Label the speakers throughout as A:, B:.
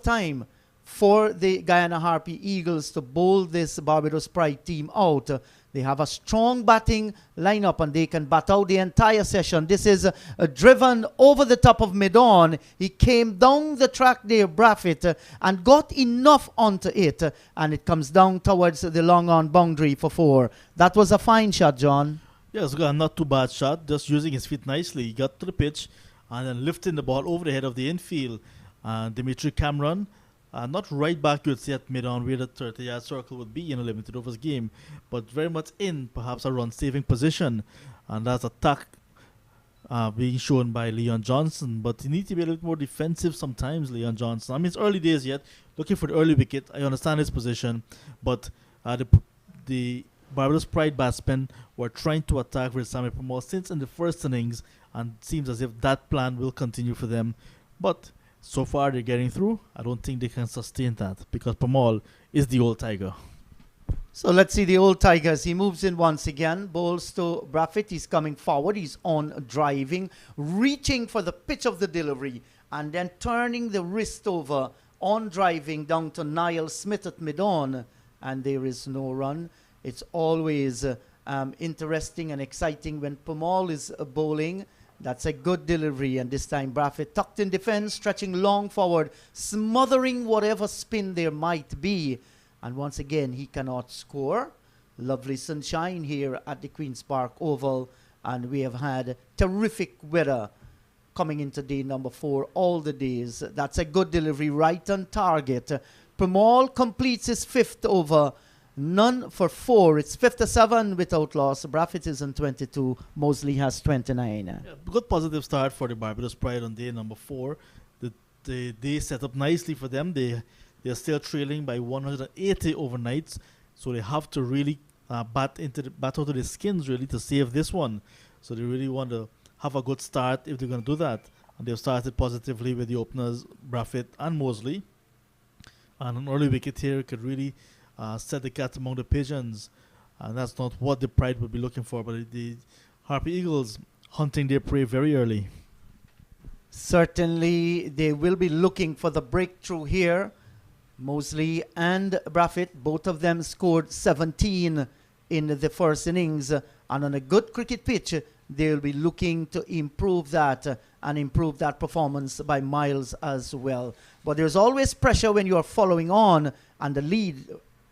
A: time for the Guyana Harpy Eagles to bowl this Barbados Pride team out. They have a strong batting lineup and they can bat out the entire session. This is driven over the top of mid-on. He came down the track there, Braffett, and got enough onto it. And it comes down towards the long-on boundary for 4. That was a fine shot, John.
B: Yes, not too bad shot. Just using his feet nicely. He got to the pitch and then lifting the ball over the head of the infield. Dimitri Cameron, not right back, you would say, at mid-on where the 30-yard circle would be in a limited overs game, but very much in perhaps a run-saving position. And that's attack being shown by Leon Johnson. But you need to be a little more defensive sometimes, Leon Johnson. I mean, it's early days yet. Looking for the early wicket. I understand his position. But the Barbados Pride batsmen were trying to attack with Sammy Pamal since in the first innings, and it seems as if that plan will continue for them. But so far they're getting through. I don't think they can sustain that because Pamal is the old tiger.
A: So let's see the old Tigers. He moves in once again, bowls to Braffett. He's coming forward. He's on driving, reaching for the pitch of the delivery, and then turning the wrist over on driving down to Niall Smith at mid-on, and there is no run. It's always interesting and exciting when Pamal is bowling. That's a good delivery, and this time Braffett tucked in defense, stretching long forward, smothering whatever spin there might be. And once again, he cannot score. Lovely sunshine here at the Queen's Park Oval, and we have had terrific weather coming into day number 4 all the days. That's a good delivery, right on target. Pamal completes his 5th over. None for 4. It's 57 without loss. Braffett is on 22. Mosley has 29.
B: Yeah, good positive start for the Barbados Pride on day number 4. They set up nicely for them. They're still trailing by 180 overnights, so they have to really bat out of their skins really to save this one. So they really want to have a good start if they're going to do that. And they've started positively with the openers Braffett and Mosley. And an early wicket here could really set the cat among the pigeons, and that's not what the Pride would be looking for, but the Harpy Eagles hunting their prey very early.
A: Certainly they will be looking for the breakthrough here. Mosley and Braffett, both of them scored 17 in the first innings, and on a good cricket pitch they'll be looking to improve that and improve that performance by miles as well. But there's always pressure when you're following on and the lead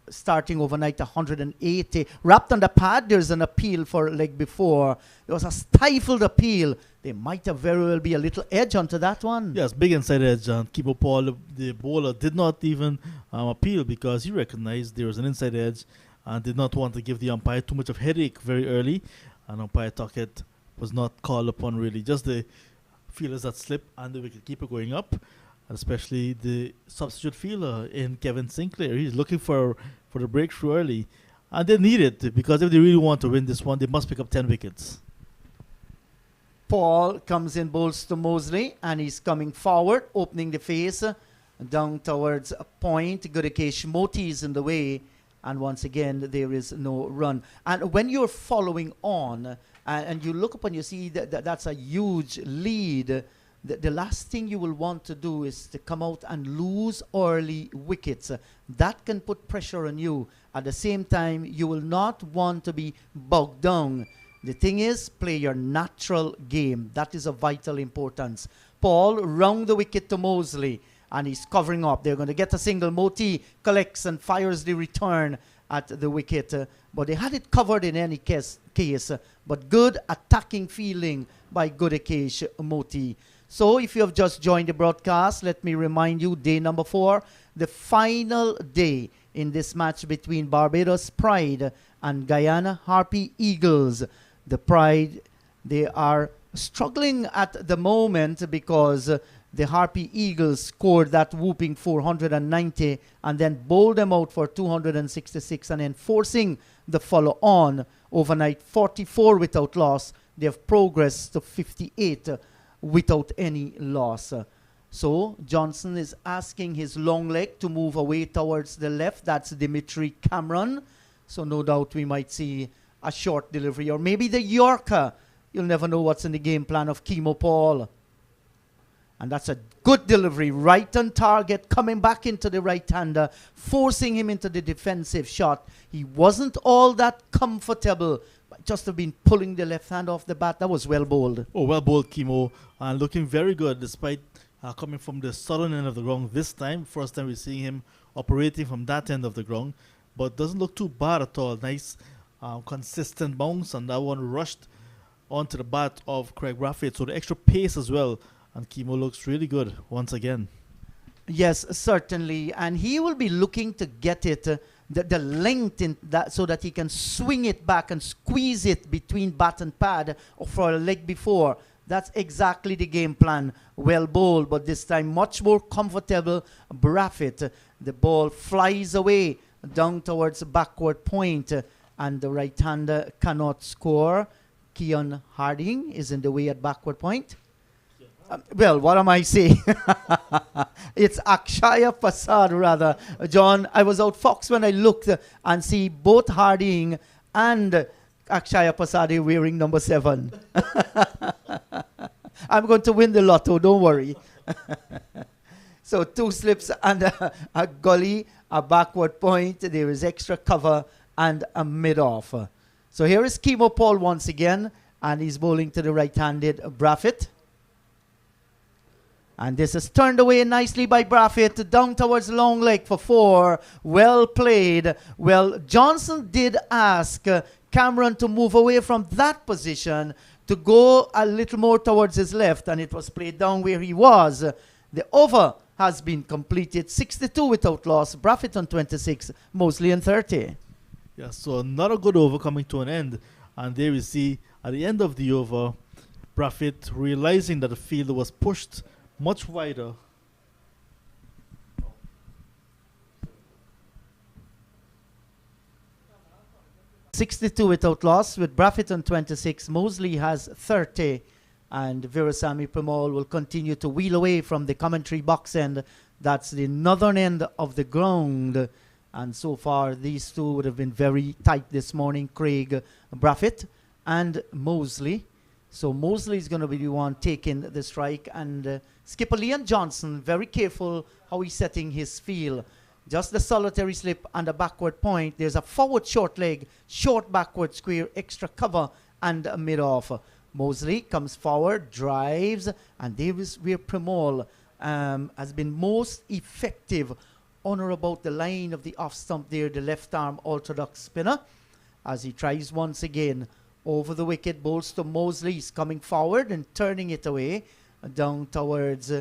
A: starting overnight 180. Wrapped on the pad, there's an appeal for leg before. There was a stifled appeal. There might have very well be a little edge onto that one.
B: Yes, big inside edge. Keeper Paul, the bowler, did not even appeal because he recognized there was an inside edge and did not want to give the umpire too much of headache very early. And umpire Tuckett was not called upon really. Just the fielders that slip and the wicketkeeper going up. Especially the substitute fielder in Kevin Sinclair. He's looking for the breakthrough early. And they need it because if they really want to win this one, they must pick up 10 wickets.
A: Paul comes in, bowls to Mosley, and he's coming forward, opening the face down towards a point. Gudakesh Moti is in the way, and once again, there is no run. And when you're following on, and you look up and you see that's a huge lead, the last thing you will want to do is to come out and lose early wickets. That can put pressure on you. At the same time, you will not want to be bogged down. The thing is, play your natural game. That is of vital importance. Paul round the wicket to Mosley, and he's covering up. They're going to get a single. Moti collects and fires the return at the wicket. But they had it covered in any case. But good attacking fielding by Gudakesh Moti. So if you have just joined the broadcast, let me remind you, day number 4, the final day in this match between Barbados Pride and Guyana Harpy Eagles. The Pride, they are struggling at the moment because the Harpy Eagles scored that whooping 490 and then bowled them out for 266 and then forcing the follow on overnight 44 without loss. They have progressed to 58 without any loss. So Johnson is asking his long leg to move away towards the left. That's Dimitri Cameron. So no doubt we might see a short delivery or maybe the Yorker. You'll never know what's in the game plan of Kemo Paul. And that's a good delivery, right on target, coming back into the right-hander, forcing him into the defensive shot. He wasn't all that comfortable, but just have been pulling the left hand off the bat. That was well bowled.
B: Oh, well bowled, Kimo. And looking very good despite coming from the southern end of the ground this time. First time we're seeing him operating from that end of the ground. But doesn't look too bad at all. Nice, consistent bounce. And that one rushed onto the bat of Craig Brathwaite. So the extra pace as well. And Kimo looks really good once again.
A: Yes, certainly. And he will be looking to get it, the length in that, so that he can swing it back and squeeze it between bat and pad or for a leg before. That's exactly the game plan. Well bowled, but this time much more comfortable. Brathwaite, the ball flies away down towards the backward point, and the right-hander cannot score. Keon Harding is in the way at backward point. Well, what am I saying? It's Akshaya Prasad, rather. John, I was out Fox when I looked and see both Harding and Akshaya Prasad wearing number 7. I'm going to win the lotto, don't worry. So 2 slips and a gully, a backward point. There is extra cover and a mid-off. So here is Kimo Paul once again, and he's bowling to the right-handed Brathwaite. And this is turned away nicely by Brathwaite down towards long leg for 4. Well played. Well, Johnson did ask Cameron to move away from that position to go a little more towards his left, and it was played down where he was. The over has been completed. 62 without loss. Brathwaite on 26, Mosley on 30.
B: Yeah, so another good over coming to an end. And there we see at the end of the over, Brathwaite realizing that the field was pushed much wider.
A: .62 without loss with Brathwaite on 26. Mosley has 30. And Virasamy Premal will continue to wheel away from the commentary box end. That's the northern end of the ground. And so far, these two would have been very tight this morning. Craig Brathwaite and Mosley. So Mosley is going to be the one taking the strike. And skipper Leon Johnson, very careful how he's setting his field. Just the solitary slip and a backward point. There's a forward short leg, short backward square, extra cover, and a mid-off. Mosley comes forward, drives, and there is where Premal has been most effective on or about the line of the off stump there, the left arm orthodox spinner, as he tries once again over the wicket. Bowls to Mosley. He's coming forward and turning it away down towards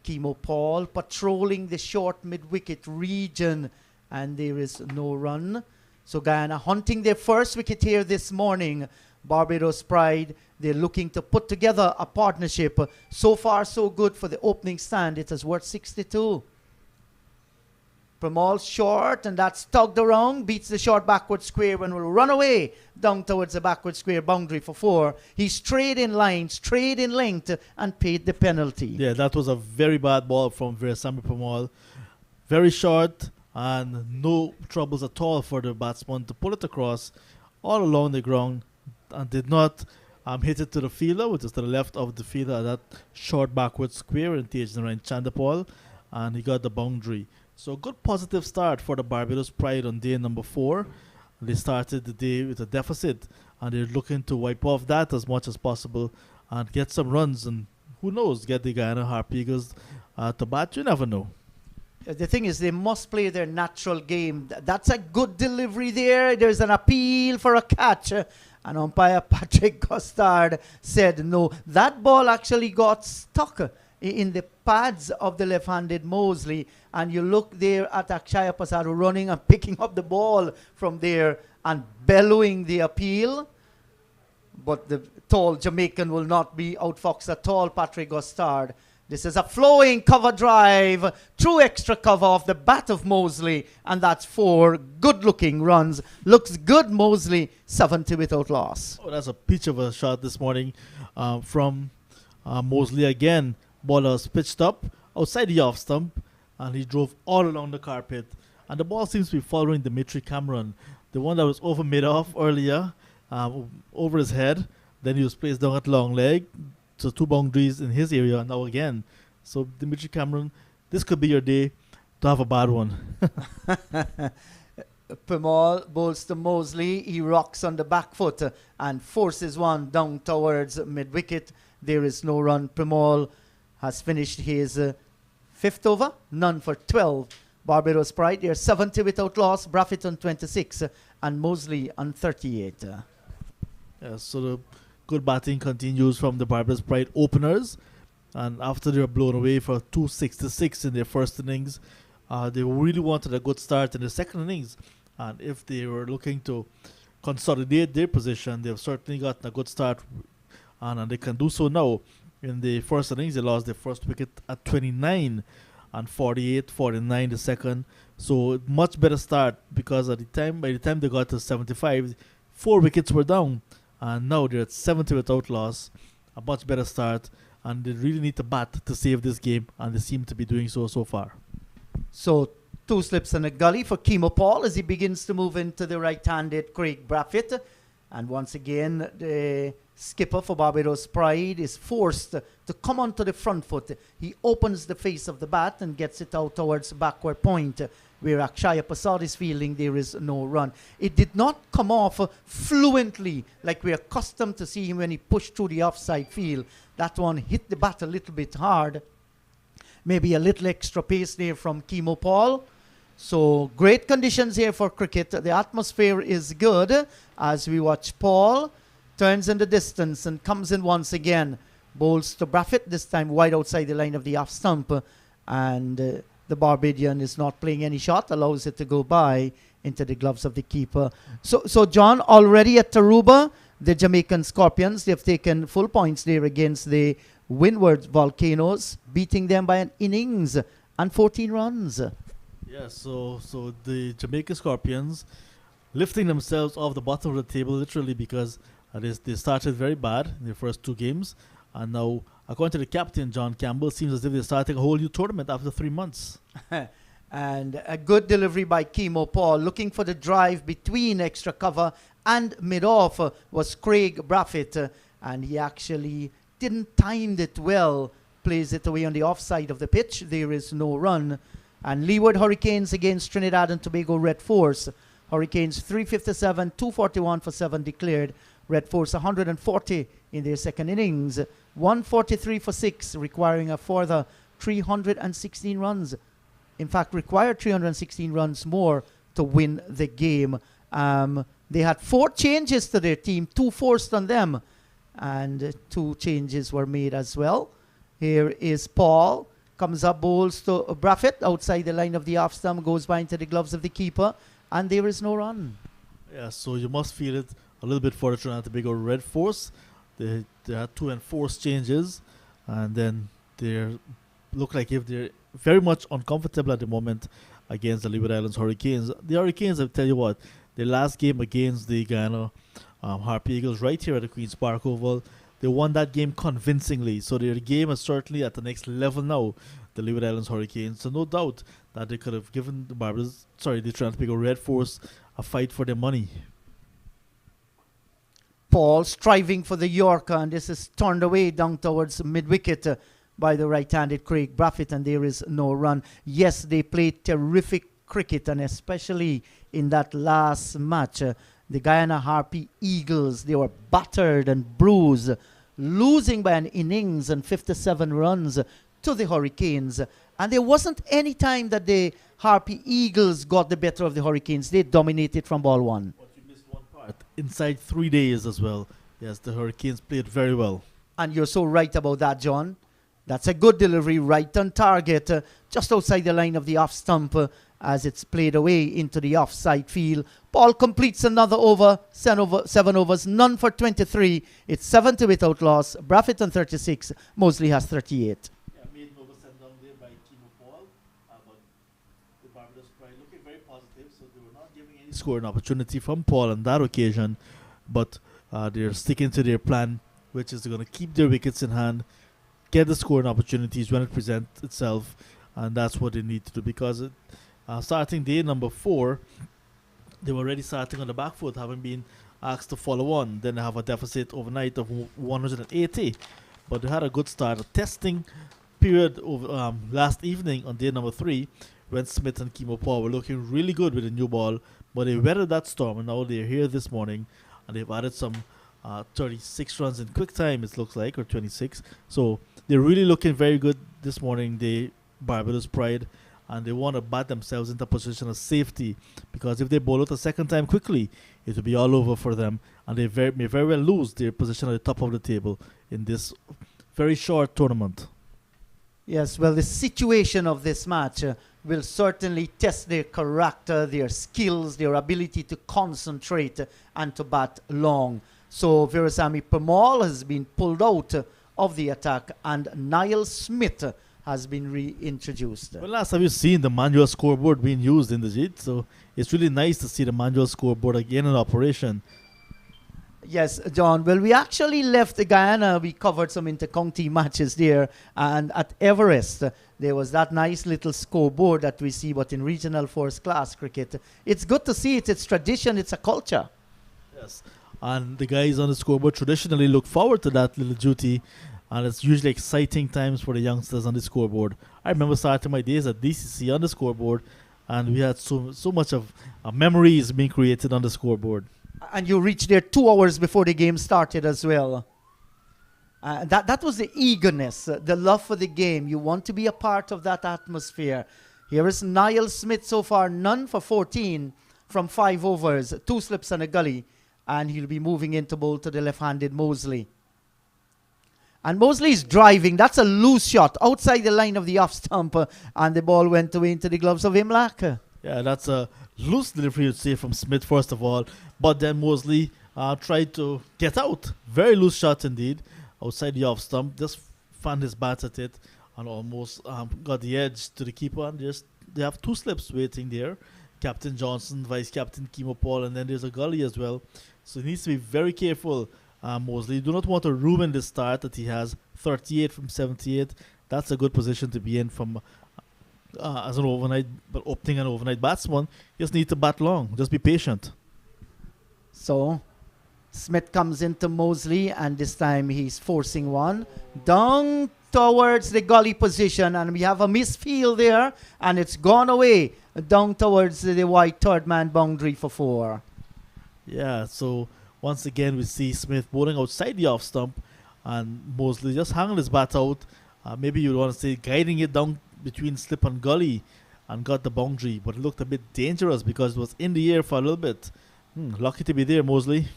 A: Kimo Paul, patrolling the short mid-wicket region, and there is no run. So Guyana hunting their first wicket here this morning. Barbados Pride, they're looking to put together a partnership. So far, so good for the opening stand. It is worth 62. Premal short, and that's tugged around, beats the short backward square and will run away down towards the backward square boundary for 4. He strayed in line, strayed in length, and paid the penalty.
B: Yeah, that was a very bad ball from Virasamy Premal. Very short and no troubles at all for the batsman to pull it across all along the ground, and did not hit it to the fielder, which is to the left of the fielder at that short backward square in Tej Chandapal, and he got the boundary. So good positive start for the Barbados Pride on day number 4. They started the day with a deficit, and they're looking to wipe off that as much as possible and get some runs, and who knows, get the Guyana Harpegos to bat. You never know.
A: The thing is, they must play their natural game. That's a good delivery there. There's an appeal for a catch. And umpire Patrick Gostard said no. That ball actually got stuck in the pads of the left-handed Mosley. And you look there at Akshaya Prasad running and picking up the ball from there and bellowing the appeal. But the tall Jamaican will not be outfoxed at all, Patrick Gostard. This is a flowing cover drive, true extra cover off the bat of Mosley, and that's 4 good-looking runs. Looks good, Mosley, 70 without loss.
B: Oh, that's a peach of a shot this morning from Mosley again. Ball was pitched up outside the off stump, and he drove all along the carpet. And the ball seems to be following Dimitri Cameron, the one that was over mid-off earlier, over his head. Then he was placed down at long leg. So 2 boundaries in his area. Now again, So Dimitri Cameron, this could be your day to have a bad one.
A: Pemal bowls to Mosley. He rocks on the back foot and forces one down towards mid-wicket. There is no run. Pemal has finished his fifth over. None for 12. Barbados Pride, they're 70 without loss. Braffett on 26 and Mosley on 38.
B: Yeah, so the good batting continues from the Barbados Pride openers. And after they were blown away for 266 in their first innings, they really wanted a good start in the second innings. And if they were looking to consolidate their position, they've certainly gotten a good start. And they can do so now. In the first innings, they lost their first wicket at 29 and 48, 49 the second. So much better start, because by the time they got to 75, 4 wickets were down. And now they're at 70 without loss. A much better start. And they really need to bat to save this game. And they seem to be doing so far.
A: So 2 slips and a gully for Kemo Paul as he begins to move into the right-handed Craig Braffett. And once again, the skipper for Barbados Pride is forced to come onto the front foot. He opens the face of the bat and gets it out towards backward point, where Akshaya Prasad is fielding. There is no run. It did not come off fluently like we're accustomed to see him when he pushed through the offside field. That one hit the bat a little bit hard. Maybe a little extra pace there from Kemo Paul. So great conditions here for cricket. The atmosphere is good as we watch Paul. Turns in the distance and comes in once again. Bowls to Braffett, this time wide outside the line of the off stump. And the Barbadian is not playing any shot, allows it to go by into the gloves of the keeper. So John, already at Taruba, the Jamaican Scorpions, they've taken full points there against the Windward Volcanoes, beating them by an innings and 14 runs.
B: Yeah, so the Jamaican Scorpions lifting themselves off the bottom of the table, literally, because they started very bad in their first 2 games. And now, according to the captain, John Campbell, seems as if they're starting a whole new tournament after 3 months.
A: And a good delivery by Kemo Paul. Looking for the drive between extra cover and mid-off was Craig Braffett. And he actually didn't time it well. Plays it away on the offside of the pitch. There is no run. And Leeward Hurricanes against Trinidad and Tobago Red Force. Hurricanes 357, 241 for 7 declared. Red Force 140 in their second innings. 143 for 6, requiring a further 316 runs. In fact, required 316 runs more to win the game. They had 4 changes to their team, 2 forced on them. And 2 changes were made as well. Here is Paul. Comes up, bowls to Braffett outside the line of the off stump, goes by into the gloves of the keeper, and there is no run.
B: Yeah, so you must feel it a little bit for the Trinidad and Tobago Red Force. They had 2 enforced changes, and then they look like if they're very much uncomfortable at the moment against the Leeward Islands Hurricanes. The Hurricanes, I'll tell you what, their last game against the Guyana Harpy Eagles right here at the Queen's Park Oval, they won that game convincingly. So their game is certainly at the next level now, the Leeward Islands Hurricanes. So no doubt that they could have given the Trinidad and Tobago Red Force a fight for their money.
A: Paul striving for the Yorker, and this is turned away down towards mid-wicket by the right-handed Craig Braffett, and there is no run. Yes, they played terrific cricket, and especially in that last match, the Guyana Harpy Eagles, they were battered and bruised, losing by an innings and 57 runs to the Hurricanes. And there wasn't any time that the Harpy Eagles got the better of the Hurricanes. They dominated from ball 1.
B: But you missed one part. Inside 3 days as well. Yes, the Hurricanes played very well.
A: And you're so right about that, John. That's a good delivery, right on target, just outside the line of the off stump as it's played away into the offside field. Paul completes another over, 7 overs, none for 23. It's 70 without loss. Braffett on 36. Mosley has 38.
B: Yeah, maiden over sent down there by Kemo Paul. But the Barbados Pride looking very positive, so they were not giving any scoring opportunity from Paul on that occasion. But they're sticking to their plan, which is going to keep their wickets in hand, get the scoring opportunities when it presents itself, and that's what they need to do, because starting day number 4, they were already starting on the back foot, having been asked to follow on. Then they have a deficit overnight of 180, but they had a good start, testing period over last evening on day number 3, when Smith and Kimo Paul were looking really good with a new ball, but they weathered that storm, and now they're here this morning, and they've added some 36 runs in quick time, it looks like, or 26. So they're really looking very good this morning. They Barbados Pride, and they want to bat themselves into a position of safety, because if they bowl out a second time quickly, it will be all over for them, and they may very well lose their position at the top of the table in this very short tournament.
A: Yes, well, the situation of this match will certainly test their character, their skills, their ability to concentrate and to bat long. So Virasamy Permaul has been pulled out of the attack, and Niall Smith has been reintroduced.
B: Well, last have you seen the manual scoreboard being used in the JIT? So it's really nice to see the manual scoreboard again in operation.
A: Yes, John. Well, we actually left Guyana. We covered some inter-county matches there. And at Everest, there was that nice little scoreboard that we see, but in regional first class cricket. It's good to see it. It's tradition. It's a culture.
B: Yes. And the guys on the scoreboard traditionally look forward to that little duty. And it's usually exciting times for the youngsters on the scoreboard. I remember starting my days at DCC on the scoreboard, and we had so much of memories being created on the scoreboard.
A: And you reached there 2 hours before the game started as well. That was the eagerness, the love for the game. You want to be a part of that atmosphere. Here is Niall Smith so far, none for 14 from 5 overs, 2 slips and a gully. And he'll be moving in to bowl to the left-handed Mosley. And Mosley is driving. That's a loose shot outside the line of the off stump. And the ball went away into the gloves of Imlach.
B: Yeah, that's a loose delivery, you'd say, from Smith, first of all. But then Mosley tried to get out. Very loose shot indeed. Outside the off stump. Just found his bat at it. And almost got the edge to the keeper. And they have 2 slips waiting there. Captain Johnson, Vice Captain Kimo Paul. And then there's a gully as well. So he needs to be very careful, Mosley. You do not want to ruin the start that he has. 38 from 78. That's a good position to be in from as an opening and overnight batsman. You just need to bat long. Just be patient.
A: So Smith comes into Mosley, and this time he's forcing one down towards the gully position, and we have a misfield there, and it's gone away down towards the wide third man boundary for 4.
B: Yeah, so once again we see Smith bowling outside the off stump, and Mosley just hanging his bat out. Maybe you'd want to say guiding it down between slip and gully, and got the boundary, but it looked a bit dangerous because it was in the air for a little bit. Lucky to be there, Mosley.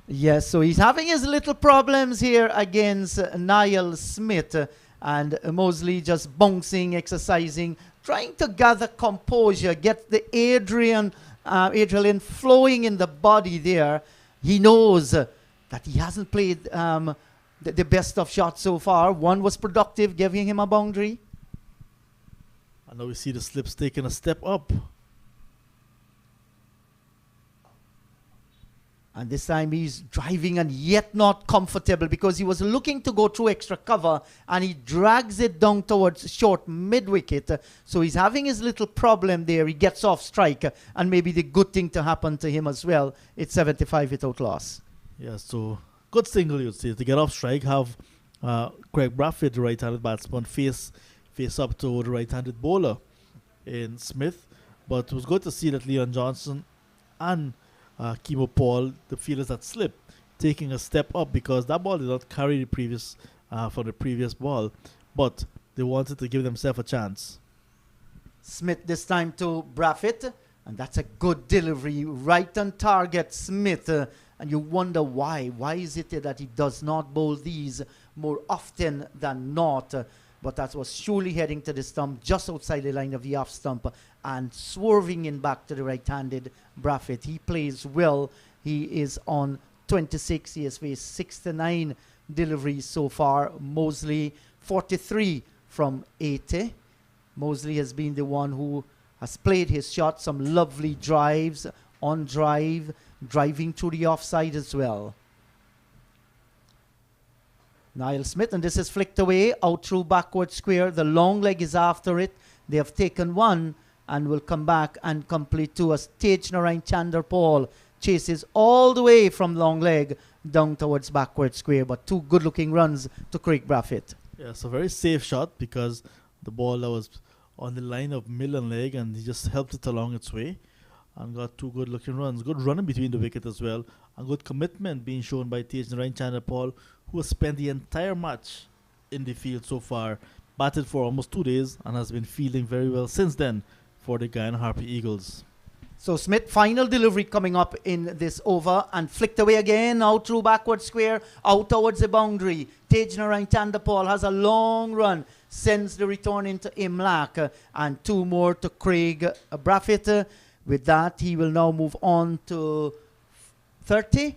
A: Yes, so he's having his little problems here against Niall Smith, and Mosley just bouncing, exercising, trying to gather composure, get the adrenaline flowing in the body there. He knows that he hasn't played the best of shots so far. One was productive, giving him a boundary.
B: And now we see the slips taking a step up.
A: And this time he's driving and yet not comfortable, because he was looking to go through extra cover, and he drags it down towards short mid-wicket. So he's having his little problem there. He gets off strike, and maybe the good thing to happen to him as well. It's 75 without loss.
B: Yeah, so good single, you'd say, to get off strike. Have Craig Braffett, the right-handed batsman, face up to the right-handed bowler in Smith. But it was good to see that Leon Johnson and Kimo Paul, the fielders that slipped, taking a step up, because that ball did not carry the previous for the previous ball, but they wanted to give themselves a chance.
A: Smith this time to Braffett, and that's a good delivery, right on target, Smith. And you wonder why. Why is it that he does not bowl these more often than not? But that was surely heading to the stump, just outside the line of the off stump, and swerving in back to the right-handed Braffett. He plays well. He is on 26. He has faced 69 deliveries so far. Mosley, 43 from 80. Mosley has been the one who has played his shot. Some lovely drives, on drive, driving through the offside as well. Niall Smith, and this is flicked away, out through backward square. The long leg is after it. They have taken one and will come back and complete 2. As Tej Narayan Chander Paul chases all the way from long leg down towards backward square. But 2 good-looking runs to Craig Braffett.
B: Yeah, it's a very safe shot because the ball that was on the line of middle and leg, and he just helped it along its way and got two good looking runs. Good running between the wicket as well, and good commitment being shown by Tej Narayan Paul, who has spent the entire match in the field so far, batted for almost 2 days, and has been fielding very well since then for the Guyana Harpy Eagles.
A: So Smith, final delivery coming up in this over and flicked away again, out through backward square, out towards the boundary. Tej Narayan Paul has a long run, sends the return into Imlak and two more to Craig Braffett. With that, he will now move on to 30.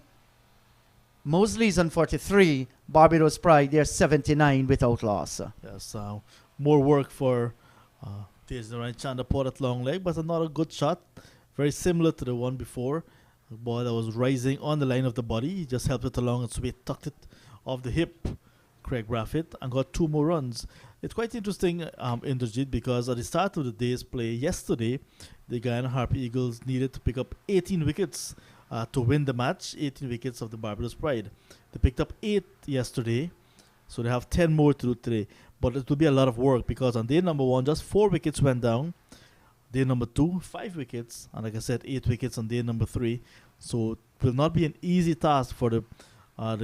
A: Mosley's on 43. Barbados Pride, they're 79 without loss.
B: Yes, more work for Tej Narayan Paul at long leg, but another good shot. Very similar to the one before. The ball that was rising on the line of the body. He just helped it along its way, tucked it off the hip, Craig Braffett, and got two more runs. It's quite interesting, Indrajit, because at the start of the day's play yesterday, the Guyana Harpy Eagles needed to pick up 18 wickets to win the match, 18 wickets of the Barbados Pride. They picked up 8 yesterday, so they have 10 more to do today. But it will be a lot of work because on day number 1, just 4 wickets went down. Day number 2, 5 wickets, and like I said, 8 wickets on day number 3. So it will not be an easy task for the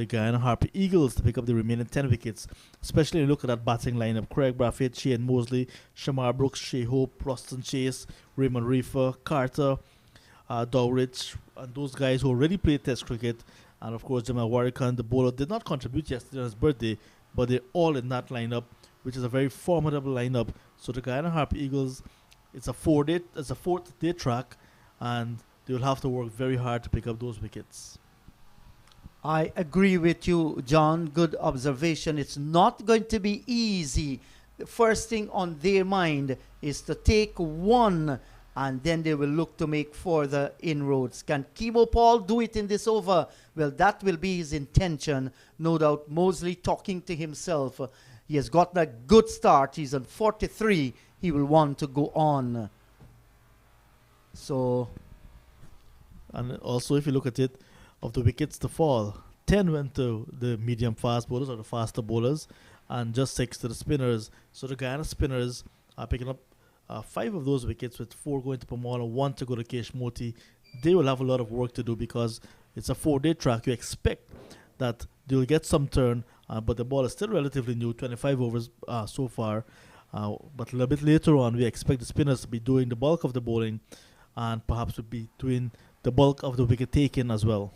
B: Guyana Harpy Eagles to pick up the remaining 10 wickets, especially when you look at that batting lineup. Craig Braffett, Shane Mosley, Shamar Brooks, Shea Hope, Roston Chase, Raymond Reefer, Carter, Dowrich, and those guys who already played Test cricket, and of course Jamal Warrican, the bowler, did not contribute yesterday on his birthday, but they're all in that lineup, which is a very formidable lineup. So the Guyana Harpy Eagles, it's a fourth day track, and they will have to work very hard to pick up those wickets.
A: I agree with you, John. Good observation. It's not going to be easy. The first thing on their mind is to take one, and then they will look to make further inroads. Can Kemo Paul do it in this over? Well, that will be his intention. No doubt Mosley talking to himself. He has gotten a good start. He's on 43. He will want to go on. So,
B: and also if you look at it, of the wickets to fall, 10 went to the medium fast bowlers or the faster bowlers, and just 6 to the spinners. So the Guyana spinners are picking up 5 of those wickets, with 4 going to Pamal and 1 to Gudakesh Moti. They will have a lot of work to do because it's a 4-day track. You expect that they will get some turn, but the ball is still relatively new, 25 overs so far. But a little bit later on, we expect the spinners to be doing the bulk of the bowling, and perhaps will be doing the bulk of the wicket taking as well.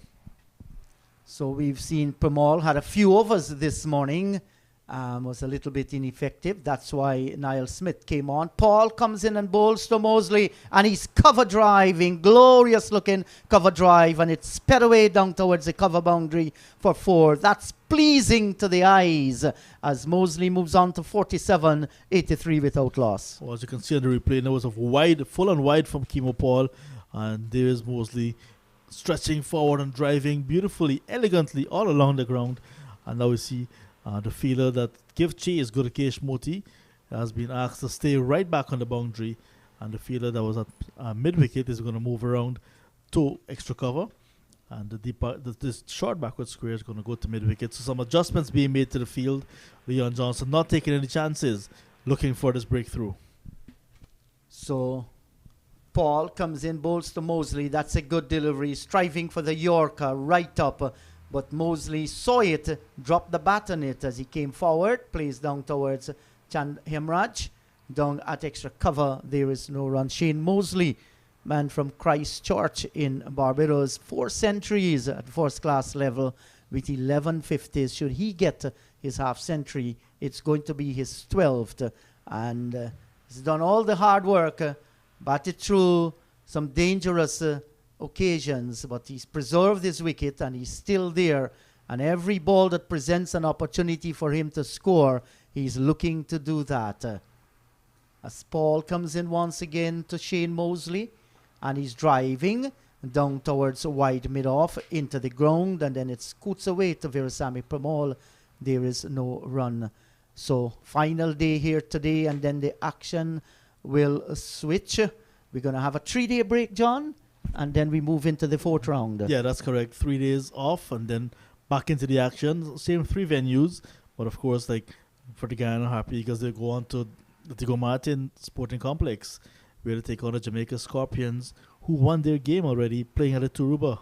A: So we've seen Pamal had a few overs this morning, was a little bit ineffective. That's why Niall Smith came on. Paul comes in and bowls to Mosley, and he's cover driving, glorious looking cover drive, and it's sped away down towards the cover boundary for 4. That's pleasing to the eyes as Mosley moves on to 47, 83 without loss.
B: Well, as you can see on the replay, there was a full and wide from Kemo Paul, and there is Mosley stretching forward and driving beautifully, elegantly all along the ground. And now we see the fielder that give chase, Gudakesh Moti, has been asked to stay right back on the boundary, and the fielder that was at mid-wicket is going to move around to extra cover, and this short backward square is going to go to mid-wicket. So some adjustments being made to the field. Leon Johnson not taking any chances, looking for this breakthrough.
A: So Paul comes in, bowls to Mosley. That's a good delivery, striving for the Yorker right up. But Mosley saw it, dropped the bat on it as he came forward, plays down towards Chand Hemraj. Down at extra cover, there is no run. Shane Mosley, man from Christchurch in Barbados, 4 centuries at first class level with 11 50s. Should he get his half century, it's going to be his 12th. And he's done all the hard work, batted through some dangerous occasions, but he's preserved his wicket and he's still there, and every ball that presents an opportunity for him to score, he's looking to do that. As Paul comes in once again to Shane Mosley, and he's driving down towards wide mid-off into the ground, and then it scoots away to Virasamy Pamal. There is no run. So final day here today, and then the action will switch. We're going to have a 3-day break, John, and then we move into the 4th round.
B: Yeah, that's correct. 3 days off and then back into the action. Same 3 venues, but of course, like for the Guyana Harp Eagles. They go on to the Tigo Martin Sporting Complex, where they take on the Jamaica Scorpions, who won their game already, playing at the Turuba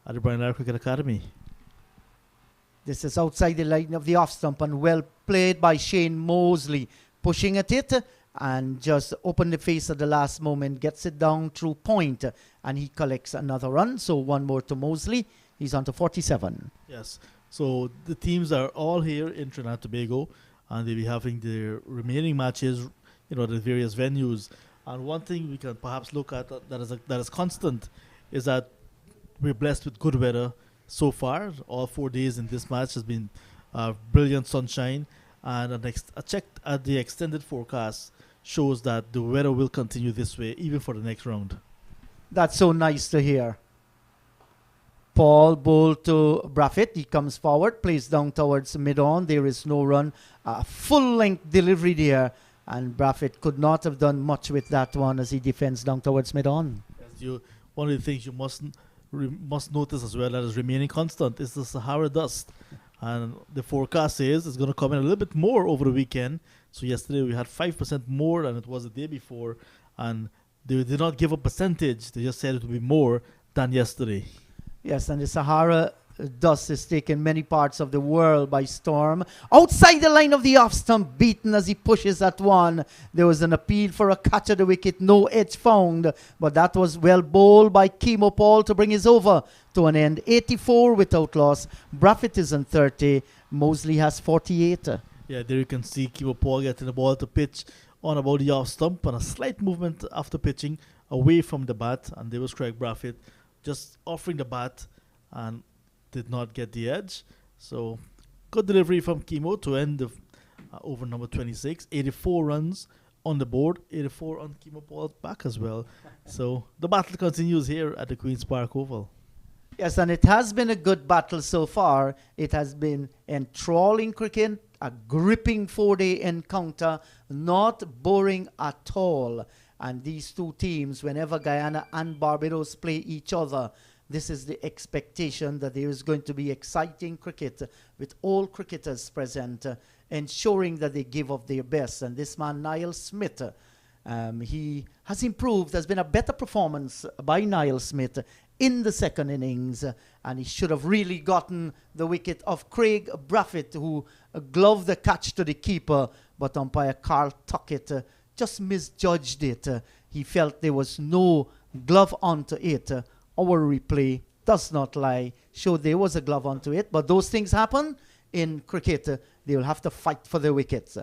B: at the Brian Lara Cricket Academy.
A: This is outside the line of the off stump and well played by Shane Mosley, pushing at it and just open the face at the last moment, gets it down through point, and he collects another run. So one more to Mosley. He's on to 47.
B: Yes. So the teams are all here in Trinidad and Tobago, and they'll be having their remaining matches, at the various venues. And one thing we can perhaps look at that is constant is that we're blessed with good weather so far. All 4 days in this match has been brilliant sunshine, and a check at the extended forecast shows that the weather will continue this way even for the next round.
A: That's so nice to hear. Paul ball to Braffett. He comes forward, plays down towards mid-on. There is no run. Full-length delivery there. And Braffett could not have done much with that one as he defends down towards mid-on.
B: Yes, one of the things you must notice as well that is remaining constant is the Sahara dust. And the forecast says it's going to come in a little bit more over the weekend. So yesterday we had 5% more than it was the day before. And they did not give a percentage. They just said it would be more than yesterday.
A: Yes, and the Sahara dust is taking many parts of the world by storm. Outside the line of the off stump, beaten as he pushes at one. There was an appeal for a catch at the wicket, no edge found, but that was well bowled by Kemo Paul to bring his over to an end. 84 without loss. Braffett is on 30. Mosley has 48.
B: Yeah, there you can see Kemo Paul getting the ball to pitch on about the off stump, and a slight movement after pitching away from the bat, and there was Craig Braffett just offering the bat and did not get the edge. So good delivery from Kemo to end the over number 26. 84 runs on the board, 84 on Kemo Paul's back as well. So the battle continues here at the Queen's Park Oval.
A: Yes, and it has been a good battle so far. It has been enthralling cricket, a gripping 4-day encounter, not boring at all. And these two teams, whenever Guyana and Barbados play each other, this is the expectation that there is going to be exciting cricket with all cricketers present, ensuring that they give up their best. And this man, Niall Smith, he has improved. There's been a better performance by Niall Smith in the second innings, and he should have really gotten the wicket of Craig Braffett, who gloved the catch to the keeper, but umpire Carl Tuckett just misjudged it. He felt there was no glove onto it. Our replay does not lie, showed there was a glove onto it, but those things happen in cricket. They will have to fight for the wickets.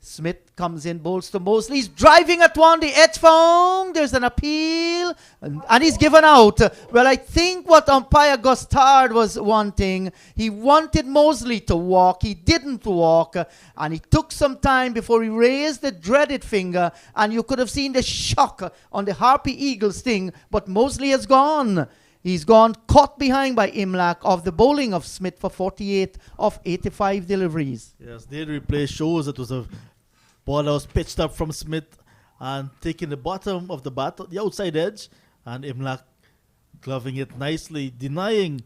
A: Smith comes in, bowls to Mosley. He's driving at one, the edge found. There's an appeal, and he's given out. Well, I think what umpire Gustard was wanting, he wanted Mosley to walk. He didn't walk, and he took some time before he raised the dreaded finger, and you could have seen the shock on the Harpy Eagles thing, but Mosley has gone. He's gone, caught behind by Imlach of the bowling of Smith for 48 of 85 deliveries.
B: Yes, the replay shows it was a ball that was pitched up from Smith and taking the bottom of the bat, the outside edge, and Imlach gloving it nicely, denying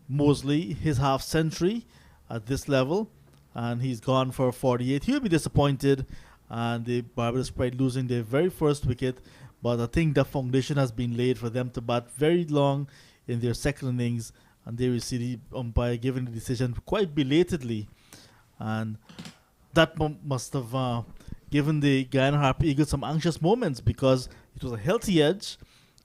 B: Mosley his half century at this level, and he's gone for 48. He'll be disappointed, and the Barbados Pride losing their very first wicket, but I think the foundation has been laid for them to bat very long in their second innings, and they will see the umpire giving the decision quite belatedly, and that must have given the Guyana Harp Eagles some anxious moments, because it was a healthy edge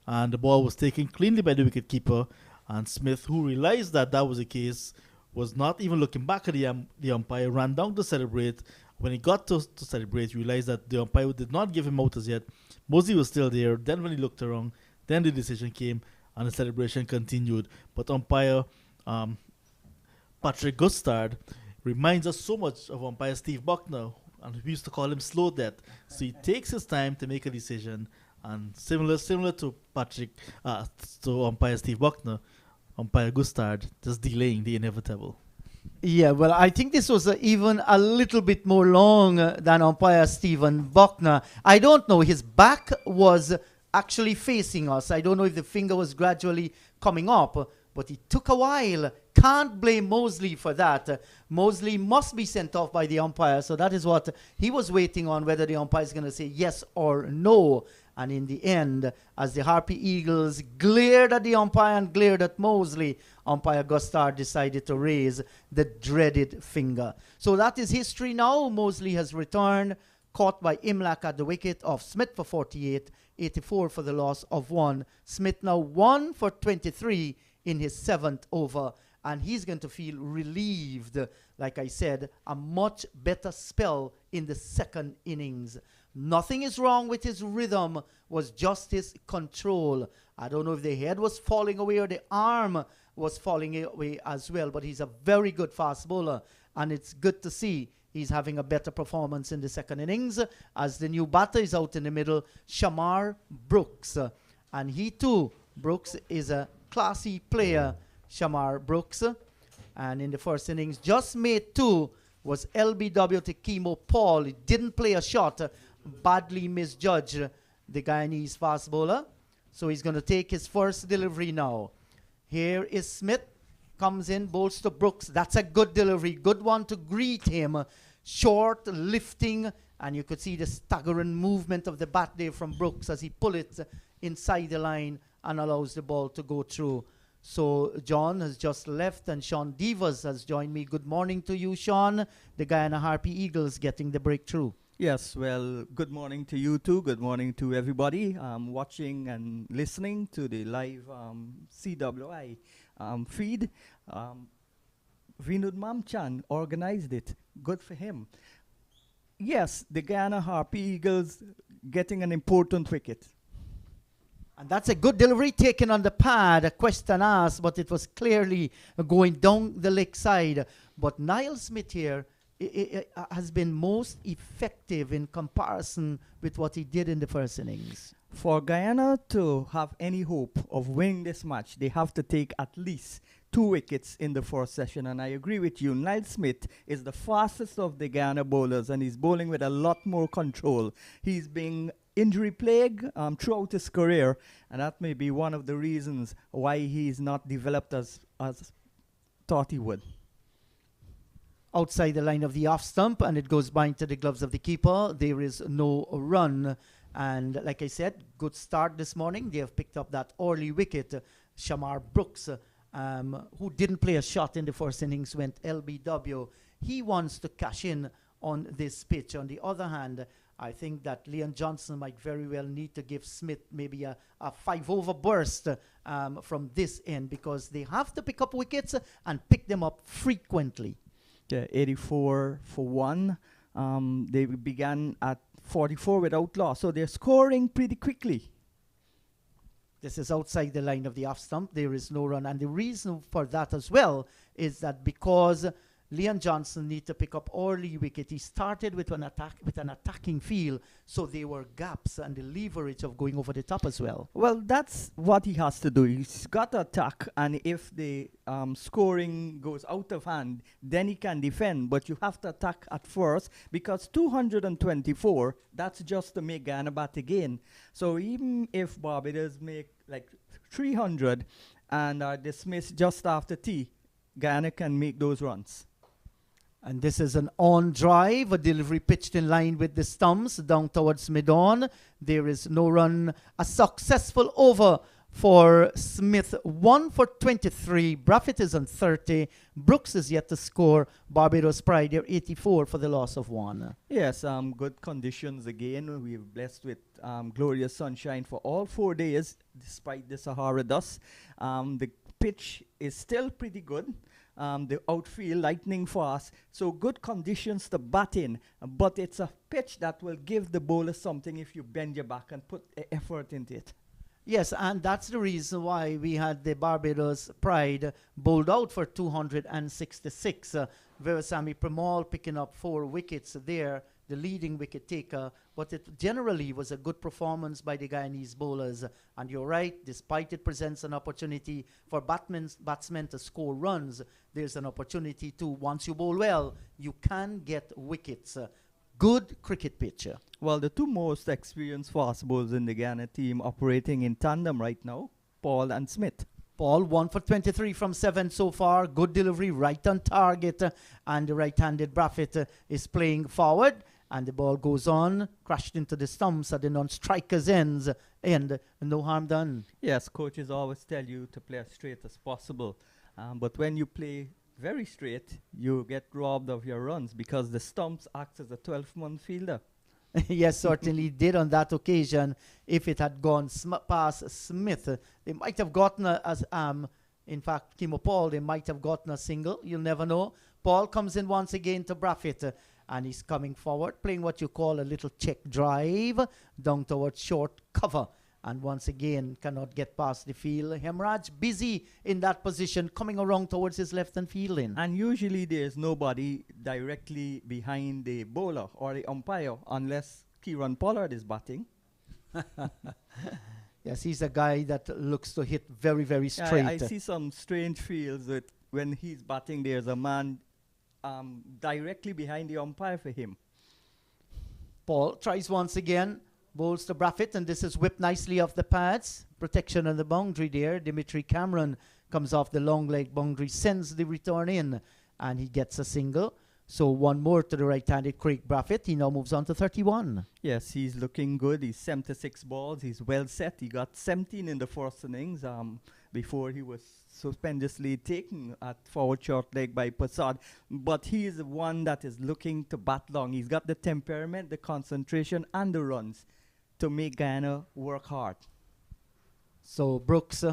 B: and the ball was taken cleanly by the wicketkeeper, and Smith, who realized that that was the case, was not even looking back at the umpire, ran down to celebrate. When he got to celebrate, he realized that the umpire did not give him out as yet. Mosley was still there. Then when he looked around, then the decision came and the celebration continued. But umpire Patrick Gustard reminds us so much of umpire Steve Buckner, and we used to call him slow death. So he takes his time to make a decision, and similar to to umpire Steve Buckner, umpire Gustard just delaying the inevitable.
A: Yeah, well, I think this was even a little bit more long than umpire Stephen Buckner. I don't know. His back was actually facing us. I don't know if the finger was gradually coming up, but it took a while. Can't blame Mosley for that. Mosley must be sent off by the umpire, so that is what he was waiting on, whether the umpire is going to say yes or no. And in the end, as the Harpy Eagles glared at the umpire and glared at Mosley, umpire Gustard decided to raise the dreaded finger. So that is history now. Mosley has returned, caught by Imlach at the wicket of Smith for 48, 84 for the loss of 1. Smith now 1 for 23 in his 7th over, and he's going to feel relieved. Like I said, a much better spell in the 2nd innings. Nothing is wrong with his rhythm, was just his control. I don't know if the head was falling away or the arm was falling away as well, but he's a very good fast bowler, and it's good to see he's having a better performance in the 2nd innings as the new batter is out in the middle, Shamar Brooks. And he too, Brooks, is a classy player, Shamar Brooks. And in the 1st innings, just made 2 was LBW to Chemo Paul. He didn't play a shot, badly misjudged the Guyanese fast bowler. So he's going to take his first delivery now. Here is Smith, comes in, bowls to Brooks. That's a good delivery, good one to greet him. Short, lifting, and you could see the staggering movement of the bat there from Brooks as he pull it inside the line and allows the ball to go through. So John has just left and Sean Divas has joined me. Good morning to you, Sean. The Guyana Harpy Eagles getting the breakthrough.
C: Yes, well, good morning to you too. Good morning to everybody watching and listening to the live CWI feed. Vinud Mamchan organized it. Good for him. Yes, the Guyana Harpy Eagles getting an important wicket.
A: And that's a good delivery taken on the pad. A question asked, but it was clearly going down the leg side. But Niall Smith here has been most effective in comparison with what he did in the 1st innings.
C: For Guyana to have any hope of winning this match, they have to take at least 2 wickets in the 1st session. And I agree with you, Niall Smith is the fastest of the Guyana bowlers, and he's bowling with a lot more control. He's been injury plagued throughout his career, and that may be one of the reasons why he's not developed as thought he would.
A: Outside the line of the off stump, and it goes by into the gloves of the keeper. There is no run. And like I said, good start this morning. They have picked up that early wicket. Shamar Brooks, who didn't play a shot in the 1st innings, went LBW. He wants to cash in on this pitch. On the other hand, I think that Leon Johnson might very well need to give Smith maybe a 5-over burst from this end, because they have to pick up wickets and pick them up frequently.
C: Yeah, 84 for 1. They began at 44 without loss, so they're scoring pretty quickly.
A: This is outside the line of the off stump. There is no run, and the reason for that as well is that because Leon Johnson need to pick up early wicket, he started with an attacking feel, so there were gaps and the leverage of going over the top as well.
C: Well, that's what he has to do. He's got to attack, and if the scoring goes out of hand, then he can defend. But you have to attack at first, because 224, that's just to make Guyana bat again. So even if Barbados make like 300 and are dismissed just after tea, Guyana can make those runs.
A: And this is an on drive, a delivery pitched in line with the stumps down towards mid-on. There is no run. A successful over for Smith. 1 for 23. Braffett is on 30. Brooks is yet to score. Barbados Pride, they're 84 for the loss of 1.
C: Yes, good conditions again. We're blessed with glorious sunshine for all 4 days, despite the Sahara dust. The pitch is still pretty good. The outfield lightning fast, so good conditions to bat in, but it's a pitch that will give the bowler something if you bend your back and put effort into it.
A: Yes, and that's the reason why we had the Barbados Pride bowled out for 266. Veerasamy Premal picking up 4 wickets there, the leading wicket taker, but it generally was a good performance by the Guyanese bowlers. And you're right, despite it presents an opportunity for batsmen to score runs, there's an opportunity to, once you bowl well, you can get wickets. Good cricket pitch.
C: Well, the 2 most experienced fast bowlers in the Guyana team operating in tandem right now, Paul and Smith.
A: Paul, 1 for 23 from 7 so far. Good delivery, right on target. And the right-handed Braffett is playing forward. And the ball goes on, crashed into the stumps at the non-striker's ends. And no harm done.
C: Yes, coaches always tell you to play as straight as possible. But when you play very straight, you get robbed of your runs because the stumps act as a 12-month fielder.
A: Yes, certainly did on that occasion. If it had gone past Smith, they might have gotten in fact, Kimo Paul, they might have gotten a single. You'll never know. Paul comes in once again to Braffett, and he's coming forward, playing what you call a little check drive down towards short cover. And once again, cannot get past the field. Hemraj busy in that position, coming around towards his left and fielding.
C: And usually there's nobody directly behind the bowler or the umpire unless Kieran Pollard is batting.
A: Yes, he's a guy that looks to hit very, very straight.
C: I see some strange fields that when he's batting, there's a man directly behind the umpire for him.
A: Paul tries once again. Bowls to Braffett, and this is whipped nicely off the pads. Protection on the boundary there. Dimitri Cameron comes off the long leg boundary, sends the return in, and he gets a single. So one more to the right-handed Craig Braffett. He now moves on to 31.
C: Yes, he's looking good. He's 76 balls. He's well set. He got 17 in the first innings before he was suspendiously taken at forward short leg by Passad. But he is the one that is looking to bat long. He's got the temperament, the concentration, and the runs to make Guyana work hard.
A: So Brooks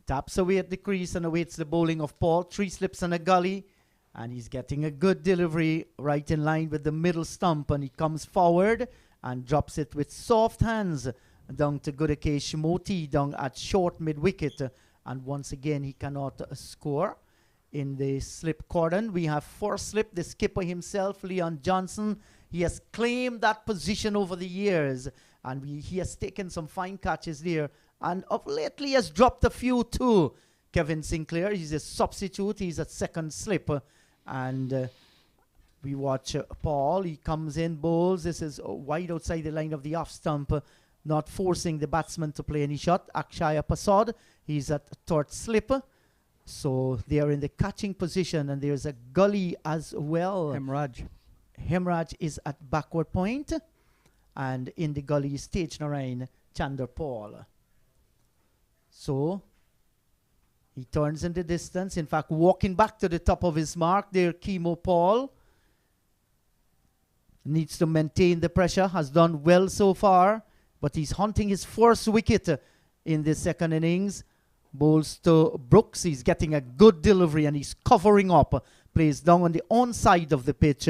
A: taps away at the crease and awaits the bowling of Paul. 3 slips and a gully. And he's getting a good delivery right in line with the middle stump. And he comes forward and drops it with soft hands down to Gudakesh Moti down at short mid-wicket. And once again, he cannot score. In the slip cordon, we have 4 slip. The skipper himself, Leon Johnson, he has claimed that position over the years. And he has taken some fine catches there. And of lately has dropped a few too. Kevin Sinclair, he's a substitute. He's at second slip. And we watch Paul. He comes in, bowls. This is wide outside the line of the off stump. Not forcing the batsman to play any shot. Akshaya Pasad, he's at third slip. So they are in the catching position. And there's a gully as well. Hemraj is at backward point. And in the gully is Tej Narain, Chander Paul. So he turns in the distance. In fact, walking back to the top of his mark there, Kimo Paul. Needs to maintain the pressure. Has done well so far. But he's hunting his first wicket in the second innings. Bowls to Brooks. He's getting a good delivery and he's covering up. Plays down on the onside of the pitch.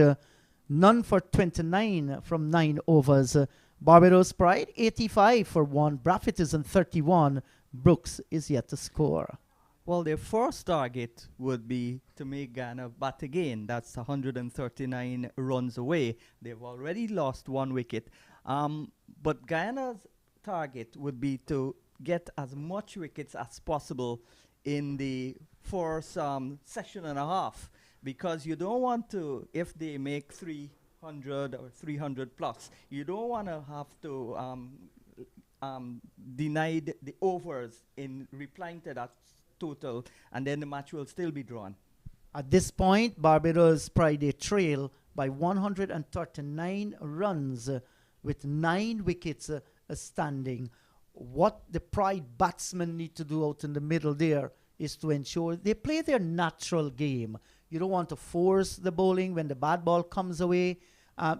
A: None for 29 from 9 overs. Barbados Pride, 85 for 1. Braffett is on 31. Brooks is yet to score.
C: Well, their first target would be to make Guyana bat again. That's 139 runs away. They've already lost 1 wicket. But Guyana's target would be to get as much wickets as possible in the first session and a half. Because you don't want to, if they make 300 or 300 plus, you don't want to have to deny the overs in replying to that total, and then the match will still be drawn.
A: At this point, Barbados Pride a trail by 139 runs with 9 wickets standing. What the Pride batsmen need to do out in the middle there is to ensure they play their natural game. You don't want to force the bowling. When the bad ball comes away,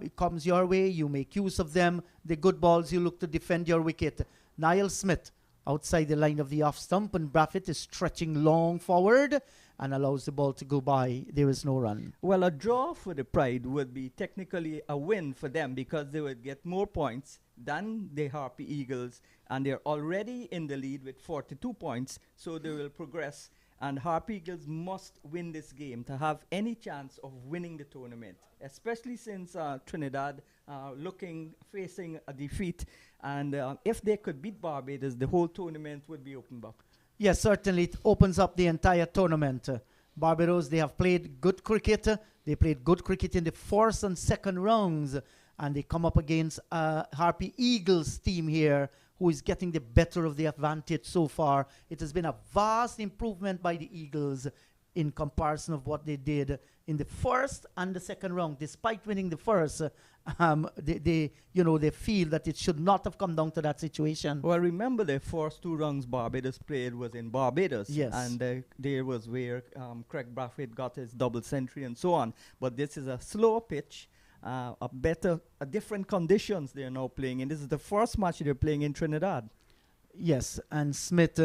A: it comes your way, you make use of them. The good balls, you look to defend your wicket. Niall Smith outside the line of the off stump, and Braffett is stretching long forward and allows the ball to go by. There is no run.
C: Well, a draw for the Pride would be technically a win for them because they would get more points than the Harpy Eagles, and they're already in the lead with 42 points, so they will progress. And Harpy Eagles must win this game to have any chance of winning the tournament, especially since Trinidad facing a defeat. And if they could beat Barbados, the whole tournament would be opened up.
A: Yes, certainly. It opens up the entire tournament. Barbados, they have played good cricket. They played good cricket in the first and second rounds. And they come up against Harpy Eagles team here who is getting the better of the advantage so far. It has been a vast improvement by the Eagles in comparison of what they did in the first and the second round. Despite winning the first, they feel that it should not have come down to that situation.
C: Well, remember the first 2 rounds Barbados played was in Barbados.
A: Yes.
C: And there was where Craig Brathwaite got his double century and so on. But this is a slower pitch, different conditions they're now playing. And this is the first match they're playing in Trinidad.
A: Yes, and Smith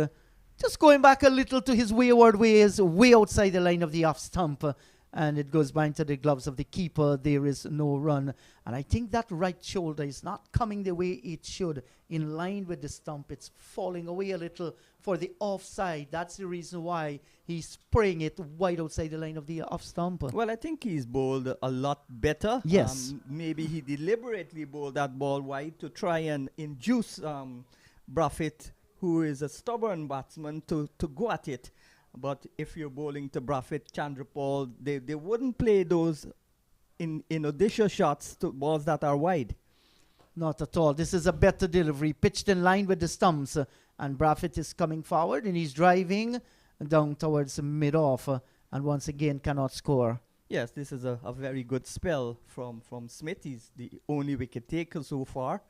A: just going back a little to his wayward ways, way outside the line of the off stump. And it goes by into the gloves of the keeper. There is no run. And I think that right shoulder is not coming the way it should, in line with the stump. It's falling away a little for the offside. That's the reason why he's spraying it wide outside the line of the off stump.
C: Well, I think he's bowled a lot better.
A: Yes.
C: Maybe he deliberately bowled that ball wide to try and induce Brathwaite, who is a stubborn batsman, to go at it. But if you're bowling to Brathwaite, Chandrapal, they wouldn't play those in Odisha shots to balls that are wide.
A: Not at all. This is a better delivery, pitched in line with the stumps. And Brathwaite is coming forward and he's driving down towards mid-off and once again cannot score.
C: Yes, this is a very good spell from Smith. He's the only wicket taker so far.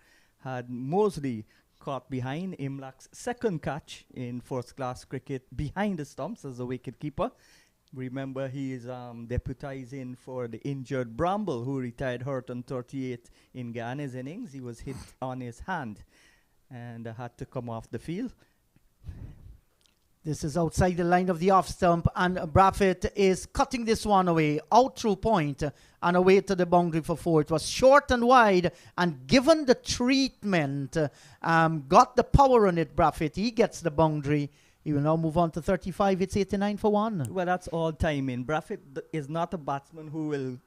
C: Had Mosley caught behind Imlak's second catch in first-class cricket behind the stumps as a wicket-keeper. Remember, he is deputizing for the injured Bramble, who retired hurt on 38 in Guyana's innings. He was hit on his hand and had to come off the field.
A: This is outside the line of the off stump, and Brathwaite is cutting this one away, out through point, and away to the boundary for 4. It was short and wide, and given the treatment, got the power on it, Brathwaite. He gets the boundary. He will now move on to 35. It's 89 for 1.
C: Well, that's all timing. Brathwaite is not a batsman who will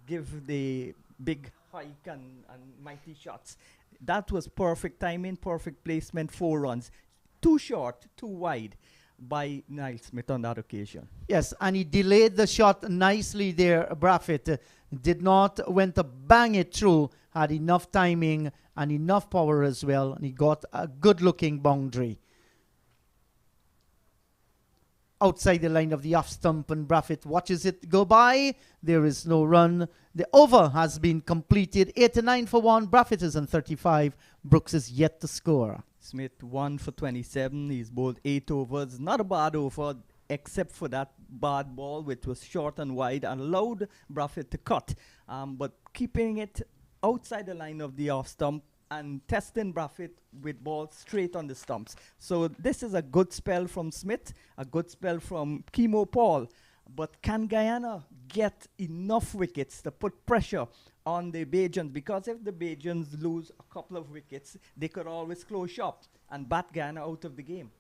C: give the big hike and mighty shots. That was perfect timing, perfect placement, 4 runs. Too short, too wide by Niall Smith on that occasion.
A: Yes, and he delayed the shot nicely there, Brathwaite. Did not went to bang it through, had enough timing and enough power as well, and he got a good-looking boundary. Outside the line of the off stump, and Brathwaite watches it go by. There is no run. The over has been completed. 89 for 1. Brathwaite is on 35. Brooks is yet to score.
C: Smith 1 for 27. He's bowled 8 overs. Not a bad over, except for that bad ball, which was short and wide and allowed Brathwaite to cut. But keeping it outside the line of the off stump and testing Brathwaite with balls straight on the stumps. So this is a good spell from Smith, a good spell from Kemo Paul. But can Guyana get enough wickets to put pressure on the Bajans? Because if the Bajans lose a couple of wickets, they could always close shop and bat Guyana out of the game.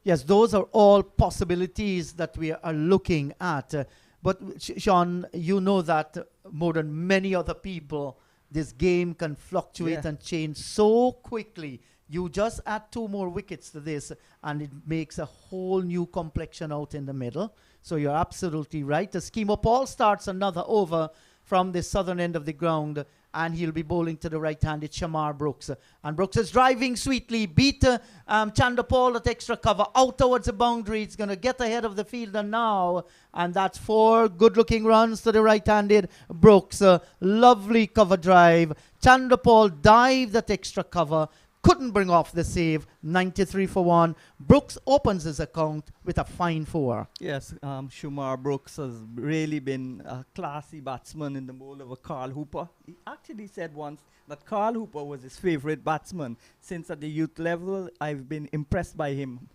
A: Yes, those are all possibilities that we are looking at. But Sean, you know that more than many other people, this game can fluctuate and change so quickly. You just add 2 more wickets to this, and it makes a whole new complexion out in the middle. So you're absolutely right. The Kemo Paul starts another over from the southern end of the ground, and he'll be bowling to the right-handed Shamar Brooks. And Brooks is driving sweetly, beat Chandrapal at extra cover, out towards the boundary. It's going to get ahead of the fielder now, and that's 4 good-looking runs to the right-handed Brooks. Lovely cover drive. Chandrapal dived at extra cover, couldn't bring off the save. 93 for 1. Brooks opens his account with a fine 4.
C: Yes, Shamar Brooks has really been a classy batsman in the mold of a Carl Hooper. He actually said once that Carl Hooper was his favorite batsman. Since at the youth level, I've been impressed by him.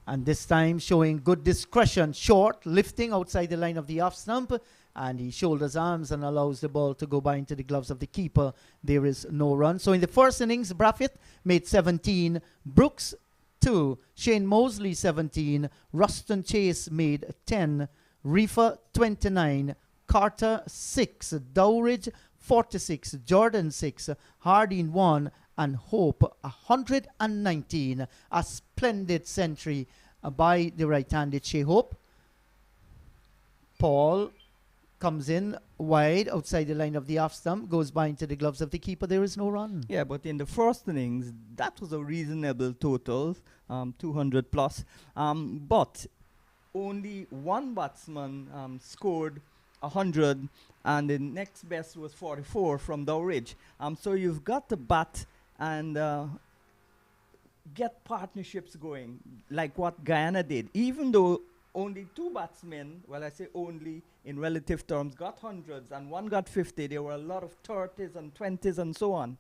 A: And this time showing good discretion. Short, lifting outside the line of the off stump. And he shoulders arms and allows the ball to go by into the gloves of the keeper. There is no run. So in the first innings, Brathwaite made 17. Brooks 2. Shane Mosley 17. Ruston Chase made 10. Reefer 29. Carter 6. Dowridge 46. Jordan 6. Harding 1. And Hope 119. A splendid century by the right-handed Shea Hope. Paul comes in wide outside the line of the off stump, goes by into the gloves of the keeper. There is no run.
C: Yeah, but in the first innings, that was a reasonable total, 200 plus. But only one batsman scored 100, and the next best was 44 from Dowridge. So you've got to bat and get partnerships going, like what Guyana did. Even though only two batsmen, well, I say only in relative terms, got hundreds and one got 50, there were a lot of 30s and 20s and so on.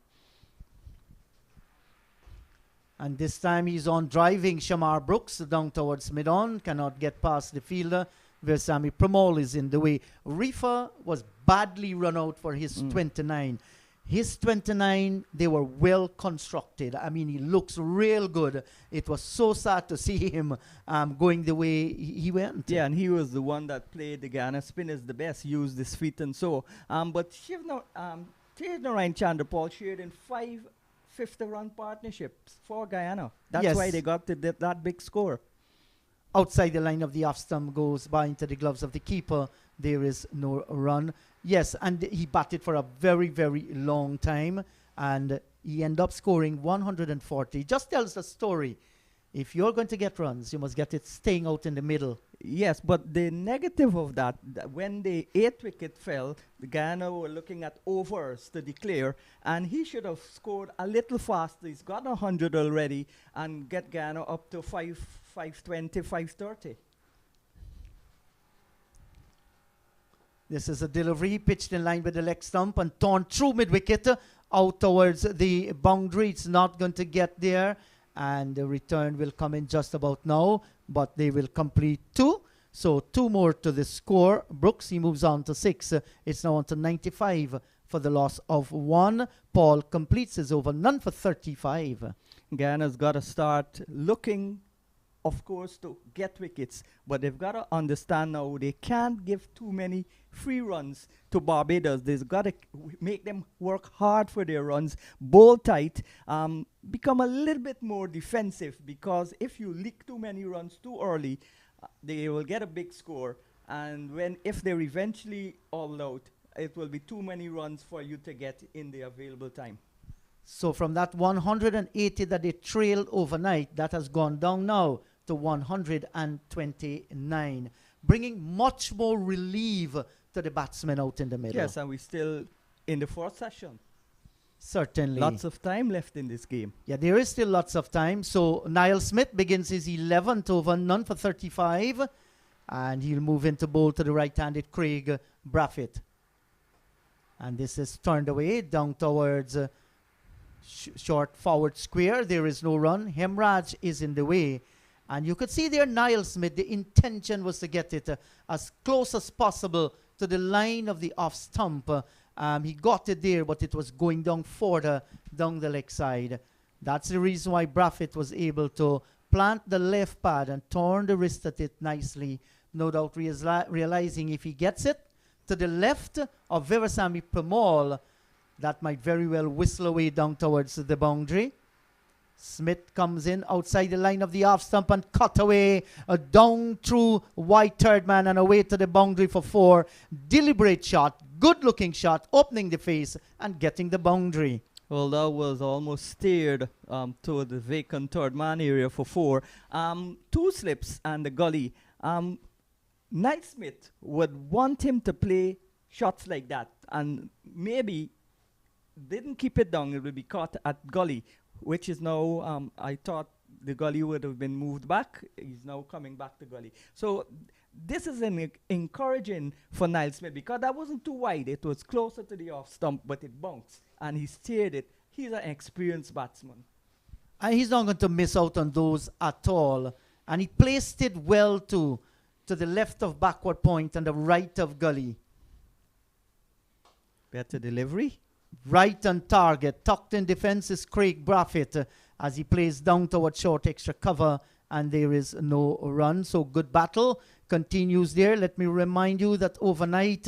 A: And this time he's on driving Shamar Brooks down towards mid-on, cannot get past the fielder. Versamy Pramol is in the way. Reefer was badly run out for his 29. His 29, they were well constructed. I mean, he looks real good. It was so sad to see him going the way he went.
C: Yeah, and he was the one that played the Guyana spinners the best, used his feet and so. But Tej Chandrapal shared in 5 50-run partnerships for Guyana. That's why they got that big score.
A: Outside the line of the off stump, goes by into the gloves of the keeper. There is no run. Yes, and he batted for a very, very long time, and he ended up scoring 140. Just tells the story. If you're going to get runs, you must get it staying out in the middle.
C: Yes, but the negative of that when the 8th wicket fell, the Guyana were looking at overs to declare, and he should have scored a little faster. He's got 100 already, and get Guyana up to 520, 530.
A: This is a delivery pitched in line with the leg stump and torn through mid-wicket out towards the boundary. It's not going to get there, and the return will come in just about now, but they will complete 2. So 2 more to the score. Brooks, he moves on to 6. It's now on to 95 for the loss of 1. Paul completes his over, none for 35.
C: Guyana's got to start looking, of course, to get wickets, but they've got to understand now they can't give too many free runs to Barbados. They've got to make them work hard for their runs, bowl tight, become a little bit more defensive, because if you leak too many runs too early, they will get a big score, and if they're eventually all out, it will be too many runs for you to get in the available time.
A: So from that 180 that they trailed overnight, that has gone down now to 129, bringing much more relief to the batsmen out in the middle.
C: Yes, and we're still in the 4th session.
A: Certainly.
C: Lots of time left in this game.
A: Yeah, there is still lots of time. So Niall Smith begins his 11th over, none for 35, and he'll move into bowl to the right-handed Craig Braffett. And this is turned away down towards short forward square. There is no run. Hemraj is in the way. And you could see there Niall Smith, the intention was to get it as close as possible to the line of the off stump. He got it there, but it was going down further down the leg side. That's the reason why Braffett was able to plant the left pad and turn the wrist at it nicely. No doubt realizing if he gets it to the left of Versamy Pramol, that might very well whistle away down towards the boundary. Smith comes in outside the line of the off stump and cut away down through wide third man and away to the boundary for 4. Deliberate shot, good looking shot, opening the face and getting the boundary.
C: Well, that was almost steered to the vacant third man area for 4. 2 slips and the gully. Naismith would want him to play shots like that, and maybe didn't keep it down. It will be caught at gully, which is now, I thought the gully would have been moved back. He's now coming back to gully. So this is encouraging for Niall Smith, because that wasn't too wide. It was closer to the off stump, but it bounced, and he steered it. He's an experienced batsman.
A: And he's not going to miss out on those at all. And he placed it well to the left of backward point and the right of gully.
C: Better delivery.
A: Right on target. Tucked in defense is Craig Braffett as he plays down towards short extra cover, and there is no run. So good battle continues there. Let me remind you that overnight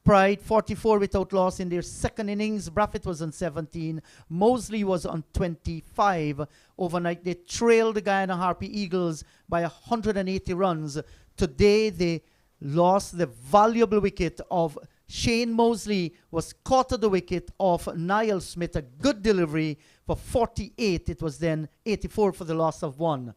A: Pride 44 without loss in their second innings. Braffett was on 17. Mosley was on 25. Overnight they trailed the Guyana Harpy Eagles by 180 runs. Today they lost the valuable wicket of Shane Mosley, was caught at the wicket of Niall Smith. A good delivery for 48. It was then 84 for the loss of 1.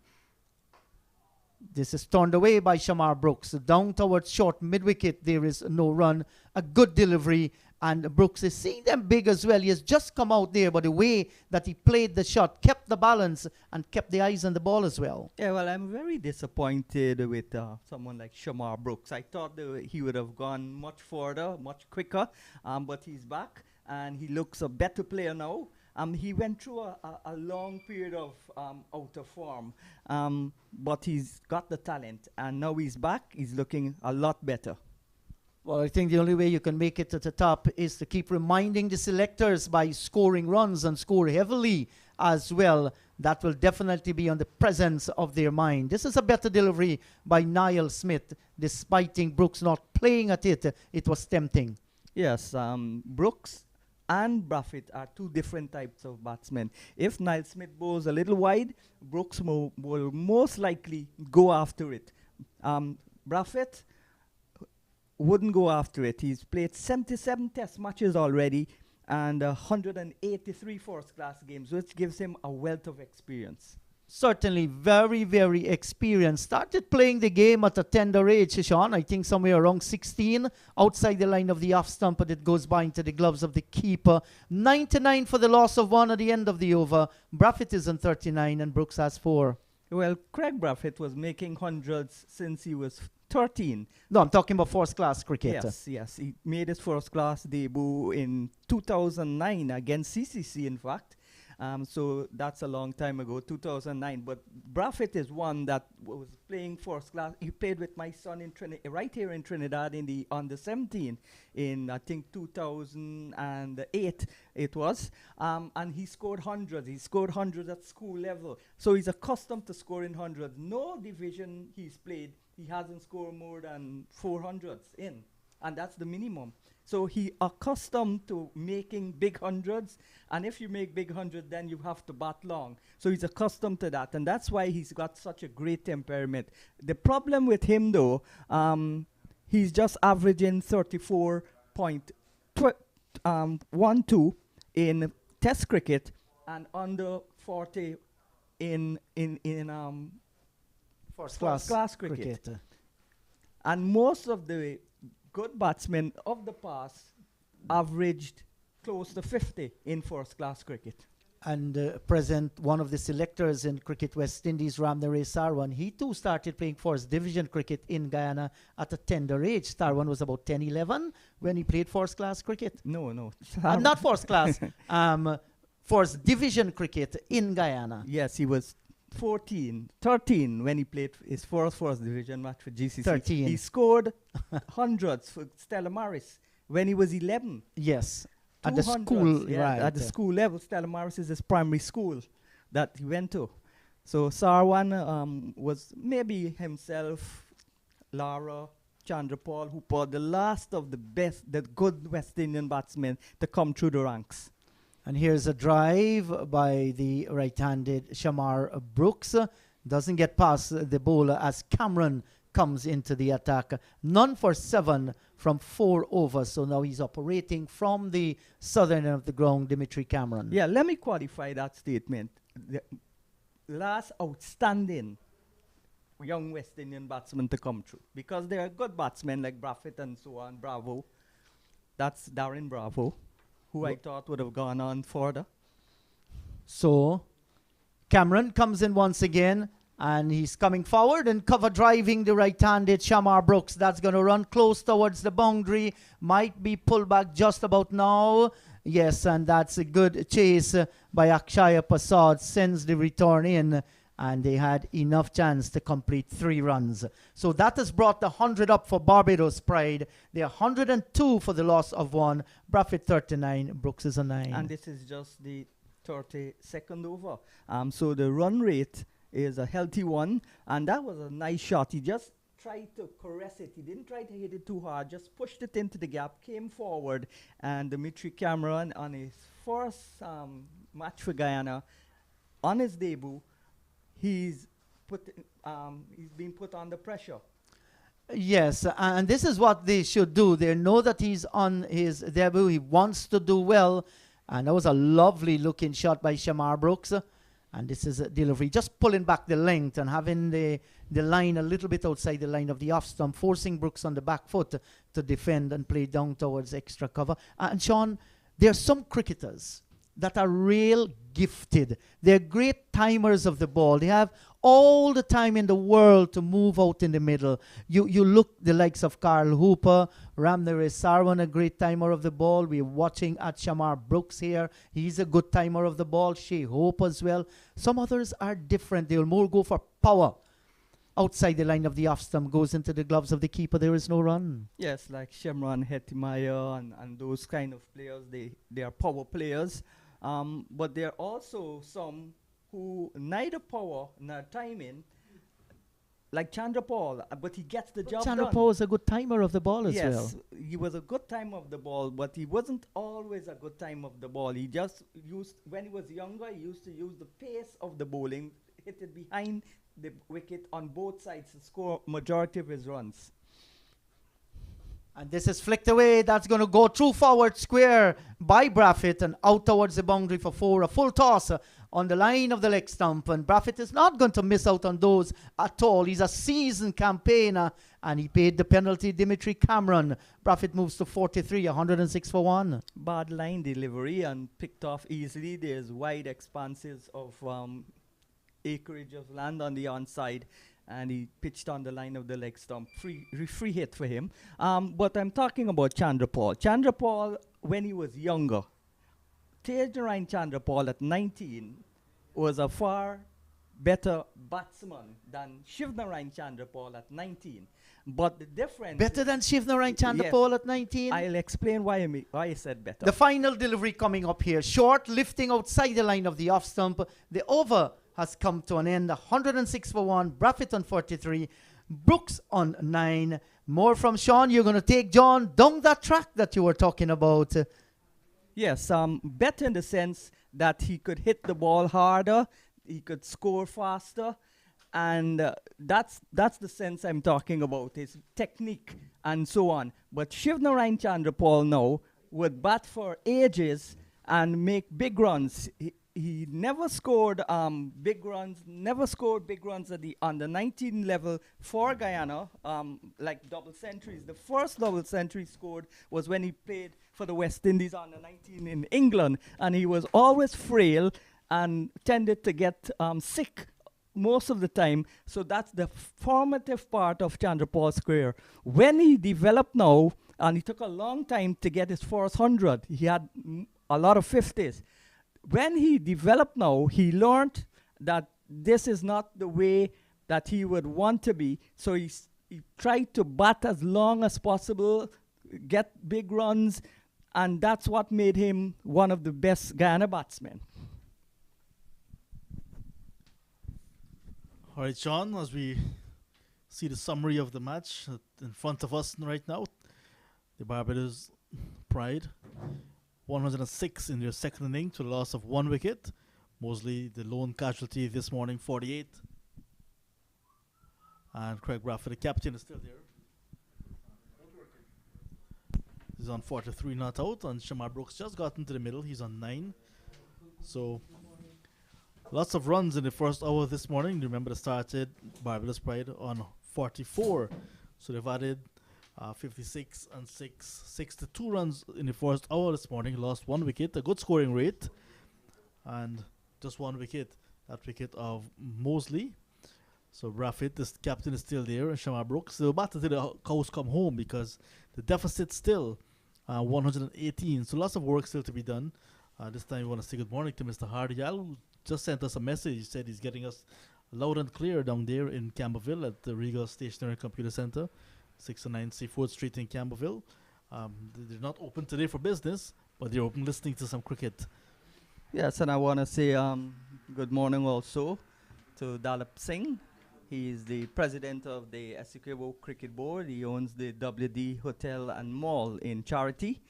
A: This is turned away by Shamar Brooks. Down towards short mid-wicket, there is no run. A good delivery, and Brooks is seeing them big as well. He has just come out there, but the way that he played the shot, kept the balance, and kept the eyes on the ball as well.
C: Yeah, well, I'm very disappointed with someone like Shamar Brooks. I thought he would have gone much further, much quicker, but he's back, and he looks a better player now. He went through a long period of out of form, but he's got the talent, and now he's back. He's looking a lot better.
A: Well, I think the only way you can make it to the top is to keep reminding the selectors by scoring runs and score heavily as well. That will definitely be on the presence of their mind. This is a better delivery by Niall Smith. Despite Brooks not playing at it, it was tempting.
C: Yes, Brooks and Braffett are two different types of batsmen. If Niall Smith bowls a little wide, Brooks will most likely go after it. Braffett wouldn't go after it. He's played 77 test matches already and 183 first-class games, which gives him a wealth of experience.
A: Certainly very, very experienced. Started playing the game at a tender age, Sean. I think somewhere around 16, outside the line of the off stump, but it goes by into the gloves of the keeper. 99 for the loss of 1 at the end of the over. Braffett is on 39 and Brooks has 4.
C: Well, Craig Braffett was making hundreds since he was 13.
A: No, I'm talking about first-class cricket.
C: Yes. He made his first-class debut in 2009 against CCC, in fact. So that's a long time ago, 2009. But Braffett is one that was playing first class. He played with my son in right here in Trinidad in the under 17 in I think 2008 it was. And he scored hundreds. He scored hundreds at school level. So he's accustomed to scoring hundreds. No division he's played, he hasn't scored more than 400s in, and that's the minimum. So he accustomed to making big hundreds, and if you make big hundred, then you have to bat long. So he's accustomed to that, and that's why he's got such a great temperament. The problem with him, though, he's just averaging 34.12 in Test cricket and under 40 in
A: First
C: class cricket. And most of the good batsmen of the past averaged close to 50 in first-class cricket.
A: And present one of the selectors in Cricket West Indies, Ramnare Sarwan, he too started playing first division cricket in Guyana at a tender age. Sarwan was about 10, 11 when he played first-class cricket.
C: No.
A: Not first class, first division cricket in Guyana.
C: Yes, he was 13 when he played his first division match for GCC.
A: 13.
C: He scored hundreds for Stella Maris when he was 11.
A: Yes, at the school, right.
C: At the school level. Stella Maris is his primary school that he went to. So Sarwan was maybe himself, Lara, Chandrapal, who were the last of the good West Indian batsmen to come through the ranks.
A: And here's a drive by the right-handed Shamar Brooks. Doesn't get past the bowler as Cameron comes into the attack. None for 7 from 4 overs. So now he's operating from the southern end of the ground, Dimitri Cameron.
C: Yeah, let me qualify that statement. The last outstanding young West Indian batsman to come through. Because there are good batsmen like Braffett and so on, Bravo. That's Darren Bravo, who I thought would have gone on further.
A: So Cameron comes in once again, and he's coming forward and cover driving the right-handed Shamar Brooks. That's going to run close towards the boundary. Might be pulled back just about now. Yes, and that's a good chase by Akshaya Prasad. Sends the return in, and they had enough chance to complete 3 runs. So that has brought the 100 up for Barbados Pride. They're 102 for the loss of 1. Braffett 39, Brooks is a 9.
C: And this is just the 32nd over. So the run rate is a healthy one, and that was a nice shot. He just tried to caress it. He didn't try to hit it too hard, just pushed it into the gap, came forward, and Dimitri Cameron on his first match for Guyana, on his debut, he's been put under pressure.
A: Yes, and this is what they should do. They know that he's on his debut. He wants to do well. And that was a lovely looking shot by Shamar Brooks. And this is a delivery. Just pulling back the length and having the line a little bit outside the line of the off stump, forcing Brooks on the back foot to defend and play down towards extra cover. And Sean, there are some cricketers that are real gifted. They're great timers of the ball. They have all the time in the world to move out in the middle. You look the likes of Carl Hooper, Ramnere Sarwan, a great timer of the ball. We're watching at Shamar Brooks here. He's a good timer of the ball. Shea Hope as well. Some others are different. They'll more go for power. Outside the line of the off stump, goes into the gloves of the keeper. There is no run.
C: Yes, like Shemron Hetmeyer and those kind of players, they are power players. But there are also some who neither power nor timing, like Chandra Paul, but he gets the job
A: Chandra
C: done.
A: Paul is a good timer of the ball as well.
C: Yes, he was a good time of the ball, but he wasn't always a good time of the ball. He just used, when he was younger, he used to use the pace of the bowling, hit it behind the wicket on both sides to score majority of his runs.
A: And this is flicked away. That's going to go through forward square by Braffett and out towards the boundary for 4. A full toss on the line of the leg stump. And Braffett is not going to miss out on those at all. He's a seasoned campaigner and he paid the penalty. Dimitri Cameron. Braffett moves to 43, 106 for 1.
C: Bad line delivery and picked off easily. There's wide expanses of acreage of land on the onside. And he pitched on the line of the leg stump. Free hit for him. But I'm talking about Chandra Paul. Chandra Paul, when he was younger, Tejaran Chandra Paul at 19 was a far better batsman than Shivnarayan Chandra Paul at 19. But the difference...
A: Better than Shivnarayan Chandra
C: yes,
A: Paul at 19?
C: I'll explain why I said better.
A: The final delivery coming up here. Short, lifting outside the line of the off stump. The over has come to an end. 106 for 1. Braffett on 43. Brooks on 9. More from Sean. You're going to take John down that track that you were talking about.
C: Yes, better in the sense that he could hit the ball harder, he could score faster, and that's the sense I'm talking about, his technique and so on. But Shivnarayan Chandra Paul now would bat for ages and make big runs. He never scored big runs, on the 19 level for Guyana, like double centuries. The first double century scored was when he played for the West Indies on the 19 in England, and he was always frail and tended to get sick most of the time. So that's the formative part of Chandra Paul's career. When he developed now, and it took a long time to get his first 100, he had a lot of 50s. When he developed now, he learned that this is not the way that he would want to be. So he tried to bat as long as possible, get big runs, and that's what made him one of the best Guyana batsmen.
B: All right, Sean, as we see the summary of the match in front of us right now, the Barbados Pride 106 in their second inning to the loss of 1 wicket. Mosley, the lone casualty this morning, 48. And Craig Bradford, the captain, is still there. He's on 43, not out. And Shamar Brooks just got into the middle. He's on 9. So, lots of runs in the first hour this morning. Remember, they started Barbados Pride on 44. So, they've added 56 and 62 runs in the first hour this morning. Lost 1 wicket, a good scoring rate, and just 1 wicket. That wicket of Mosley. So Braffett, this captain, is still there, and Shamar Brooks. They'll bat until the cows come home because the deficit still 118. So lots of work still to be done. This time we want to say good morning to Mr. Hardyal, who just sent us a message. He said he's getting us loud and clear down there in Campbellville at the Regal Stationery Computer Center. 609 Seafood Street in Campbellville. They're not open today for business, but they're open listening to some cricket.
C: Yes, and I want to say good morning also to Dalip Singh. He is the president of the Essequibo Cricket Board. He owns the WD Hotel and Mall in Charity.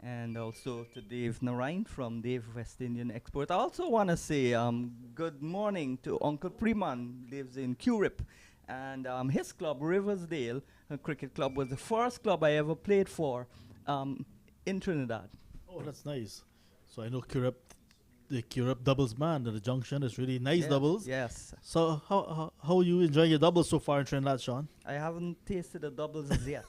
C: And also to Dave Narain from Dave West Indian Export. I also want to say good morning to Uncle Preman, lives in Curip. And his club, Riversdale Cricket Club, was the first club I ever played for in Trinidad.
B: Oh, that's nice. So I know the Curup doubles man at the junction is really nice doubles.
C: Yes.
B: So how are you enjoying your doubles so far in Trinidad, Sean?
C: I haven't tasted the doubles as yet.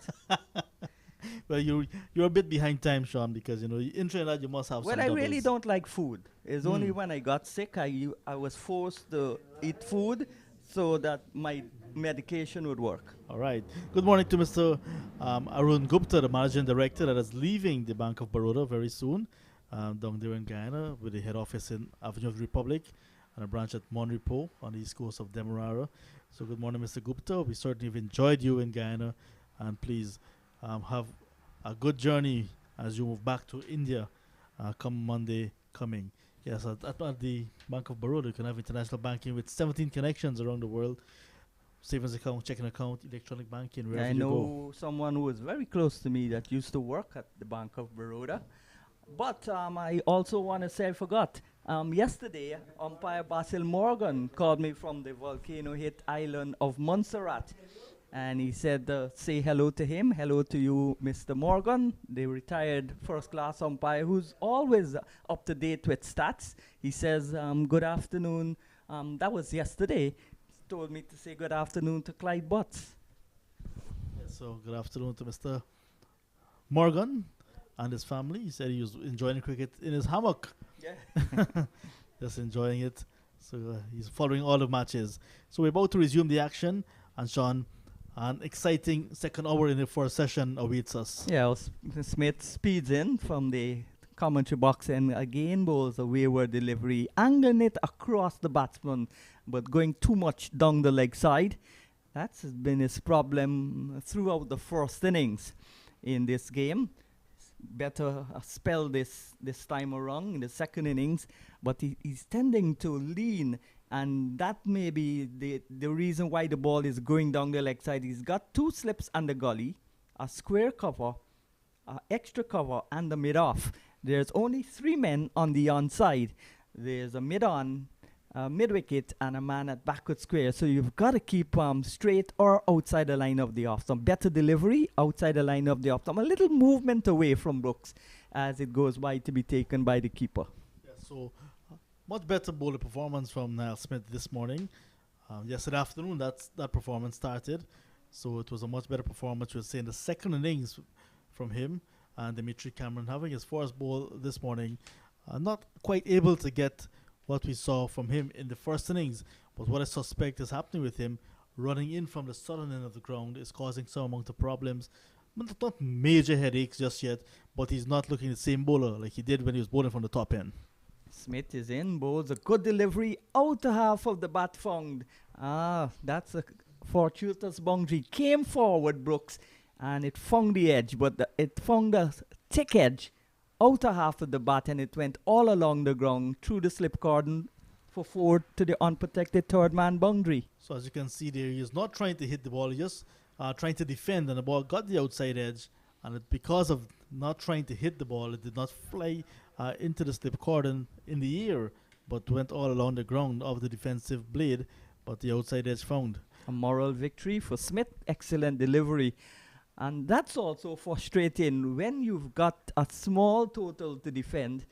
B: Well, you're a bit behind time, Sean, because in Trinidad you must have
C: Well,
B: some
C: I
B: doubles.
C: really don't like food. It's only when I got sick I was forced to eat food so that my medication would work.
B: All right. Good morning to Mr. Arun Gupta, the managing director that is leaving the Bank of Baroda very soon, down there in Guyana, with the head office in Avenue of the Republic and a branch at Monrepo on the east coast of Demerara. So good morning, Mr. Gupta. We certainly have enjoyed you in Guyana, and please have a good journey as you move back to India come Monday coming. Yes, at the Bank of Baroda, you can have international banking with 17 connections around the world. Savings account, checking account, electronic banking, wherever
C: I
B: you go.
C: know someone who is very close to me that used to work at the Bank of Baroda. But I also want to say I forgot. Yesterday, umpire Basil Morgan called me from the volcano-hit island of Montserrat. And he said, say hello to him. Hello to you, Mr. Morgan, the retired first-class umpire who's always up to date with stats. He says, good afternoon. That was yesterday. Told me to say good afternoon to Clyde Butts.
B: Yes, so good afternoon to Mr. Morgan and his family. He said he was enjoying cricket in his hammock.
C: Yeah.
B: Just enjoying it. So he's following all the matches. So we're about to resume the action. And Sean, an exciting second hour in the first session awaits us.
C: Yeah, Smith speeds in from the commentary box and again bowls a wayward delivery, angling it across the batsman, but going too much down the leg side. That's been his problem throughout the first innings in this game. Better spell this time around in the second innings, but he's tending to lean, and that may be the reason why the ball is going down the leg side. He's got two slips and the gully, a square cover, extra cover, and the mid-off. There's only three men on the onside. There's a mid-on, mid-wicket, and a man at backward square. So you've got to keep straight or outside the line of the off-stump. Better delivery outside the line of the off-stump. A little movement away from Brooks as it goes wide to be taken by the keeper.
B: Yeah, so much better bowler performance from Niall Smith this morning. Yesterday afternoon, that performance started. So it was a much better performance, we'll say, in the second innings from him. And Dimitri Cameron having his first ball this morning. Not quite able to get what we saw from him in the first innings. But what I suspect is happening with him, running in from the southern end of the ground, is causing some amount of problems. Not major headaches just yet, but he's not looking the same bowler like he did when he was bowling from the top end.
C: Smith is in, bowls a good delivery, outer half of the bat found. That's a fortuitous boundary. Came forward, Brooks, and it found the edge, but it found a thick edge, outer half of the bat, and it went all along the ground through the slip cordon for four to the unprotected third man boundary.
B: So as you can see there, he is not trying to hit the ball, he's just trying to defend, and the ball got the outside edge, and because of not trying to hit the ball, it did not fly into the slip cordon in the air, but went all along the ground of the defensive blade, but the outside edge found.
C: A moral victory for Smith, excellent delivery. And that's also frustrating when you've got a small total to defend.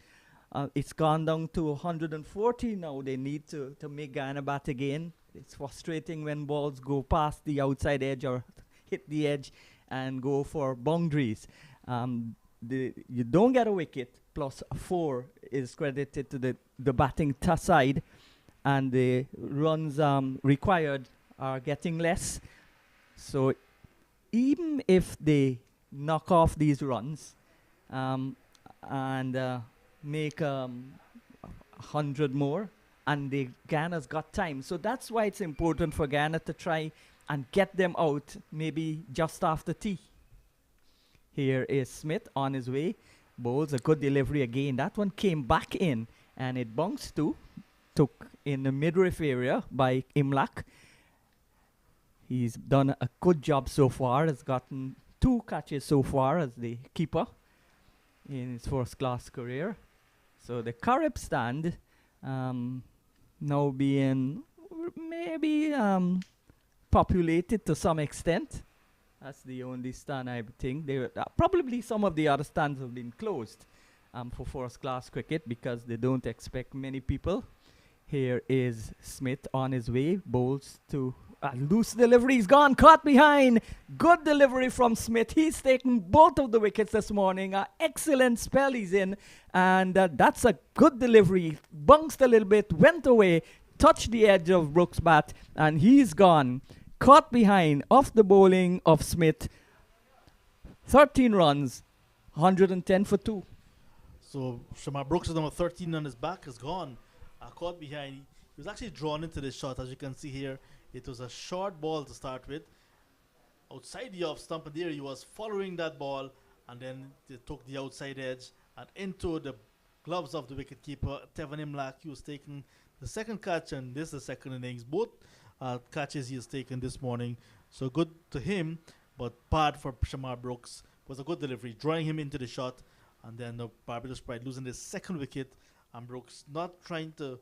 C: It's gone down to 140 now. They need to make Guyana bat again. It's frustrating when balls go past the outside edge or hit the edge and go for boundaries. You don't get a wicket, plus 4 is credited to the batting side, and the runs required are getting less. So even if they knock off these runs and make 100 more, and Guyana's got time. So that's why it's important for Guyana to try and get them out maybe just after tea. Here is Smith on his way. Bowls a good delivery again. That one came back in and it bounced took in the midriff area by Imlak. He's done a good job so far. Has gotten 2 catches so far as the keeper in his first class career. So the Carib stand now being maybe populated to some extent. That's the only stand I think. Probably some of the other stands have been closed for first class cricket because they don't expect many people. Here is Smith on his way, bowls to loose delivery. He's gone, caught behind. Good delivery from Smith. He's taken both of the wickets this morning. Excellent spell he's in, and that's a good delivery. Bounced a little bit, went away, touched the edge of Brooks' bat, and he's gone. Caught behind off the bowling of Smith. 13 runs, 110 for 2.
B: So Shamar Brooks' number 13 on his back is gone. Caught behind. He was actually drawn into this shot, as you can see here. It was a short ball to start with. Outside the off stump, and there he was following that ball, and then they took the outside edge and into the gloves of the wicketkeeper, Tevin Imlach. He was taking the second catch, and this is the second innings. Both catches he has taken this morning. So good to him, but bad for Shamar Brooks. It was a good delivery, drawing him into the shot, and then the Barbados Pride losing the second wicket. And Brooks not trying to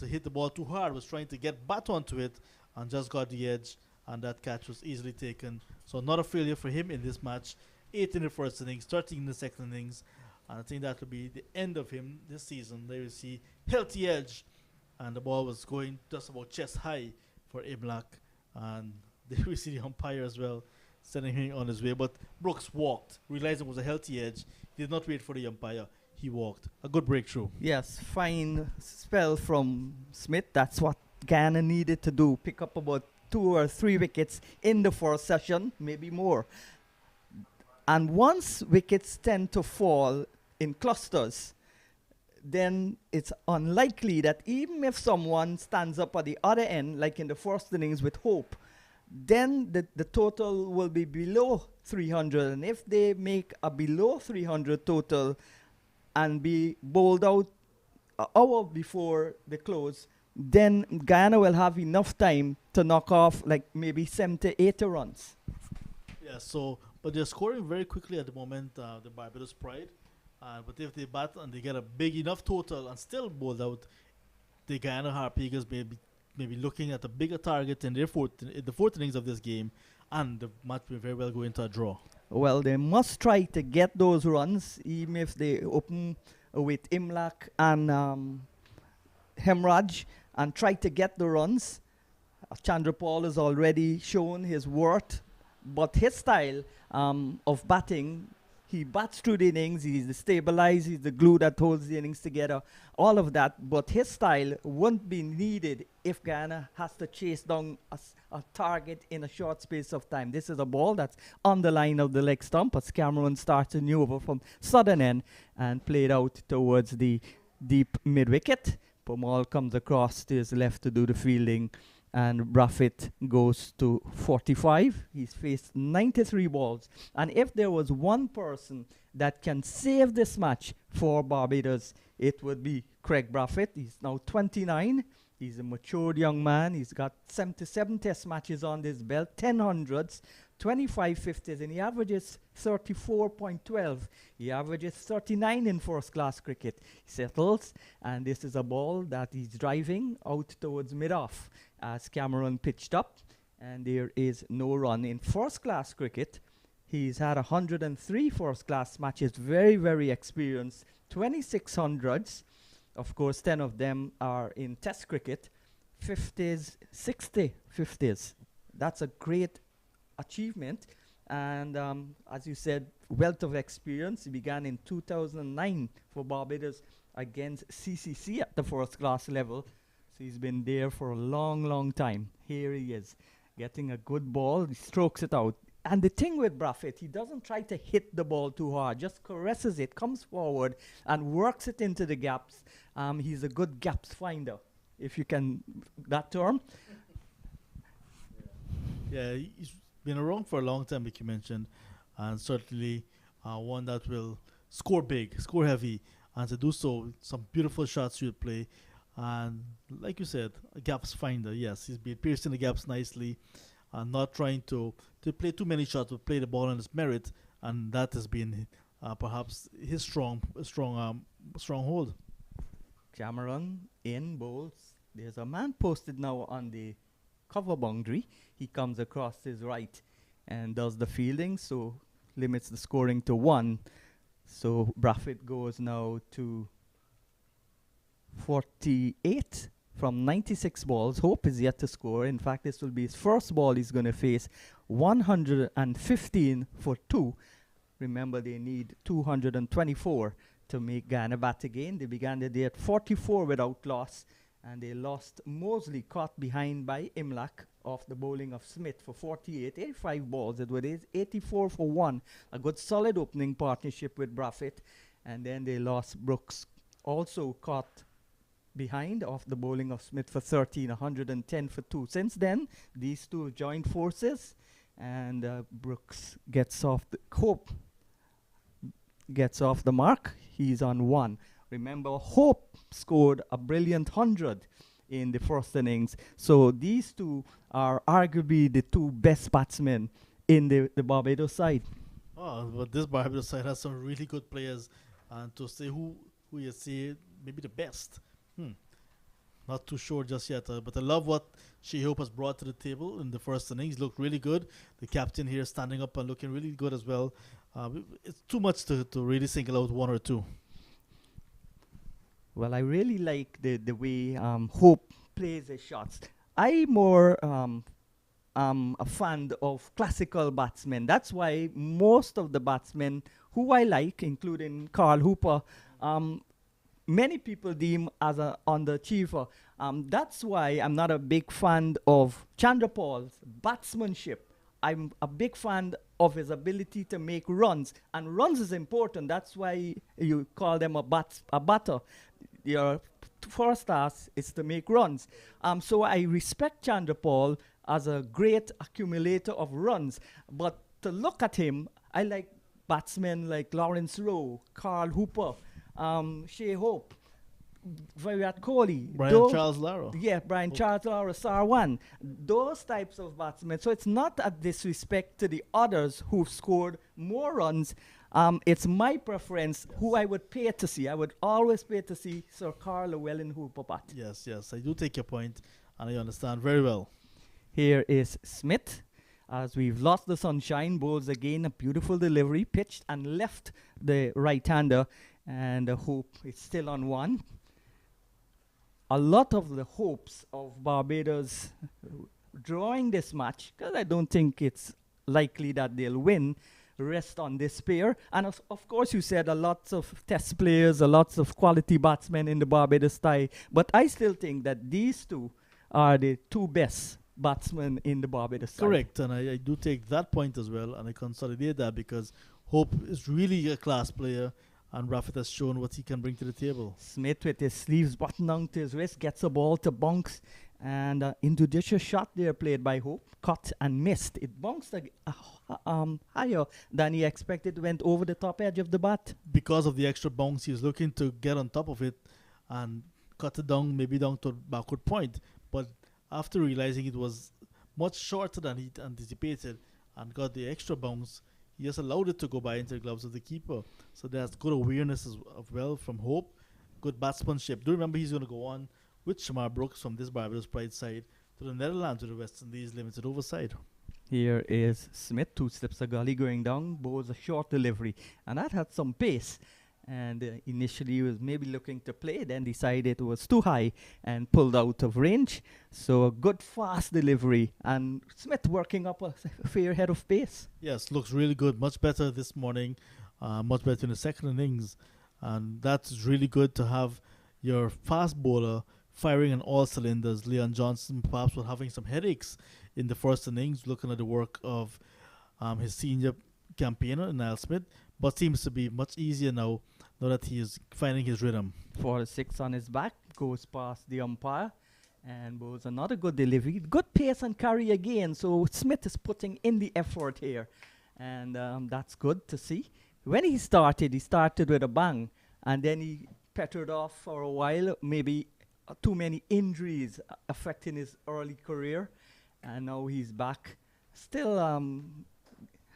B: hit the ball too hard, was trying to get bat onto it and just got the edge, and that catch was easily taken. So not a failure for him in this match. 8 in the first innings, 13 in the second innings, and I think that will be the end of him this season. There you see healthy edge, and the ball was going just about chest high for Imlach, and there we see the umpire as well sending him on his way. But Brooks walked, realizing it was a healthy edge. He did not wait for the umpire. He walked. A good breakthrough.
C: Yes, fine spell from Smith. That's what Guyana needed to do. Pick up about 2 or 3 wickets in the first session, maybe more. And once wickets tend to fall in clusters, then it's unlikely that even if someone stands up at the other end, like in the first innings with Hope, then the total will be below 300. And if they make a below 300 total and be bowled out an hour before the close, then Guyana will have enough time to knock off like maybe 70, 80 runs.
B: Yeah, so, but they're scoring very quickly at the moment, the Barbados Pride. But if they bat and they get a big enough total and still bowled out, the Guyana Harpegos may be looking at a bigger target in the fourth innings of this game, and the match may very well go into a draw.
C: Well, they must try to get those runs, even if they open with Imlach and Hemraj, and try to get the runs. Chandrapal has already shown his worth, but his style of batting, he bats through the innings, he's the stabilizer, he's the glue that holds the innings together, all of that, but his style won't be needed if Guyana has to chase down a target in a short space of time. This is a ball that's on the line of the leg stump as Cameron starts a new over from southern end and played out towards the deep mid-wicket. Pomal comes across to his left to do the fielding, and Braffett goes to 45. He's faced 93 balls. And if there was one person that can save this match for Barbados, it would be Craig Braffett. He's now 29. He's a matured young man. He's got 77 test matches on his belt, 10 hundreds, 25 50s, and he averages 34.12. He averages 39 in first class cricket. He settles, and this is a ball that he's driving out towards mid-off as Cameron pitched up, and there is no run. In first class cricket, he's had 103 first class matches, very, very experienced, 26 hundreds. Of course, 10 of them are in test cricket, 50s, 60 50s. That's a great achievement. And as you said, wealth of experience. He began in 2009 for Barbados against CCC at the first class level. So he's been there for a long, long time. Here he is, getting a good ball. He strokes it out. And the thing with Braffett, he doesn't try to hit the ball too hard, just caresses it, comes forward, and works it into the gaps. He's a good gaps finder, if you can, that term.
B: Yeah, he's been around for a long time, like you mentioned, and certainly one that will score big, score heavy, and to do so, some beautiful shots he'll play. And like you said, a gaps finder, yes, he's been piercing the gaps nicely, and not trying to play too many shots, but play the ball on his merit, and that has been perhaps his stronghold.
C: Cameron in bowls. There's a man posted now on the cover boundary. He comes across his right and does the fielding, so limits the scoring to 1. So Braffett goes now to 48 from 96 balls. Hope is yet to score. In fact, this will be his first ball he's going to face. 115 for 2. Remember, they need 224 to make Guyana bat again. They began the day at 44 without loss, and they lost Mosley, caught behind by Imlach off the bowling of Smith for 48. 85 balls. It was 84 for 1. A good solid opening partnership with Braffett. And then they lost Brooks, also caught behind off the bowling of Smith for 13, 110 for 2. Since then, these two have joined forces, and Brooks gets off the mark. He's on 1. Remember, Hope scored a brilliant 100 in the first innings. So these two are arguably the two best batsmen in the Barbados side.
B: Oh, but this Barbados side has some really good players, and to say who you say maybe the best, not too sure just yet. But I love what Shea Hope has brought to the table in the first innings. Looked really good. The captain here standing up and looking really good as well. It's too much to really single out one or two.
C: Well, I really like the way Hope plays his shots. I'm more a fan of classical batsmen. That's why most of the batsmen who I like, including Carl Hooper, many people deem as a underachiever. That's why I'm not a big fan of Chandrapal's batsmanship. I'm a big fan of his ability to make runs, and runs is important. That's why you call them a batter. Your first task is to make runs. So I respect Chandrapal as a great accumulator of runs, but to look at him, I like batsmen like Lawrence Rowe, Carl Hooper, Shea Hope, Virat Kohli,
B: Brian Charles Lara.
C: Yeah, Brian Charles Lara, Sarwan. Those types of batsmen. So it's not a disrespect to the others who've scored more runs. It's my preference who I would pay to see. I would always pay to see Sir Carl Llewellyn Hooper bat.
B: Yes, I do take your point, and I understand very well.
C: Here is Smith. As we've lost the sunshine, bowls again a beautiful delivery, pitched and left the right-hander, and Hope is still on 1. A lot of the hopes of Barbados drawing this match, because I don't think it's likely that they'll win, rest on this pair. And of course, you said a lot of test players, a lots of quality batsmen in the Barbados tie, but I still think that these two are the two best batsmen in the Barbados side.
B: Correct, and I do take that point as well, and I consolidate that because Hope is really a class player, and Braffett has shown what he can bring to the table.
C: Smith with his sleeves buttoned down to his wrist gets a ball to bounce, and injudicious shot there played by Hope, cut and missed. It bounced higher than he expected, went over the top edge of the bat.
B: Because of the extra bounce, he was looking to get on top of it and cut it down, maybe down to backward point, but after realizing it was much shorter than he anticipated and got the extra bounce, he just allowed it to go by into the gloves of the keeper. So there's good awareness as well from Hope, good batsmanship. Do remember he's going to go on with Shamar Brooks from this Barbados Pride side to the Netherlands with the West Indies limited over side.
C: Here is Smith, 2 slips a gully going down, bowls a short delivery, and that had some pace. And initially he was maybe looking to play, then decided it was too high and pulled out of range. So a good fast delivery, and Smith working up a fair head of pace.
B: Yes, looks really good. Much better this morning, much better in the second innings. And that's really good to have your fast bowler firing on all cylinders. Leon Johnson perhaps was having some headaches in the first innings, looking at the work of his senior campaigner, Niall Smith, but seems to be much easier now that he is finding his rhythm.
C: 4-6 on his back, goes past the umpire, and bowls another good delivery. Good pace and carry again, so Smith is putting in the effort here, and that's good to see. When he started with a bang, and then he pettered off for a while, maybe too many injuries affecting his early career, and now he's back. Still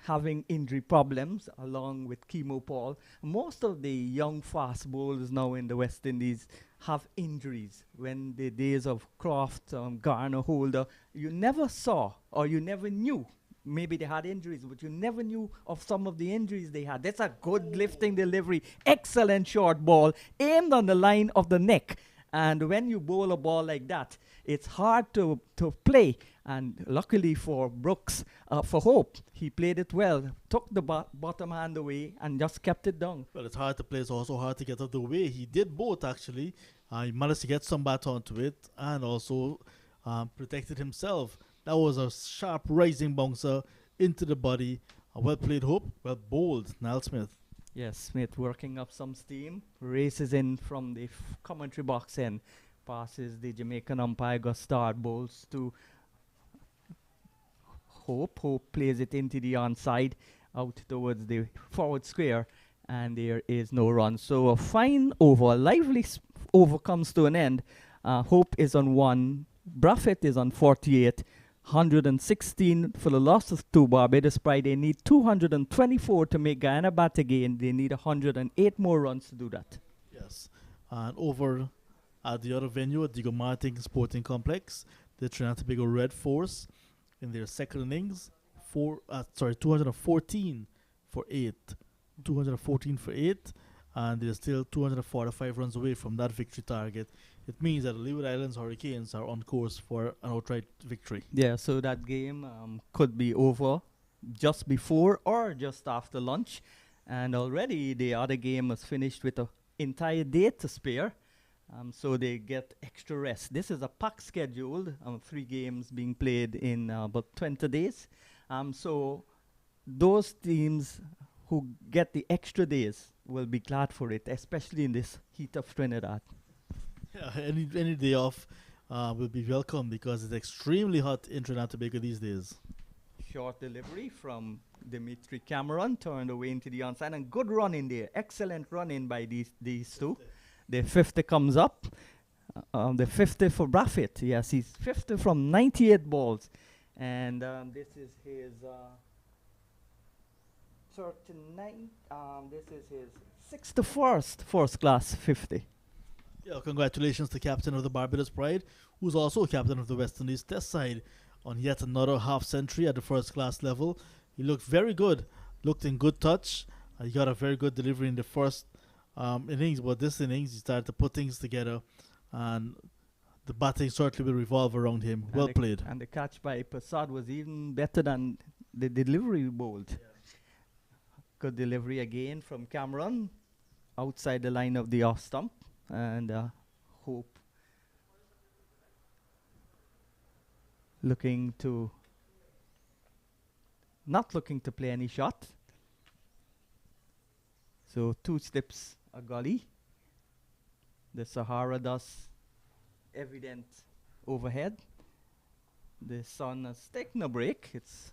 C: having injury problems along with Chemo Paul. Most of the young fast bowlers now in the West Indies have injuries. When the days of Croft, Garner, Holder, you never saw or you never knew. Maybe they had injuries, but you never knew of some of the injuries they had. That's a good lifting delivery. Excellent short ball aimed on the line of the neck. And when you bowl a ball like that, it's hard to play. And luckily for Brooks, for Hope, he played it well, took the bottom hand away and just kept it down.
B: Well, it's hard to play. It's also hard to get out of the way. He did both, actually. He managed to get some bat onto it and also protected himself. That was a sharp rising bouncer into the body. A well played Hope, well bowled, Niall Smith.
C: Yes, Smith working up some steam, races in from the commentary box and passes the Jamaican umpire, got start bowls to Hope. Hope plays it into the onside, out towards the forward square, and there is no run. So a fine over, a lively over comes to an end. Hope is on 1, Braffett is on 48. 116 for the loss of 2 Barbados Pride. They need 224 to make Guyana bat again. They need 108 more runs to do that.
B: Yes. And over at the other venue at Diego Martin Sporting Complex, the Trinidad and Tobago Red Force in their second innings, 214 for 8. 214 for 8. And they're still 245 runs away from that victory target. It means that the Leeward Islands Hurricanes are on course for an outright victory.
C: Yeah, so that game could be over just before or just after lunch. And already the other game was finished with an entire day to spare. So they get extra rest. This is a packed schedule, 3 games being played in about 20 days. So those teams who get the extra days will be glad for it, especially in this heat of Trinidad.
B: Yeah, any day off will be welcome because it's extremely hot in Trinidad and Tobago these days.
C: Short delivery from Dimitri Cameron, turned away into the onside, and good run in there. Excellent run in by these two. The 50 comes up. The 50 for Braffett. Yes, he's 50 from 98 balls. And this is his 39. This is his 61st first class 50.
B: Yeah, congratulations to captain of the Barbados Pride, who's also captain of the West Indies Test side on yet another half century at the first class level. He looked very good, looked in good touch. He got a very good delivery in the first innings, but this innings he started to put things together, and the batting certainly will revolve around him.
C: And
B: well played.
C: And the catch by Prasad was even better than the delivery bowled. Yeah. Good delivery again from Cameron, outside the line of the off stump. And Hope not looking to play any shot. So 2 slips a gully. The Sahara dust evident overhead. The sun has taken a break. It's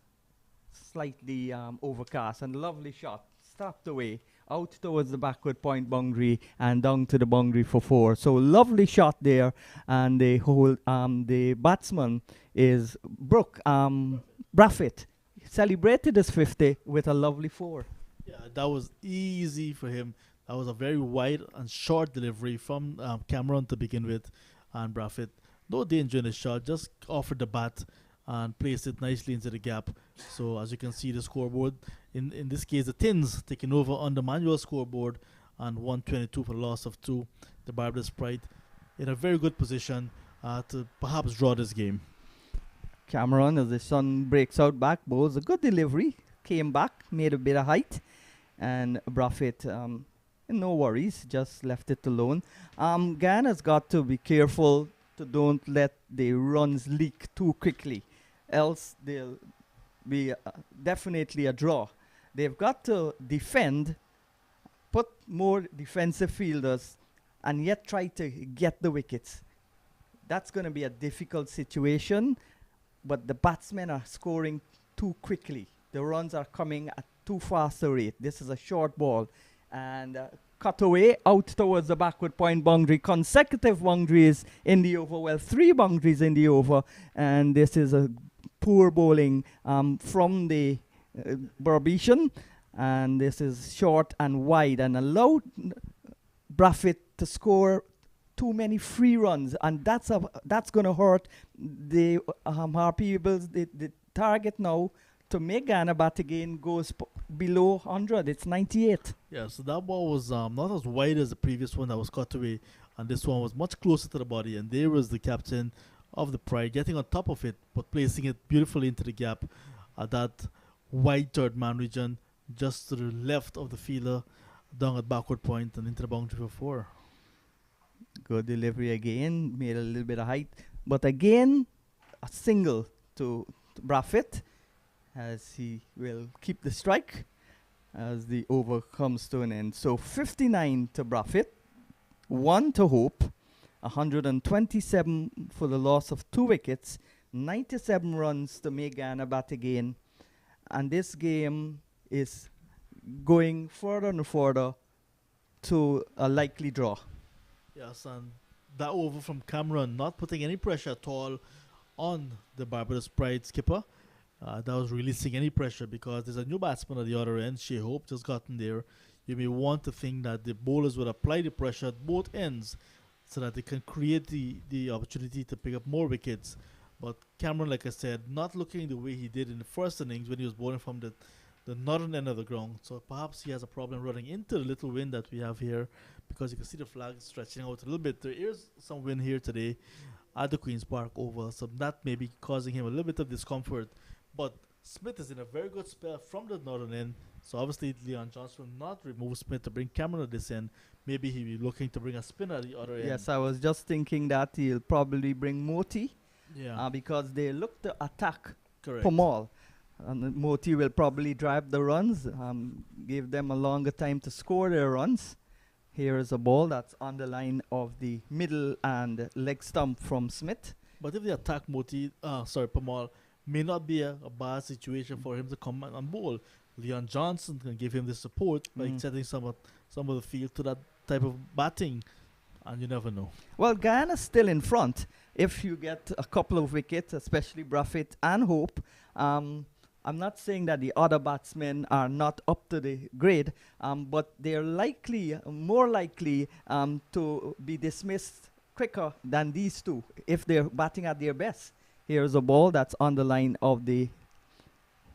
C: slightly overcast, and lovely shot, stopped away out towards the backward point boundary and down to the boundary for 4. So lovely shot there, and the batsman is Braffett. Celebrated his 50 with a lovely 4.
B: Yeah, that was easy for him. That was a very wide and short delivery from Cameron to begin with, and Braffett, no danger in his shot, just offered the bat and placed it nicely into the gap. So as you can see, the scoreboard, in this case the Tins taking over on the manual scoreboard, and 122 for the loss of 2. The Barbados Pride in a very good position to perhaps draw this game.
C: Cameron, as the sun breaks out back, bowls a good delivery, came back, made a bit of height, and Braffett, no worries, just left it alone. Guyana's got to be careful to don't let the runs leak too quickly, else they'll be definitely a draw. They've got to defend, put more defensive fielders, and yet try to get the wickets. That's going to be a difficult situation, but the batsmen are scoring too quickly. The runs are coming at too fast a rate. This is a short ball, and cut away out towards the backward point boundary. Consecutive boundaries in the over. Well, 3 boundaries in the over, and this is a poor bowling from the Barbadian, and this is short and wide, and allowed Braffett to score too many free runs, and that's going to hurt the Harpy Eagles. The target now to make Guyana bat again goes below 100. It's 98.
B: Yeah, so that ball was not as wide as the previous one that was cut away, and this one was much closer to the body. And there was the captain of the Pride getting on top of it, but placing it beautifully into the gap at that wide third man region, just to the left of the fielder, down at backward point and into the boundary for 4.
C: Good delivery again, made a little bit of height, but again a single to Braffett, as he will keep the strike as the over comes to an end. So 59 to Braffett, 1 to Hope, 127 for the loss of 2 wickets, 97 runs to make Guyana bat again, and this game is going further and further to a likely draw.
B: Yes, and that over from Cameron, not putting any pressure at all on the Barbados Pride skipper. That was releasing any pressure, because there's a new batsman at the other end. Shea Hope just gotten there. You may want to think that the bowlers would apply the pressure at both ends so that they can create the opportunity to pick up more wickets. But Cameron, like I said, not looking the way he did in the first innings when he was bowling from the northern end of the ground. So perhaps he has a problem running into the little wind that we have here, because you can see the flag stretching out a little bit. There is some wind here today at the Queen's Park Oval, so that may be causing him a little bit of discomfort. But Smith is in a very good spell from the northern end, so obviously Leon Johnson will not remove Smith to bring Cameron at this end. Maybe he'll be looking to bring a spinner at the other end.
C: Yes, I was just thinking that he'll probably bring Moti, because they look to attack
B: Correct.
C: Pomal. And Moti will probably drive the runs, give them a longer time to score their runs. Here is a ball that's on the line of the middle and leg stump from Smith.
B: But if they attack Pomal, may not be a bad situation for him to come and bowl. Leon Johnson can give him the support by setting some of the field to that type of batting, and you never know.
C: Well, Guyana's still in front. If you get a couple of wickets, especially Braffett and Hope, I'm not saying that the other batsmen are not up to the grade, but they're more likely to be dismissed quicker than these two if they're batting at their best. Here's a ball that's on the line of the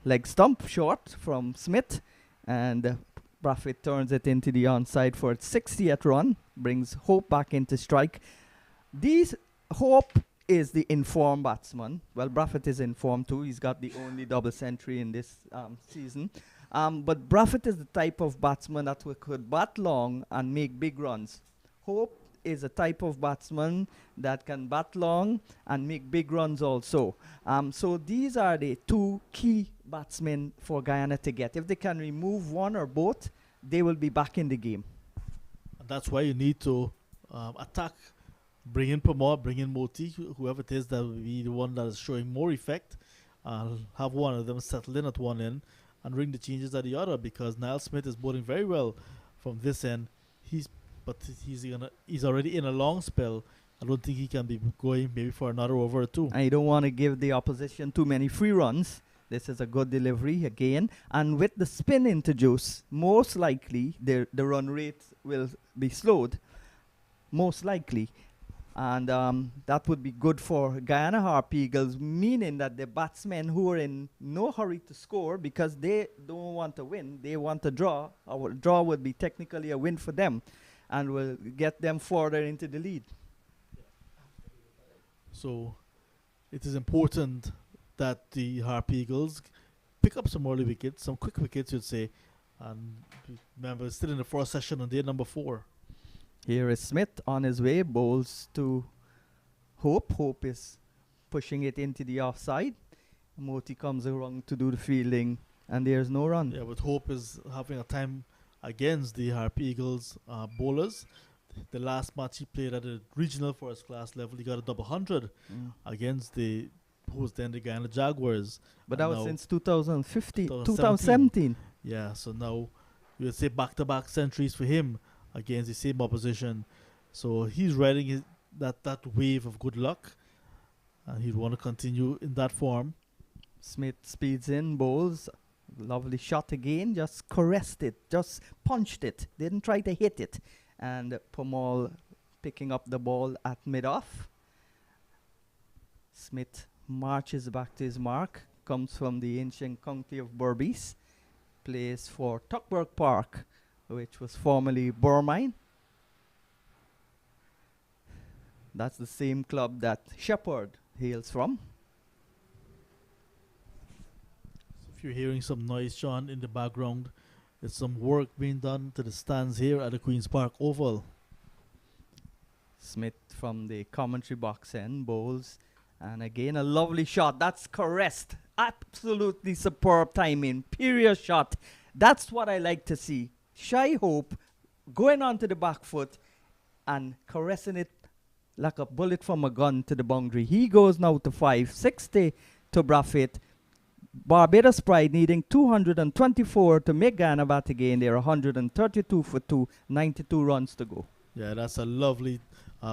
C: leg stump, short from Smith, and Braffett turns it into the onside for its 60th run, brings Hope back into strike. Hope is the informed batsman. Well, Braffett is informed too. He's got the only double century in this season. But Braffett is the type of batsman that could bat long and make big runs. Hope is a type of batsman that can bat long and make big runs also. So these are the two key batsmen for Guyana to get. If they can remove one or both, they will be back in the game.
B: And that's why you need to attack. Bring in Pamor, bring in Moti, whoever it is that will be the one that is showing more effect. Have one of them settle in at one end and ring the changes at the other, because Niall Smith is bowling very well from this end. He's already in a long spell. I don't think he can be going maybe for another over or two.
C: And you don't want to give the opposition too many free runs. This is a good delivery again. And with the spin introduced, most likely the run rate will be slowed. Most likely. And that would be good for Guyana Harpy Eagles, meaning that the batsmen who are in no hurry to score, because they don't want to win, they want to draw. Our draw would be technically a win for them, and will get them further into the lead.
B: So it is important that the Harpy Eagles pick up some early wickets, some quick wickets, you'd say. And remember, it's still in the first session on day number 4.
C: Here is Smith on his way, bowls to Hope. Hope is pushing it into the offside. Moti comes around to do the fielding, and there's no run.
B: Yeah, but Hope is having a time against the Harpy Eagles bowlers. The last match he played at the regional first class level, he got a double 100 against the Guyana Jaguars.
C: But that was since 2015,
B: 2017.
C: 2017.
B: Yeah, so now you would say back-to-back centuries for him against the same opposition. So he's riding that wave of good luck, and he'd want to continue in that form.
C: Smith speeds in, bowls. Lovely shot again, just caressed it, just punched it, didn't try to hit it. And Pomal picking up the ball at mid-off. Smith marches back to his mark, comes from the ancient county of Berbice, plays for Tuckburg Park, which was formerly Burmine. That's the same club that Shepherd hails from.
B: If you're hearing some noise, Sean, in the background, it's some work being done to the stands here at the Queen's Park Oval.
C: Smith from the commentary box end bowls. And again, a lovely shot. That's caressed. Absolutely superb timing. Period shot. That's what I like to see. Shy Hope going onto the back foot and caressing it like a bullet from a gun to the boundary. He goes now to 560 to Braffett. Barbados Pride needing 224 to make Guyana bat again. They're 132 for 2, 92 runs to go.
B: Yeah, that's a lovely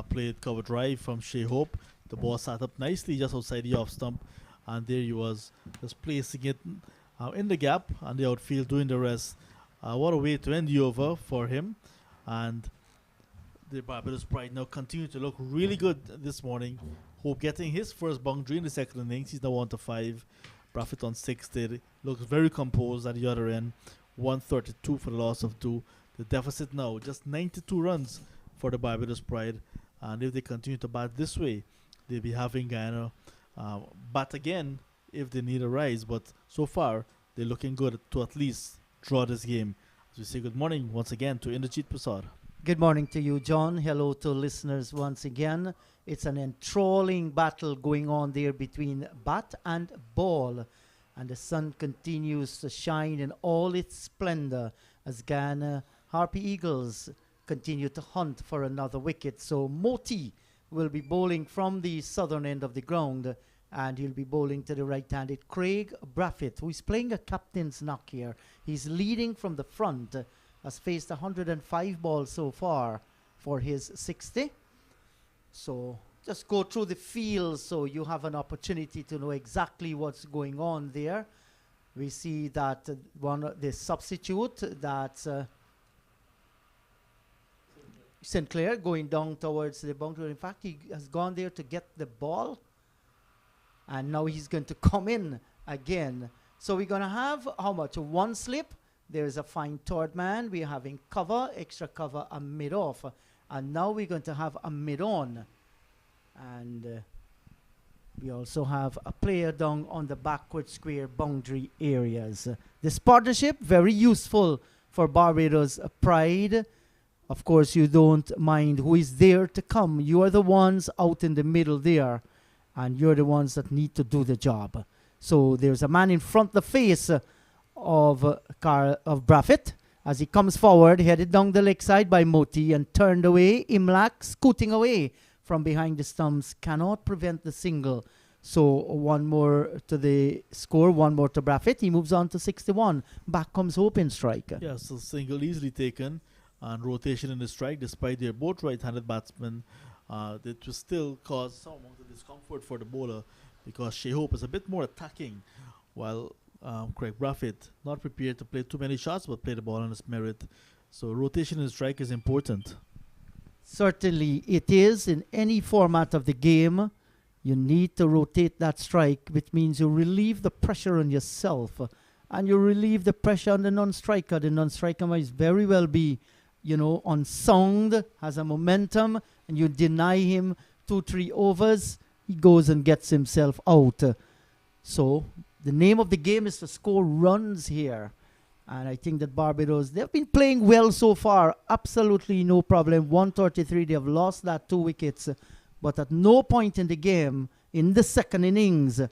B: played cover drive from Shea Hope. The ball sat up nicely just outside the off stump, and there he was, just placing it in the gap, and the outfield doing the rest. What a way to end the over for him. And the Barbados Pride now continue to look really good this morning. Hope getting his first boundary in the second innings. He's now on to 5. Braffett on 60. Looks very composed at the other end. 132 for the loss of 2. The deficit now just 92 runs for the Barbados Pride. And if they continue to bat this way, they'll be having Guyana bat again if they need a rise. But so far, they're looking good to at least draw this game. As we say good morning once again to Indrajit Prasad.
A: Good morning to you, John. Hello to listeners once again. It's an enthralling battle going on there between bat and ball. And the sun continues to shine in all its splendor as Guyana Harpy Eagles continue to hunt for another wicket. So Moti will be bowling from the southern end of the ground, and he'll be bowling to the right-handed Craig Braffett, who is playing a captain's knock here. He's leading from the front, has faced 105 balls so far for his 60. So just go through the field so you have an opportunity to know exactly what's going on there. We see that the substitute, that's Sinclair, going down towards the boundary. In fact, he has gone there to get the ball, and now he's going to come in again. So we're going to have how much? One slip. There's a fine third man. We're having cover, extra cover, a mid-off. And now we're going to have a mid-on. And we also have a player down on the backward square boundary areas. This partnership, very useful for Barbados Pride. Of course, you don't mind who is there to come. You are the ones out in the middle there, and you're the ones that need to do the job. So there's a man in front the face of Braffett as he comes forward, headed down the leg side by Moti and turned away. Imlak scooting away from behind the stumps, cannot prevent the single. So one more to the score, one more to Braffett. He moves on to 61. Back comes Hope in strike.
B: Yeah, so single easily taken, and rotation in the strike, despite they're both right-handed batsmen. It will still cause some amount of discomfort for the bowler because Shea Hope is a bit more attacking, while Craig Braffett not prepared to play too many shots but play the ball on his merit. So rotation in the strike is important.
A: Certainly it is. In any format of the game, you need to rotate that strike, which means you relieve the pressure on yourself and you relieve the pressure on the non-striker. The non-striker might very well be, on sound, has a momentum, and you deny him 2-3 overs, he goes and gets himself out. So the name of the game is to score runs here. And I think that Barbados, they've been playing well so far. Absolutely no problem. 133, they have lost that 2 wickets. But at no point in the game, in the second innings,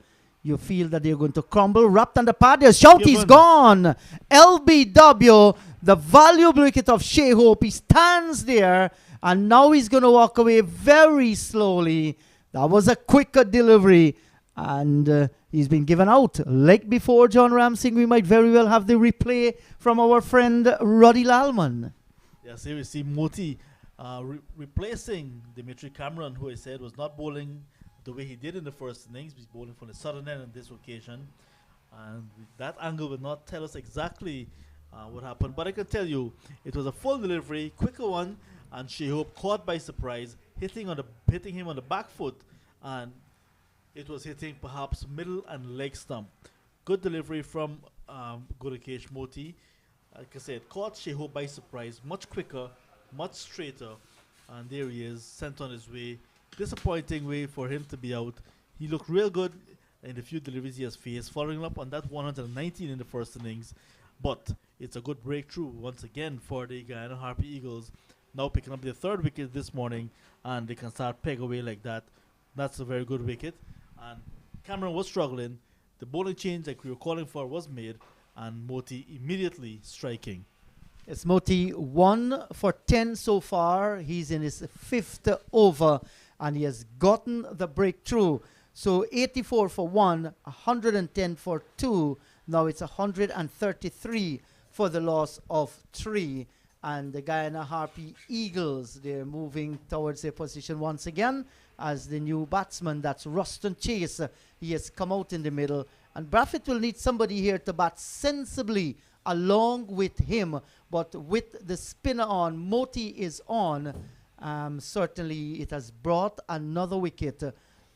A: you feel that they're going to crumble. Wrapped on the pad, there's shout, he's gone. LBW, the valuable wicket of Shea Hope. He stands there, and now he's going to walk away very slowly. That was a quicker delivery, and he's been given out. Like before John Ramsing, we might very well have the replay from our friend Roddy Lalman.
B: Yes, here we see Moti replacing Dimitri Cameron, who I said was not bowling the way he did in the first innings. He's bowling from the southern end on this occasion. And that angle will not tell us exactly what happened. But I can tell you, it was a full delivery, quicker one, and Shea Hope caught by surprise, hitting him on the back foot, and it was hitting perhaps middle and leg stump. Good delivery from Gudakesh Moti. Like I said, caught Shea Hope by surprise, much quicker, much straighter, and there he is, sent on his way. Disappointing way for him to be out. He looked real good in the few deliveries he has faced, following up on that 119 in the first innings. But it's a good breakthrough once again for the Guyana Harpy Eagles, now picking up their third wicket this morning, and they can start peg away like that. That's a very good wicket. And Cameron was struggling. The bowling change like we were calling for was made, and Moti immediately striking.
A: It's Moti 1 for 10 so far. He's in his fifth over, and he has gotten the breakthrough. So 84 for 1, 110 for 2. Now it's 133 for the loss of 3. And the Guyana Harpy Eagles, they're moving towards their position once again as the new batsman. That's Ruston Chase. He has come out in the middle. And Braffett will need somebody here to bat sensibly along with him. But with the spinner on, Moti is on. Certainly it has brought another wicket.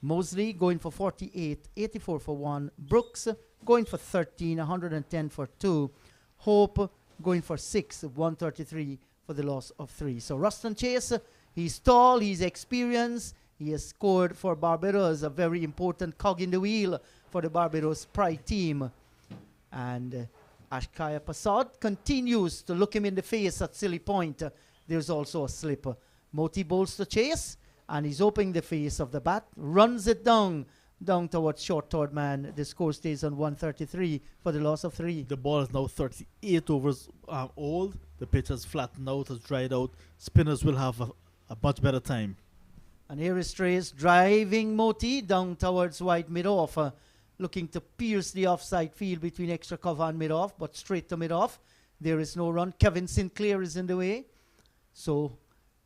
A: Mosley going for 48, 84 for 1. Brooks going for 13, 110 for 2. Hope going for 6, 133 for the loss of 3. So Ruston Chase, he's tall, he's experienced. He has scored for Barbados, a very important cog in the wheel for the Barbados Pride team. And Ashkaya Prasad continues to look him in the face at silly point. There's also a slip. Moti bowls to Chase, and he's opening the face of the bat, runs it down towards short third man. The score stays on 133 for the loss of 3.
B: The ball is now 38 overs old. The pitch has flattened out, has dried out. Spinners will have a much better time.
A: And here is Trace driving Moti down towards wide mid-off, looking to pierce the offside field between extra cover and mid-off, but straight to mid-off. There is no run. Kevin Sinclair is in the way. So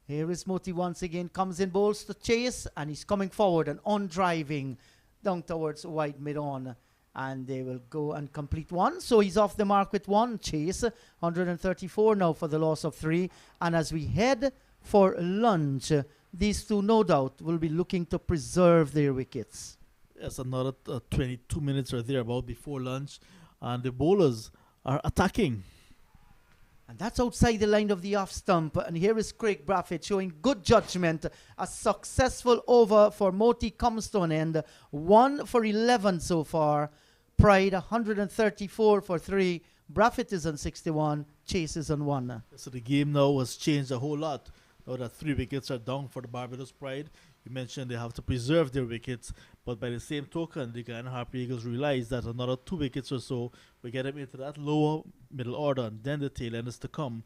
A: here is Moti once again, comes in, bowls to Chase, and he's coming forward and on driving down towards wide mid-on. And they will go and complete one. So he's off the mark with 1. Chase, 134 now for the loss of 3. And as we head for lunch, these two, no doubt, will be looking to preserve their wickets.
B: Yes, another 22 minutes or thereabout before lunch. And the bowlers are attacking.
A: And that's outside the line of the off stump. And here is Craig Braffett showing good judgment. A successful over for Moti comes to an end. 1 for 11 so far. Pride 134 for 3. Braffett is on 61. Chase is on 1.
B: So the game now has changed a whole lot. Now that 3 wickets are down for the Barbados Pride. You mentioned they have to preserve their wickets, but by the same token, the Guyana Harpy Eagles realize that another 2 wickets or so will get them into that lower middle order, and then the tail end is to come.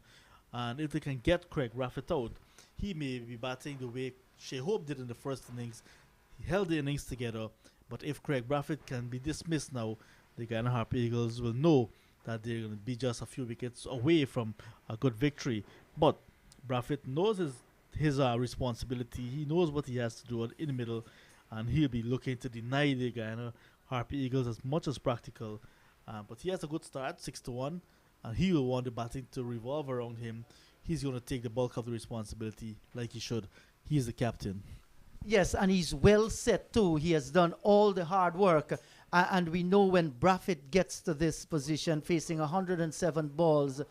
B: And if they can get Craig Braffett out, he may be batting the way Shea Hope did in the first innings. He held the innings together, but if Craig Braffett can be dismissed now, the Guyana Harpy Eagles will know that they're going to be just a few wickets away from a good victory. But Braffett knows his responsibility. He knows what he has to do in the middle, and he'll be looking to deny the Guyana Harpy Eagles as much as practical. But he has a good start, 6-1, and he will want the batting to revolve around him. He's going to take the bulk of the responsibility like he should. He's the captain.
A: Yes, and he's well set too. He has done all the hard work. And we know when Braffett gets to this position, facing 107 balls,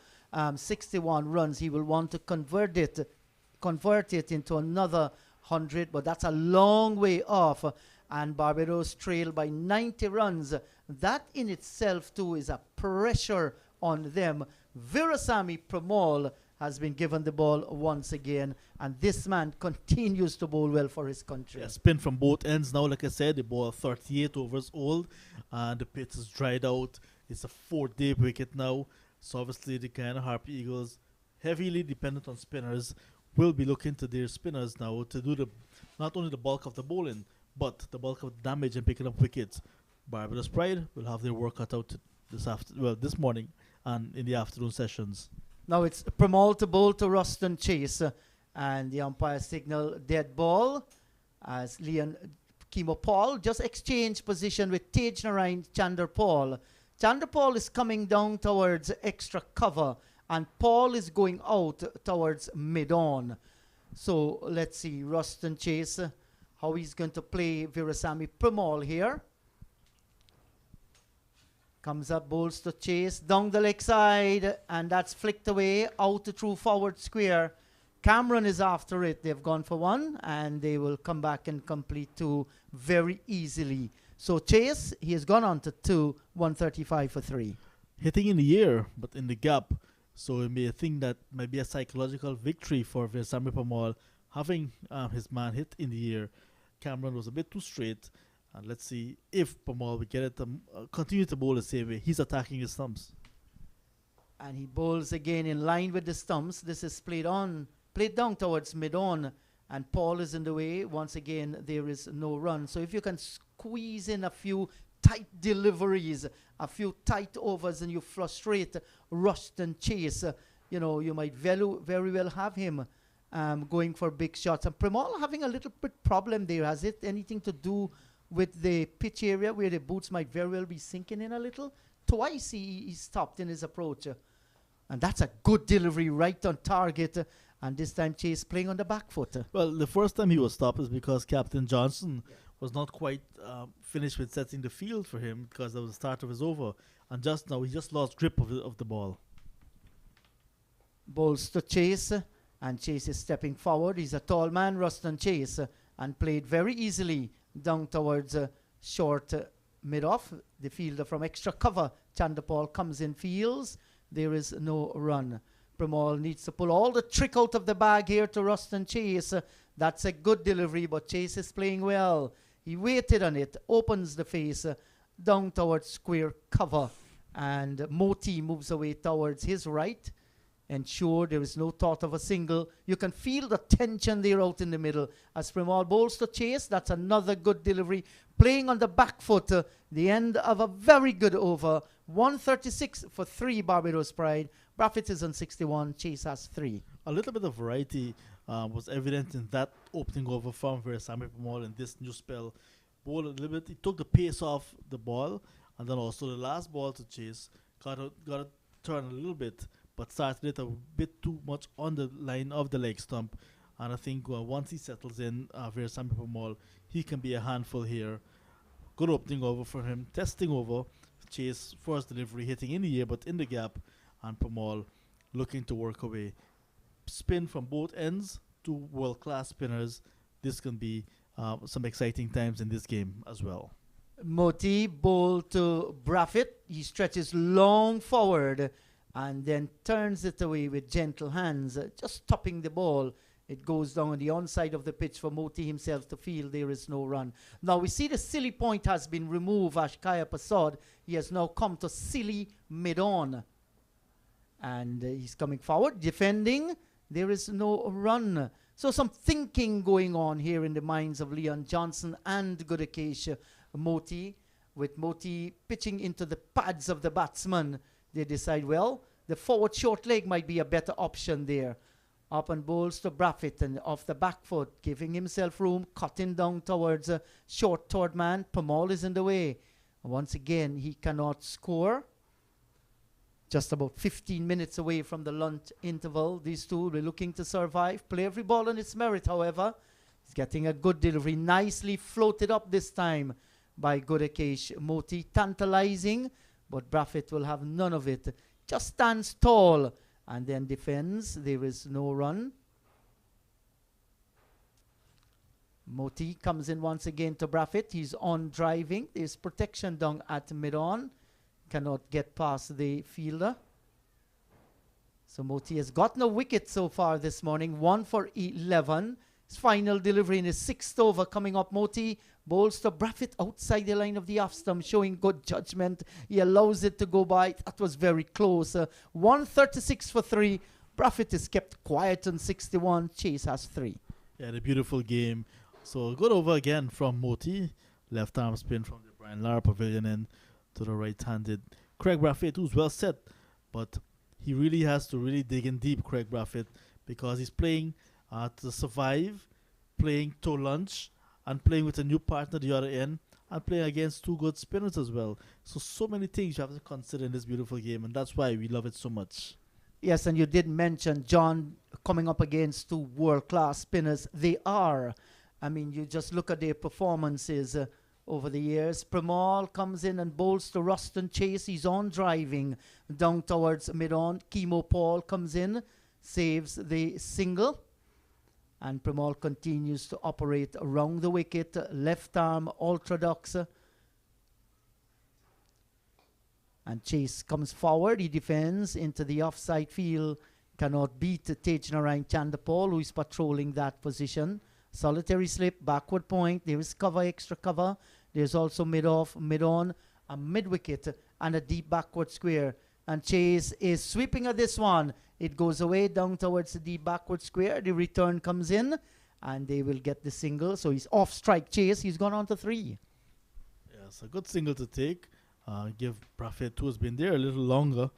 A: 61 runs, he will want to convert it into another 100, but that's a long way off. And Barbados trail by 90 runs. That in itself too is a pressure on them. Virasamy Pramal has been given the ball once again, and this man continues to bowl well for his country.
B: Yeah, spin from both ends now. Like I said, the ball 38 overs old, and the pitch is dried out. It's a 4th-day wicket now. So obviously the Guyana Harpy Eagles, heavily dependent on spinners, will be looking to their spinners now to do not only the bulk of the bowling, but the bulk of the damage and picking up wickets. Barbados Pride will have their work cut out this morning and in the afternoon sessions.
A: Now it's Pramal to bowl to Ruston Chase, and the umpire signal dead ball as Leon Kimo Paul just exchanged position with Tej Narain Chander Paul. Chander Paul is coming down towards extra cover, and Paul is going out towards mid-on. So let's see, Ruston Chase, how he's going to play Virasamy Pramal here. Comes up, bowls to Chase, down the leg side, and that's flicked away, out to true forward square. Cameron is after it. They've gone for one, and they will come back and complete two very easily. So Chase, he has gone on to two, 135 for three.
B: Hitting in the air, but in the gap. So it may think that might be a psychological victory for Virasamy Pramal, having his man hit in the air. Cameron was a bit too straight. And let's see if Pramal will get it, continue to bowl the same way. He's attacking his stumps.
A: And he bowls again in line with the stumps. This is played down towards mid-on. And Paul is in the way. Once again, there is no run. So if you can squeeze in a few tight deliveries, a few tight overs, and you frustrate Ruston Chase, you might very well have him going for big shots. And Pramal having a little bit problem there. Has it anything to do with the pitch area where the boots might very well be sinking in a little? Twice he stopped in his approach. And that's a good delivery right on target. And this time Chase playing on the back foot.
B: Well, the first time he was stopped is because Captain Johnson was not quite finished with setting the field for him, because that was the start of his over. And just now he just lost grip of the ball.
A: Bowls to Chase. And Chase is stepping forward. He's a tall man, Ruston Chase. And played very easily down towards short mid-off. The fielder from extra cover, Chandapal, comes in, fields. There is no run. Pramal needs to pull all the trick out of the bag here to Ruston Chase. That's a good delivery, but Chase is playing well. He waited on it, opens the face down towards square cover, and Moti moves away towards his right. Ensure there is no thought of a single. You can feel the tension there out in the middle. As Pramal bowls to Chase, that's another good delivery. Playing on the back foot, the end of a very good over. 136 for three, Barbados Pride. Braffett is on 61, Chase has three.
B: A little bit of variety was evident in that opening over from Virasamy Pramal in this new spell. Bowled a little bit, he took the pace off the ball, and then also the last ball to Chase got to turn a little bit, but started it a bit too much on the line of the leg stump. And I think once he settles in, Virasamy Pramal, he can be a handful here. Good opening over for him, testing over. Chase first delivery hitting in the air but in the gap, and Pramal looking to work away. Spin from both ends, two world-class spinners. This can be some exciting times in this game as well.
A: Moti bowled to Braffett. He stretches long forward and then turns it away with gentle hands, just topping the ball. It goes down on the onside of the pitch for Moti himself to field. There is no run. Now we see the silly point has been removed. Ashkaya Prasad, he has now come to silly mid-on. And he's coming forward, defending. There is no run. So some thinking going on here in the minds of Leon Johnson and Gudakesh Moti. With Moti pitching into the pads of the batsman, they decide, well, the forward short leg might be a better option there. Up and bowls to Braffett and off the back foot, giving himself room, cutting down towards a short third man. Pramal is in the way. Once again, he cannot score. Just about 15 minutes away from the lunch interval. These two will be looking to survive. Play every ball on its merit, however. He's getting a good delivery. Nicely floated up this time by Gudakesh Moti. Tantalizing, but Braffett will have none of it. Just stands tall and then defends. There is no run. Moti comes in once again to Braffett. He's on driving. There's protection down at mid-on. Cannot get past the fielder. So Moti has gotten a wicket so far this morning. 1 for 11. His final delivery in his sixth over coming up. Moti bowls to Braffett outside the line of the off stump, showing good judgment. He allows it to go by. That was very close. 136 for 3. Braffett is kept quiet on 61. Chase has 3.
B: Yeah, the beautiful game. So good over again from Moti. Left arm spin from the Brian Lara Pavilion end to the right-handed Craig Braffett, who's well set, but he really has to really dig in deep, Craig Braffett, because he's playing to survive, playing to lunch, and playing with a new partner at the other end, and playing against two good spinners as well. So many things you have to consider in this beautiful game, and that's why we love it so much.
A: Yes, and you did mention John coming up against two world-class spinners. They are. I mean, you just look at their performances over the years. Premal comes in and bowls to Ruston Chase. He's on driving down towards mid-on. Chemo Paul comes in, saves the single. And Premal continues to operate around the wicket. Left arm, orthodox. And Chase comes forward. He defends into the offside field. Cannot beat Tejnarain Chandapal, who is patrolling that position. Solitary slip, backward point. There is cover, extra cover. There's also mid-off, mid-on, a mid-wicket, and a deep backward square. And Chase is sweeping at this one. It goes away down towards the deep backward square. The return comes in, and they will get the single. So he's off strike Chase. He's gone on to 3.
B: Yes, a good single to take. Give Brathwaite, who has been there a little longer,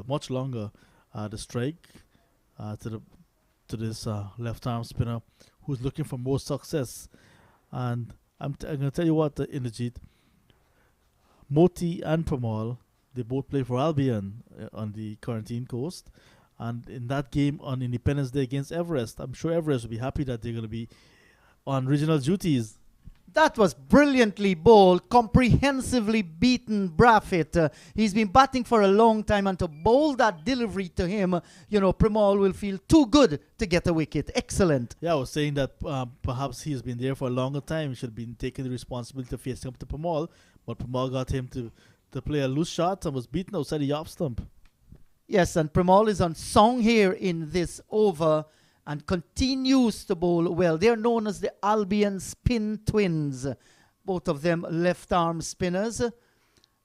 B: much longer, the strike to this left arm spinner who's looking for more success. And I'm going to tell you what, Inderjeet, Moti and Premal, they both play for Albion on the Quarantine Coast. And in that game on Independence Day against Everest, I'm sure Everest will be happy that they're going to be on regional duties.
A: That was brilliantly bowled, comprehensively beaten Brathwaite. He's been batting for a long time, and to bowl that delivery to him, Premal will feel too good to get a wicket. Excellent.
B: Yeah, I was saying that perhaps he's been there for a longer time. He should have been taking the responsibility of facing up to Premal, but Premal got him to play a loose shot and was beaten outside the off stump.
A: Yes, and Premal is on song here in this over and continues to bowl well. They're known as the Albion Spin Twins. Both of them left-arm spinners.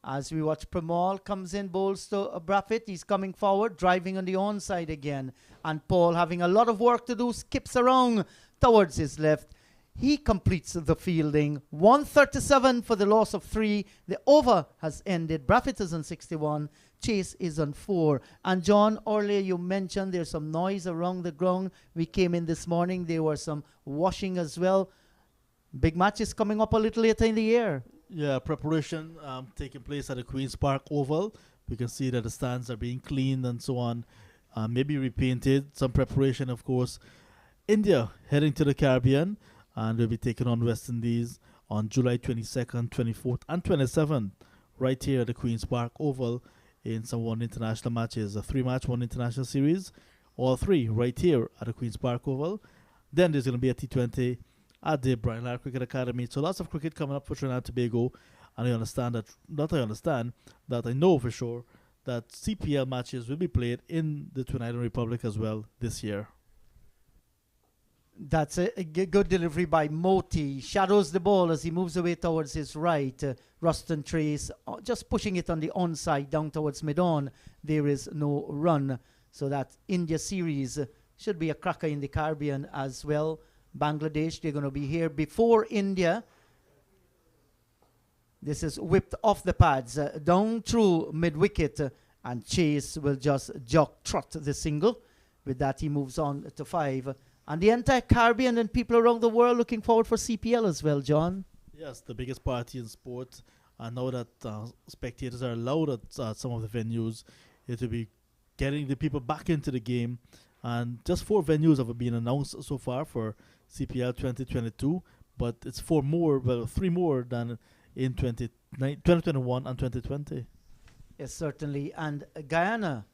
A: As we watch, Premal comes in, bowls to Brathwaite. He's coming forward, driving on the onside again. And Paul, having a lot of work to do, skips around towards his left. He completes the fielding. 137 for the loss of 3. The over has ended. Brathwaite is on 61. Chase is on 4. And John, earlier you mentioned there's some noise around the ground. We came in this morning. There was some washing as well. Big match is coming up a little later in the year.
B: Yeah, preparation taking place at the Queen's Park Oval. We can see that the stands are being cleaned and so on. Maybe repainted. Some preparation, of course. India heading to the Caribbean. And we'll be taking on West Indies on July 22nd, 24th, and 27th, right here at the Queen's Park Oval in some one international matches. A 3-match, one international series, all 3 right here at the Queen's Park Oval. Then there's going to be a T20 at the Brian Lara Cricket Academy. So lots of cricket coming up for Trinidad and Tobago. And I know for sure that CPL matches will be played in the Trinidad Republic as well this year.
A: That's a good delivery by Moti. Shadows the ball as he moves away towards his right. Ruston Trace just pushing it on the onside down towards mid-on. There is no run. So that India series should be a cracker in the Caribbean as well. Bangladesh, they're going to be here before India. This is whipped off the pads, down through mid-wicket. And Chase will just trot the single. With that, he moves on to 5. And the entire Caribbean and people around the world looking forward for CPL as well, John.
B: Yes, the biggest party in sport. And now that spectators are allowed at some of the venues, it will be getting the people back into the game. And just 4 venues have been announced so far for CPL 2022. But it's 3 more than in 2021 and 2020.
A: Yes, certainly. And Guyana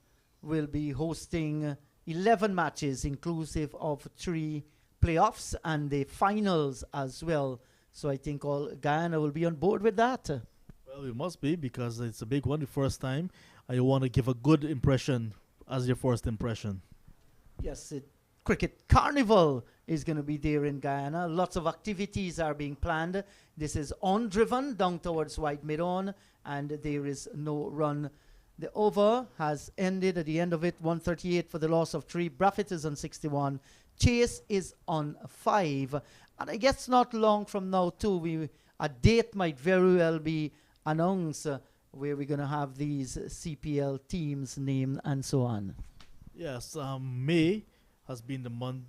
A: will be hosting 11 matches inclusive of 3 playoffs and the finals as well. So I think all Guyana will be on board with that.
B: Well, we must be, because it's a big one, the first time. And you want to give a good impression as your first impression.
A: Yes, Cricket Carnival is going to be there in Guyana. Lots of activities are being planned. This is on-driven down towards White Mid-On, and there is no run. The over has ended at the end of it, 138 for the loss of 3. Brathwaite is on 61. Chase is on 5. And I guess not long from now, too, a date might very well be announced where we're going to have these CPL teams named and so on.
B: Yes, May has been the month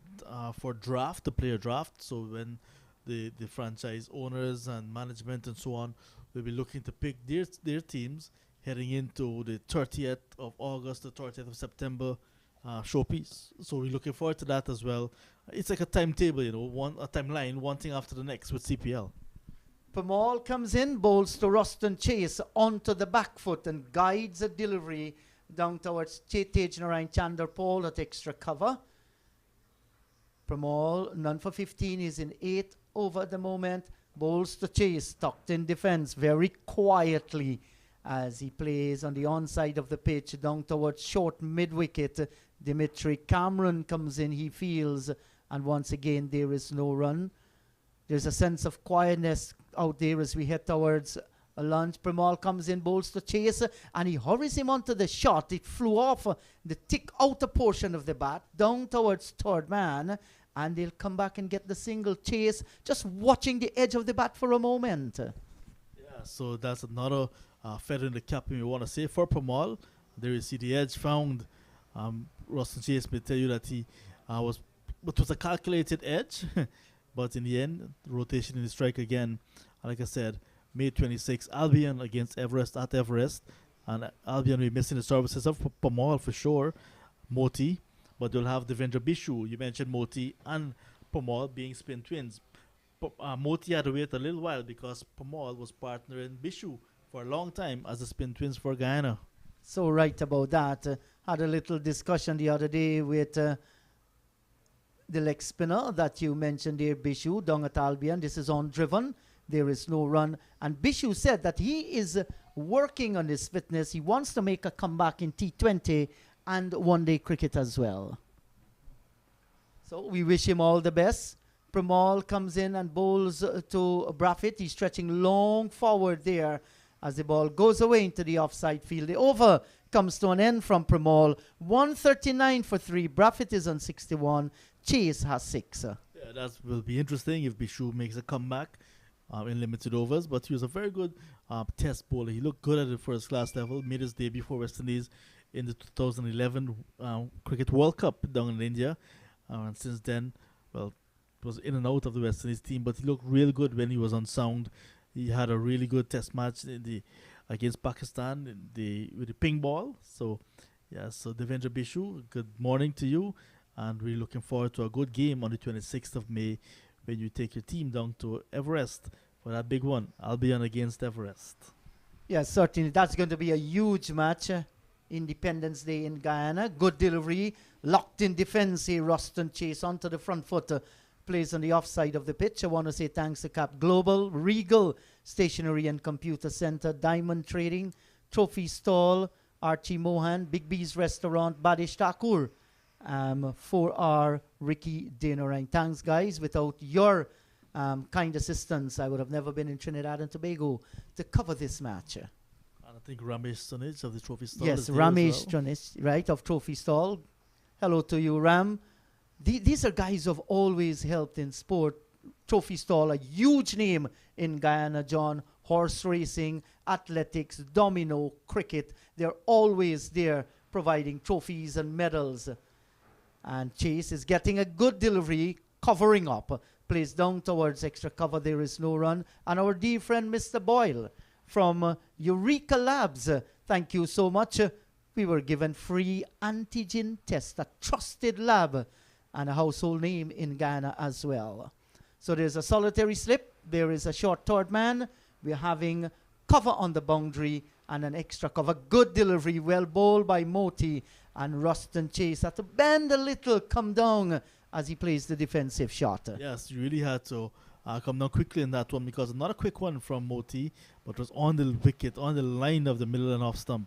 B: for draft, the player draft. So when the franchise owners and management and so on will be looking to pick their teams heading into the 30th of August, the 30th of September showpiece. So we're looking forward to that as well. It's like a timetable, a timeline, one thing after the next with CPL.
A: Pamal comes in, bowls to Ruston Chase onto the back foot and guides a delivery down towards Tej Narayan Chandar Paul at extra cover. Pamal, none for 15, is in 8 over at the moment. Bowls to Chase, tucked in defence very quietly as he plays on the onside of the pitch down towards short mid-wicket. Dimitri Cameron comes in, he feels, and once again there is no run. There's a sense of quietness out there as we head towards a lunge. Premal comes in, bowls to Chase, and he hurries him onto the shot. It flew off the thick outer portion of the bat, down towards third man, and they'll come back and get the single. Chase just watching the edge of the bat for a moment.
B: Yeah, so that's another feather in the cap, we want to say, for Premal. There you see the edge found. Ruston Chase may tell you that it was a calculated edge, but in the end, rotation in the strike again. Like I said, May 26, Albion against Everest at Everest. And Albion will be missing the services of Pamal for sure, Moti, but they'll have Devendra Bishu. You mentioned Moti and Pamal being spin twins. Moti had to wait a little while because Pamal was partnering Bishu for a long time as the spin twins for Guyana.
A: So right about that. Had a little discussion the other day with the leg spinner that you mentioned there, Bishu, down at Albion. This is on driven. There is no run. And Bishu said that he is working on his fitness. He wants to make a comeback in T20 and one-day cricket as well. So we wish him all the best. Premal comes in and bowls to Braffett. He's stretching long forward there as the ball goes away into the offside field. The over comes to an end from Premal. 139 for 3. Braffett is on 61. Chase has 6.
B: Yeah, that will be interesting if Bishu makes a comeback in limited overs. But he was a very good test bowler. He looked good at the first class level. Made his debut for West Indies in the 2011 Cricket World Cup down in India. And since then, well, was in and out of the West Indies team. But he looked real good when he was on sound. He had a really good test match against Pakistan with the ping ball. So, yeah, so Devendra Bishu, good morning to you. And we're looking forward to a good game on the 26th of May when you take your team down to Everest for that big one, Albion against Everest.
A: Yes, certainly. That's going to be a huge match. Independence Day in Guyana. Good delivery. Locked in defense here. Ruston Chase onto the front foot. Plays on the offside of the pitch. I want to say thanks to Cap Global, Regal Stationery and Computer Center, Diamond Trading, Trophy Stall, Archie Mohan, Big B's Restaurant, Badish Thakur, 4R Ricky Denarine. Thanks, guys. Without your kind assistance, I would have never been in Trinidad and Tobago to cover this match.
B: And I think Ramesh Sunij of the Trophy Stall.
A: Yes, Ramesh Sunij, right, of Trophy Stall. Hello to you, Ram. These are guys who have always helped in sport. Trophy Stall, a huge name in Guyana, John. Horse racing, athletics, domino, cricket. They're always there providing trophies and medals. And Chase is getting a good delivery, covering up. Plays down towards extra cover. There is no run. And our dear friend, Mr. Boyle from Eureka Labs. Thank you so much. We were given free antigen test, a trusted lab and a household name in Guyana as well. So there's a solitary slip. There is a short third man. We're having cover on the boundary and an extra cover. Good delivery, well bowled by Moti, and Ruston Chase had to bend a little, come down as he plays the defensive shot.
B: Yes, you really had to come down quickly in that one because not a quick one from Moti, but was on the wicket, on the line of the middle and off stump.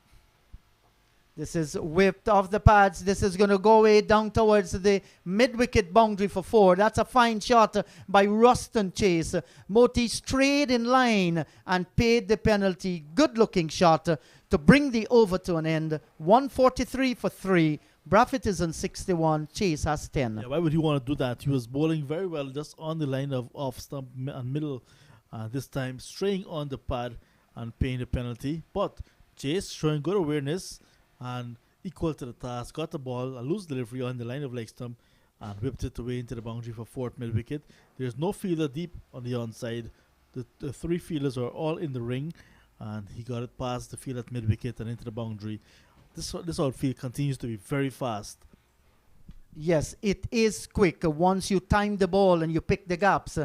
A: This is whipped off the pads. This is going to go away down towards the mid-wicket boundary for 4. That's a fine shot by Ruston Chase. Moti strayed in line and paid the penalty. Good-looking shot to bring the over to an end. 143 for 3. Braffett is on 61. Chase has 10.
B: Yeah, why would you want to do that? He was bowling very well just on the line of off stump and middle this time, straying on the pad and paying the penalty. But Chase showing good awareness and equal to the task, got the ball, a loose delivery on the line of leg stump and whipped it away into the boundary for 4th mid-wicket. There's no fielder deep on the onside. The 3 fielders are all in the ring and he got it past the field at mid-wicket and into the boundary. This outfield continues to be very fast
A: Yes, it is quick. Once you time the ball and you pick the gaps,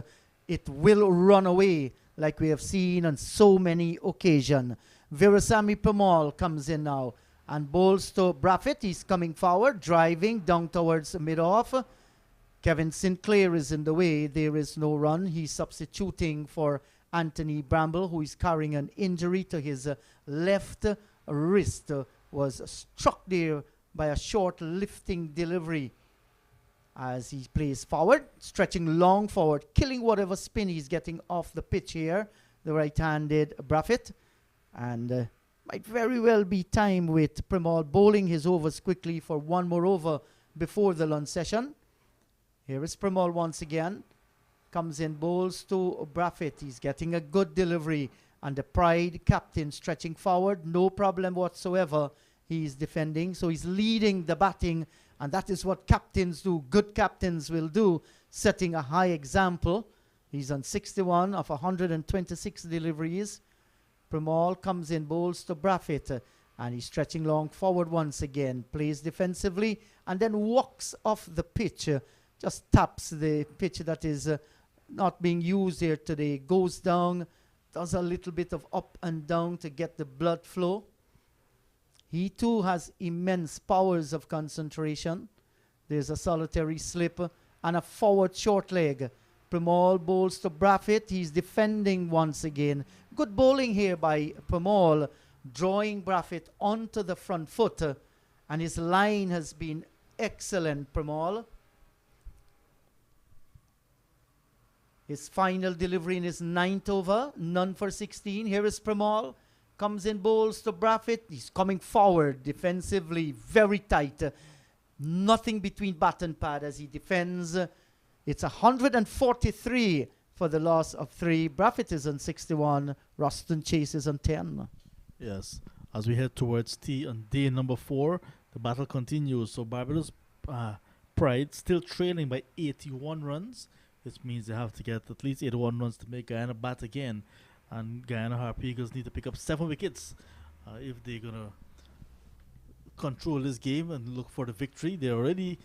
A: it will run away, like we have seen on so many occasions. Virasamy Pamal comes in now and bowls to Braffett. He's coming forward, driving down towards mid-off. Kevin Sinclair is in the way. There is no run. He's substituting for Anthony Bramble, who is carrying an injury to his left wrist. Was struck there by a short lifting delivery as he plays forward, stretching long forward, killing whatever spin he's getting off the pitch here, the right-handed Braffett. And might very well be time with Primal bowling his overs quickly for one more over before the lunch session. Here is Primal once again. Comes in, bowls to Braffett. He's getting a good delivery. And the Pride captain stretching forward, no problem whatsoever. He's defending, so he's leading the batting, and that is what captains do. Good captains will do, setting a high example. He's on 61 of 126 deliveries. Primal comes in, bowls to Braffett, and he's stretching long forward once again. Plays defensively, and then walks off the pitch. Just taps the pitch that is not being used here today. Goes down, does a little bit of up and down to get the blood flow. He too has immense powers of concentration. There's a solitary slip and a forward short leg. Primal bowls to Braffett. He's defending once again. Good bowling here by Primal, drawing Braffett onto the front foot. And his line has been excellent, Primal. His final delivery in his 9th over, none for 16. Here is Primal. Comes in, bowls to Braffett. He's coming forward defensively, very tight. Nothing between bat and pad as he defends. It's 143 for the loss of 3. Braffett is on 61. Roston Chase is on 10.
B: Yes. As we head towards tea on day number 4, the battle continues. So Barbados Pride still trailing by 81 runs. This means they have to get at least 81 runs to make Guyana bat again. And Guyana Harp Eagles need to pick up 7 wickets if they're going to control this game and look for the victory. They're already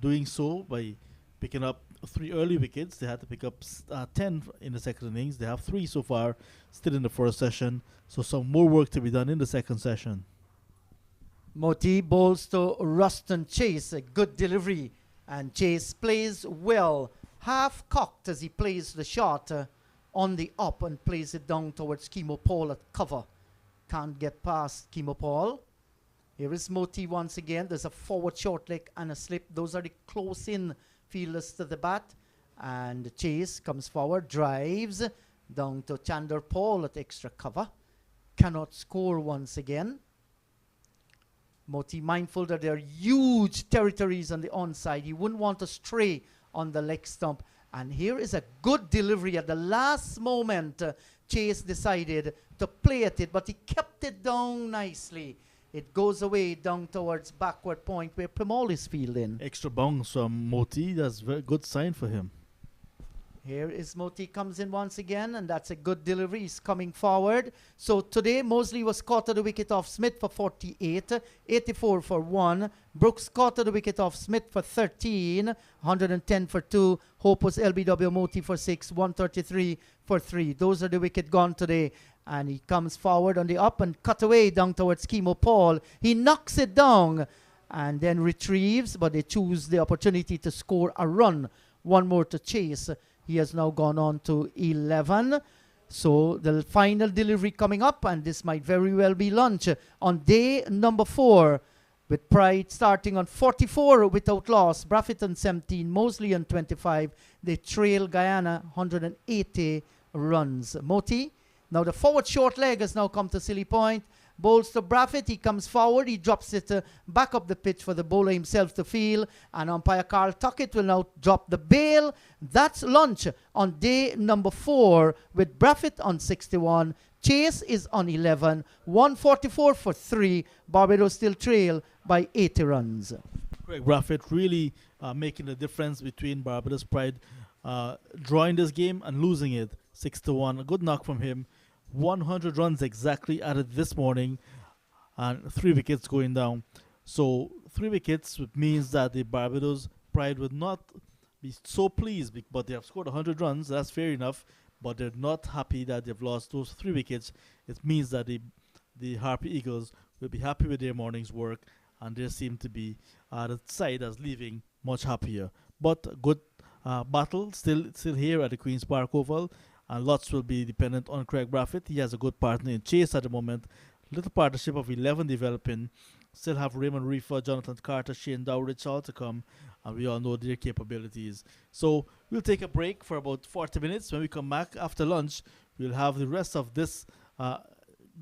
B: doing so by picking up 3 early wickets. They had to pick up 10 in the second innings. They have 3 so far, still in the first session. So some more work to be done in the second session.
A: Moti bowls to Ruston Chase. A good delivery. And Chase plays well. Half cocked as he plays the shot. On the up and plays it down towards Kimo Paul at cover. Can't get past Kimo Paul. Here is Moti once again. There's a forward short leg and a slip. Those are the close in fielders to the bat. And Chase comes forward, drives down to Chandler Paul at extra cover. Cannot score once again. Moti mindful that there are huge territories on the onside. He wouldn't want to stray on the leg stump. And here is a good delivery at the last moment. Chase decided to play at it, but he kept it down nicely. It goes away down towards backward point where Primal is fielding.
B: Extra bounce from Moti. That's a very good sign for him.
A: Here is Moti comes in once again, and that's a good delivery. He's coming forward. So today, Mosley was caught at the wicket off Smith for 48, 84 for 1. Brooks caught at the wicket off Smith for 13, 110 for 2. Hope was LBW Moti for 6, 133 for 3. Those are the wicket gone today. And he comes forward on the up and cut away down towards Kimo Paul. He knocks it down and then retrieves, but they choose the opportunity to score a run. One more to Chase. He has now gone on to 11. So the final delivery coming up, and this might very well be lunch on day number 4, with Pride starting on 44 without loss. Braffett on 17, Mosley on 25. They trail Guyana 180 runs. Moti, now the forward short leg has now come to Silly Point. Bowls to Braffett. He comes forward. He drops it back up the pitch for the bowler himself to field. And umpire Carl Tuckett will now drop the bail. That's lunch on day number 4 with Braffett on 61. Chase is on 11. 144 for 3. Barbados still trail by 80 runs.
B: Greg Braffett really making the difference between Barbados Pride drawing this game and losing it 6-1. A good knock from him. 100 runs exactly added this morning and 3 wickets going down. So 3 wickets, which means that the Barbados pride would not be so pleased, but they have scored 100 runs. That's fair enough, but they're not happy that they've lost those 3 wickets. It means that the Harpy Eagles will be happy with their morning's work, and they seem to be the side that's leaving much happier. But a good battle still here at the Queen's Park Oval, and lots will be dependent on Craig Braffett. He has a good partner in Chase at the moment. Little partnership of 11 developing. Still have Raymond Reefer, Jonathan Carter, Shane Dowridge all to come, and we all know their capabilities. So we'll take a break for about 40 minutes. When we come back after lunch, we'll have the rest of this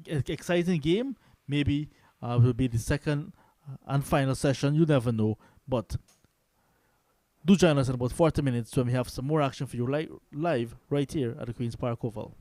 B: exciting game. Maybe will be the second and final session. You never know. But do join us in about 40 minutes when we have some more action for you live right here at the Queen's Park Oval.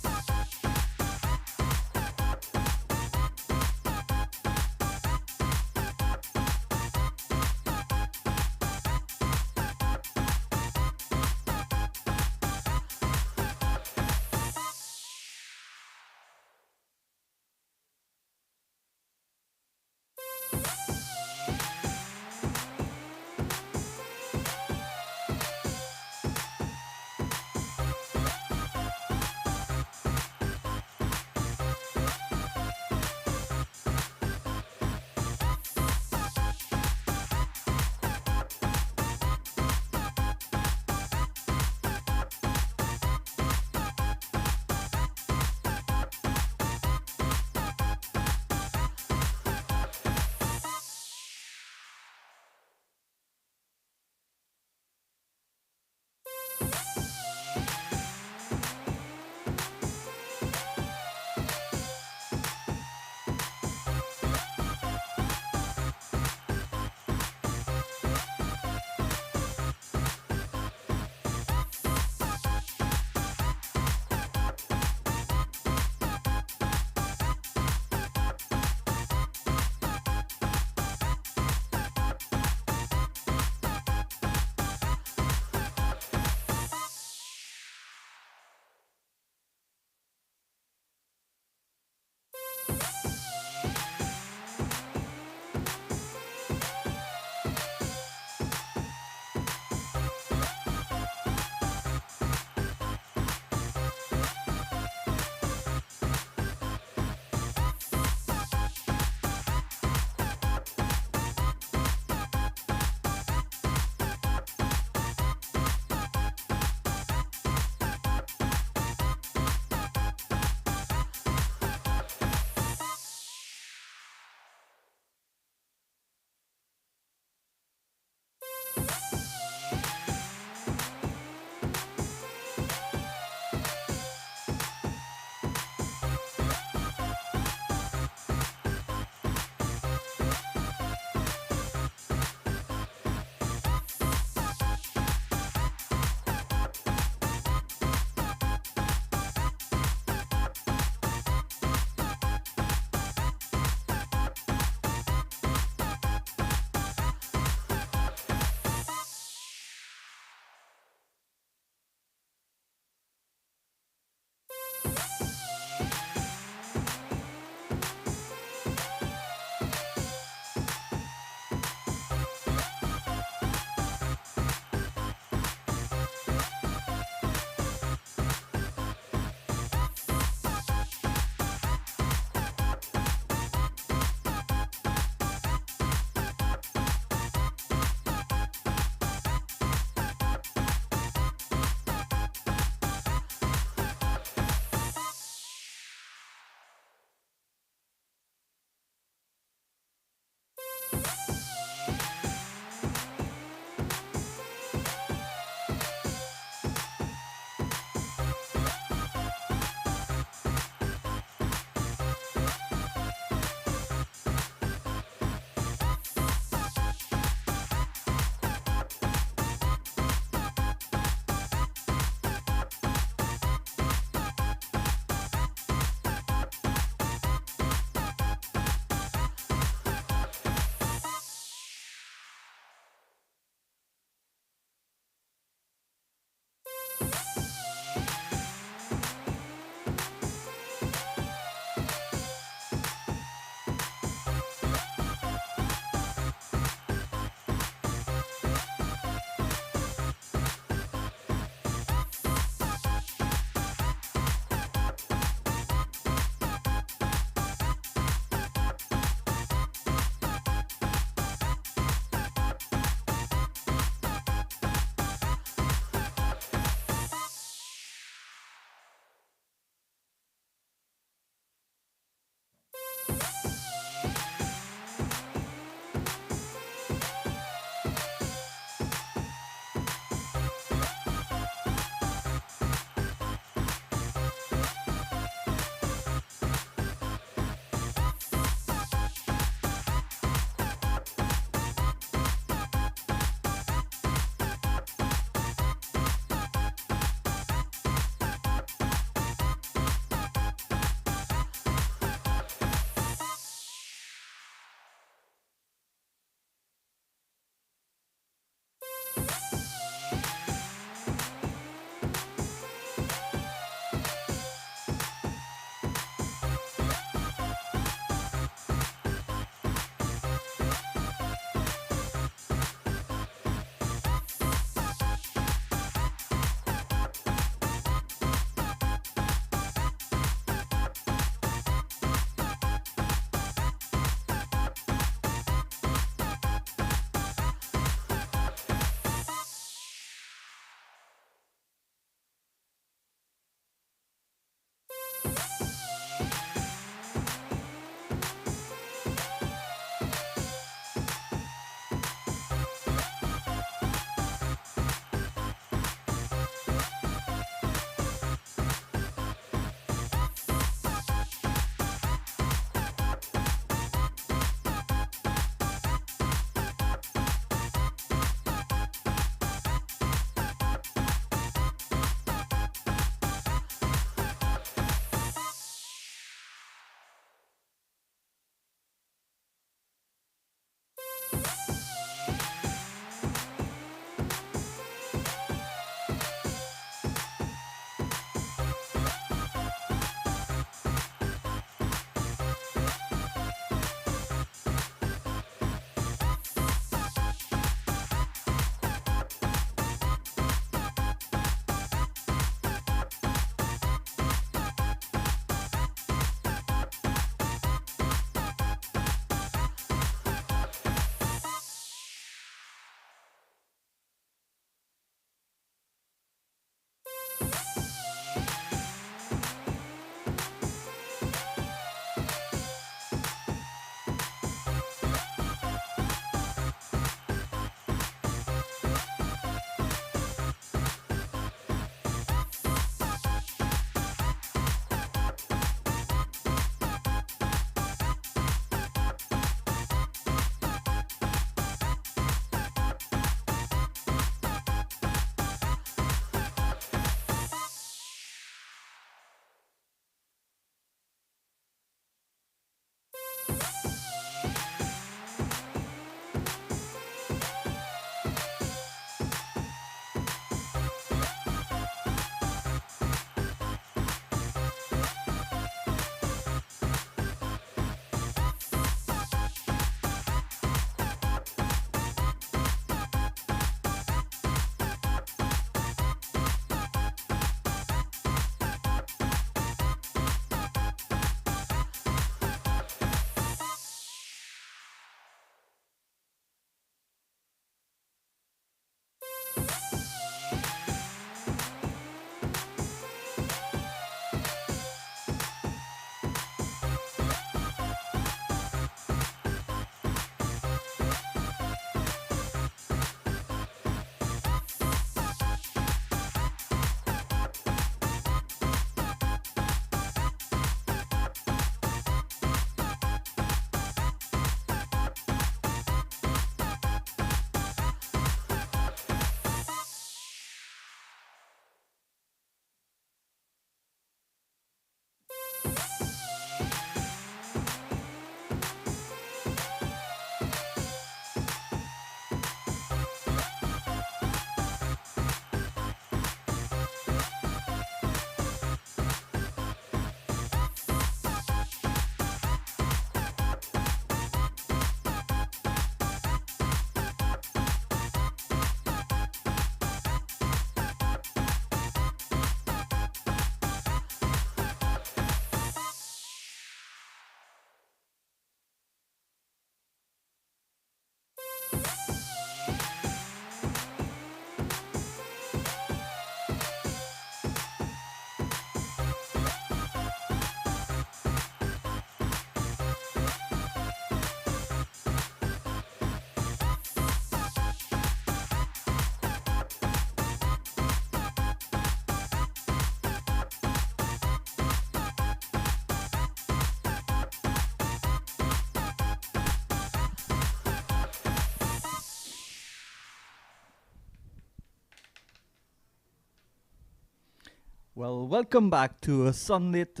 C: Well, welcome back to a sunlit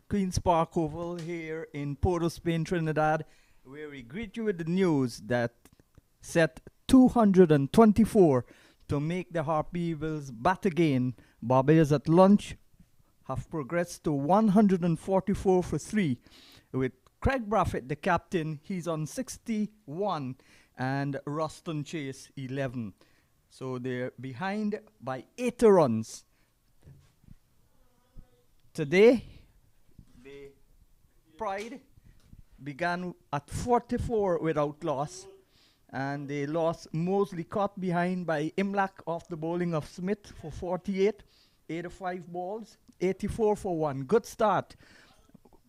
C: Queen's Park Oval here in Port of Spain, Trinidad, where we greet you with the news that set 224 to make the Harpy Eagles bat again. Barbados at lunch have progressed to 144 for 3 with Craig Braffett, the captain. He's on 61 and Ruston Chase 11. So they're behind by 80 runs. Today, the Pride began at 44 without loss, and they lost Mosley caught behind by Imlach off the bowling of Smith for 48, 85 balls, 84 for 1. Good start.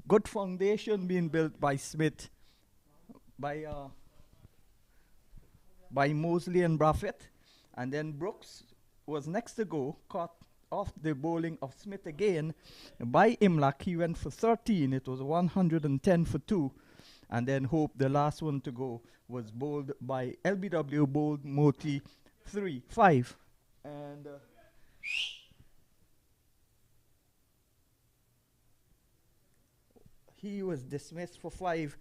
C: Good foundation being built by Smith, by Mosley and Braffett, and then Brooks was next to go, caught off the bowling of Smith again by Imlach. He went for 13. It was 110 for 2. And then Hope, the last one to go, was bowled by LBW, bowled Moti 5. And he was dismissed for 5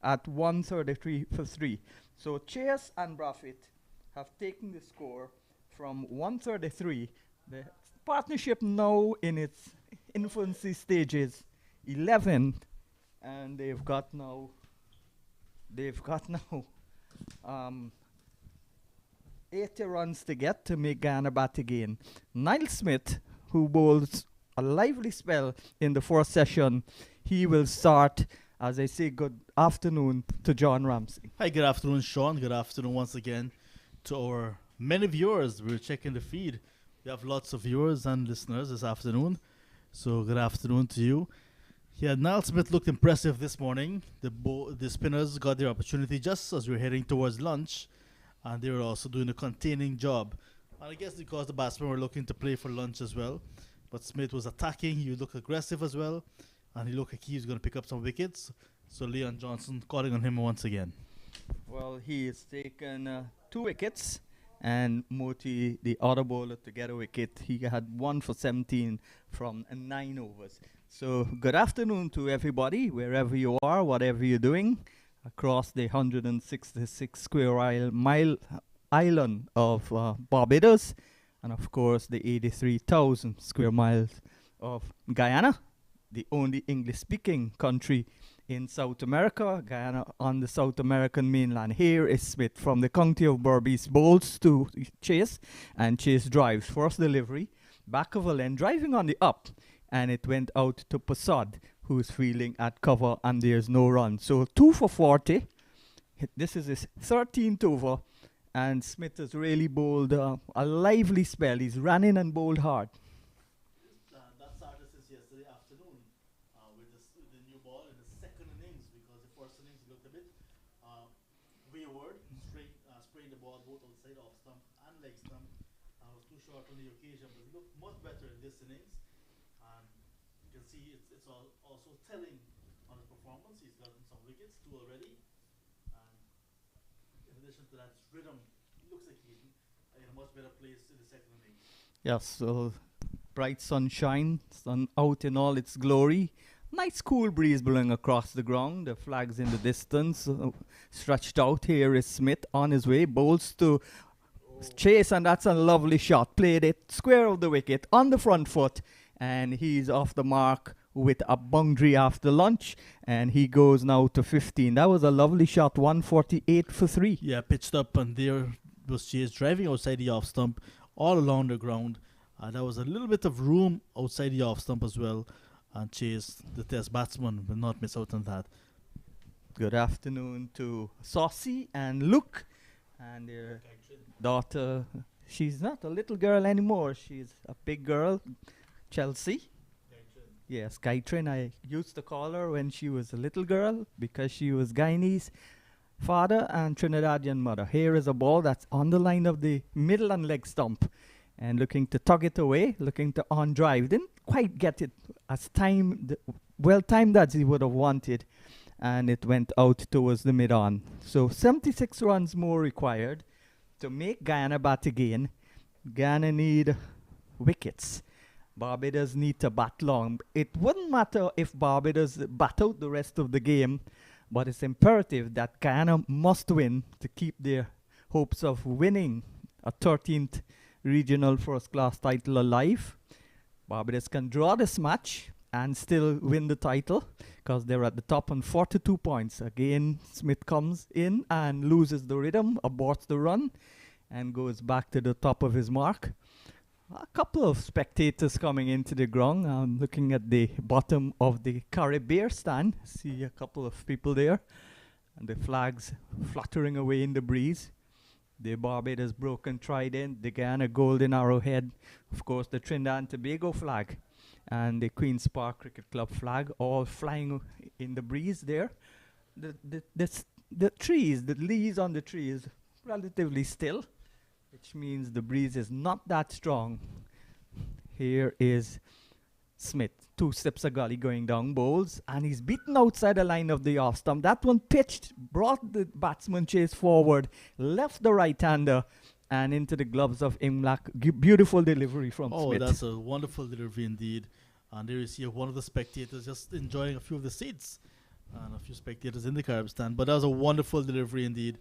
C: at 133 for 3. So Chase and Braffett have taken the score from 133. The partnership now in its infancy stages, 11, and they've got now 80 runs to get to make Guyana bat again. Niall Smith, who bowls a lively spell in the first session, he will start. As I say, good afternoon to John Ramsey.
B: Hi, good afternoon, Sean. Good afternoon once again to our many viewers. We're checking the feed. We have lots of viewers and listeners this afternoon. So good afternoon to you. Yeah, Niall Smith looked impressive this morning. The spinners got their opportunity just as we were heading towards lunch. And they were also doing a containing job. And I guess because the batsmen were looking to play for lunch as well. But Smith was attacking. He looked aggressive as well. And he looked like he was going to pick up some wickets. So Leon Johnson calling on him once again.
C: Well, he has taken 2 wickets. And Moti, the other bowler, to get a wicket. He had 1 for 17 from 9 overs. So good afternoon to everybody, wherever you are, whatever you're doing, across the 166 square mile island of Barbados, and of course the 83,000 square miles of Guyana, the only English-speaking country in South America. Guyana on the South American mainland. Here is Smith from the county of Berbice, bowls to Chase, and Chase drives. First delivery, back of a lane, driving on the up, and it went out to Passad, who's feeling at cover, and there's no run. So 2 for 40. This is his 13th over, and Smith has really bowled a lively spell. He's running and bowled hard.
B: That started since yesterday afternoon with the new ball in the second innings, because the first innings looked a bit wayward, spraying the ball both outside off stump and leg stump. Was too short on the occasion, but he looked much better in this innings. You can see it's also telling on his performance. He's gotten some wickets, 2 already. And in addition to that, his rhythm looks like he's in a much better place in the second innings.
C: Yes, so bright sunshine, sun out in all its glory. Nice cool breeze blowing across the ground. The flags in the distance stretched out. Here is Smith on his way, bowls to Chase, and that's a lovely shot. Played it square of the wicket on the front foot, and he's off the mark with a boundary after lunch, and he goes now to 15. That was a lovely shot, 148 for 3.
B: Yeah, pitched up, and there was Chase driving outside the off stump all along the ground. There was a little bit of room outside the off stump as well, and Chase, the test batsman, will not miss out on that.
C: Good afternoon to Saucy and Luke and their daughter. She's not a little girl anymore. She's a big girl, Chelsea. Yes, Kaitrin. I used to call her when she was a little girl because she was Guyanese father and Trinidadian mother. Here is a ball that's on the line of the middle and leg stump, and looking to tug it away, looking to on drive. Didn't quite get it as well timed as he would have wanted, and it went out towards the mid-on. So 76 runs more required to make Guyana bat again. Guyana need wickets. Barbados need to bat long. It wouldn't matter if Barbados bat out the rest of the game, but it's imperative that Guyana must win to keep their hopes of winning a 13th regional first-class title alive. Barbados can draw this match and still win the title because they're at the top on 42 points. Again, Smith comes in and loses the rhythm, aborts the run, and goes back to the top of his mark. A couple of spectators coming into the ground. I'm looking at the bottom of the Caribbean stand. See a couple of people there. And the flags fluttering away in the breeze. The Barbados broken trident, the Guyana golden arrowhead, of course the Trinidad and Tobago flag, and the Queen's Park Cricket Club flag, all flying in the breeze there. The trees, the leaves on the trees, relatively still, which means the breeze is not that strong. Here is Smith, 2 steps a gully going down bowls, and he's beaten outside the line of the off stump. That one pitched, brought the batsman chase forward, left the right-hander, and into the gloves of Imlak. Beautiful delivery from Smith.
B: Oh, that's a wonderful delivery indeed. And there you see one of the spectators just enjoying a few of the seats, and a few spectators in the Carib stand. But that was a wonderful delivery indeed.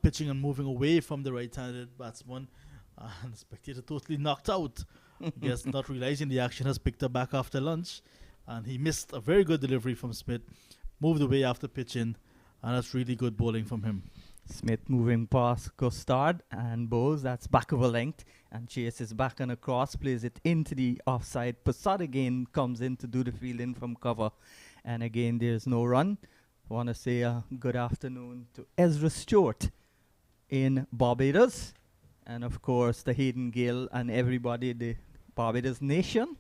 B: Pitching and moving away from the right-handed batsman, and the spectator totally knocked out. I guess not realizing the action has picked up back after lunch, and he missed a very good delivery from Smith, moved away after pitching, and that's really good bowling from him.
C: Smith moving past Gustard and bowls, that's back of a length, and chases back and across, plays it into the offside. Passad again comes in to do the fielding from cover, and again there's no run. I want to say a good afternoon to Ezra Stewart in Barbados, and of course the Hayden Gill and everybody, the Barbados nation.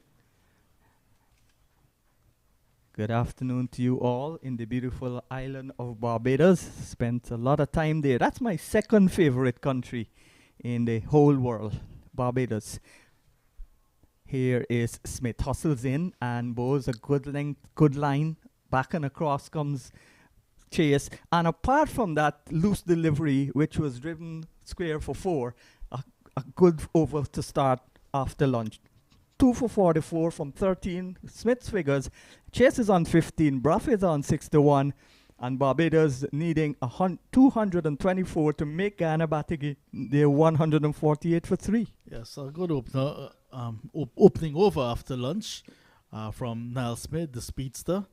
C: Good afternoon to you all in the beautiful island of Barbados. Spent a lot of time there. That's my second favorite country in the whole world, Barbados. Here is Smith, hustles in and bowls a good length, good line. Back and across comes Chase. And apart from that loose delivery, which was driven square for 4, a good over to start after lunch. 2 for 44 from 13. Smith's figures. Chase is on 15. Bruff is on 61. And Barbados needing 224 to make Guyana bat again. They're 148 for 3.
B: Yes, a good opener, opening over after lunch from Niall Smith, the speedster.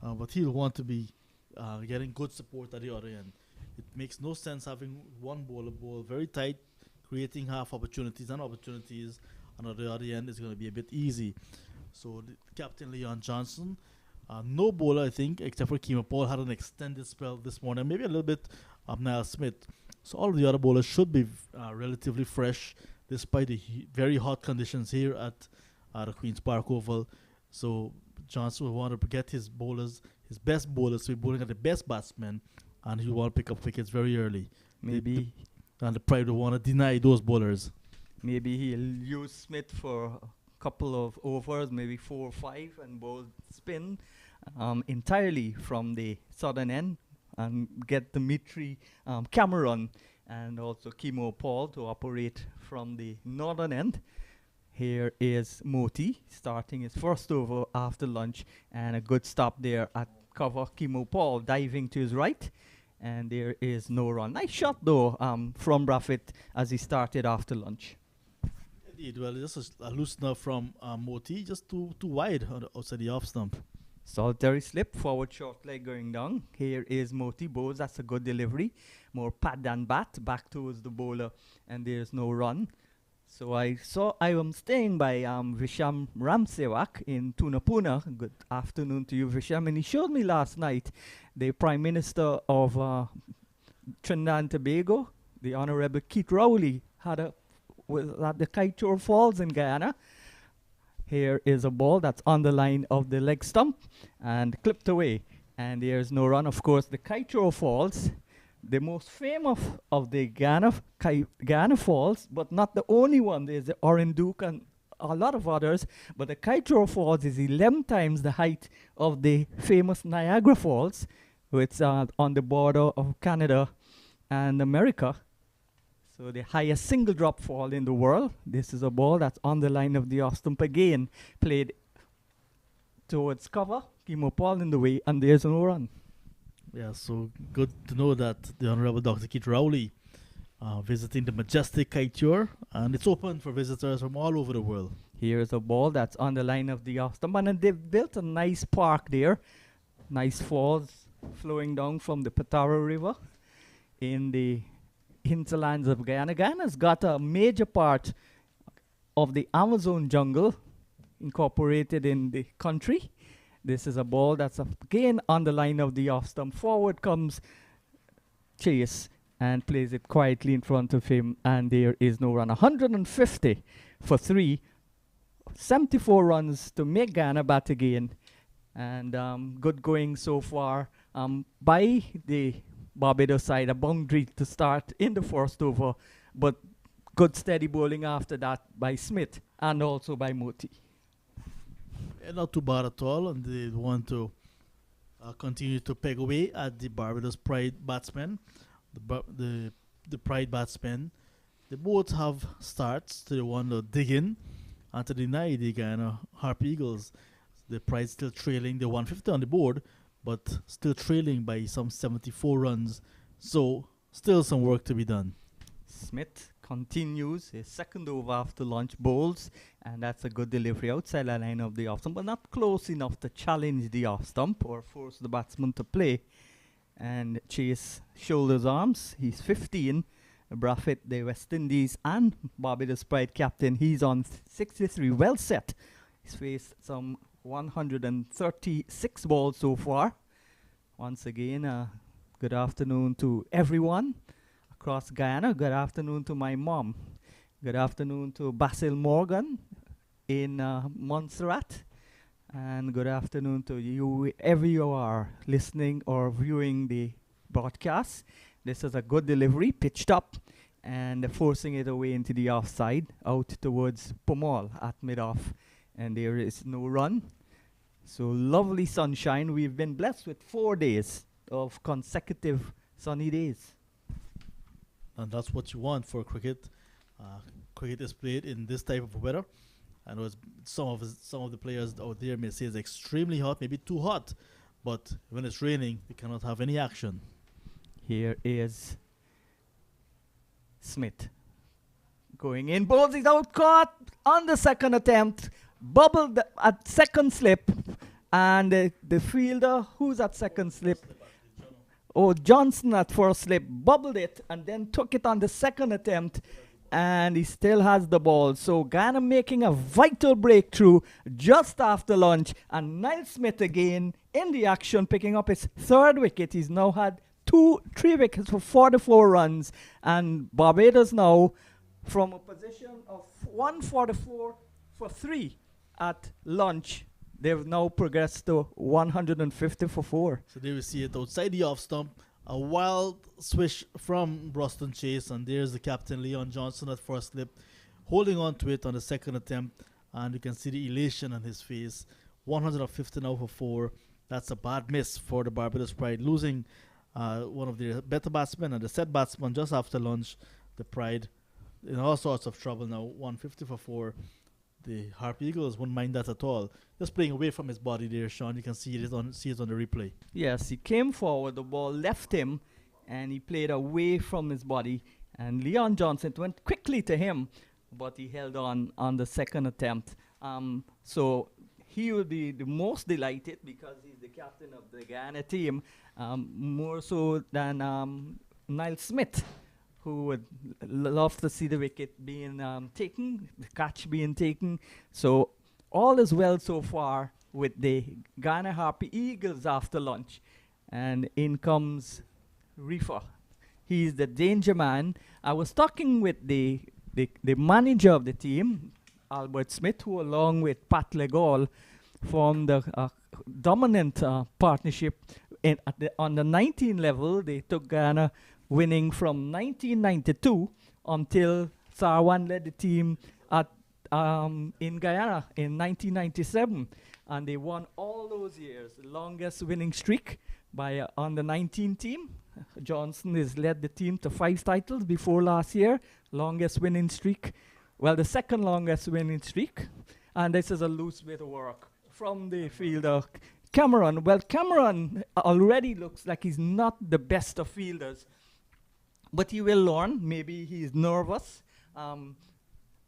B: But he'll want to be getting good support at the other end. It makes no sense having one bowler bowl very tight, creating half opportunities and opportunities. And at the other end is going to be a bit easy. So Captain Leon Johnson, no bowler I think except for Keema Paul had an extended spell this morning, maybe a little bit of Niall Smith. So all of the other bowlers should be relatively fresh despite the very hot conditions here at the Queen's Park Oval. So Johnson will want to get his bowlers, his best bowlers, to be bowling at the best batsmen, and he'll want to pick up wickets very early.
C: Maybe.
B: And the Pride will want to deny those bowlers.
C: Maybe he'll use Smith for a couple of overs, maybe 4 or 5, and bowl spin entirely from the southern end and get Dimitri Cameron and also Keemo Paul to operate from the northern end. Here is Moti starting his first over after lunch, and a good stop there at cover. Keemo Paul diving to his right, and there is no run. Nice shot though from Braffett as he started after lunch.
B: Indeed, well, just a loosener from Moti, just too wide outside the off stump.
C: Solitary slip, forward short leg going down. Here is Moti bowls, that's a good delivery. More pad than bat, back towards the bowler, and there's no run. So I am staying by Visham Ramsewak in Tunapuna. Good afternoon to you, Visham. And he showed me last night the Prime Minister of Trinidad and Tobago, the Honorable Keith Rowley, was at the Kaitour Falls in Guyana. Here is a ball that's on the line of the leg stump and clipped away. And there's no run. Of course, the Kaitour Falls, the most famous of the Guyana Falls, but not the only one. There's the Orinduke and a lot of others. But the Kaitour Falls is 11 times the height of the famous Niagara Falls, which are on the border of Canada and America. So the highest single drop fall in the world. This is a ball that's on the line of the off stump again. Played towards cover. Came up all in the way, and there's no run.
B: Yeah, so good to know that the Honorable Dr. Keith Rowley visiting the majestic kite tour, and it's open for visitors from all over the world.
C: Here's a ball that's on the line of the off stump, and they've built a nice park there. Nice falls flowing down from the Patara River in the hinterlands of Guyana. Guyana's got a major part of the Amazon jungle incorporated in the country. This is a ball that's again on the line of the off stump. Forward comes Chase and plays it quietly in front of him, and there is no run. 150 for 3, 74 runs to make Guyana bat again, and good going so far by the Barbados side. A boundary to start in the first over, but good steady bowling after that by Smith and also by Moti.
B: Not too bad at all, and they want to continue to peg away at the Barbados Pride batsmen. The Pride batsmen, they both have starts. They want to dig in and to deny the Guyana Harp Eagles. The Pride still trailing. They're 150 on the board, but still trailing by some 74 runs. So still some work to be done.
C: Smith continues his second over after lunch bowls, and that's a good delivery outside the line of the off stump, but not close enough to challenge the off stump or force the batsman to play. And Chase shoulders arms. He's 15. Braffett, the West Indies and Barbados Pride captain, he's on 63. Well set. He's faced some 136 balls so far. Once again, good afternoon to everyone across Guyana. Good afternoon to my mom. Good afternoon to Basil Morgan in Montserrat. And good afternoon to you, wherever you are listening or viewing the broadcast. This is a good delivery, pitched up and forcing it away into the offside, out towards Pomal at mid-off. And there is no run. So lovely sunshine. We've been blessed with 4 days of consecutive sunny days.
B: And that's what you want for cricket. Cricket is played in this type of weather. I know some of the players out there may say it's extremely hot, maybe too hot. But when it's raining, we cannot have any action.
C: Here is Smith going in. Bowls is out, caught on the second attempt. Bubbled at second slip. And the fielder, who's at second slip? Oh, Johnson at first slip, bubbled it, and then took it on the second attempt, and he still has the ball. So Guyana making a vital breakthrough just after lunch, and Niall Smith again in the action, picking up his third wicket. He's now had 3 wickets for 44 runs, and Barbados now from a position of 144 for 3 at lunch. They've now progressed to 150 for 4.
B: So there we see it outside the off stump. A wild swish from Broston Chase, and there's the captain Leon Johnson at first slip, holding on to it on the second attempt, and you can see the elation on his face. 150 now for 4. That's a bad miss for the Barbados Pride, losing one of their better batsmen and the set batsman just after lunch. The Pride in all sorts of trouble now. 150 for 4. The Harp Eagles wouldn't mind that at all. Just playing away from his body there, Sean. You can see it on the replay.
C: Yes, he came forward, the ball left him, and he played away from his body. And Leon Johnson went quickly to him, but he held on the second attempt. So he will be the most delighted because he's the captain of the Guyana team, more so than Niall Smith, who would love to see the wicket being taken, the catch being taken. So all is well so far with the Guyana Harpy Eagles after lunch. And in comes Reefer. He's the danger man. I was talking with the manager of the team, Albert Smith, who along with Pat Legall formed the dominant partnership on the 19 level. They took Guyana winning from 1992 until Sarwan led the team in Guyana in 1997. And they won all those years, the longest winning streak by on the 19 team. Johnson has led the team to 5 titles before last year, longest winning streak. Well, the second longest winning streak. And this is a loose bit of work from the fielder, Cameron. Well, Cameron already looks like he's not the best of fielders, but he will learn. Maybe he's nervous.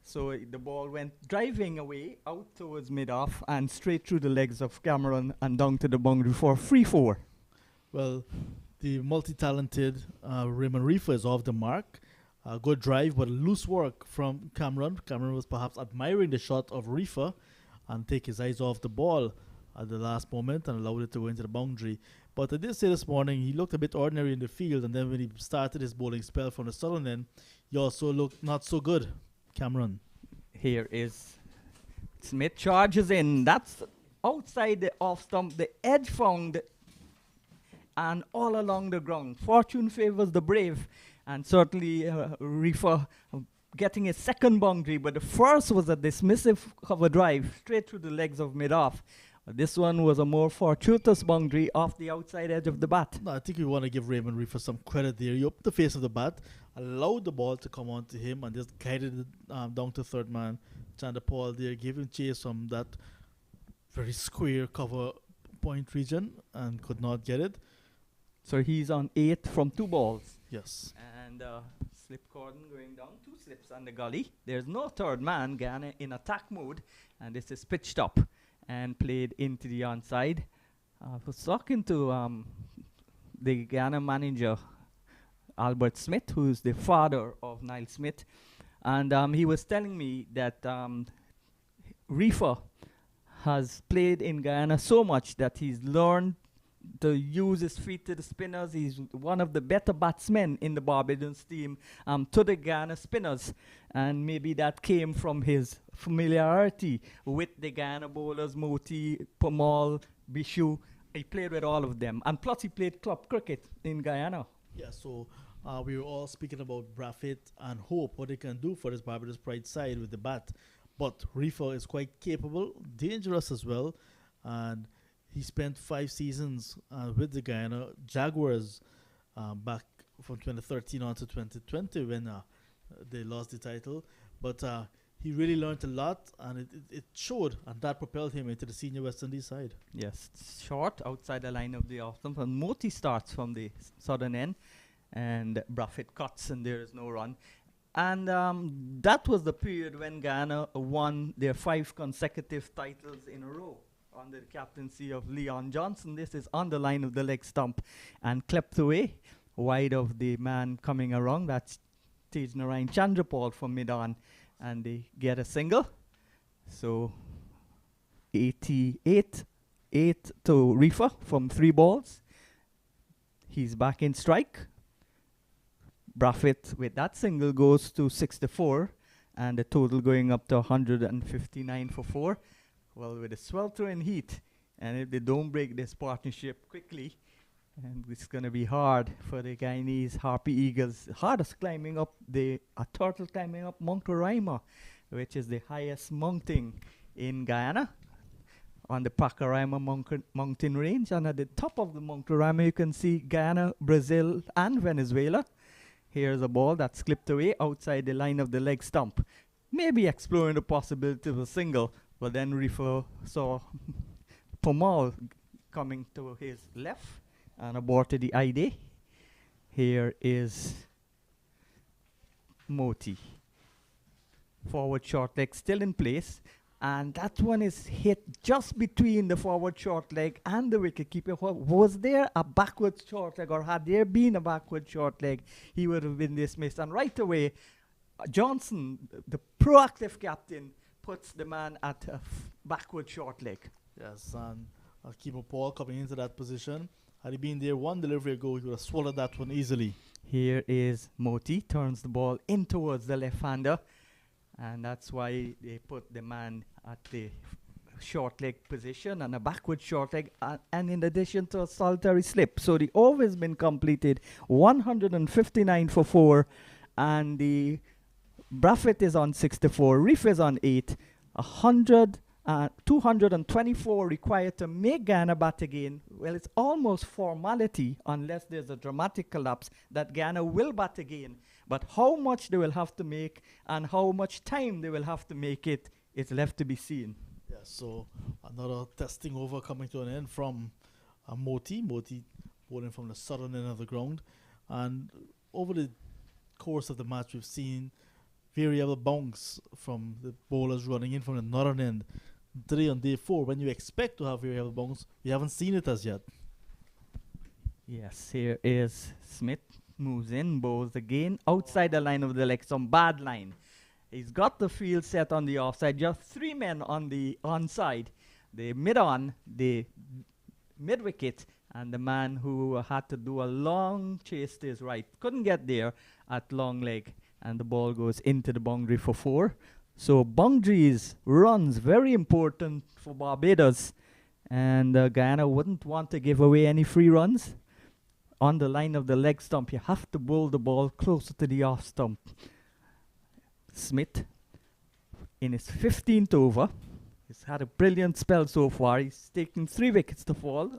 C: So the ball went driving away out towards mid-off and straight through the legs of Cameron and down to the boundary for 3-4.
B: Well, the multi-talented Raymond Reefer is off the mark. Good drive, but loose work from Cameron. Cameron was perhaps admiring the shot of Reefer and take his eyes off the ball at the last moment and allowed it to go into the boundary. But I did say this morning he looked a bit ordinary in the field, and then when he started his bowling spell from the southern end, he also looked not so good. Cameron.
C: Here is Smith, charges in. That's outside the off stump. The edge found and all along the ground. Fortune favors the brave, and certainly Reefer getting his second boundary, but the first was a dismissive cover drive straight through the legs of mid-off. This one was a more fortuitous boundary off the outside edge of the bat.
B: No, I think we want to give Raymond Reefer some credit there. He opened the face of the bat, allowed the ball to come on to him, and just guided it down to third man. Chandra Paul there gave him chase from that very square cover point region and could not get it.
C: So he's on 8 from 2 balls.
B: Yes.
C: And slip cordon going down, 2 slips on the gully. There's no third man. Guyana in attack mode, and this is pitched up and played into the onside. I was talking to the Guyana manager, Albert Smith, who's the father of Niall Smith, and he was telling me that Reefer has played in Guyana so much that he's learned to use his feet to the spinners. He's one of the better batsmen in the Barbados team to the Guyana spinners, and maybe that came from his familiarity with the Guyana bowlers, Moti, Pamal, Bishu. He played with all of them, and plus he played club cricket in Guyana.
B: Yeah, so we were all speaking about Braffett and Hope, what they can do for this Barbados Pride side with the bat. But Reefer is quite capable, dangerous as well, and he spent 5 seasons with the Guyana Jaguars back from 2013 on to 2020 when they lost the title. But he really learned a lot, and it showed, and that propelled him into the senior West Indies side.
C: Yes, short outside the line of the off stump, and Moti starts from the southern end, and Braffett cuts, and there is no run. And that was the period when Guyana won their 5 consecutive titles in a row under the captaincy of Leon Johnson. This is on the line of the leg stump and clipped away wide of the man coming around. That's Tejnarayan Chandrapal from mid-on, and they get a single. So 88 to Reefer from 3 balls. He's back in strike. Braffett with that single goes to 64, and the total going up to 159 for 4. Well, with the sweltering heat, and if they don't break this partnership quickly, and it's going to be hard for the Guyanese Harpy Eagles. Hardest climbing up, a turtle climbing up Mount Roraima, which is the highest mountain in Guyana, on the Pacaraima mountain range. And at the top of the Mount Roraima, you can see Guyana, Brazil, and Venezuela. Here's a ball that's clipped away outside the line of the leg stump. Maybe exploring the possibility of a single, but then Reefer saw Pamal coming to his left and aborted the idea. Here is Moti. Forward short leg still in place, and that one is hit just between the forward short leg and the wicketkeeper. Was there a backward short leg, or had there been a backward short leg, he would have been dismissed. And right away, Johnson, the proactive captain, puts the man at a backward short leg.
B: Yes, and keeper Paul coming into that position. Had he been there one delivery ago, he would have swallowed that one easily.
C: Here is Moti, turns the ball in towards the left-hander, and that's why they put the man at the short leg position and a backward short leg, and in addition to a solitary slip. So the over has been completed, 159 for 4, and the Braffett is on 64, Reef is on 8, 224 required to make Guyana bat again. Well, it's almost formality unless there's a dramatic collapse that Guyana will bat again. But how much they will have to make and how much time they will have to make it is left to be seen.
B: Yeah, so another testing over coming to an end from Moti. Moti bowling from the southern end of the ground. And over the course of the match, we've seen variable bounce from the bowlers running in from the northern end. Today on day 4, when you expect to have variable bounce, we haven't seen it as yet.
C: Yes, here is Smith. Moves in, bowls again, outside the line of the leg, some bad line. He's got the field set on the offside, just 3 men on the onside. The mid-on, the mid-wicket, and the man who had to do a long chase to his right. Couldn't get there at long leg, and the ball goes into the boundary for 4. So boundaries, runs, very important for Barbados. And Guyana wouldn't want to give away any free runs. On the line of the leg stump, you have to bowl the ball closer to the off stump. Smith, in his 15th over, he's had a brilliant spell so far. He's taken 3 wickets to fall.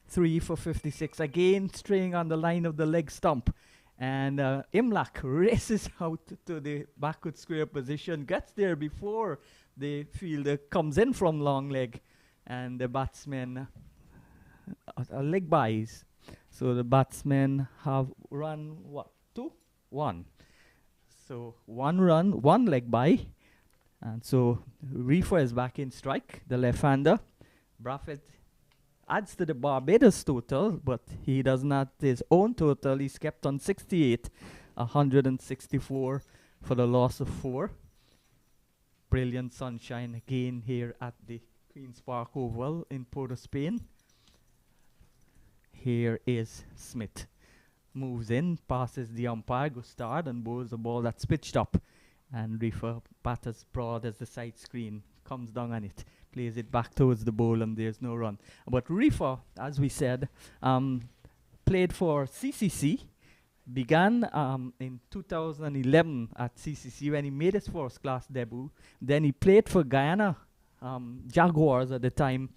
C: 3 for 56. Again, straying on the line of the leg stump. And Imlach races out to the backward square position, gets there before the fielder comes in from long leg. And the batsmen leg buys. So the batsmen have run, what, 2? 1. So 1 run, 1 leg by. And so Reefer is back in strike, the left-hander. Braffett adds to the Barbados total, but he does not his own total. He's kept on 68, 164 for the loss of 4. Brilliant sunshine again here at the Queen's Park Oval in Port of Spain. Here is Smith. Moves in, passes the umpire, Gustard, and bowls a ball that's pitched up. And Reefer batters broad as the side screen, comes down on it, plays it back towards the bowl, and there's no run. But Reefer, as we said, played for CCC, began in 2011 at CCC when he made his first class debut. Then he played for Guyana Jaguars at the time,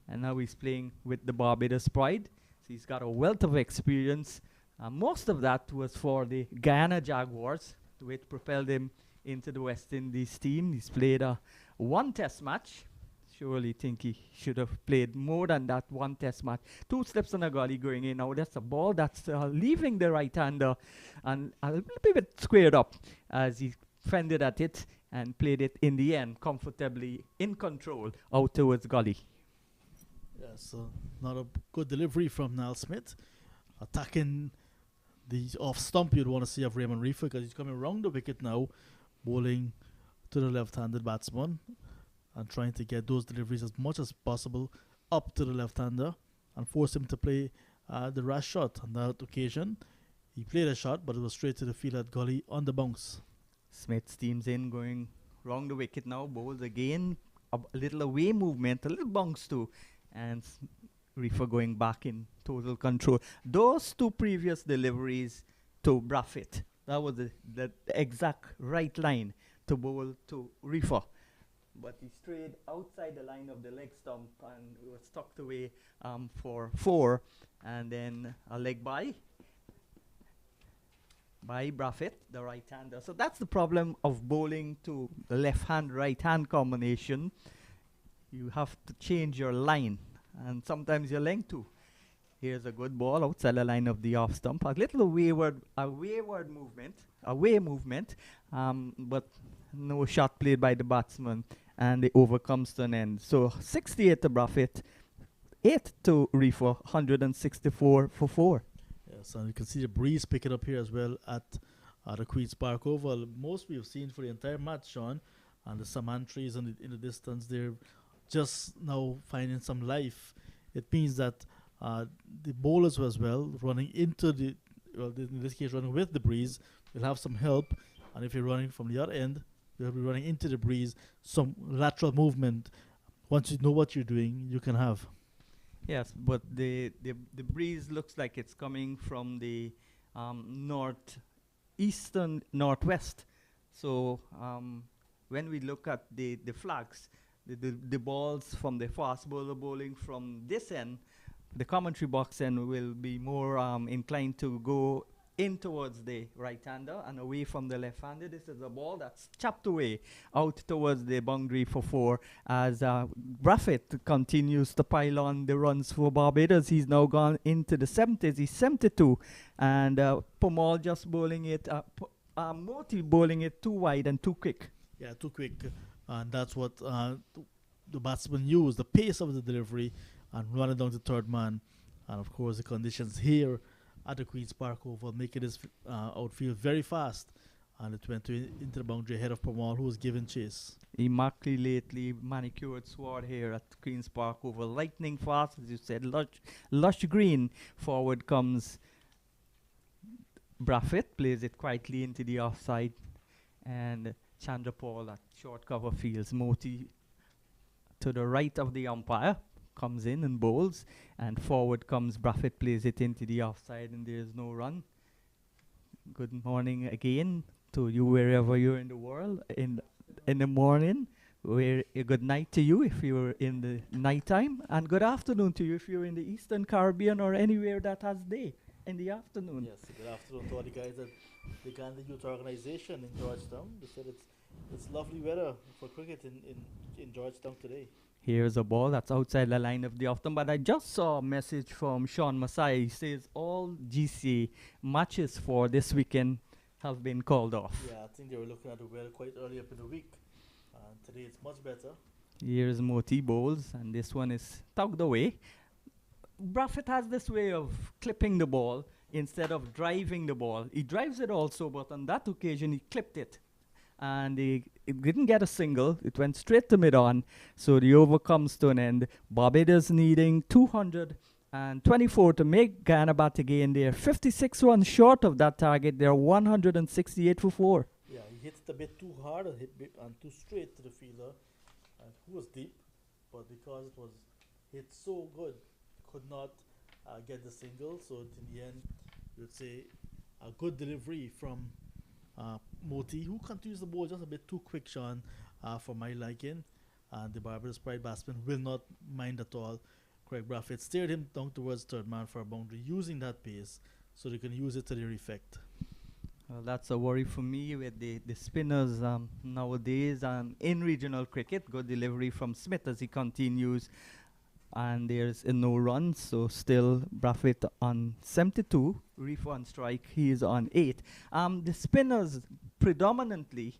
C: and now he's playing with the Barbados Pride. So he's got a wealth of experience. Most of that was for the Guyana Jaguars, which propelled him into the West Indies team. He's played 1 test match. Surely think he should have played more than that 1 test match. 2 slips on a gully going in. Now that's a ball that's leaving the right-hander and a little bit squared up as he fended at it and played it in the end comfortably in control out towards gully.
B: Yeah, so not a good delivery from Niall Smith. Attacking the off stump you'd want to see of Raymond Reefer, because he's coming around the wicket now, bowling to the left-handed batsman and trying to get those deliveries as much as possible up to the left-hander and force him to play the rash shot. On that occasion, he played a shot, but it was straight to the field at gully on the bounce.
C: Smith steams in, going round the wicket now, bowls again, a little away movement, a little bounce too, and Reefer going back in total control. Those 2 previous deliveries to Braffett, that was the exact right line to bowl to Reefer. But he strayed outside the line of the leg stump and was tucked away for 4. And then a leg by Braffett, the right-hander. So that's the problem of bowling to the left-hand, right-hand combination. You have to change your line, and sometimes your length too. Here's a good ball outside the line of the off stump. A little wayward movement, but no shot played by the batsman, and the over comes to an end. So 68 to Braffett, 8 to Reefer, 164 for 4.
B: Yes, and you can see the breeze picking up here as well at the Queen's Park Oval. Most we've seen for the entire match, Sean, and the salmon trees in the distance, they're just now finding some life. It means that the bowlers as well, running into in this case running with the breeze, will have some help. And if you're running from the other end, you'll be running into the breeze, some lateral movement. Once you know what you're doing, you can have.
C: Yes, but the breeze looks like it's coming from the northeastern northwest. So when we look at the flags, the balls from the fast bowler bowling from this end, the commentary box end will be more inclined to go in towards the right-hander and away from the left-hander. This is a ball that's chopped away out towards the boundary for 4 as Braffett continues to pile on the runs for Barbados. He's now gone into the 70s. He's 72, and Pomal just bowling it, Moti bowling it too wide and too quick.
B: Yeah, too quick. And that's what the batsman used, the pace of the delivery and running down the third man. And of course, the conditions here at the Queen's Park Oval making this outfield very fast. And it went into the boundary ahead of Pomal, who was given chase.
C: Immaculately manicured sward here at Queen's Park Oval. Lightning fast, as you said, lush green. Forward comes Braffett, plays it quietly into the offside. And Chandrapal at short cover fields. Moti to the right of the umpire comes in and bowls, and forward comes Braffett, plays it into the offside, and there's no run. Good morning again to you wherever you're in the world. In the morning, a good night to you if you're in the nighttime, and good afternoon to you if you're in the Eastern Caribbean or anywhere that has day in the afternoon.
B: Yes, good afternoon to all the guys at the Guyana Youth Organization in Georgetown. They said it's lovely weather for cricket in Georgetown today.
C: Here's a ball that's outside the line of the off-stump, but I just saw a message from Sean Masai. He says all GCA matches for this weekend have been called off.
B: Yeah, I think they were looking at the weather quite early up in the week. And today it's much better.
C: Here's Moti bowls, and this one is tugged away. Braffett has this way of clipping the ball instead of driving the ball. He drives it also, but on that occasion he clipped it. And it didn't get a single. It went straight to mid-on. So the over comes to an end. Barbados needing 224 to make Guyana bat again. They're 56 runs short of that target. They're 168 for 4.
B: Yeah, he hit it a bit too hard and and too straight to the fielder, who was deep, but because it was hit so good, could not get the single. So in the end, you'd say a good delivery from Moti, who continues the ball just a bit too quick, Sean, for my liking. And the Barbados Pride batsman will not mind at all. Craig Braffett steered him down towards third man for a boundary, using that pace so they can use it to their effect.
C: Well, that's a worry for me with the spinners nowadays in regional cricket. Good delivery from Smith as he continues. And there's no run, so still Braffett on 72. Reef on strike, he is on 8. The spinners predominantly,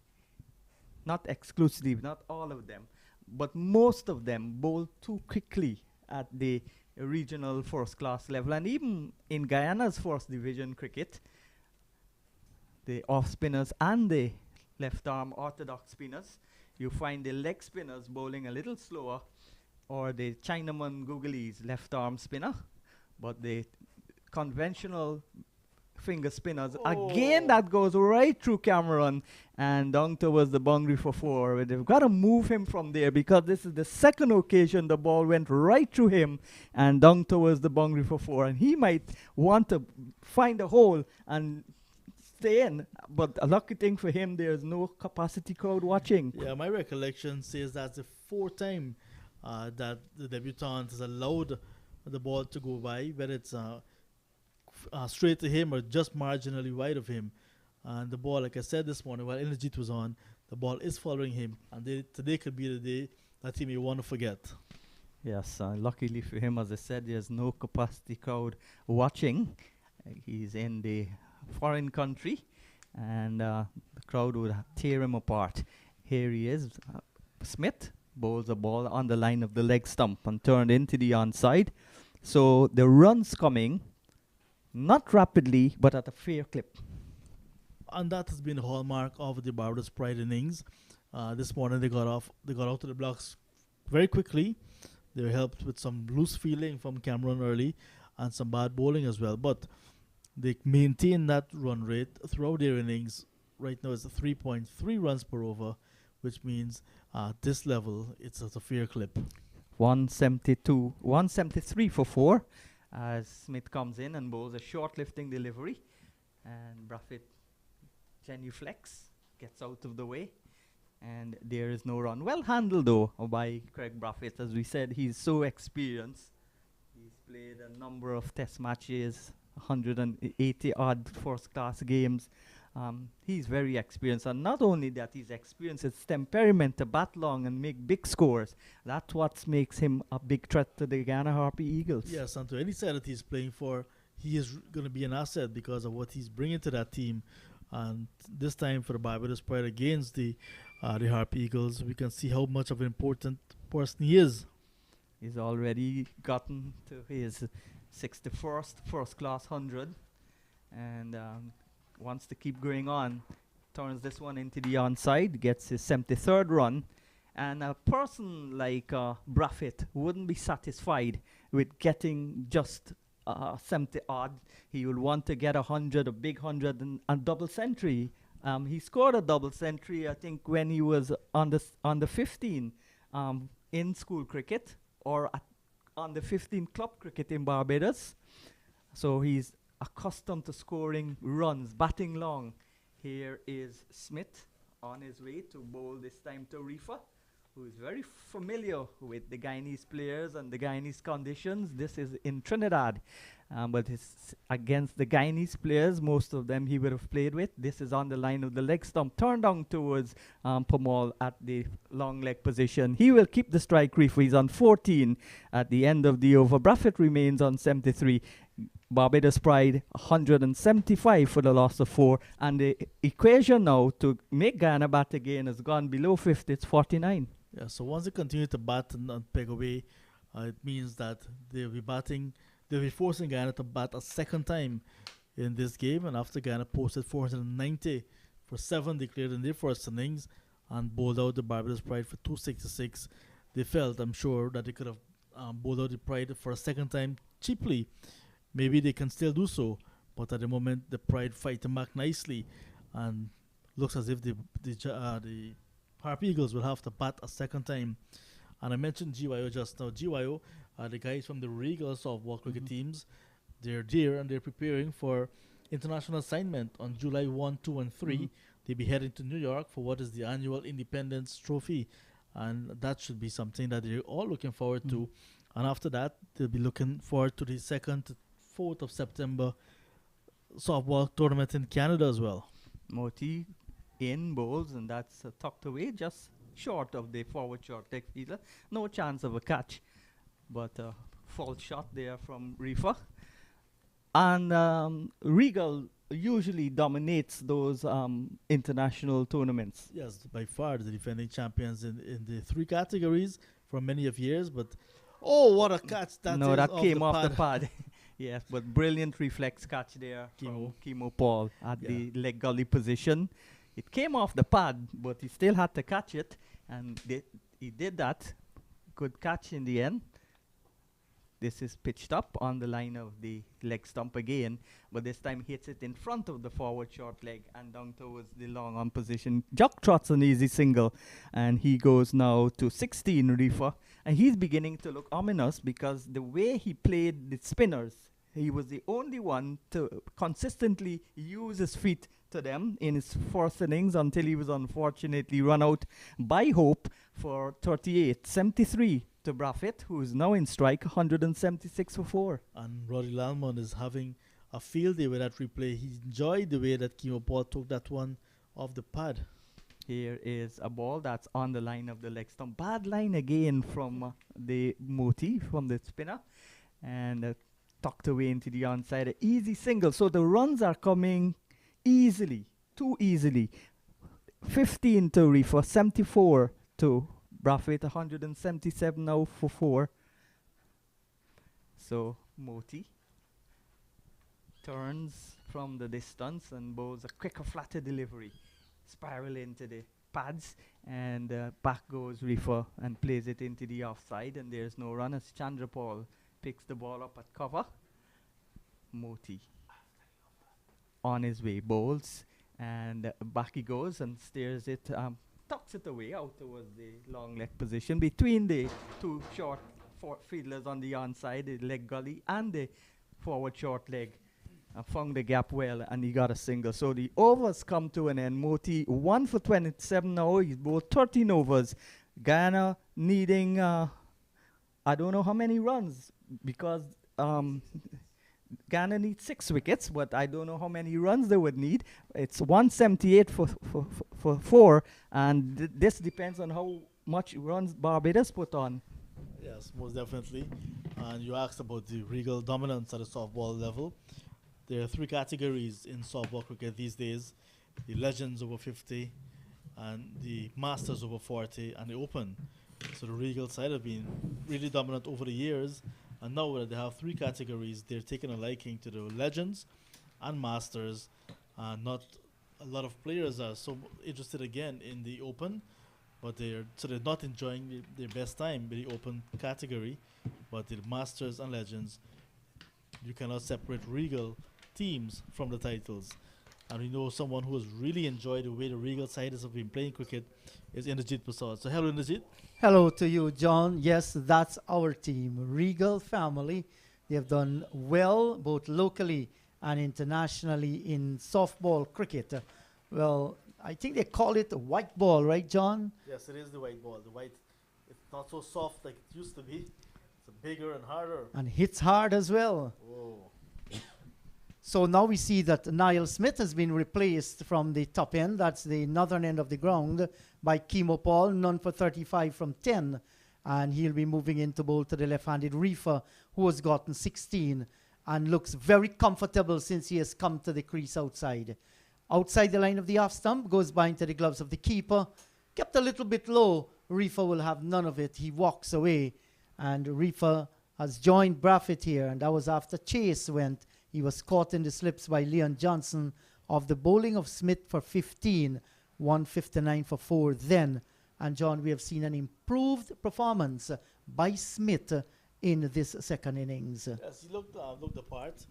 C: not exclusively, not all of them, but most of them bowl too quickly at the regional first class level. And even in Guyana's first division cricket, the off spinners and the left arm orthodox spinners, you find the leg spinners bowling a little slower, or the Chinaman Googlies left arm spinner, but the conventional finger spinners, again that goes right through Cameron and down towards the boundary for 4. They've got to move him from there because this is the second occasion the ball went right through him and down towards the boundary for 4, and he might want to find a hole and stay in, but a lucky thing for him, there's no capacity crowd watching.
B: Yeah, my recollection says that's the 4th time that the debutant has allowed the ball to go by, whether it's straight to him or just marginally wide of him. And the ball, like I said this morning, while Inajit was on, the ball is following him. And today could be the day that he may want to forget.
C: Yes, luckily for him, as I said, there's no capacity crowd watching. He's in the foreign country, and the crowd would tear him apart. Here he is. Smith bowls a ball on the line of the leg stump and turned into the onside. So the runs coming, not rapidly, but at a fair clip.
B: And that has been the hallmark of the Barbados Pride innings. This morning they got out to the blocks very quickly. They were helped with some loose fielding from Cameron early and some bad bowling as well. But they maintain that run rate throughout their innings. Right now it's 3.3 runs per over, which means at this level it's at a fair clip.
C: 173 for 4 as Smith comes in and bowls a short lifting delivery, and Braffett genuflex, gets out of the way, And there is no run. Well handled though by Craig Braffett. As we said, he's so experienced. He's played a number of test matches, 180 odd first class games. He's very experienced, and not only that, he's experienced, his temperament to bat long and make big scores. That's what makes him a big threat to the Guyana Harpy Eagles.
B: Yes, and to any side that he's playing for, he is going to be an asset because of what he's bringing to that team. And this time for the Barbados Pride against the Harpy Eagles, we can see how much of an important person he is.
C: He's already gotten to his 61st first class 100, and wants to keep going on. Turns this one into the onside, gets his 73rd run. And a person like Braffett wouldn't be satisfied with getting just 70 odd. He will want to get 100, a big 100, and double century. He scored a double century, I think, when he was under 15 in school cricket, or under 15 club cricket in Barbados. So he's accustomed to scoring runs, batting long. Here is Smith on his way to bowl, this time to Reefer, who is very familiar with the Guyanese players and the Guyanese conditions. This is in Trinidad, but it's against the Guyanese players, most of them he would have played with. This is on the line of the leg stump, turned down towards Pamal at the long leg position. He will keep the strike. Reefer, he's on 14 at the end of the over. Braffett remains on 73. Barbados Pride 175 for the loss of 4, and the equation now to make Guyana bat again has gone below 50. It's 49.
B: Yeah, so once they continue to bat and peg away, it means that they'll be forcing Guyana to bat a second time in this game. And after Guyana posted 490 for 7 declared in their first innings and bowled out the Barbados Pride for 266, they felt, I'm sure, that they could have bowled out the Pride for a second time cheaply. Maybe they can still do so, but at the moment the Pride fighting back nicely, and looks as if the Harpy Eagles will have to bat a second time. And I mentioned GYO just now. GYO, the guys from the Regal softball cricket teams, they're there and they're preparing for international assignment on July 1, 2, and 3. They'll be heading to New York for what is the annual Independence Trophy, and that should be something that they're all looking forward to. And after that, they'll be looking forward to the 2nd to 4th of September softball tournament in Canada as well.
C: Moti in bowls, and that's tucked away just short of the forward short leg fielder. No chance of a catch, but false shot there from Reefer. And Regal usually dominates those international tournaments.
B: Yes, by far the defending champions in the 3 categories for many of years. But oh, what a catch!
C: That came off the pad. Yes, but brilliant reflex catch there from Kimo Paul at the leg gully position. It came off the pad, but he still had to catch it, and he did that. Good catch in the end. This is pitched up on the line of the leg stump again, but this time hits it in front of the forward short leg and down towards the long on position. Jock trots an easy single, and he goes now to 16, Reefer, and he's beginning to look ominous because the way he played the spinners, he was the only one to consistently use his feet to them in his first innings until he was unfortunately run out by Hope for 38. 73 to Braffett, who is now in strike, 176 for 4.
B: And Roddy Lalmon is having a field day with that replay. He enjoyed the way that Kimo Paul took that one off the pad.
C: Here is a ball that's on the line of the leg stump. Bad line again from the Moti, from the spinner. And tucked away into the onside. An easy single. So the runs are coming easily, too easily. 15 to Reefer, 74 to Braffett, 177 now for 4. So Moti turns from the distance and bowls a quicker, flatter delivery. Spiral into the pads, and back goes Reefer and plays it into the offside, and there's no run as Chandrapal picks the ball up at cover. Moti on his way, bowls, and back he goes and steers it, tucks it away out towards the long leg position between the 2 short fielders on the onside, the leg gully and the forward short leg. and found the gap well, and he got a single. So the overs come to an end. Moti 1 for 27 now. He's bowled 13 overs. Guyana needing I don't know how many runs because Ghana needs 6 wickets, but I don't know how many runs they would need. It's 178 for 4, and this depends on how much runs Barbados put on.
B: Yes, most definitely. And you asked about the regal dominance at the softball level. There are 3 categories in softball cricket these days: the Legends over 50, and the Masters over 40, and the Open. So the regal side have been really dominant over the years, and now that they have 3 categories, they're taking a liking to the Legends and Masters, and not a lot of players are so interested again in the Open, but they're not enjoying their best time with the Open category. But the Masters and Legends, you cannot separate regal teams from the titles. And we know someone who has really enjoyed the way the regal side has been playing cricket is Indrajit Prasad. So hello, Indrajit.
A: Hello to you, John. Yes, that's our team, Regal family. They have done well both locally and internationally in softball cricket. Well, I think they call it the white ball, right, John?
B: Yes, it is the white ball. The white, it's not so soft like it used to be. It's bigger and harder.
A: And hits hard as well.
B: Whoa.
A: So now we see that Niall Smith has been replaced from the top end, that's the northern end of the ground, by Kimo Paul, none for 35 from 10. And he'll be moving into bowl to the left-handed Reefer, who has gotten 16 and looks very comfortable since he has come to the crease outside. Outside the line of the off stump, goes by into the gloves of the keeper. Kept a little bit low. Reefer will have none of it. He walks away. And Reefer has joined Braffett here, and that was after Chase went. He was caught in the slips by Leon Johnson of the bowling of Smith for 15, 159 for 4 then. And John, we have seen an improved performance by Smith in this second innings.
B: Yes, he looked the part.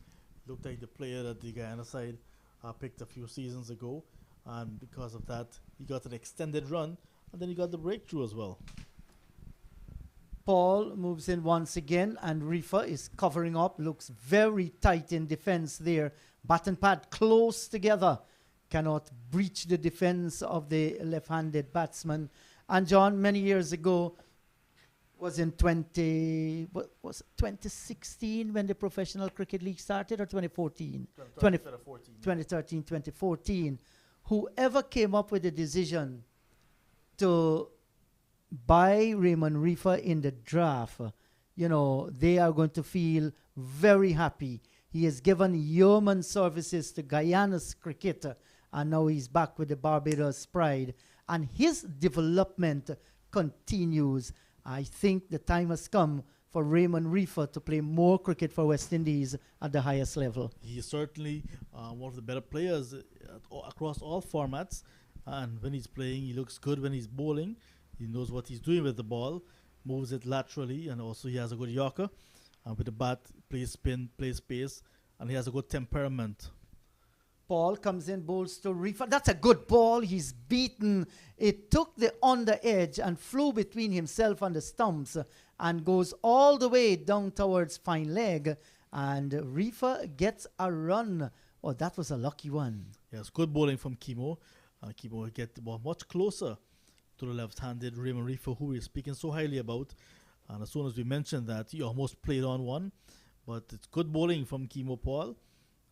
B: Looked like the player that the Guyana side picked a few seasons ago. And because of that, he got an extended run, and then he got the breakthrough as well.
A: Paul moves in once again, and Reefer is covering up. Looks very tight in defense there. Bat and pad close together. Cannot breach the defense of the left-handed batsman. And John, many years ago, was in 2016 when the Professional Cricket League started, or 2014? 2013, 2014. Whoever came up with the decision to buy Raymond Reefer in the draft, they are going to feel very happy. He has given yeoman services to Guyana's cricket, and now he's back with the Barbados Pride. And his development continues. I think the time has come for Raymond Reefer to play more cricket for West Indies at the highest level.
B: He is certainly one of the better players across all formats. And when he's playing, he looks good. When he's bowling, he knows what he's doing with the ball, moves it laterally, and also he has a good yorker. And with the bat, plays spin, plays pace, and he has a good temperament.
A: Paul comes in, bowls to Reefer. That's a good ball. He's beaten. It took the under edge and flew between himself and the stumps and goes all the way down towards fine leg. And Reefer gets a run. Oh, that was a lucky one.
B: Yes, good bowling from Kimo. Kimo will get the ball much closer to the left-handed Raymond Reefer, who we're speaking so highly about. And as soon as we mentioned that, he almost played on one. But it's good bowling from Kimo Paul.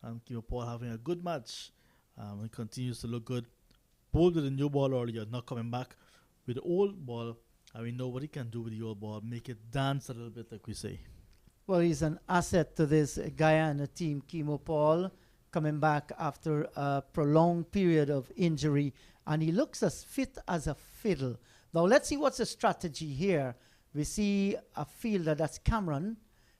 B: And Kimo Paul having a good match. He continues to look good. Bowled with the new ball earlier, not coming back with the old ball. And we know what he can do with the old ball. Make it dance a little bit, like we say.
A: Well, he's an asset to this Guyana team, Kimo Paul, coming back after a prolonged period of injury. And he looks as fit as a fiddle. Now, let's see what's the strategy here. We see a fielder, that's Cameron.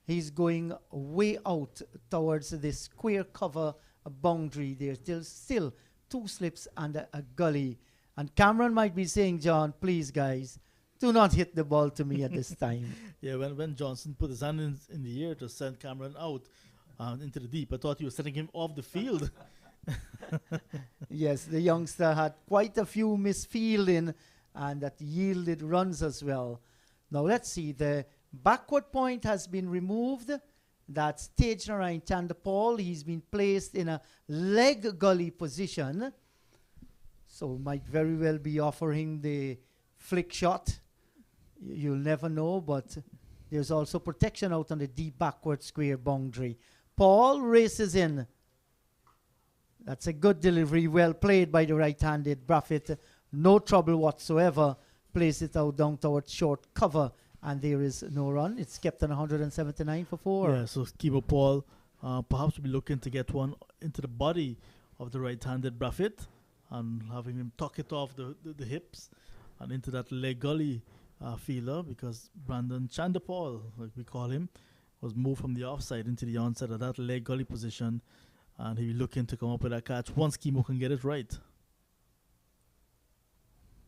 A: He's going way out towards the square cover boundary. There's still 2 slips and a gully. And Cameron might be saying, John, please, guys, do not hit the ball to me at this time.
B: Yeah, when Johnson put his hand in the air to send Cameron out into the deep, I thought he was sending him off the field.
A: Yes, the youngster had quite a few misfielding, and that yielded runs as well. Now let's see, the backward point has been removed. That's Stage Narayan Chandapal. He's been placed in a leg gully position. So might very well be offering the flick shot. You'll never know, but there's also protection out on the deep backward square boundary. Paul races in. That's a good delivery, well played by the right-handed Braffett. No trouble whatsoever. Plays it out down towards short cover, and there is no run. It's kept on 179 for 4.
B: Yeah, so keeper Paul perhaps will be looking to get one into the body of the right-handed Braffett and having him tuck it off the hips and into that leg gully fielder, because Brandon Chandapal, like we call him, was moved from the offside into the onside of that leg gully position, and he'll be looking to come up with a catch once Kimo can get it right.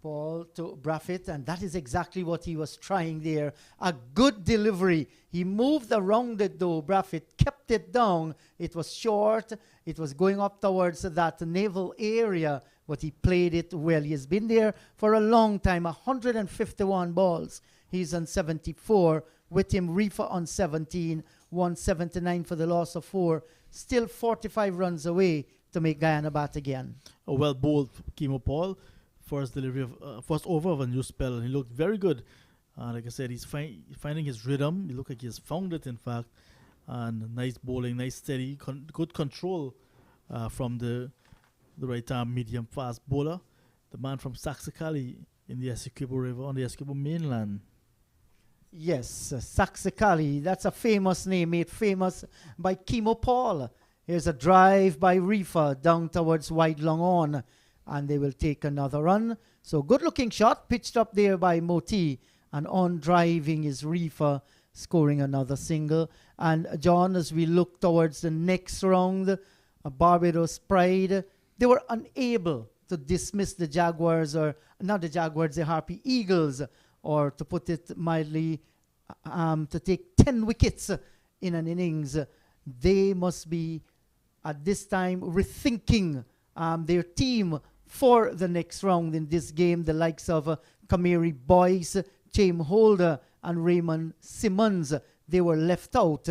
A: Ball to Braffett, and that is exactly what he was trying there. A good delivery. He moved around it though. Braffett kept it down. It was short. It was going up towards that navel area, but he played it well. He has been there for a long time. 151 balls. He's on 74. With him, Reefer on 17. 179 for the loss of 4. Still 45 runs away to make Guyana bat again.
B: A well bowled Kimo Paul. First delivery of first over of a new spell, and he looked very good. Like I said, he's finding his rhythm. He looked like he has found it, in fact. And nice bowling, nice steady, good control from the right arm medium fast bowler, the man from Saxicali in the Essequibo River on the Essequibo mainland.
A: Yes, Saxicali. That's a famous name, made famous by Kimo Paul. Here's a drive by Reefer down towards wide long on, and they will take another run. So good looking shot pitched up there by Moti, and on driving is Reefer, scoring another single. And John, as we look towards the next round, Barbados Pride, they were unable to dismiss the Jaguars, or not the Jaguars, the Harpy Eagles, or to put it mildly, to take 10 wickets in an innings. They must be at this time rethinking their team for the next round in this game. The likes of Kamiri Boyce, Chaim Holder, and Raymond Simmons, they were left out.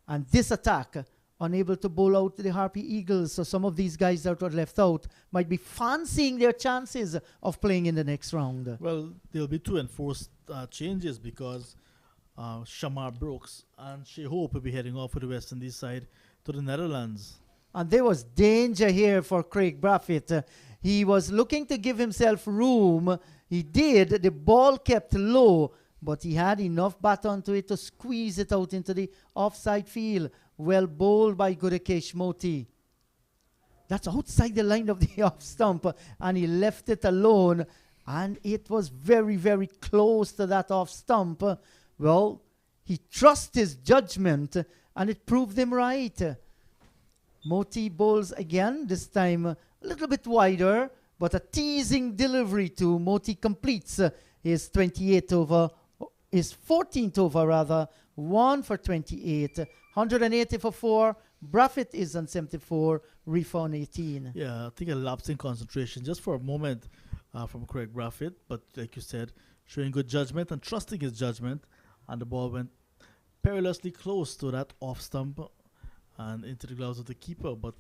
A: And this attack, unable to bowl out the Harpy Eagles. So some of these guys that were left out might be fancying their chances of playing in the next round.
B: Well, there'll be 2 enforced changes, because Shamar Brooks and Shea Hope will be heading off for the West Indies side to the Netherlands.
A: And there was danger here for Craig Braffett. He was looking to give himself room. He did. The ball kept low, but he had enough bat onto it to squeeze it out into the offside field. Well bowled by Gudakesh Moti. That's outside the line of the off stump, and he left it alone. And it was very, very close to that off stump. Well, he trusted his judgment, and it proved him right. Moti bowls again, this time a little bit wider, but a teasing delivery to Moti completes his 28th over, his 14th over rather, 1 for 28, 180 for 4. Braffett is on 74, Reefer on 18.
B: Yeah, I think a lapse in concentration just for a moment from Craig Braffett, but like you said, showing good judgment and trusting his judgment, and the ball went perilously close to that off stump and into the gloves of the keeper, but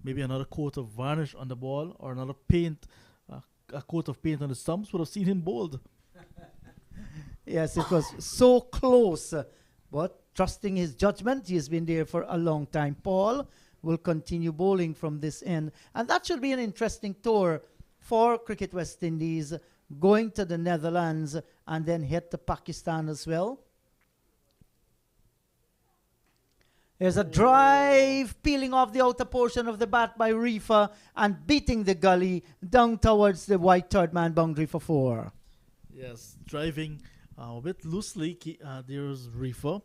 B: maybe another coat of varnish on the ball or another paint, a coat of paint on the stumps would have seen him bowled.
A: Yes, it was so close, but trusting his judgment, he has been there for a long time. Paul will continue bowling from this end, and that should be an interesting tour for Cricket West Indies, going to the Netherlands and then head to Pakistan as well. There's a drive peeling off the outer portion of the bat by Reefer and beating the gully down towards the white third man boundary for 4.
B: Yes, driving a bit loosely, there's Reefer,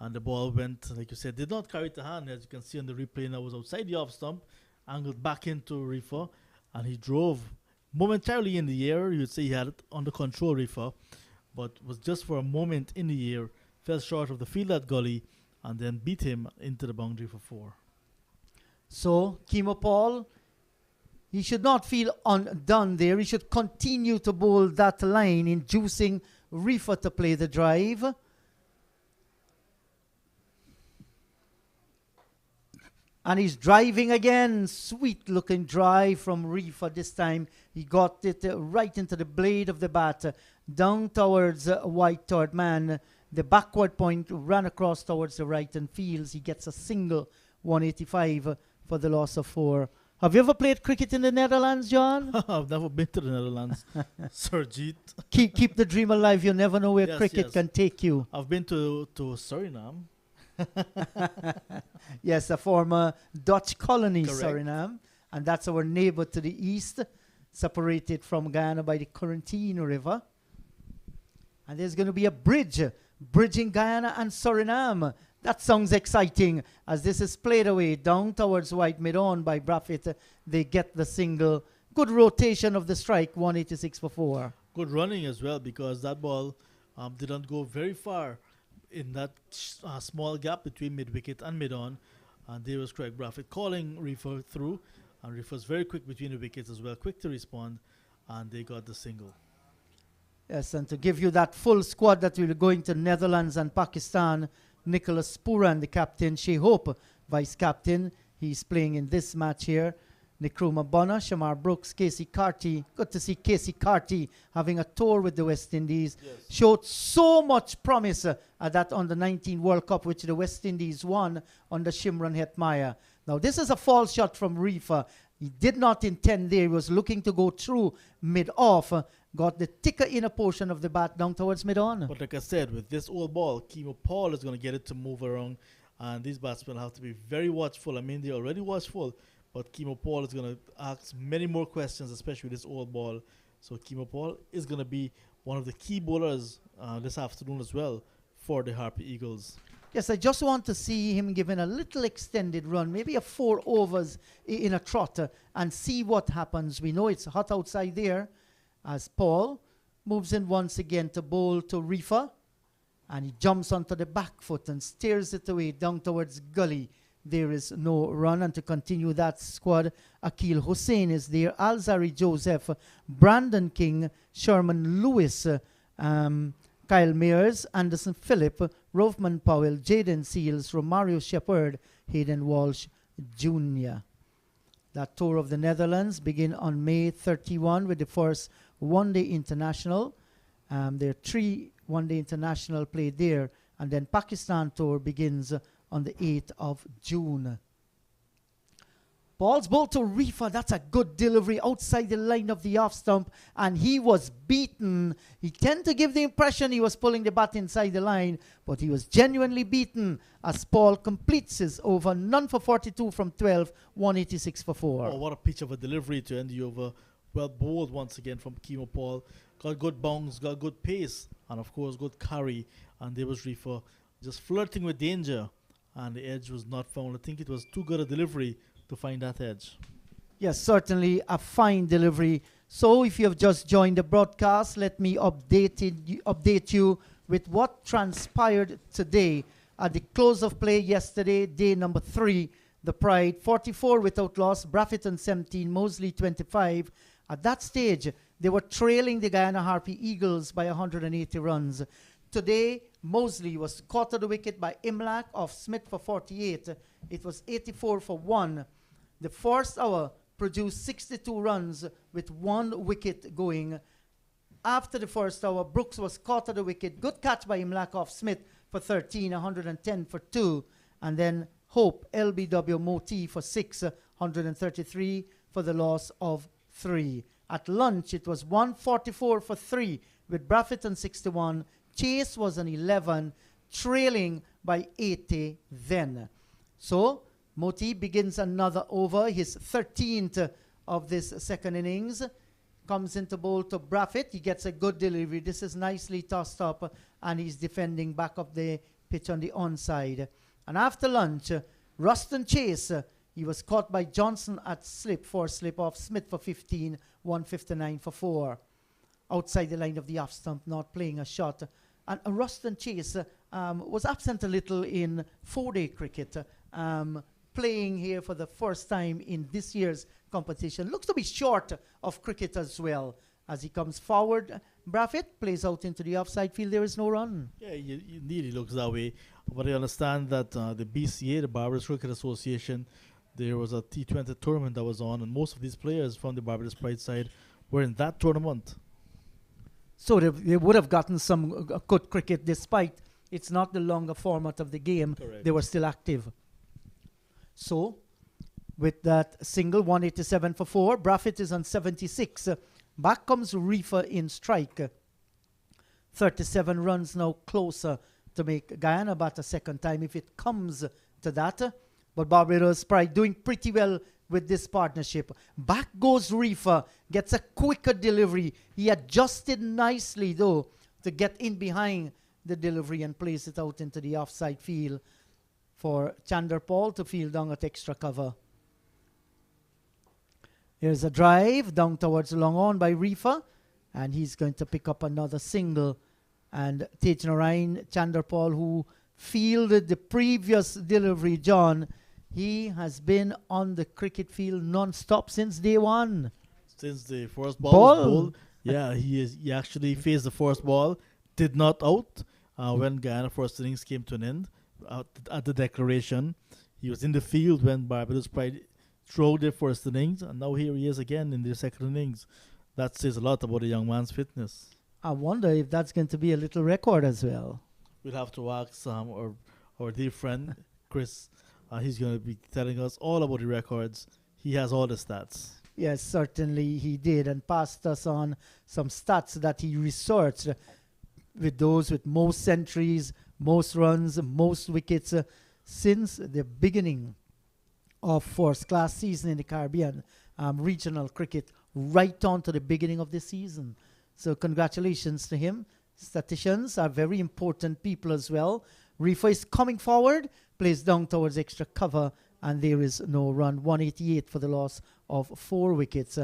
B: and the ball went, like you said, did not carry the hand, as you can see on the replay now, was outside the off stump, angled back into Reefer, and he drove momentarily in the air. You'd say he had it under control, Reefer, but was just for a moment in the air, fell short of the field at gully, and then beat him into the boundary for 4.
A: So, Kimo Paul, he should not feel undone there. He should continue to bowl that line, inducing Reefer to play the drive. And he's driving again. Sweet looking drive from Reefer this time. He got it right into the blade of the bat. Down towards White Third Man. The backward point ran across towards the right and fields. He gets a single 185 for the loss of 4. Have you ever played cricket in the Netherlands, John?
B: I've never been to the Netherlands, Surjeet.
A: keep the dream alive. You never know where
B: Yes,
A: cricket
B: yes.
A: can take you.
B: I've been to Suriname.
A: Yes, a former Dutch colony,
B: Correct.
A: Suriname. And that's our neighbor to the east, separated from Guyana by the Corentyne River. And there's going to be a bridge, bridging Guyana and Suriname. That sounds exciting as this is played away down towards White mid-on by Braffett. They get the single. Good rotation of the strike, 186 for 4.
B: Good running as well, because that ball didn't go very far in that small gap between mid-wicket and mid-on. And there was Craig Braffett calling Reefer through. And Reefer's very quick between the wickets as well, quick to respond. And they got the single.
A: Yes, and to give you that full squad that will go into Netherlands and Pakistan, Nicholas Puran, the captain, Shea Hope, vice-captain. He's playing in this match here. Nkrumah Bonner, Shamar Brooks, Casey Carty. Good to see Casey Carty having a tour with the West Indies.
B: Yes.
A: Showed so much promise at that Under-19 World Cup, which the West Indies won under Shimron Hetmyer. Now, this is a false shot from Reefer. He did not intend there. He was looking to go through mid-off. Got the thicker inner portion of the bat down towards mid-on.
B: But like I said, with this old ball, Kimo Paul is going to get it to move around. And these batsmen have to be very watchful. I mean, they're already watchful. But Kimo Paul is going to ask many more questions, especially with this old ball. So Kimo Paul is going to be one of the key bowlers this afternoon as well for the Harpy Eagles.
A: Yes, I just want to see him given a little extended run, maybe a 4 overs in a trot, and see what happens. We know it's hot outside there as Paul moves in once again to bowl to Reefer, and he jumps onto the back foot and steers it away down towards gully. There is no run, and to continue that squad, Akil Hussain is there, Alzari Joseph, Brandon King, Sherman Lewis, Kyle Mears, Anderson Phillip, Rovman Powell, Jaden Seals, Romario Shepherd, Hayden Walsh Jr. That tour of the Netherlands begin on May 31 with the first one-day international. There are 3 one-day international played there, and then Pakistan tour begins on the 8th of June. Paul's ball to Reefer. That's a good delivery outside the line of the off stump, and he was beaten. He tended to give the impression he was pulling the bat inside the line, but he was genuinely beaten as Paul completes his over. None for 42 from 12, 186 for 4.
B: Oh, what a pitch of a delivery to end the over. Well bowled once again from Kimo Paul. Got good bounce, got good pace, and of course good carry. And there was Reefer just flirting with danger, and the edge was not found. I think it was too good a delivery to find that edge.
A: Yes, certainly a fine delivery. So if you have just joined the broadcast, let me update you with what transpired today. At the close of play yesterday, day number 3, the Pride 44 without loss, Braffeton 17, Moseley 25. At that stage, they were trailing the Guyana Harpy Eagles by 180 runs. Today, Moseley was caught at the wicket by Imlach off Smith for 48. It was 84 for 1. The first hour produced 62 runs with 1 wicket going. After the first hour, Brooks was caught at the wicket. Good catch by Imlach off Smith for 13, 110 for 2. And then Hope, LBW Moti for 6, 133 for the loss of 3. At lunch, it was 144 for 3 with Braffeton 61. Chase was an 11, trailing by 80 then. So, Moti begins another over, his 13th of this second innings. Comes into bowl to Braffett. He gets a good delivery. This is nicely tossed up, and he's defending back up the pitch on the onside. And after lunch, Ruston Chase, he was caught by Johnson at slip off Smith for 15, 159 for 4. Outside the line of the off stump, not playing a shot. And Ruston Chase was absent a little in 4-day cricket, playing here for the first time in this year's competition. Looks to be short of cricket as well. As he comes forward, Braffett plays out into the offside field. There is no run.
B: Yeah, indeed, it looks that way. But I understand that the BCA, the Barbados Cricket Association, There was a T20 tournament that was on, and most of these players from the Barbados Pride side were in that tournament.
A: So they would have gotten some good cricket despite it's not the longer format of the game.
B: Correct.
A: They were still active. So with that single, 187 for 4, Braffett is on 76. Back comes Reefer in strike. 37 runs now closer to make Guyana bat a second time if it comes to that. But Barbados Pride doing pretty well with this partnership. Back goes Reefer, gets a quicker delivery. He adjusted nicely though to get in behind the delivery and place it out into the offside field for Chandler Paul to field down at extra cover. Here's a drive down towards long on by Reefer, and he's going to pick up another single. And Tej Narain, Chandler Paul, who fielded the previous delivery, John, he has been on the cricket field non-stop since day one.
B: Since the first ball was bowled, yeah, he actually faced the first ball, did not out when Guyana first innings came to an end. At the declaration, he was in the field when Barbados Pride threw their first innings, and now here he is again in their second innings. That says a lot about a young man's fitness.
A: I wonder if that's going to be a little record as well.
B: We'll have to ask our dear friend Chris. He's going to be telling us all about the records. He has all the stats.
A: Yes, certainly he did, and passed us on some stats that he researched with those with most centuries, most runs, most wickets since the beginning of first-class season in the Caribbean regional cricket right on to the beginning of the season. So congratulations to him. Statisticians are very important people as well. Reefer is coming forward, plays down towards extra cover, and there is no run. 188 for the loss of 4 wickets.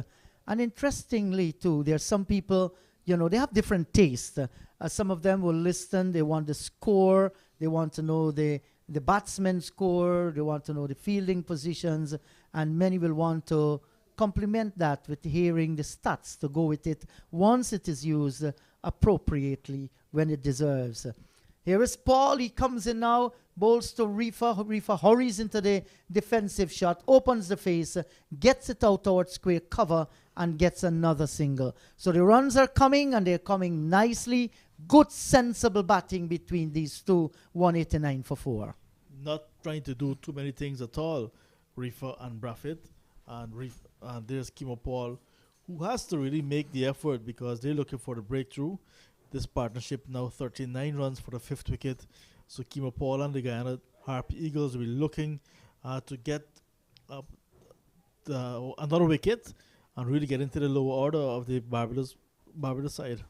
A: And interestingly, too, there are some people, you know, they have different tastes. Some of them will listen, they want the score, they want to know the batsman's score, they want to know the fielding positions, and many will want to complement that with hearing the stats to go with it once it is used appropriately when it deserves. Here is Paul. He comes in now, bowls to Reefer. Reefer hurries into the defensive shot, opens the face, gets it out towards square cover, and gets another single. So the runs are coming, and they're coming nicely. Good, sensible batting between these two. 189 for 4.
B: Not trying to do too many things at all, Reefer and Braffett. And there's Kimo Paul, who has to really make the effort because they're looking for the breakthrough. This partnership now 39 runs for the 5th wicket. So Kimo Paul and the Guyana Harpy Eagles will be looking to get another wicket and really get into the lower order of the Barbados side.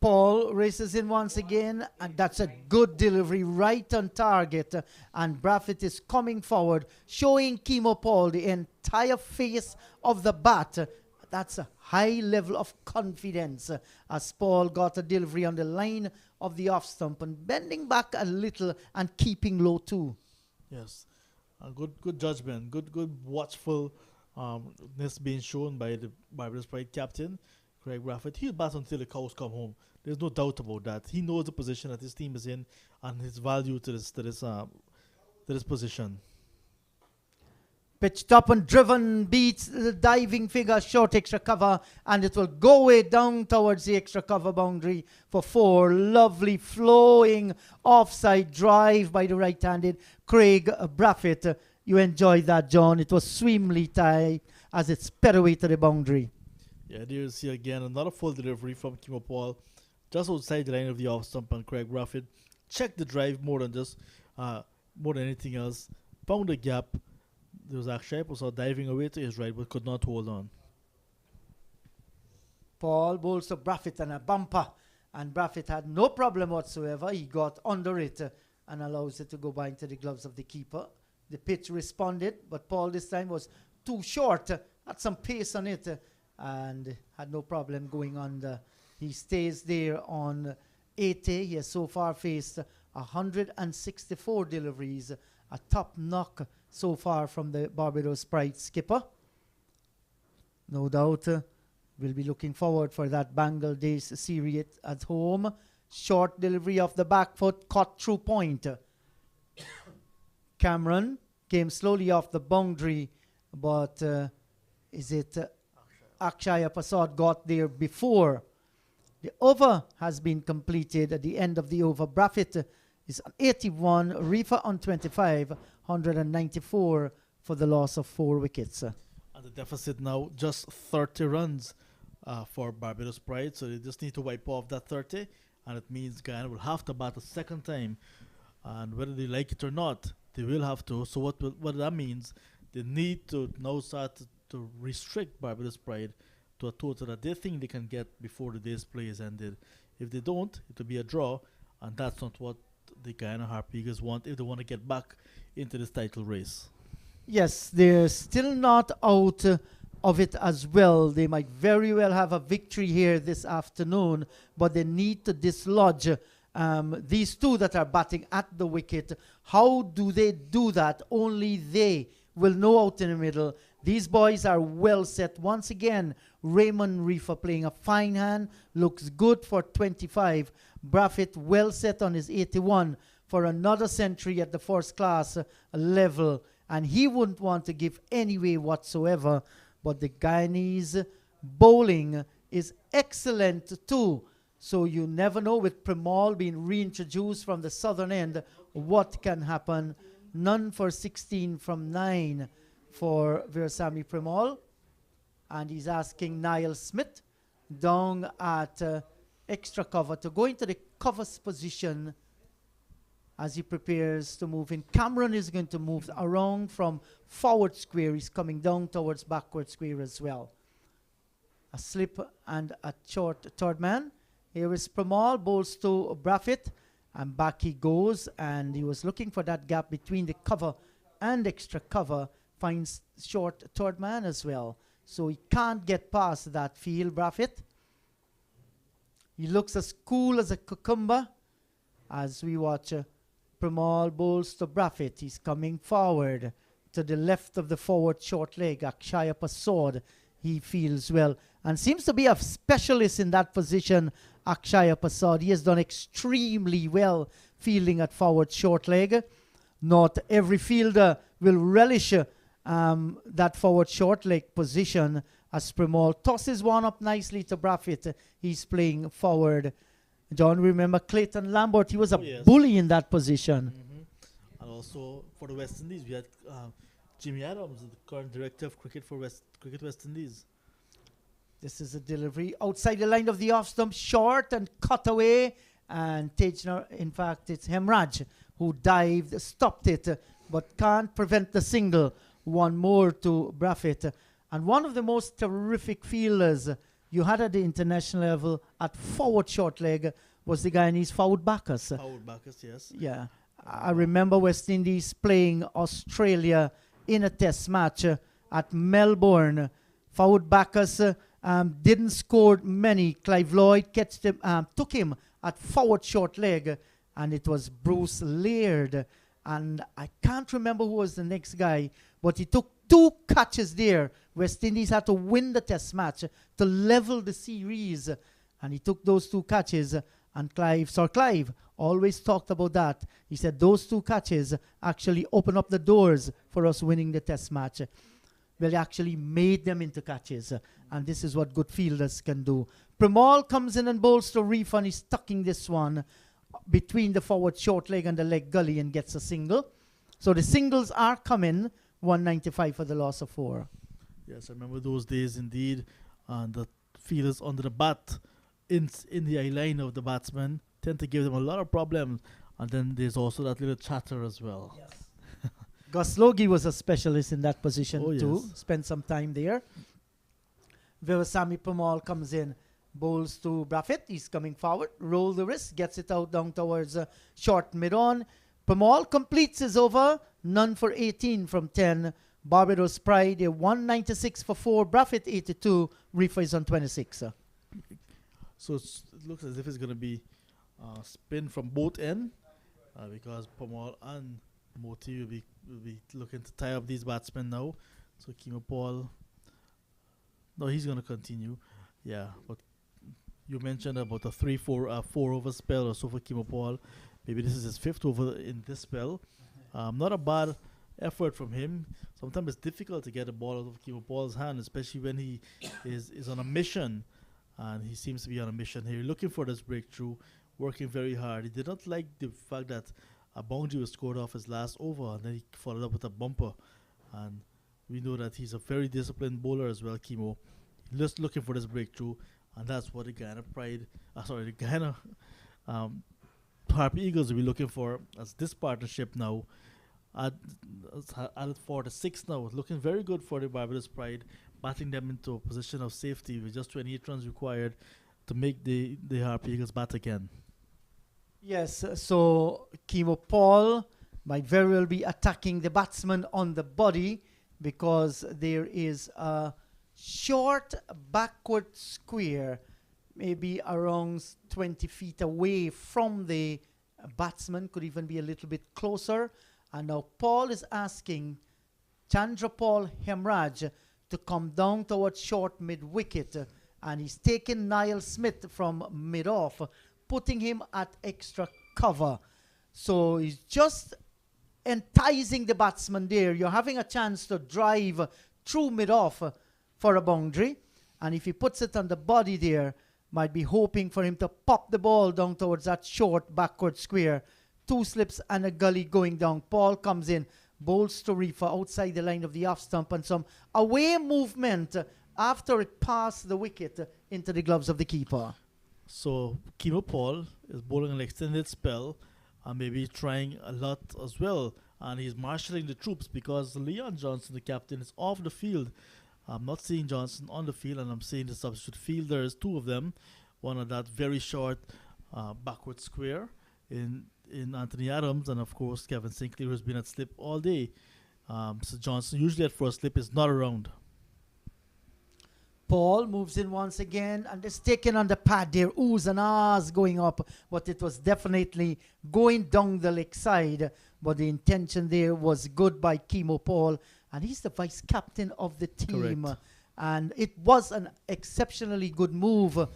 A: Paul races in once again, and that's a good delivery right on target. And Braffett is coming forward, showing Kimo Paul the entire face of the bat. That's a high level of confidence as Paul got a delivery on the line of the off stump and bending back a little and keeping low too.
B: Yes, good judgment, good watchfulness being shown by the Barbados Pride captain, Craig Braffett. He'll bat until the cows come home. There's no doubt about that. He knows the position that his team is in and his value to this position.
A: Pitched up and driven, beats the diving figure, short extra cover, and it will go way down towards the extra cover boundary for 4. Lovely flowing offside drive by the right-handed Craig Braffett. You enjoyed that, John. It was swimmingly tight as it sped away to the boundary.
B: Yeah, there's here again another full delivery from Kimo Paul, just outside the line of the off stump, and Craig Braffett checked the drive more than anything else. Found a gap. There was actually was diving away to his right, but could not hold on.
A: Paul bowls to Braffett and a bumper, and Braffett had no problem whatsoever. He got under it and allows it to go by into the gloves of the keeper. The pitch responded, but Paul this time was too short, had some pace on it, and had no problem going under. He stays there on 80. He has so far faced 164 deliveries, a top knock so far from the Barbados Pride skipper. No doubt we'll be looking forward for that Bangladesh series at home. Short delivery off the back foot, caught through point. Cameron came slowly off the boundary, but is it Akshaya Prasad got there before? The over has been completed at the end of the over. Braffett is on 81, Rifa on 25, 194 for the loss of 4 wickets.
B: And the deficit now just 30 runs for Barbados Pride, so they just need to wipe off that 30, and it means Guyana will have to bat a second time, and whether they like it or not, they will have to. So what that means, they need to now start to restrict Barbados Pride to a total that they think they can get before the day's play is ended. If they don't, it will be a draw, and that's not what the Guyana Harpegos want if they want to get back into this title race.
A: Yes, they're still not out of it as well. They might very well have a victory here this afternoon, but they need to dislodge these two that are batting at the wicket. How do they do that? Only they will know out in the middle. These boys are well set. Once again, Raymond Reefer playing a fine hand. Looks good for 25. Braffett well set on his 81 for another century at the first class level. And he wouldn't want to give any way whatsoever. But the Guyanese bowling is excellent too. So you never know, with Premal being reintroduced from the southern end, what can happen. None for 16 from 9 for Veerasamy Premal. And he's asking Niall Smith down at extra cover to go into the covers position as he prepares to move in. Cameron is going to move around from forward square. He's coming down towards backward square as well. A slip and a short third man. Here is Premal, bowls to Braffett, and back he goes, and he was looking for that gap between the cover and extra cover, finds short third man as well. So he can't get past that field, Braffett. He looks as cool as a cucumber as we watch Premal bowls to Braffett. He's coming forward to the left of the forward short leg. Akshaya Prasad, he feels well and seems to be a specialist in that position. Akshaya Prasad, he has done extremely well fielding at forward short leg. Not every fielder will relish that forward short leg position, as Premal tosses one up nicely to Braffett. He's playing forward. John, remember Clayton Lambert? He was a bully in that position.
B: And also for the West Indies, we had Jimmy Adams, the current director of cricket for Cricket West Indies.
A: This is a delivery outside the line of the off stump, short and cut away. And Tejner, in fact, it's Hemraj who dived, stopped it, but can't prevent the single. One more to Braffett. And one of the most terrific fielders you had at the international level at forward short leg was the Guyanese Fawad Bacchus.
B: Fawad Bacchus, yes.
A: Yeah. I remember West Indies playing Australia in a test match at Melbourne. Fawad Bacchus didn't score many. Clive Lloyd took him at forward short leg, and it was Bruce Laird. And I can't remember who was the next guy, but he took 2 catches there. West Indies had to win the test match to level the series, and he took those 2 catches. And Sir Clive always talked about that. He said those 2 catches actually opened up the doors for us winning the test match. Well, he actually made them into catches, and this is what good fielders can do. Premal comes in and bowls to Reef, and he's tucking this one between the forward short leg and the leg gully and gets a single. So the singles are coming. 195 for the loss of 4.
B: Yes, I remember those days indeed. And the fielders under the bat in the eye line of the batsman tend to give them a lot of problems. And then there's also that little chatter as well.
A: Yes. Gus Logie was a specialist in that position too.
B: Yes.
A: Spent some time there. Veerasamy Premal comes in, bowls to Braffett. He's coming forward, roll the wrist, gets it out down towards short mid-on. Premal completes his over, none for 18 from 10. Barbados Pride, 196 for 4. Braffett 82. Reefer is on 26.
B: So it looks as if it's going to be spin from both ends because Premal and Moti will be looking to tie up these batsmen now. So Kimo Paul, no, he's going to continue. Yeah, but you mentioned about a 3-4 over spell or so for Kimo Paul. Maybe this is his 5th over in this spell. Not a bad effort from him. Sometimes it's difficult to get a ball out of Kimo Paul's hand, especially when he is on a mission. And he seems to be on a mission here, looking for this breakthrough, working very hard. He did not like the fact that a boundary was scored off his last over, and then he followed up with a bumper. And we know that he's a very disciplined bowler as well, Kimo. Just looking for this breakthrough, and that's what the Guyana Harpy Eagles will be looking for as this partnership now. Added 4 to 6 now, looking very good for the Barbados Pride, batting them into a position of safety with just 28 runs required to make the Harpy Eagles bat again.
A: Yes, so Kimo Paul might very well be attacking the batsman on the body because there is a short backward square, maybe around 20 feet away from the batsman, could even be a little bit closer. And now Paul is asking Chandrapal Hemraj to come down towards short mid-wicket. And he's taking Niall Smith from mid-off, putting him at extra cover. So he's just enticing the batsman there. You're having a chance to drive through mid-off for a boundary. And if he puts it on the body there, might be hoping for him to pop the ball down towards that short backward square. 2 slips and a gully going down. Paul comes in, bowls to Reefer outside the line of the off stump, and some away movement after it passed the wicket into the gloves of the keeper.
B: So Kimo Paul is bowling an extended spell and maybe trying a lot as well. And he's marshalling the troops because Leon Johnson, the captain, is off the field. I'm not seeing Johnson on the field, and I'm seeing the substitute fielders, 2 of them. One of that very short backward square in Anthony Adams, and of course Kevin Sinclair, who's been at slip all day. So Johnson, usually at first slip, is not around.
A: Paul moves in once again and is taken on the pad there. Oohs and ahs going up, but it was definitely going down the leg side. But the intention there was good by Kimo Paul, and he's the vice captain of the team.
B: Correct.
A: And it was an exceptionally good move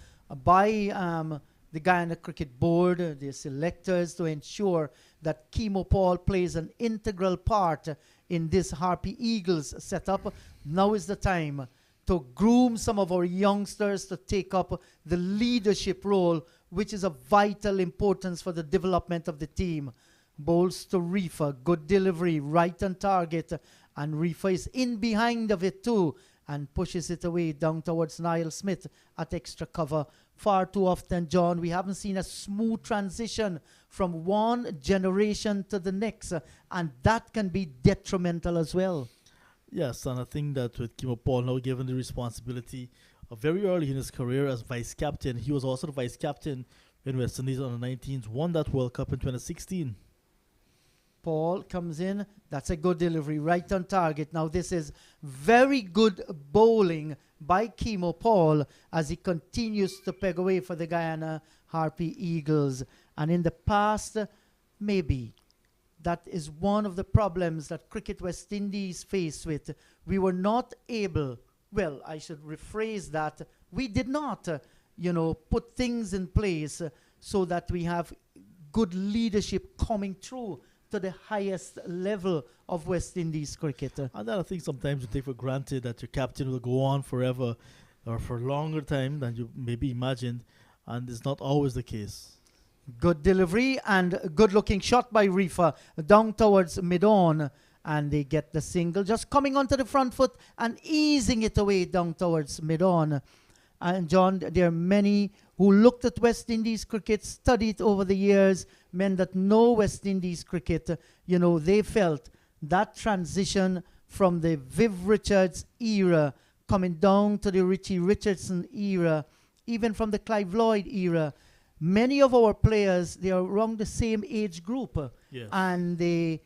A: by the Guyana Cricket Board, the selectors, to ensure that Kimo Paul plays an integral part in this Harpy Eagles setup. Now is the time to groom some of our youngsters to take up the leadership role, which is of vital importance for the development of the team. Bowls to Reefer, good delivery, right on target, and Reefer is in behind of it too and pushes it away down towards Niall Smith at extra cover. Far too often, John, we haven't seen a smooth transition from one generation to the next, and that can be detrimental as well.
B: Yes, and I think that with Kimo Paul now given the responsibility very early in his career as vice captain, he was also the vice captain when West Indies under 19s won that World Cup in 2016.
A: Paul comes in. That's a good delivery, right on target. Now this is very good bowling by Kimo Paul as he continues to peg away for the Guyana Harpy Eagles. And in the past, maybe that is one of the problems that Cricket West Indies faced with. We were not able, well, I should rephrase that. We did not, put things in place so that we have good leadership coming through to the highest level of West Indies cricket.
B: And then I think sometimes you take for granted that your captain will go on forever or for a longer time than you maybe imagined, and it's not always the case.
A: Good delivery and good looking shot by Reefer down towards mid-on, and they get the single, just coming onto the front foot and easing it away down towards mid-on. And John, there are many who looked at West Indies cricket, studied over the years, men that know West Indies cricket, they felt that transition from the Viv Richards era coming down to the Richie Richardson era, even from the Clive Lloyd era. Many of our players, they are around the same age group.
B: Yes.
A: And they,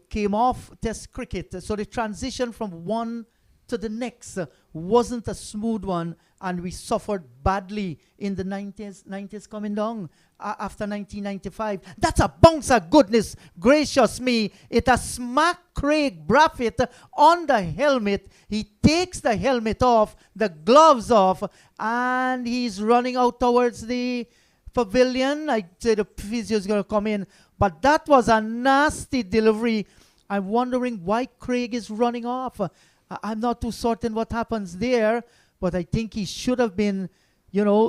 A: came off Test cricket. So the transition from one to the next wasn't a smooth one, and we suffered badly in the 90s coming down after 1995. That's a bouncer, goodness gracious me. It has smacked Craig Braffett on the helmet. He takes the helmet off, the gloves off, and he's running out towards the pavilion. I'd say the physio is going to come in, but that was a nasty delivery I'm wondering why Craig is running off. I'm not too certain what happens there, but I think he should have been,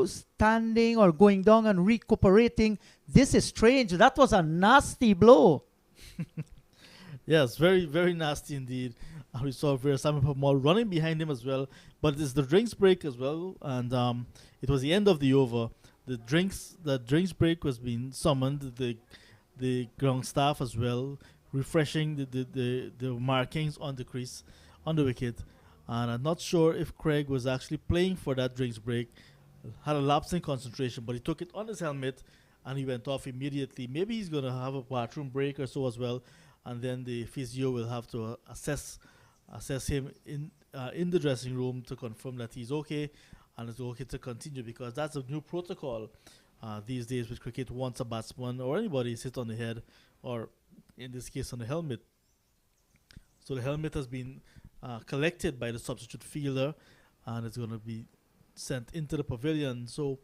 A: standing or going down and recuperating. This is strange. That was a nasty blow.
B: Yes, very, very nasty indeed. And we saw Simon Pamal running behind him as well. But it's the drinks break as well. And it was the end of the over. The drinks break was being summoned. The ground staff as well, refreshing the markings on the crease, on the wicket. And I'm not sure if Craig was actually playing for that drinks break. Had a lapse in concentration, but he took it on his helmet and he went off immediately. Maybe he's going to have a bathroom break or so as well. And then the physio will have to assess him in the dressing room to confirm that he's okay and it's okay to continue, because that's a new protocol these days with cricket. Once a batsman or anybody is hit on the head, or in this case on the helmet, so the helmet has been collected by the substitute fielder and it's going to be sent into the pavilion. So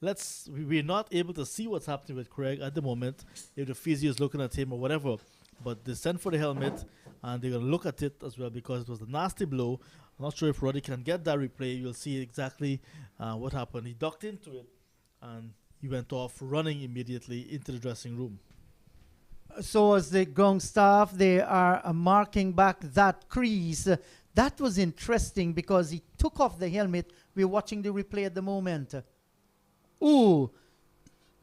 B: we're not able to see what's happening with Craig at the moment, if the physio is looking at him or whatever. But they sent for the helmet and they're going to look at it as well, because it was a nasty blow. I'm not sure if Roddy can get that replay. You'll see exactly what happened. He ducked into it and he went off running immediately into the dressing room.
A: So as the ground staff, they are marking back that crease. That was interesting because he took off the helmet. We're watching the replay at the moment. Ooh,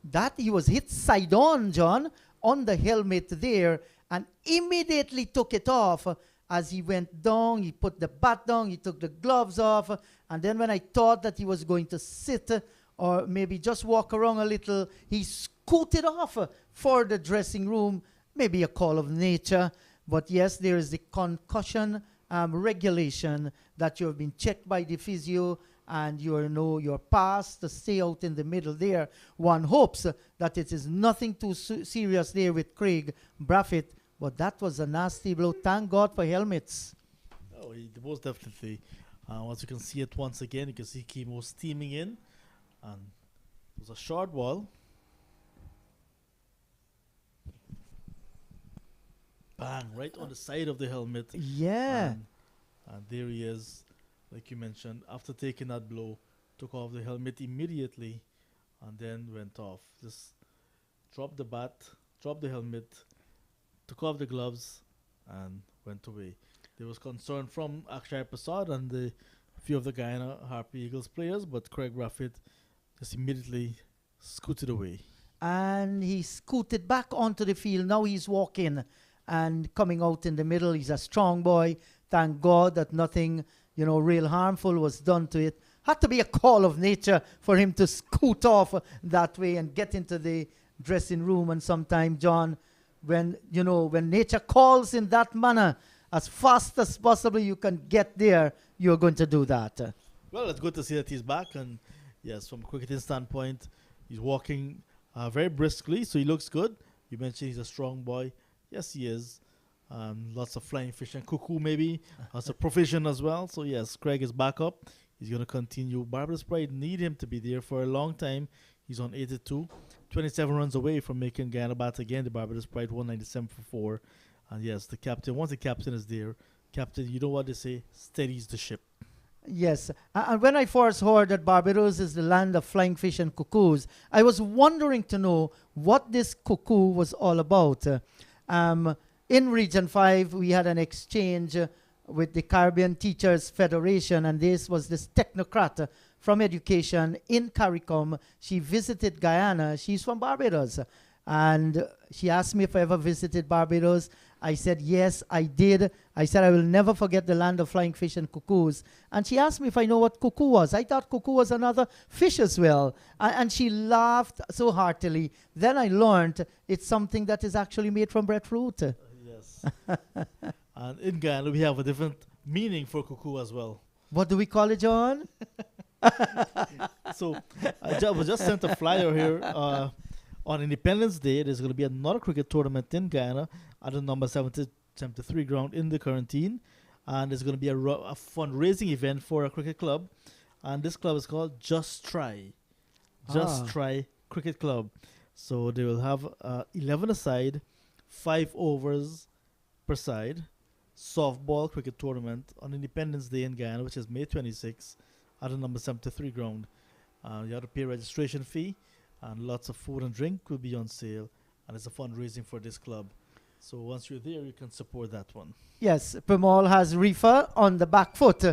A: that he was hit side on, John, on the helmet there, and immediately took it off. As he went down, he put the bat down, he took the gloves off, and then when I thought that he was going to sit or maybe just walk around a little, he scooted off for the dressing room. Maybe a call of nature, but yes, there is the concussion regulation that you have been checked by the physio and you're passed to stay out in the middle there. One hopes that it is nothing too serious there with Craig Braffett, but that was a nasty blow. Thank God for helmets.
B: Oh, most definitely. As you can see it once again, you can see Chemo steaming in, and it was a short ball. Bang, right on the side of the helmet.
A: Yeah.
B: And there he is, like you mentioned, after taking that blow, took off the helmet immediately and then went off. Just dropped the bat, dropped the helmet, took off the gloves and went away. There was concern from Akshay Prasad and a few of the Guyana Harpy Eagles players, but Craig Braffett just immediately scooted away.
A: And he scooted back onto the field. Now he's walking and coming out in the middle. He's a strong boy. Thank God that nothing, real harmful was done to it. Had to be a call of nature for him to scoot off that way and get into the dressing room. And sometime, John, when nature calls in that manner, as fast as possible you can get there, you're going to do that.
B: Well, it's good to see that he's back. And yes, from a cricketing standpoint, he's walking very briskly, so he looks good. You mentioned he's a strong boy. Yes, he is. Lots of flying fish and cuckoo maybe. Lots of provision as well. So yes, Craig is back up. He's going to continue. Barbados Pride need him to be there for a long time. He's on 82. 27 runs away from making Guyana bat again. The Barbados Pride 197 for 4. And yes, the captain, once the captain is there, captain, you know what they say, steadies the ship.
A: Yes. And when I first heard that Barbados is the land of flying fish and cuckoos, I was wondering to know what this cuckoo was all about. In Region 5, we had an exchange with the Caribbean Teachers Federation, and this was this technocrat from education in CARICOM. She visited Guyana. She's from Barbados. And she asked me if I ever visited Barbados. I said, yes, I did. I said, I will never forget the land of flying fish and cuckoos. And she asked me if I know what cuckoo was. I thought cuckoo was another fish as well. And she laughed so heartily. Then I learned it's something that is actually made from breadfruit.
B: Yes. And in Guyana, we have a different meaning for cuckoo as well.
A: What do we call it, John?
B: So I was just sent a flyer here. On Independence Day, there's going to be another cricket tournament in Guyana at the number 73 ground in the quarantine. And there's going to be a fundraising event for a cricket club. And this club is called Just Try. Just Try Cricket Club. So they will have 11 aside, 5 overs per side softball cricket tournament on Independence Day in Guyana, which is May 26, at the number 73 ground. You have to pay registration fee, and lots of food and drink will be on sale, and it's a fundraising for this club. So once you're there, you can support that one.
A: Yes, Permaul has Reefer on the back foot,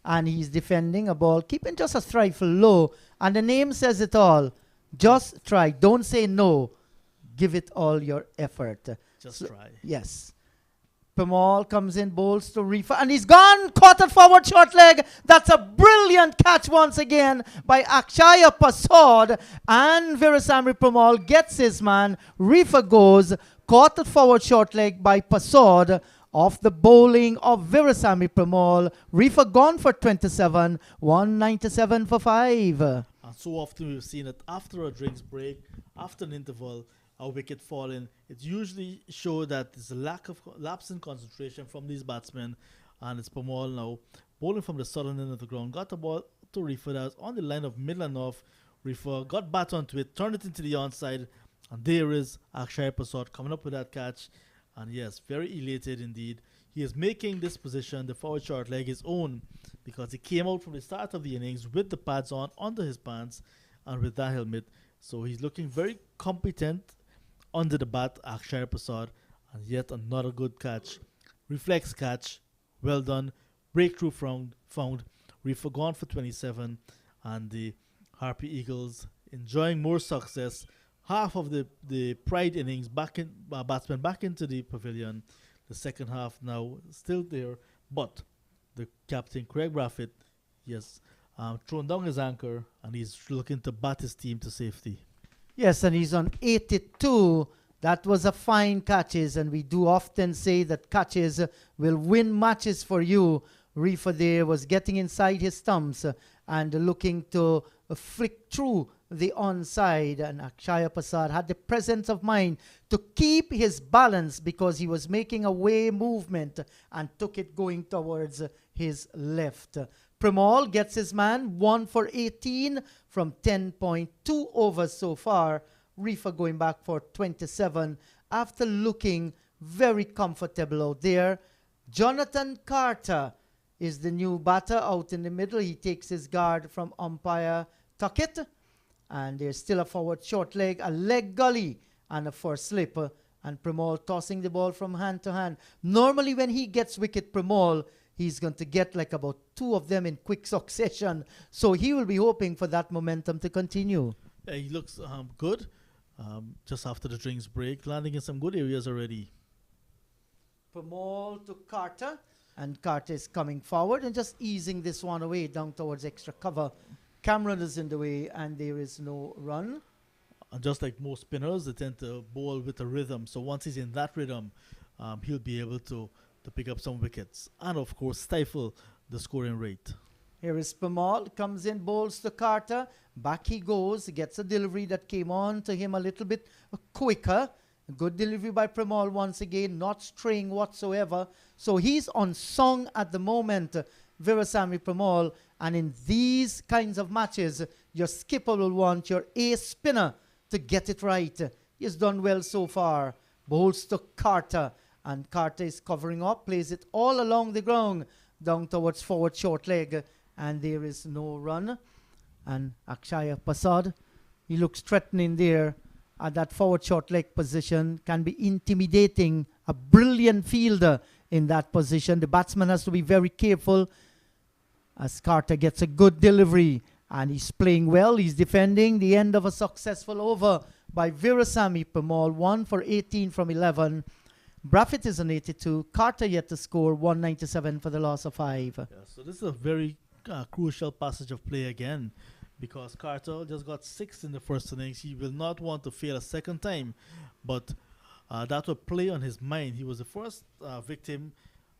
A: and he's defending a ball, keeping just a trifle low. And the name says it all. Just try. Don't say no. Give it all your effort.
B: Just try.
A: Yes. Permaul comes in, bowls to Reefer, and he's gone. Caught it forward, short leg. That's a brilliant catch once again by Akshaya Pasod. And Virasamy Permaul gets his man. Reefer goes. Caught it forward, short leg by Pasod. Off the bowling of Virasamy Permaul. Reefer gone for 27. 197 for 5.
B: And so often we've seen it after a drinks break, after an interval, a wicket falling. It usually shows that there's a lapse in concentration from these batsmen. And it's Permaul now bowling from the southern end of the ground. Got the ball to Reefer that was on the line of middle and off. Reefer got bat onto it, turned it into the onside. And there is Akshaya Pasod coming up with that catch. And yes, very elated indeed. He is making this position, the forward short leg, his own, because he came out from the start of the innings with the pads on under his pants and with that helmet. So he's looking very competent under the bat, Akshaya Pasod. And yet another good catch. Reflex catch. Well done. Breakthrough found. Reefer gone for 27. And the Harpy Eagles enjoying more success. Half of the Pride innings batsmen back into the pavilion. The second half now still there, but the captain Craig Braffett, yes, thrown down his anchor and he's looking to bat his team to safety.
A: Yes, and he's on 82. That was a fine catches, and we do often say that catches will win matches for you. Reefer there was getting inside his stumps and looking to flick through the onside, and Akshaya Pasod had the presence of mind to keep his balance because he was making a way movement and took it going towards his left. Permaul gets his man 1 for 18 from 10.2 overs so far. Reefer going back for 27 after looking very comfortable out there. Jonathan Carter is the new batter out in the middle. He takes his guard from umpire Tuckett. And there's still a forward short leg, a leg gully, and a first slip. And Permaul tossing the ball from hand to hand. Normally when he gets wicket, Permaul, he's going to get like about 2 of them in quick succession. So he will be hoping for that momentum to continue.
B: Yeah, he looks good just after the drinks break, landing in some good areas already.
A: Permaul to Carter. And Carter is coming forward and just easing this one away down towards extra cover. Cameron is in the way and there is no run.
B: And just like most spinners, they tend to bowl with a rhythm. So once he's in that rhythm, he'll be able to pick up some wickets. And of course, stifle the scoring rate.
A: Here is Permaul, comes in, bowls to Carter. Back he goes, gets a delivery that came on to him a little bit quicker. Good delivery by Permaul once again, not straying whatsoever. So he's on song at the moment, Virasamy Permaul. And in these kinds of matches, your skipper will want your ace spinner to get it right. He's done well so far. Bowls to Carter. And Carter is covering up, plays it all along the ground, down towards forward short leg. And there is no run. And Akshaya Pasod, he looks threatening there at that forward short leg position. Can be intimidating. A brilliant fielder in that position. The batsman has to be very careful as Carter gets a good delivery and he's playing well. He's defending the end of a successful over by Virasamy Permaul. 1 for 18 from 11. Braffett is on 82. Carter yet to score 197 for the loss of 5.
B: Yeah, so this is a very crucial passage of play again because Carter just got 6 in the first innings. He will not want to fail a second time, but that will play on his mind. He was the first victim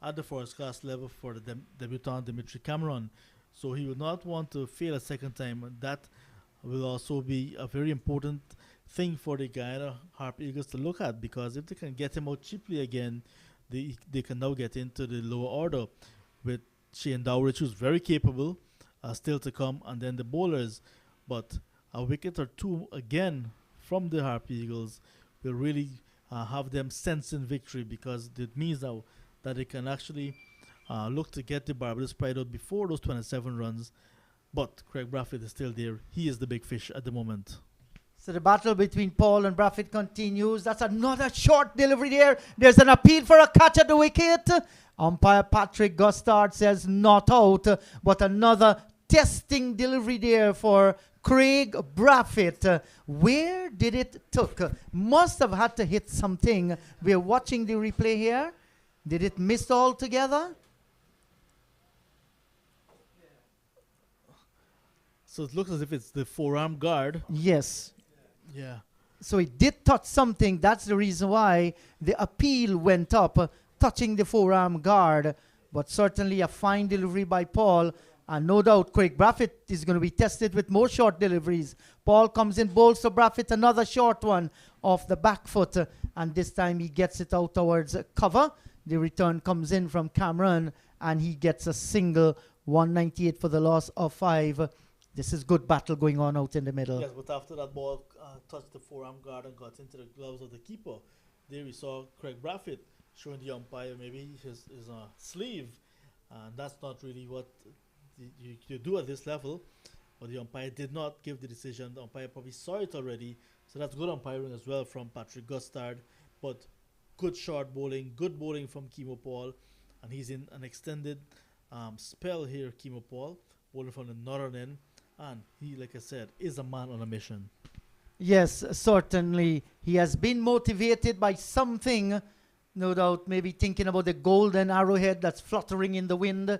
B: at the first class level for the debutant Dimitri Cameron. So he will not want to fail a second time. And that will also be a very important thing for the Guyana Harp Eagles to look at because if they can get him out cheaply again, they can now get into the lower order with Shane Dowrich, who's very capable, still to come, and then the bowlers. But a wicket or 2 again from the Harp Eagles will really have them sensing victory, because it means now that they can actually look to get the Barbados Pride out before those 27 runs. But Craig Brathwaite is still there. He is the big fish at the moment.
A: So the battle between Paul and Brathwaite continues. That's another short delivery there. There's an appeal for a catch at the wicket. Umpire Patrick Gustard says not out, but another testing delivery there for Craig Brathwaite. Where did it took? Must have had to hit something. We're watching the replay here. Did it miss altogether?
B: So it looks as if it's the forearm guard.
A: Yes.
B: Yeah.
A: So it did touch something. That's the reason why the appeal went up, touching the forearm guard. But certainly a fine delivery by Paul. And no doubt Craig Brathwaite is going to be tested with more short deliveries. Paul comes in, bowls to Brathwaite, another short one off the back foot. And this time he gets it out towards cover. The return comes in from Cameron. And he gets a single, 198 for the loss of 5. This is good battle going on out in the middle.
B: Yes, but after that ball touched the forearm guard and got into the gloves of the keeper, there we saw Craig Brathwaite showing the umpire maybe his sleeve. And that's not really what you do at this level. But the umpire did not give the decision. The umpire probably saw it already. So that's good umpiring as well from Patrick Gustard. But good short bowling, good bowling from Kemo Paul. And he's in an extended spell here, Kemo Paul, bowling from the northern end. And he, like I said, is a man on a mission.
A: Yes, certainly. He has been motivated by something, no doubt, maybe thinking about the golden arrowhead that's fluttering in the wind.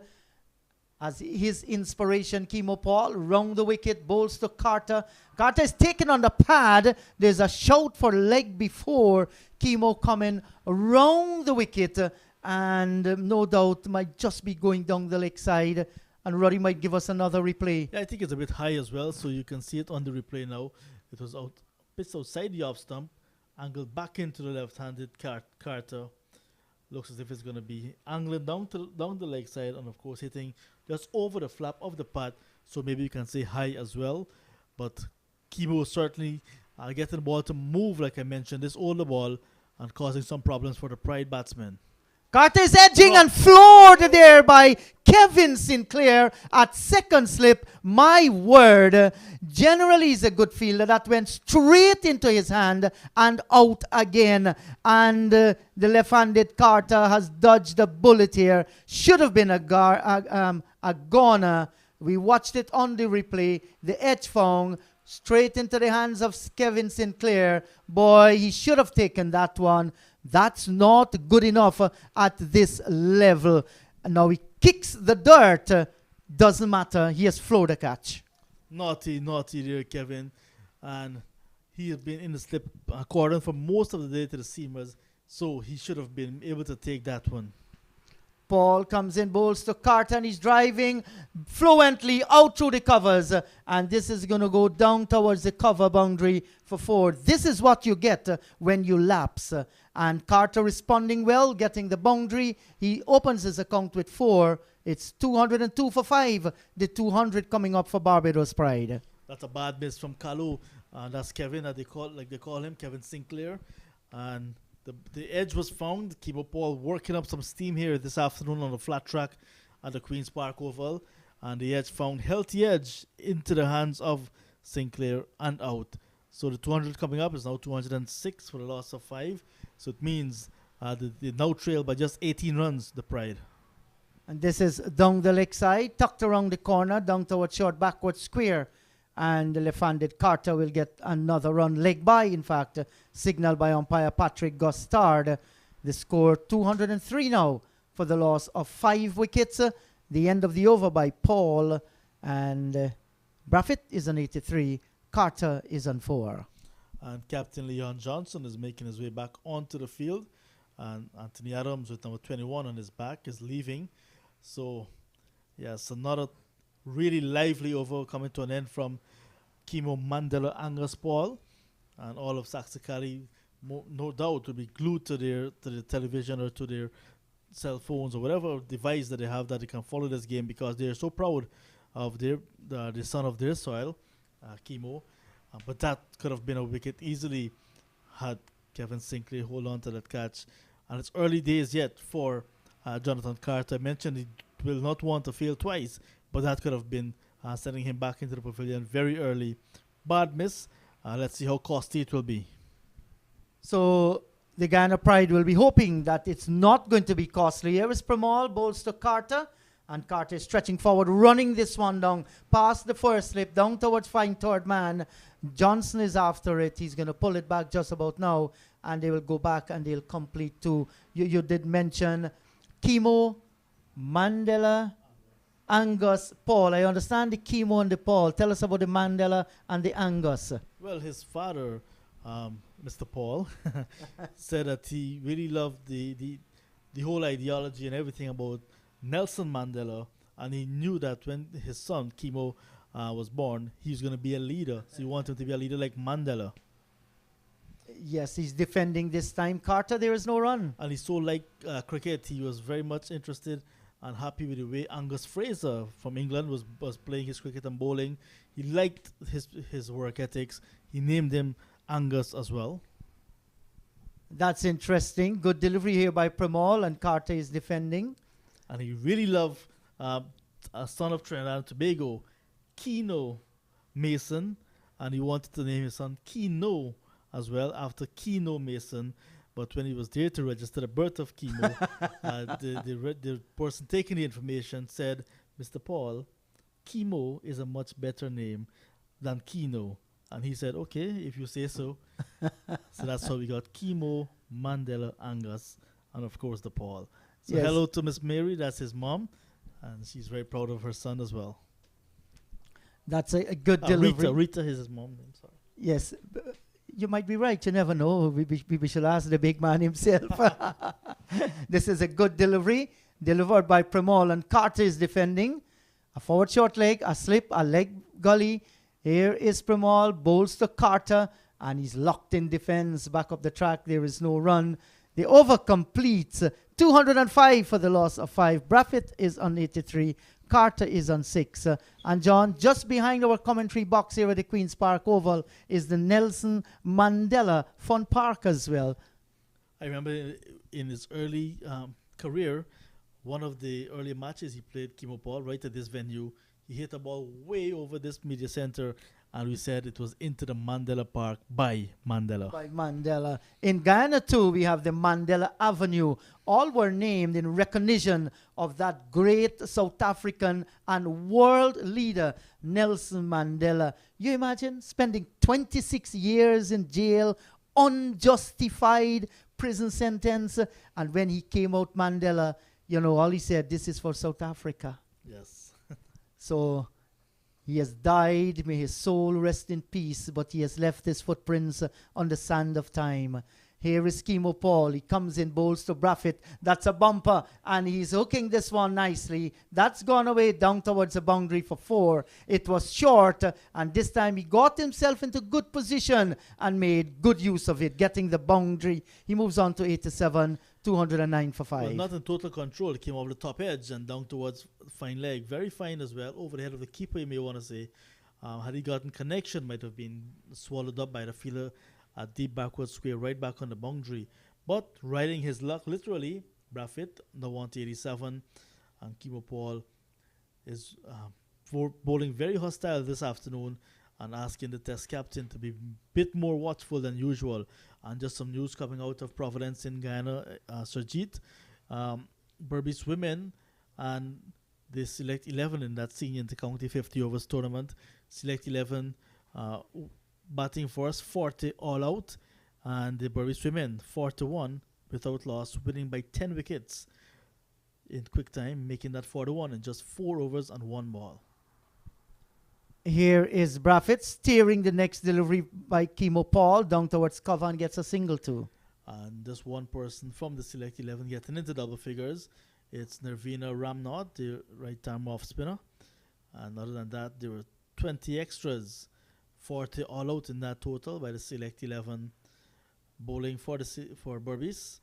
A: As his inspiration, Kemo Paul, round the wicket, bowls to Carter. Carter is taken on the pad. There's a shout for leg before Kemo coming round the wicket. And no doubt might just be going down the leg side. And Roddy might give us another replay.
B: Yeah, I think it's a bit high as well, so you can see it on the replay now. It was pitched outside the off stump, angled back into the left-handed Carter. Looks as if it's going to be angling down the leg side, and of course hitting just over the flap of the pad. So maybe you can say high as well. But Kemo certainly getting the ball to move, like I mentioned, this older ball, and causing some problems for the Pride batsmen.
A: Carter is edging and floored there by Kevin Sinclair at second slip. My word. Generally, he's a good fielder. That went straight into his hand and out again. And the left-handed Carter has dodged a bullet here. Should have been a goner. We watched it on the replay. The edge found straight into the hands of Kevin Sinclair. Boy, he should have taken that one. That's not good enough at this level. And now he kicks the dirt. Doesn't matter. He has floored a catch.
B: Naughty there, Kevin. And he has been in the slip according for most of the day to the seamers. So he should have been able to take that one.
A: Paul comes in, bowls to Carter, and he's driving fluently out through the covers. And this is going to go down towards the cover boundary for 4. This is what you get when you lapse. And Carter responding well, getting the boundary. He opens his account with 4. It's 202 for 5. The 200 coming up for Barbados Pride.
B: That's a bad miss from Kalu. That's Kevin, they call him, Kevin Sinclair. And the edge was found. Kemo Paul working up some steam here this afternoon on the flat track at the Queen's Park Oval. And the edge found healthy edge into the hands of Sinclair and out. So the 200 coming up is now 206 for the loss of 5. So it means they now trail by just 18 runs, the Pride.
A: And this is down the leg side, tucked around the corner, down towards short backward square. And the left-handed Carter will get another run, leg by, in fact, signaled by umpire Patrick Gustard. The score 203 now for the loss of 5 wickets. The end of the over by Paul. And Brathwaite is on 83. Carter is on 4.
B: And Captain Leon Johnson is making his way back onto the field. And Anthony Adams with number 21 on his back is leaving. So, yes, another really lively over coming to an end from Kemo Mandela Angus Paul. And all of Saxicali, no doubt, will be glued to the television or to their cell phones or whatever device that they have that they can follow this game, because they are so proud of the son of their soil, Kemo. But that could have been a wicket easily had Kevin Sinclair hold on to that catch. And it's early days yet for Jonathan Carter. I mentioned he will not want to fail twice, but that could have been sending him back into the pavilion very early. Bad miss. Let's see how costly it will be.
A: So the Guyana Pride will be hoping that it's not going to be costly. Here is Pramal, bowls to Carter. And Carter is stretching forward, running this one down, past the first slip, down towards fine third man. Johnson is after it. He's going to pull it back just about now. And they will go back and they'll complete two. You did mention Chemo, Mandela, Angus, Paul. I understand the Chemo and the Paul. Tell us about the Mandela and the Angus.
B: Well, his father, Mr. Paul, said that he really loved the whole ideology and everything about Nelson Mandela, and he knew that when his son Chemo was born, he was going to be a leader. So he wanted him to be a leader like Mandela.
A: Yes, he's defending this time. Carter, there is no run.
B: And he so liked cricket. He was very much interested and happy with the way Angus Fraser from England was playing his cricket and bowling. He liked his work ethics. He named him Angus as well.
A: That's interesting. Good delivery here by Pramal, and Carter is defending.
B: And he really loved a son of Trinidad and Tobago, Keno Mason, and he wanted to name his son Keno as well, after Keno Mason. But when he was there to register the birth of Chemo, the person taking the information said, Mr. Paul, Chemo is a much better name than Keno. And he said, okay, if you say so. So that's how we got Chemo, Mandela, Angus, and of course the Paul. So
A: Yes.
B: hello to Miss Mary, that's his mom, and she's very proud of her son as well.
A: That's a good delivery.
B: Rita is his mom name, sorry.
A: Yes, you might be right. You never know. We shall ask the big man himself. This is a good delivery, delivered by Pramal, and Carter is defending. A forward short leg, a slip, a leg gully. Here is Pramal, bowls to Carter, and he's locked in defense. Back up the track, there is no run. The over completes. 205 for the loss of 5. Braffett is on 83. Carter is on 6. And John, just behind our commentary box here at the Queen's Park Oval is the Nelson Mandela Fun Park as well.
B: I remember in his early career, one of the early matches he played Chemo Paul right at this venue. He hit a ball way over this media center, and we said it was into the Mandela Park by Mandela.
A: By Mandela. In Guyana too, we have the Mandela Avenue. All were named in recognition of that great South African and world leader, Nelson Mandela. You imagine spending 26 years in jail, unjustified prison sentence, and when he came out, Mandela, all he said, this is for South Africa.
B: Yes.
A: So he has died, may his soul rest in peace, but he has left his footprints on the sand of time. Here is Chemo Paul. He comes in, bowls to Braffett. That's a bumper, and he's hooking this one nicely. That's gone away down towards the boundary for 4. It was short, and this time he got himself into good position and made good use of it, getting the boundary. He moves on to 87, 209 for 5.
B: Well, not in total control. It came over the top edge and down towards fine leg. Very fine as well. Over the head of the keeper, you may want to say. Had he gotten connection, might have been swallowed up by the fielder. A deep backward square right back on the boundary. But riding his luck, literally, Braffett, the 187, and Chemo Paul is bowling very hostile this afternoon and asking the test captain to be a bit more watchful than usual. And just some news coming out of Providence in Guyana, Surjit. Berbice women and the Select 11 in that senior inter-county 50 overs tournament. Select 11 batting for us 40 all out, and the Berbice women 41 without loss, winning by 10 wickets in quick time, making that 41 in just 4 overs and 1 ball.
A: Here is Braffett steering the next delivery by Chemo Paul down towards cover and gets a single too.
B: And just one person from the Select 11 getting into double figures. It's Nervina Ramnod, the right-arm off spinner. And other than that, there were 20 extras, 40 all out in that total by the Select 11 bowling for Berbice.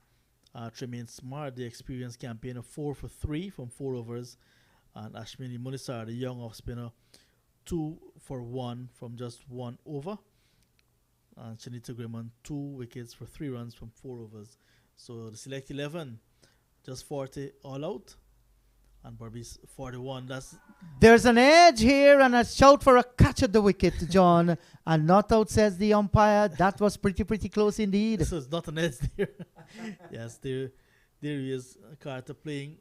B: Tremaine Smart, the experienced campaigner, 4 for 3 from 4 overs. And Ashmini Munisar, the young off spinner, 2 for 1 from just 1 over. and Shanita Grimmon 2 wickets for 3 runs from 4 overs. So the select 11 just 40 all out, and Barbados 41.
A: There's an edge here and a shout for a catch at the wicket, John. And not out, says the umpire. That was pretty close indeed.
B: This is not an edge there. Yes, there he is. Carter playing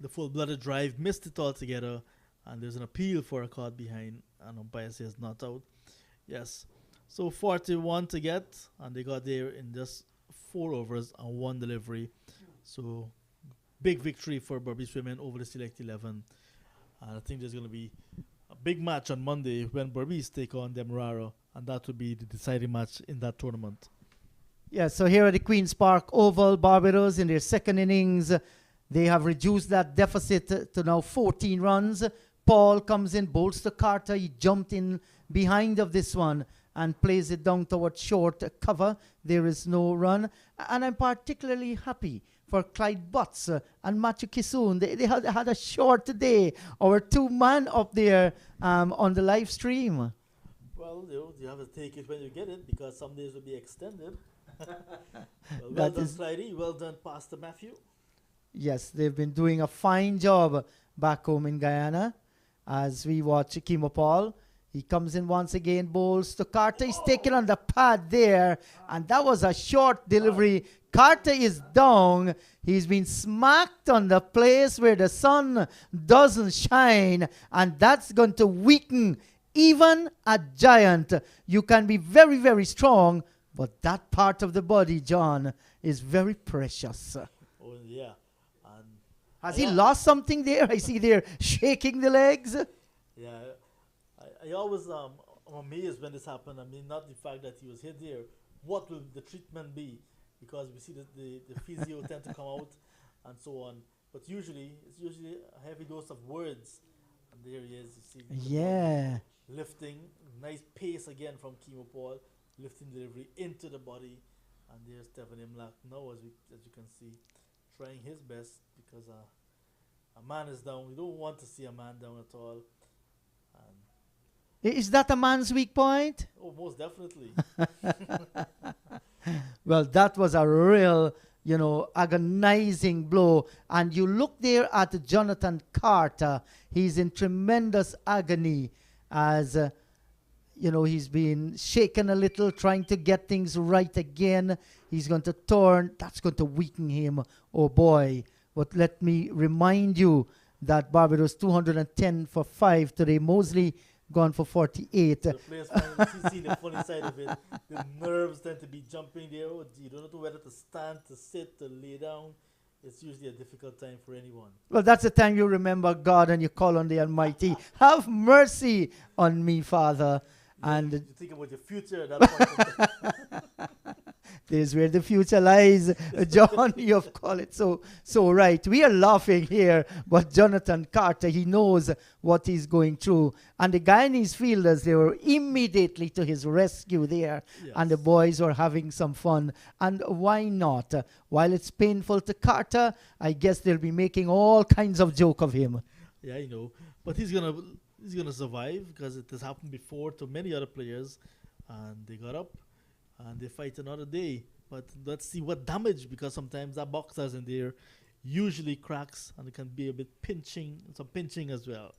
B: the full-blooded drive, missed it altogether, and there's an appeal for a caught behind, and umpire says not out. Yes, so 41 to get, and they got there in just 4 overs and 1 delivery. So big victory for Barbados women over the select 11. And I think there's going to be a big match on Monday when Barbados take on Demerara, and that will be the deciding match in that tournament.
A: Yeah, so here at the Queen's Park Oval, Barbados in their second innings, they have reduced that deficit to now 14 runs. Paul comes in, bowls to Carter. He jumped in behind of this one and plays it down towards short cover. There is no run. And I'm particularly happy for Clyde Butts and Matthew Kisoon. They had a short day. Our 2-man up there on the live stream.
B: Well, you have to take it when you get it, because some days will be extended. Well done, Clyde. Well done, Pastor Matthew.
A: Yes, they've been doing a fine job back home in Guyana. As we watch Kimo Paul, he comes in once again, bowls to Carter. He's taken on the pad there, and that was a short delivery. Carter is down. He's been smacked on the place where the sun doesn't shine, and that's going to weaken even a giant. You can be very strong, but that part of the body, John, is very precious.
B: Oh, yeah. And
A: has he lost something there? I see they're shaking the legs.
B: Yeah, I always am amazed when this happened. I mean, not the fact that he was hit there. What will the treatment be? Because we see that the physio tend to come out and so on. But it's usually a heavy dose of words. And there he is. You see,
A: yeah,
B: lifting, nice pace again from Kimo Paul, lifting delivery into the body. And there's Stephen Imlach now, as you can see, trying his best, because a man is down. We don't want to see a man down at all. And
A: is that a man's weak point?
B: oh, most definitely.
A: Well, that was a real, agonizing blow. And you look there at Jonathan Carter. He's in tremendous agony as, he's been shaken a little, trying to get things right again. He's going to turn. That's going to weaken him. Oh, boy. But let me remind you that Barbados 210 for 5 today. Mosley gone for 48.
B: The players finally see the funny side of it. The nerves tend to be jumping there. Oh, you don't know whether to stand, to sit, to lay down. It's usually a difficult time for anyone.
A: Well, that's the time you remember God and you call on the Almighty. Have mercy on me, Father. And
B: you think about your future at that point.
A: There's where the future lies. John, you've called it so right. We are laughing here, but Jonathan Carter, he knows what he's going through. And the Guyanese fielders, they were immediately to his rescue there.
B: Yes.
A: And the boys were having some fun. And why not? While it's painful to Carter, I guess they'll be making all kinds of joke of him.
B: Yeah, but he's gonna survive, because it has happened before to many other players, and they got up and they fight another day. But let's see what damage, because sometimes that boxers in there usually cracks, and it can be a bit some pinching as well.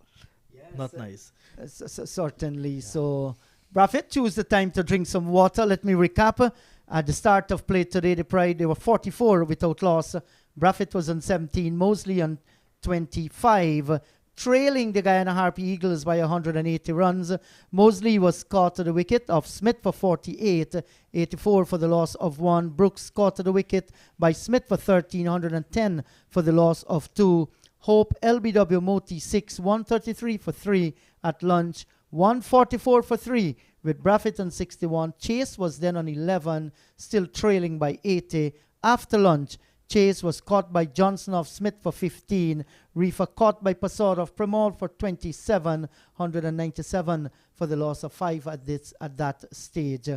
B: Yes, not nice.
A: Certainly. Yeah. So Braffett, choose the time to drink some water. Let me recap. At the start of play today, the Pride, they were 44 without loss. Braffett was on 17, Mosley on 25. Trailing the Guyana Harpy Eagles by 180 runs. Mosley was caught to the wicket of Smith for 48, 84 for the loss of 1. Brooks caught to the wicket by Smith for 13, 110 for the loss of 2. Hope LBW Moti 6, 133 for 3 at lunch, 144 for 3 with Braffett on 61. Chase was then on 11, still trailing by 80. After lunch, Chase was caught by Johnson of Smith for 15. Reefer caught by Passard of Premal for 27, 197 for the loss of 5 at that stage.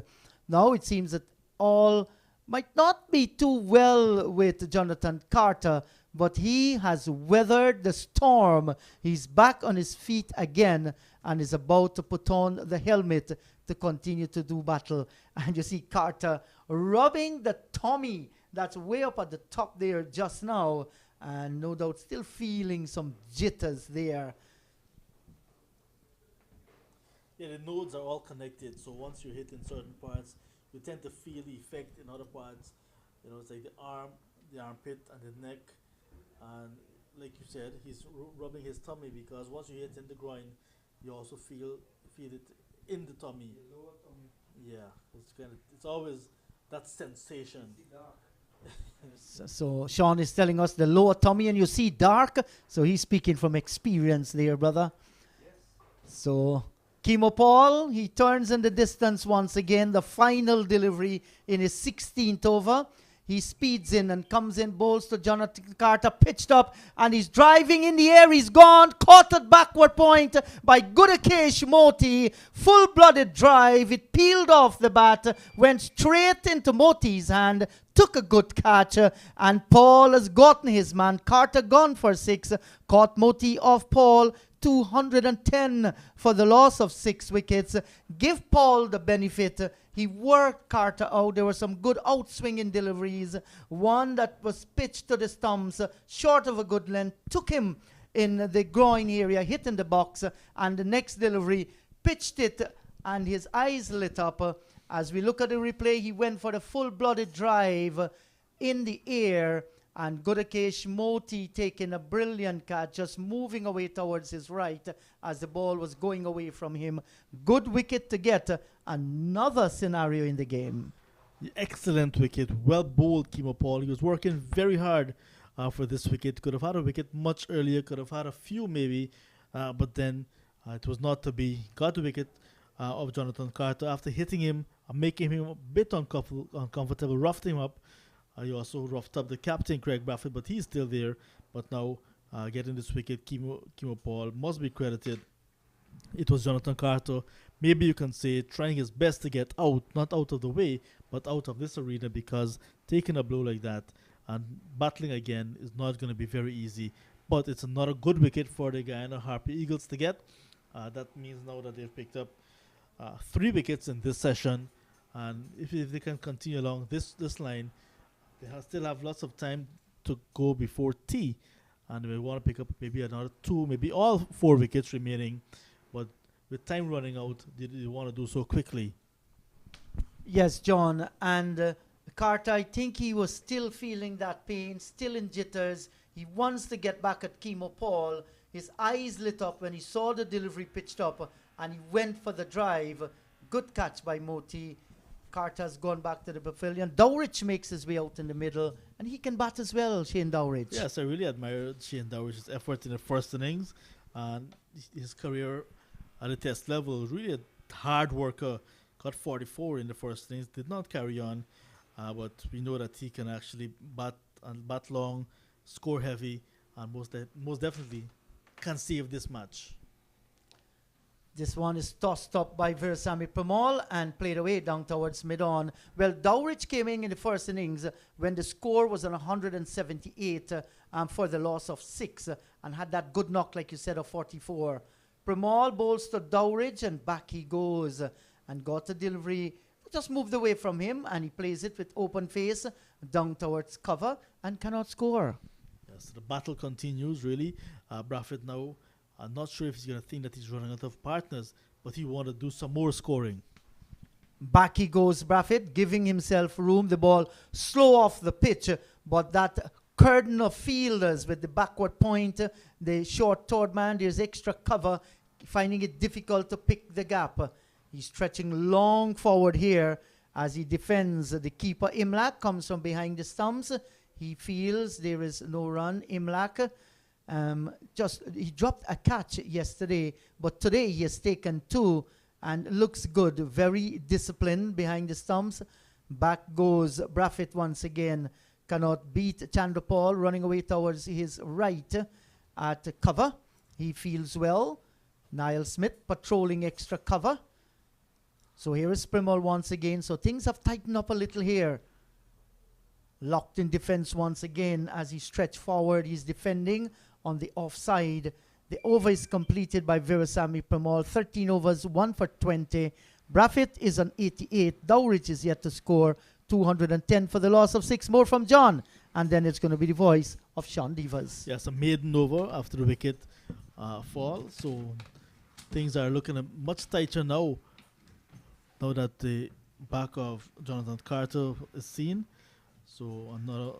A: Now it seems that all might not be too well with Jonathan Carter, but he has weathered the storm. He's back on his feet again and is about to put on the helmet to continue to do battle. And you see Carter rubbing the tummy that's way up at the top there just now, and no doubt still feeling some jitters there.
B: Yeah, the nodes are all connected, so once you hit in certain parts, you tend to feel the effect in other parts. You know, it's like the arm, the armpit, and the neck. And like you said, he's rubbing his tummy, because once you hit in the groin, you also feel it in the tummy. Yeah, it's always that sensation.
A: So Sean is telling us the lower tummy, and you see dark. So he's speaking from experience there, brother. Yes. So Kimo Paul, he turns in the distance once again. The final delivery in his 16th over. He speeds in and comes in, bowls to Jonathan Carter, pitched up, and he's driving in the air. He's gone, caught at backward point by Gudakesh Moti. Full-blooded drive. It peeled off the bat, went straight into Moti's hand, took a good catch, and Paul has gotten his man. Carter gone for 6, caught Moti off Paul. 210 for the loss of 6 wickets. Give Paul the benefit. He worked Carter out. There were some good outswinging deliveries. One that was pitched to the stumps, short of a good length, took him in the groin area, hit in the box, and the next delivery pitched it, and his eyes lit up. As we look at the replay, he went for the full-blooded drive in the air, and Gudakesh Moti taking a brilliant catch, just moving away towards his right as the ball was going away from him. Good wicket to get. Another scenario in the game.
B: Excellent wicket. Well bowled, Kimo Paul. He was working very hard for this wicket. Could have had a wicket much earlier. Could have had a few maybe. But then it was not to be. Got the wicket of Jonathan Carter after hitting him and making him a bit uncomfortable, roughed him up. He also roughed up the captain, Craig Braffett, but he's still there. But now, getting this wicket, Kimo Paul must be credited. It was Jonathan Carter, maybe you can say, trying his best to get out, not out of the way, but out of this arena, because taking a blow like that and battling again is not going to be very easy. But it's another good wicket for the Guyana Harpy Eagles to get. That means now that they've picked up 3 wickets in this session. And if they can continue along this line, they still have lots of time to go before tea, and we want to pick up maybe another 2, maybe all 4 wickets remaining. But with time running out, they want to do so quickly.
A: Yes, John. And Carter, I think he was still feeling that pain, still in jitters. He wants to get back at Kimo Paul. His eyes lit up when he saw the delivery pitched up, and he went for the drive. Good catch by Moti. Carter's gone back to the pavilion. Dowrich makes his way out in the middle, and he can bat as well, Shane Dowrich.
B: Yes, I really admire Shane Dowrich's effort in the first innings, and his career at the test level. Really a hard worker. Got 44 in the first innings, did not carry on, but we know that he can actually bat long, score heavy, and most definitely can save this match.
A: This one is tossed up by Veerasamy Permaul and played away down towards mid-on. Well, Dowrich came in the first innings when the score was on 178 for the loss of 6 and had that good knock, like you said, of 44. Permaul bowls to Dowrich, and back he goes and got a delivery. Just moved away from him, and he plays it with open face down towards cover and cannot score.
B: Yes, the battle continues, really. Braffett now, I'm not sure if he's going to think that he's running out of partners, but he want to do some more scoring.
A: Back he goes, Braffett, giving himself room. The ball slow off the pitch, but that curtain of fielders with the backward point, the short third man, there's extra cover, finding it difficult to pick the gap. He's stretching long forward here as he defends the keeper. Imlak comes from behind the stumps. He feels there is no run. Imlak, he dropped a catch yesterday, but today he has taken 2 and looks good. Very disciplined behind the stumps. Back goes Braffett once again. Cannot beat Chandrapal, running away towards his right at cover. He feels well. Niall Smith patrolling extra cover. So here is Permaul once again. So things have tightened up a little here. locked in defense once again as he stretched forward. He's defending on the offside. The over is completed by Virasamy Permaul. 13 overs, 1 for 20. Braffett is on 88. Dowridge is yet to score 210 for the loss of 6 more from John. And then it's going to be the voice of Sean Devers.
B: Yes, a maiden over after the wicket fall. So things are looking much tighter now. Now that the back of Jonathan Carter is seen. So another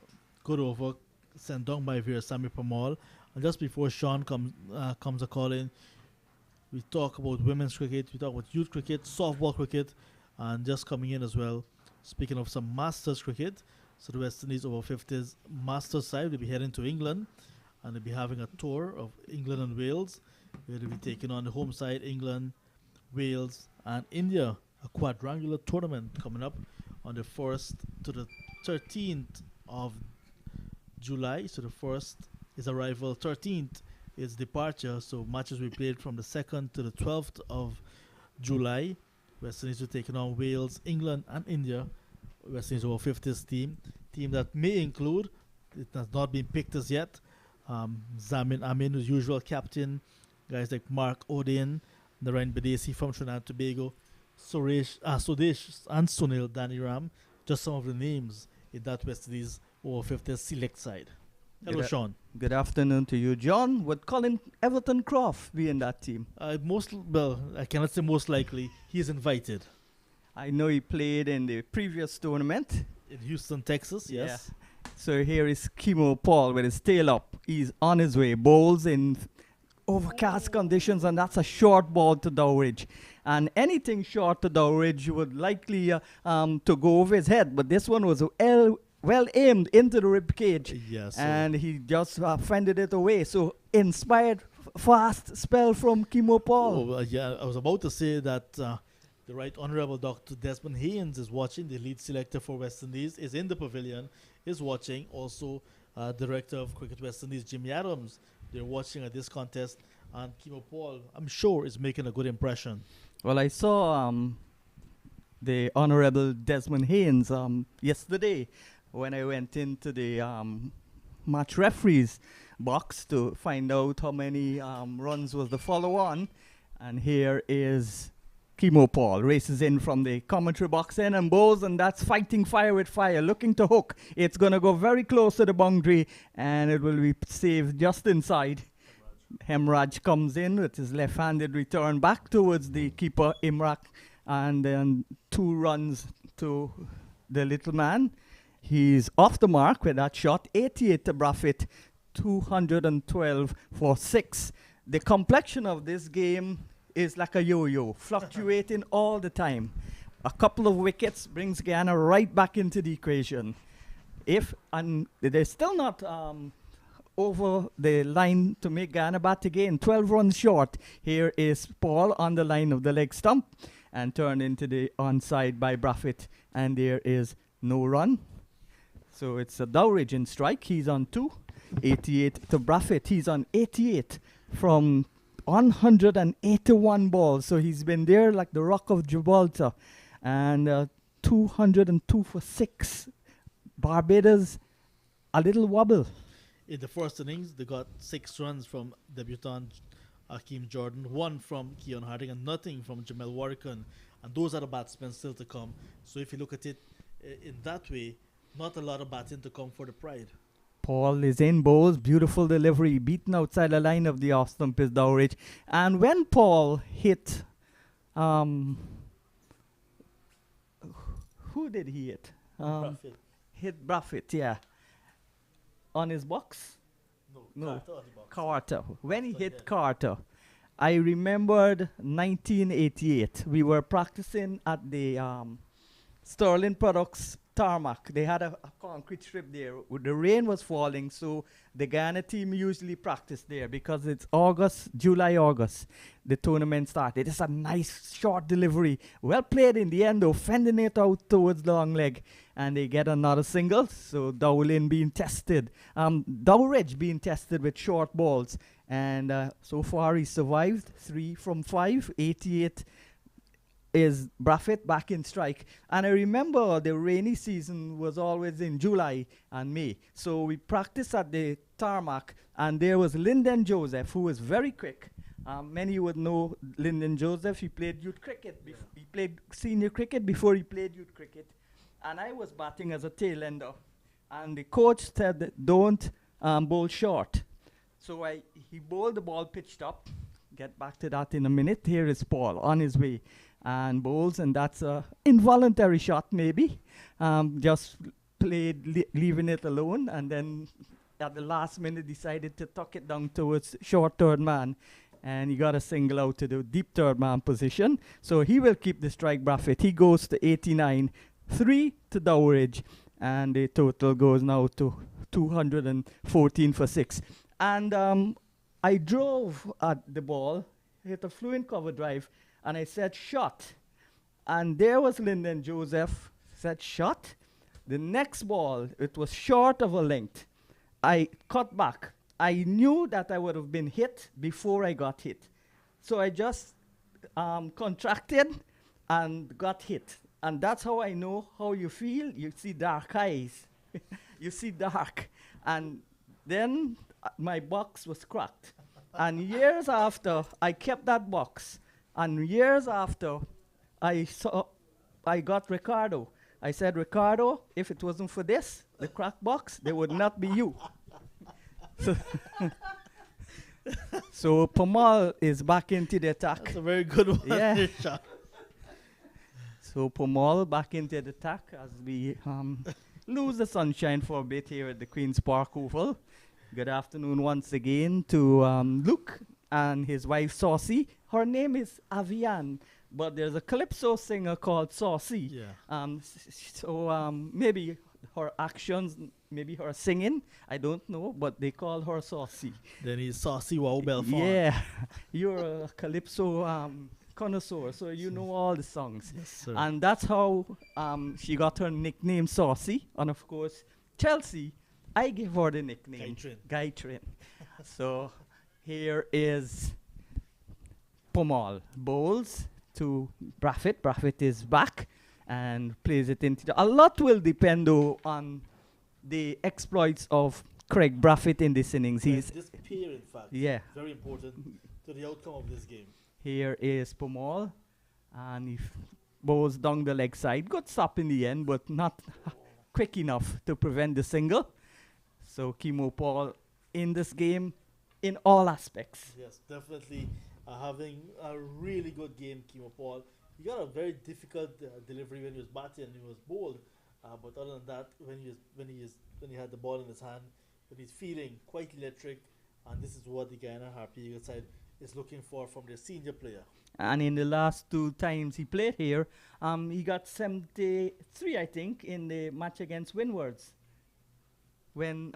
B: good over sent down by Virasamy Permaul. And just before Sean comes a call in, we talk about women's cricket, we talk about youth cricket, softball cricket, and just coming in as well. Speaking of some Masters cricket, so the West Indies over 50s Masters side will be heading to England, and they'll be having a tour of England and Wales, where they'll be taking on the home side, England, Wales, and India. A quadrangular tournament coming up on the 1st to the 13th of July. So the 1st is arrival, 13th is departure. So matches will be played from the 2nd to the 12th of July. West Indies will taking on Wales, England, and India. West Indies over 50s team that may include, it has not been picked as yet, Zamin Amin, who's usual captain, guys like Mark Odean, Narayan Badesi from Trinidad and Tobago, Sudesh and Sunil Daniram, just some of the names in that West Indies over 50s select side. Hello, Sean.
C: Good afternoon to you, John. Would Colin Everton Croft be in that team?
B: I cannot say most likely. He's invited.
C: I know he played in the previous tournament.
B: In Houston, Texas, yes.
C: Yeah. So here is Kimo Paul with his tail up. He's on his way. Bowls in overcast conditions, and that's a short ball to Dowridge. And anything short to Dowridge would likely to go over his head. But this one was well aimed into the rib cage.
B: Yes.
C: And he just fended it away. So inspired fast spell from Kimo Paul.
B: I was about to say that the Right Honorable Dr. Desmond Haynes is watching. The lead selector for West Indies is in the pavilion, is watching. Also, Director of Cricket West Indies, Jimmy Adams, they're watching at this contest. And Kimo Paul, I'm sure, is making a good impression.
C: Well, I saw the Honorable Desmond Haynes yesterday when I went into the match referees box to find out how many runs was the follow-on. And here is Kimo Paul, races in from the commentary box in and bowls, and that's fighting fire with fire, looking to hook. It's going to go very close to the boundary, and it will be saved just inside. Hemraj comes in with his left-handed return back towards the keeper, Imrak, and then 2 runs to the little man. He's off the mark with that shot. 88 to Braffett, 212 for 6. The complexion of this game is like a yo-yo, fluctuating all the time. A couple of wickets brings Guyana right back into the equation. And they're still not over the line to make Guyana bat again. 12 runs short. Here is Paul on the line of the leg stump and turned into the onside by Braffett. And there is no run. So it's a Dowridge in strike. He's on 2. 88 to Braffett. He's on 88 from 181 balls. So he's been there like the Rock of Gibraltar. And 202 for 6. Barbados, a little wobble.
B: In the first innings, they got 6 runs from debutant Hakeem Jordan, 1 from Keon Harding, and nothing from Jamel Warrican. And those are the batsmen still to come. So if you look at it in that way, not a lot of batting to come for the Pride.
C: Paul is in, bowls, beautiful delivery, beaten outside the line of the off stump is Dowridge. And when Paul hit, who did he hit?
B: Braffett.
C: Hit Braffett, yeah. On his box? No. Carter. When he hit Carter, I remembered 1988. We were practicing at the Sterling Products tarmac. They had a concrete strip there. The rain was falling, so the Guyana team usually practiced there because it's July, August. The tournament started. It's a nice short delivery. Well played in the end, though, fending it out towards the long leg. And they get another single. So Dowridge being tested with short balls. And so far he survived 3 from 5, 88 is Braffett back in strike. And I remember the rainy season was always in July and May. So we practiced at the tarmac, and there was Lyndon Joseph, who was very quick. Many would know Lyndon Joseph. He played youth cricket. He played senior cricket before he played youth cricket. And I was batting as a tail ender. And the coach said, that don't bowl short. So he bowled the ball pitched up. Get back to that in a minute. Here is Paul on his way and bowls, and that's a involuntary shot maybe. Just played leaving it alone, and then at the last minute decided to tuck it down towards short third man, and he got a single out to the deep third man position. So he will keep the strike, Braffett. He goes to 89, 3 to Dowridge, and the total goes now to 214 for 6. And I drove at the ball, hit a fluent cover drive, and I said shot. And there was Lyndon Joseph, said shot. The next ball, it was short of a length. I cut back. I knew that I would have been hit before I got hit. So I just contracted and got hit. And that's how I know how you feel. You see dark eyes. You see dark. And then my box was cracked. And years after, I kept that box. And years after, I got Ricardo. I said, Ricardo, if it wasn't for this, the cracked box, there would not be you. So Pamal is back into the attack.
B: That's a very good one.
C: Yeah. So Pamal back into the attack as we lose the sunshine for a bit here at the Queen's Park Oval. Good afternoon once again to Luke and his wife Saucy. Her name is Avian, but there's a calypso singer called Saucy.
B: Yeah.
C: So maybe her actions, maybe her singing, I don't know, but they call her Saucy.
B: Then he's Saucy Wow Belfort.
C: Yeah, you're a calypso connoisseur, so you know all the songs.
B: Yes, sir.
C: And that's how she got her nickname Saucy. And of course, Chelsea, I give her the nickname Gaitrin. So here is Pomal. Bowls to Braffett. Braffett is back and plays it into a lot will depend though on the exploits of Craig Braffett in this innings.
B: He's this pair, in fact,
C: very
B: important to the outcome of this game.
C: Here is Pomal, and he bowls down the leg side. Good stop in the end, but not quick enough to prevent the single. So Kimo Paul in this game in all aspects.
B: Yes, definitely having a really good game, Kimo Paul. He got a very difficult delivery when he was batting and he was bowled. But other than that, when he had the ball in his hand, when he's feeling quite electric, and this is what the Guyana Harpy Eagle side is looking for from their senior player. And
C: in the last 2 times he played here, he got 73, I think, in the match against Windwards, when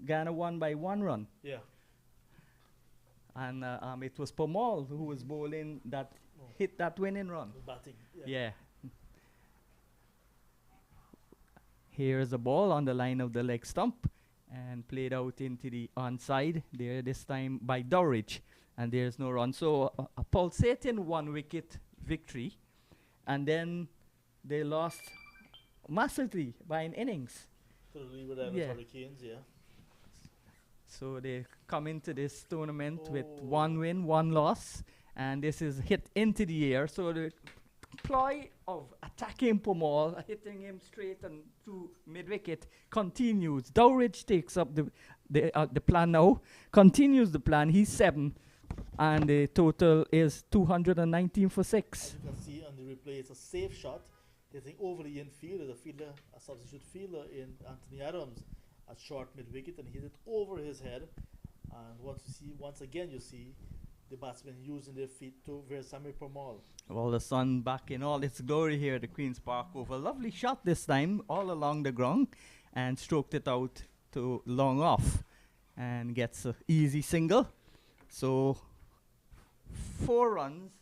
C: Guyana won by 1 run.
B: Yeah.
C: And it was Pomal who was bowling that hit that winning run.
B: Batting.
C: Yeah. Here's a ball on the line of the leg stump and played out into the onside there this time by Dowridge, and there's no run. So a pulsating 1-wicket victory, and then they lost massively by an innings.
B: To the Leeward Islands Hurricanes, yeah.
C: So they come into this tournament with 1 win, 1 loss, and this is hit into the air. So the ploy of attacking Pomal, hitting him straight and to mid-wicket continues. Dowridge takes up the plan now, continues the plan. He's 7, and the total is 219 for 6.
B: As you can see on the replay, it's a safe shot, hitting over the infield. There's a substitute fielder in Anthony Adams at short mid-wicket, and he hit it over his head. And once again you see the batsmen using their feet to Versame Pomal.
C: Well, the sun back in all its glory here at the Queen's Park Oval. Lovely shot this time, all along the ground, and stroked it out to long off, and gets an easy single. So 4 runs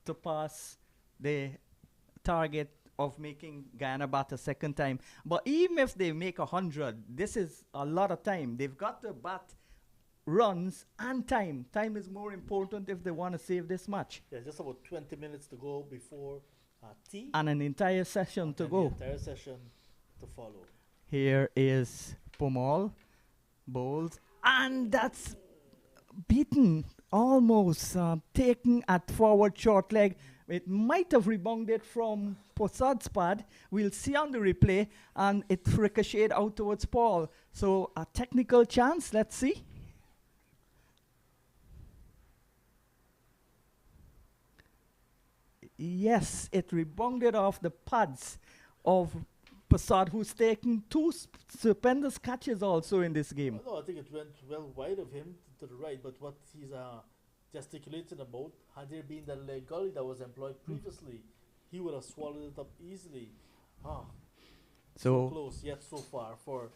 C: to pass the target of making Guyana bat a second time. But even if they make 100, this is a lot of time. They've got to bat runs and time. Time is more important if they want to save this match.
B: Yeah, just about 20 minutes to go before tea.
C: And an entire session to
B: And
C: go.
B: the entire session to follow.
C: Here is Pomal, bowls, and that's beaten, almost taken at forward short leg. It might have rebounded from Possad's pad. We'll see on the replay, and it ricocheted out towards Paul. So a technical chance, let's see. Yes, it rebounded off the pads of Possad, who's taken two stupendous catches also in this game.
B: No, I think it went well wide of him to the right, but what he's gesticulating about, had there been that leg gully that was employed previously, he would have swallowed it up easily. So close, yet so far for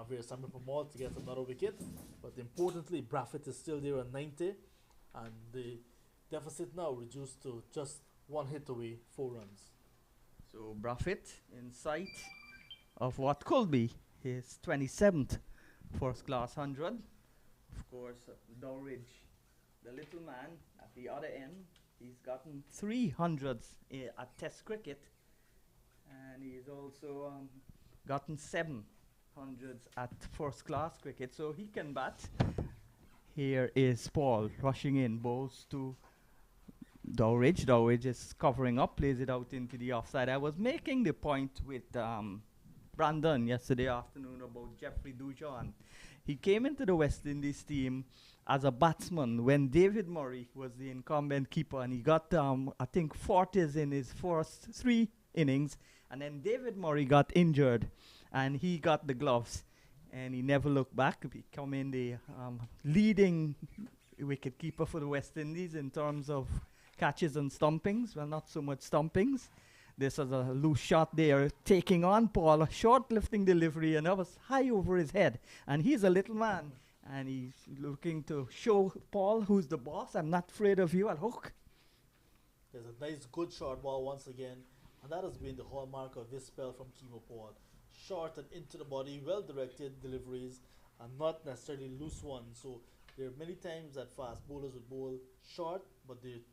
B: Veersamir Pamal to get another wicket. But importantly, Braffett is still there at 90, and the deficit now reduced to just one hit away, 4 runs.
C: So Braffett in sight of what could be his 27th first class 100. Of course, Dowridge, the little man at the other end, he's gotten 300s at Test cricket, and he's also gotten 700s at first class cricket, so he can bat. Here is Paul rushing in, bowls to Dowridge. Dowridge is covering up, plays it out into the offside. I was making the point with Brandon yesterday afternoon about Jeffrey Dujon. He came into the West Indies team as a batsman when David Murray was the incumbent keeper, and he got, I think, 40s in his first 3 innings. And then David Murray got injured, and he got the gloves, and he never looked back, becoming the leading wicket keeper for the West Indies in terms of catches and stumpings. Well, not so much stumpings. This was a loose shot there, taking on Paul, a short lifting delivery, and that was high over his head. And he's a little man, and he's looking to show Paul who's the boss. I'm not afraid of you, I'll hook.
B: There's a nice, good short ball once again, and that has been the hallmark of this spell from Kemo Paul. Short and into the body, well-directed deliveries, and not necessarily loose ones. So there are many times that fast bowlers would bowl short, but they're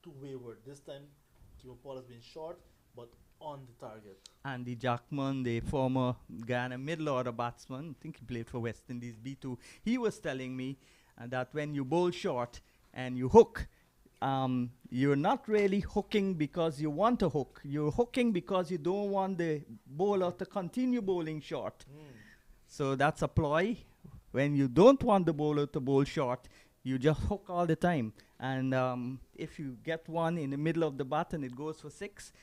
B: too wayward. This time, Kemo Paul has been short, but on the target.
C: Andy Jackman, the former Guyana middle order batsman, I think he played for West Indies B2, he was telling me that when you bowl short and you hook, you're not really hooking because you want to hook. You're hooking because you don't want the bowler to continue bowling short. So that's a ploy. When you don't want the bowler to bowl short, you just hook all the time. And if you get one in the middle of the bat and it goes for 6,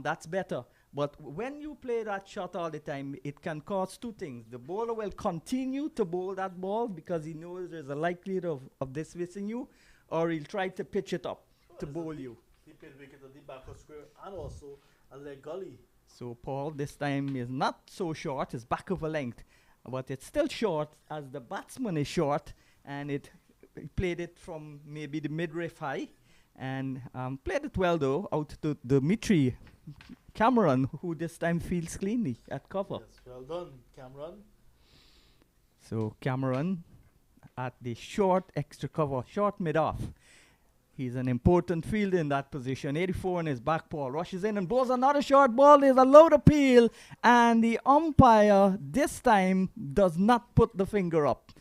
C: that's better. But when you play that shot all the time, it can cause 2 things. The bowler will continue to bowl that ball because he knows there's a likelihood of this missing you, or he'll try to pitch it up to bowl you.
B: He played wicket at the back of square and also a leg gully.
C: So Paul this time is not so short, it's back of a length, but it's still short as the batsman is short, and he played it from maybe the midriff high, and played it well though out to Dimitri Cameron, who this time fields cleanly at cover.
B: Yes, well done, Cameron.
C: So Cameron at the short extra cover, short mid-off. He's an important fielder in that position. 84 in his back paw, rushes in and bowls another short ball. There's a low appeal, and the umpire this time does not put the finger up.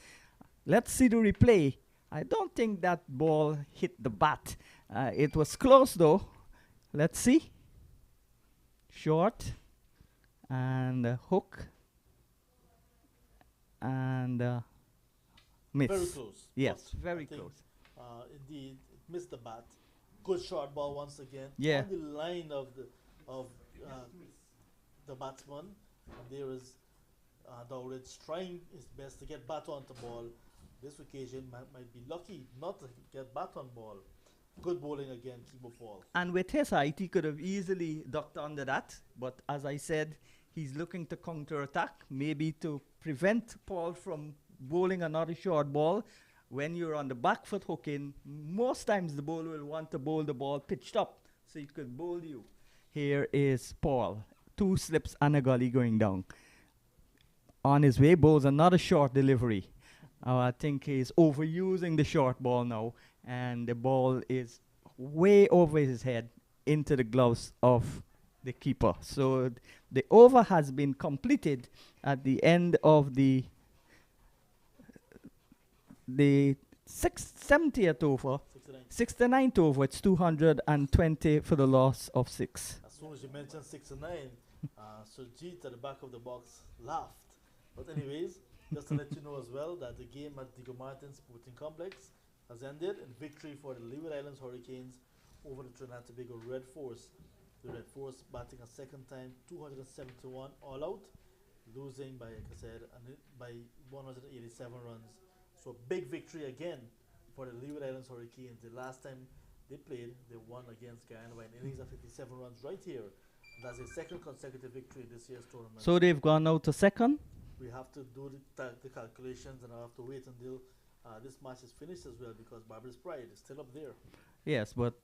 C: Let's see the replay. I don't think that ball hit the bat. It was close though. Let's see. Short and hook and miss.
B: Very close.
C: Yes,
B: But
C: very
B: I think,
C: close.
B: Indeed, it missed the bat. Good short ball once again.
C: Yeah.
B: On the line of the batsman. And there is Dowridge trying his best to get bat onto ball. This occasion might be lucky not to get bat on ball. Good bowling again, Kemo Paul.
C: And with his height, he could have easily ducked under that. But as I said, he's looking to counter-attack, maybe to prevent Paul from bowling another short ball. When you're on the back foot hooking, most times the bowler will want to bowl the ball pitched up, so he could bowl you. Here is Paul. 2 slips and a gully going down. On his way, bowls another short delivery. I think he's overusing the short ball now, and the ball is way over his head into the gloves of the keeper. So the over has been completed at the end of the 70th over.
B: 69.
C: 69th over, it's 220 for the loss of 6.
B: As soon as you mentioned 69, Surjit at the back of the box laughed. But anyways, just to let you know as well that the game at Diego Martin Sporting Complex has ended in victory for the Leeward Islands Hurricanes over the Trinidad and Tobago Red Force. The Red Force batting a second time, 271 all out, losing by, like I said, by 187 runs. So big victory again for the Leeward Islands Hurricanes. The last time they played, they won against Guyana by an innings of 57 runs right here. And that's a second consecutive victory in this year's tournament.
C: So they've gone out to second?
B: We have to do the calculations, and I have to wait until this match is finished as well, because Barbados Pride is still up there.
C: Yes, but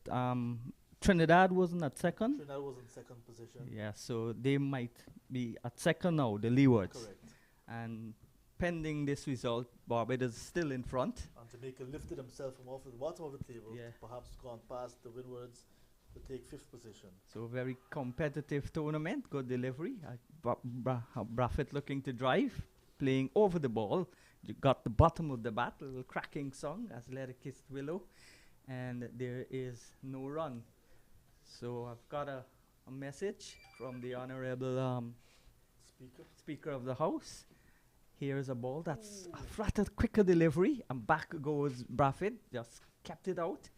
C: Trinidad wasn't at second?
B: Trinidad was in second position.
C: Yeah, so they might be at second now, the Leewards.
B: Correct.
C: And pending this result, Barbados is still in front.
B: And Jamaica lifted himself from off the bottom of the table,
C: Yeah.
B: perhaps gone past the Windwards to take fifth position.
C: So very competitive tournament, good delivery. Braffett looking to drive, playing over the ball. You got the bottom of the bat, a little cracking song, as Let It Kiss Willow. And there is no run. So I've got a message from the Honorable Speaker of the House. Here's a ball that's a flatter, quicker delivery, and back goes Braffett, just kept it out.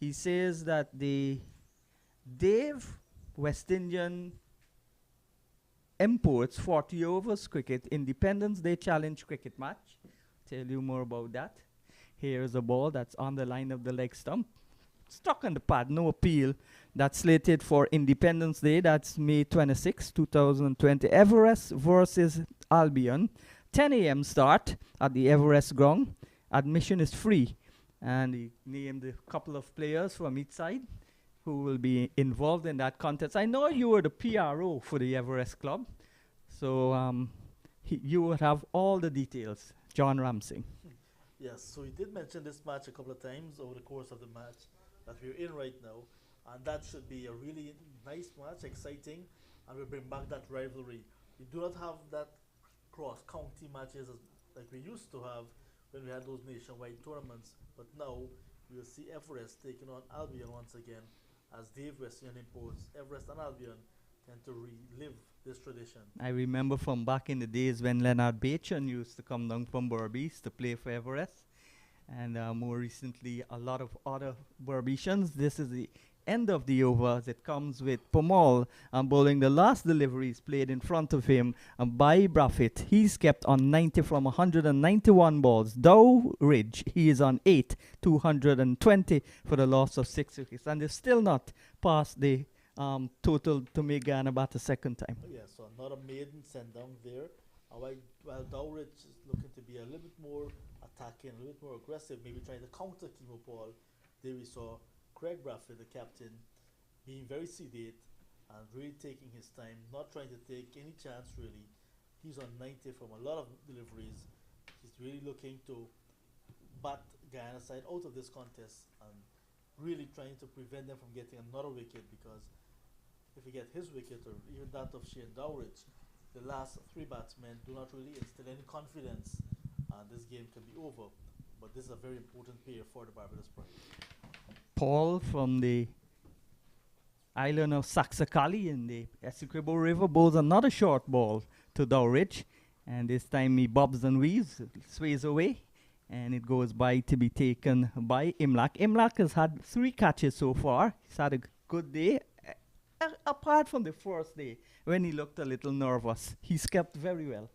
C: He says that the Dave West Indian imports 40 overs cricket, Independence Day Challenge cricket match. Tell you more about that. Here's a ball that's on the line of the leg stump. Stuck on the pad, no appeal. That's slated for Independence Day. That's May 26, 2020. Everest versus Albion. 10 a.m. start at the Everest ground. Admission is free. And he named a couple of players from each side who will be involved in that contest. I know you were the PRO for the Everest Club. So you would have all the details. John Ramsing.
B: Yes, so he did mention this match a couple of times over the course of the match that we're in right now, and that should be a really nice match, exciting, and we'll bring back that rivalry. We do not have that cross-county matches like we used to have when we had those nationwide tournaments, but now we will see Everest taking on Albion once again, as Dave West Indian imports Everest and Albion tend to relive this tradition.
C: I remember from back in the days when Leonard Bacon used to come down from Barbados to play for Everest. And more recently, a lot of other Barbadians. This is the end of the over as it comes with Pomal bowling the last deliveries played in front of him by Braffett. He's kept on 90 from 191 balls. Dow Ridge, he is on 8, 220 for the loss of 6 wickets. And they're still not past the total to make Guyana bat a second time.
B: Oh, yeah, so another maiden send down there. While Dowridge is looking to be a little bit more attacking, a little bit more aggressive, maybe trying to counter Kimo Paul, there we saw Craig Braffett, the captain, being very sedate and really taking his time, not trying to take any chance really. He's on 90 from a lot of deliveries. He's really looking to bat Guyana side out of this contest and really trying to prevent them from getting another wicket, because if he get his wicket or even that of Shane Dowridge, the last three batsmen do not really instill any confidence, and this game can be over. But this is a very important pair for the Barbados Pride.
C: Paul from the island of Saxakali in the Essequibo River bowls another short ball to Dowridge, and this time he bobs and weaves, sways away, and it goes by to be taken by Imlak. Imlak has had 3 catches so far. He's had a good day. Apart from the first day, when he looked a little nervous, he's kept very well.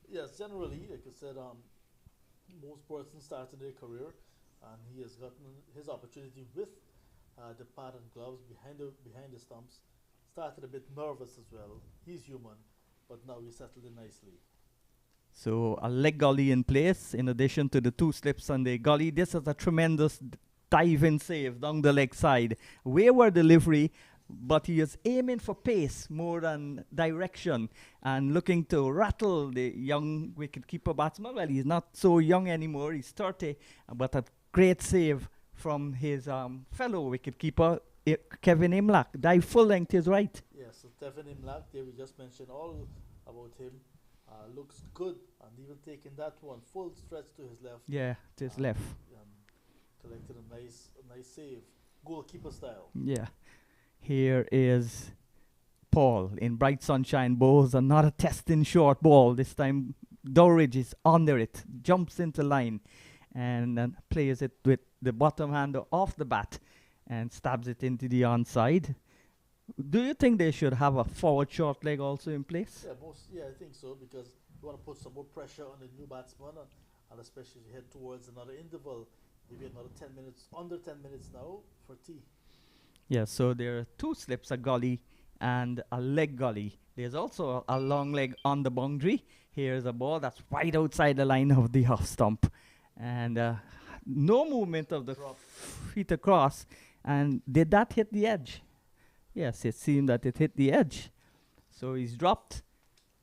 B: Yes, generally, like I said, most persons start in their career, and he has gotten his opportunity with the pad and gloves behind the stumps. Started a bit nervous as well. He's human, but now he settled in nicely.
C: So a leg gully in place, in addition to the 2 slips on the gully. This is a tremendous dive-in save down the leg side. Wayward delivery. but he is aiming for pace more than direction and looking to rattle the young wicketkeeper batsman. Well, he's not so young anymore. He's 30, but a great save from his fellow wicketkeeper, Kevin Imlach. Dive full length his right.
B: Yes, so Devin Imlach, there we just mentioned all about him. Looks good, and even taking that one full stretch to his left.
C: Yeah, to his left.
B: Collected a nice save, goalkeeper style.
C: Yeah. Here is Paul in bright sunshine, bowls another testing short ball. This time Dowridge is under it, jumps into line, and then plays it with the bottom hander off the bat and stabs it into the onside. Do you think they should have a forward short leg also in place?
B: Yeah, I think so, because you want to put some more pressure on the new batsman, and especially if you head towards another interval, maybe another 10 minutes, under 10 minutes now for tea.
C: Yeah, so there are two slips, a gully and a leg gully. There's also a long leg on the boundary. Here's a ball that's right outside the line of the off stump. And no movement of the feet across. And did that hit the edge? Yes, it seemed that it hit the edge. So he's dropped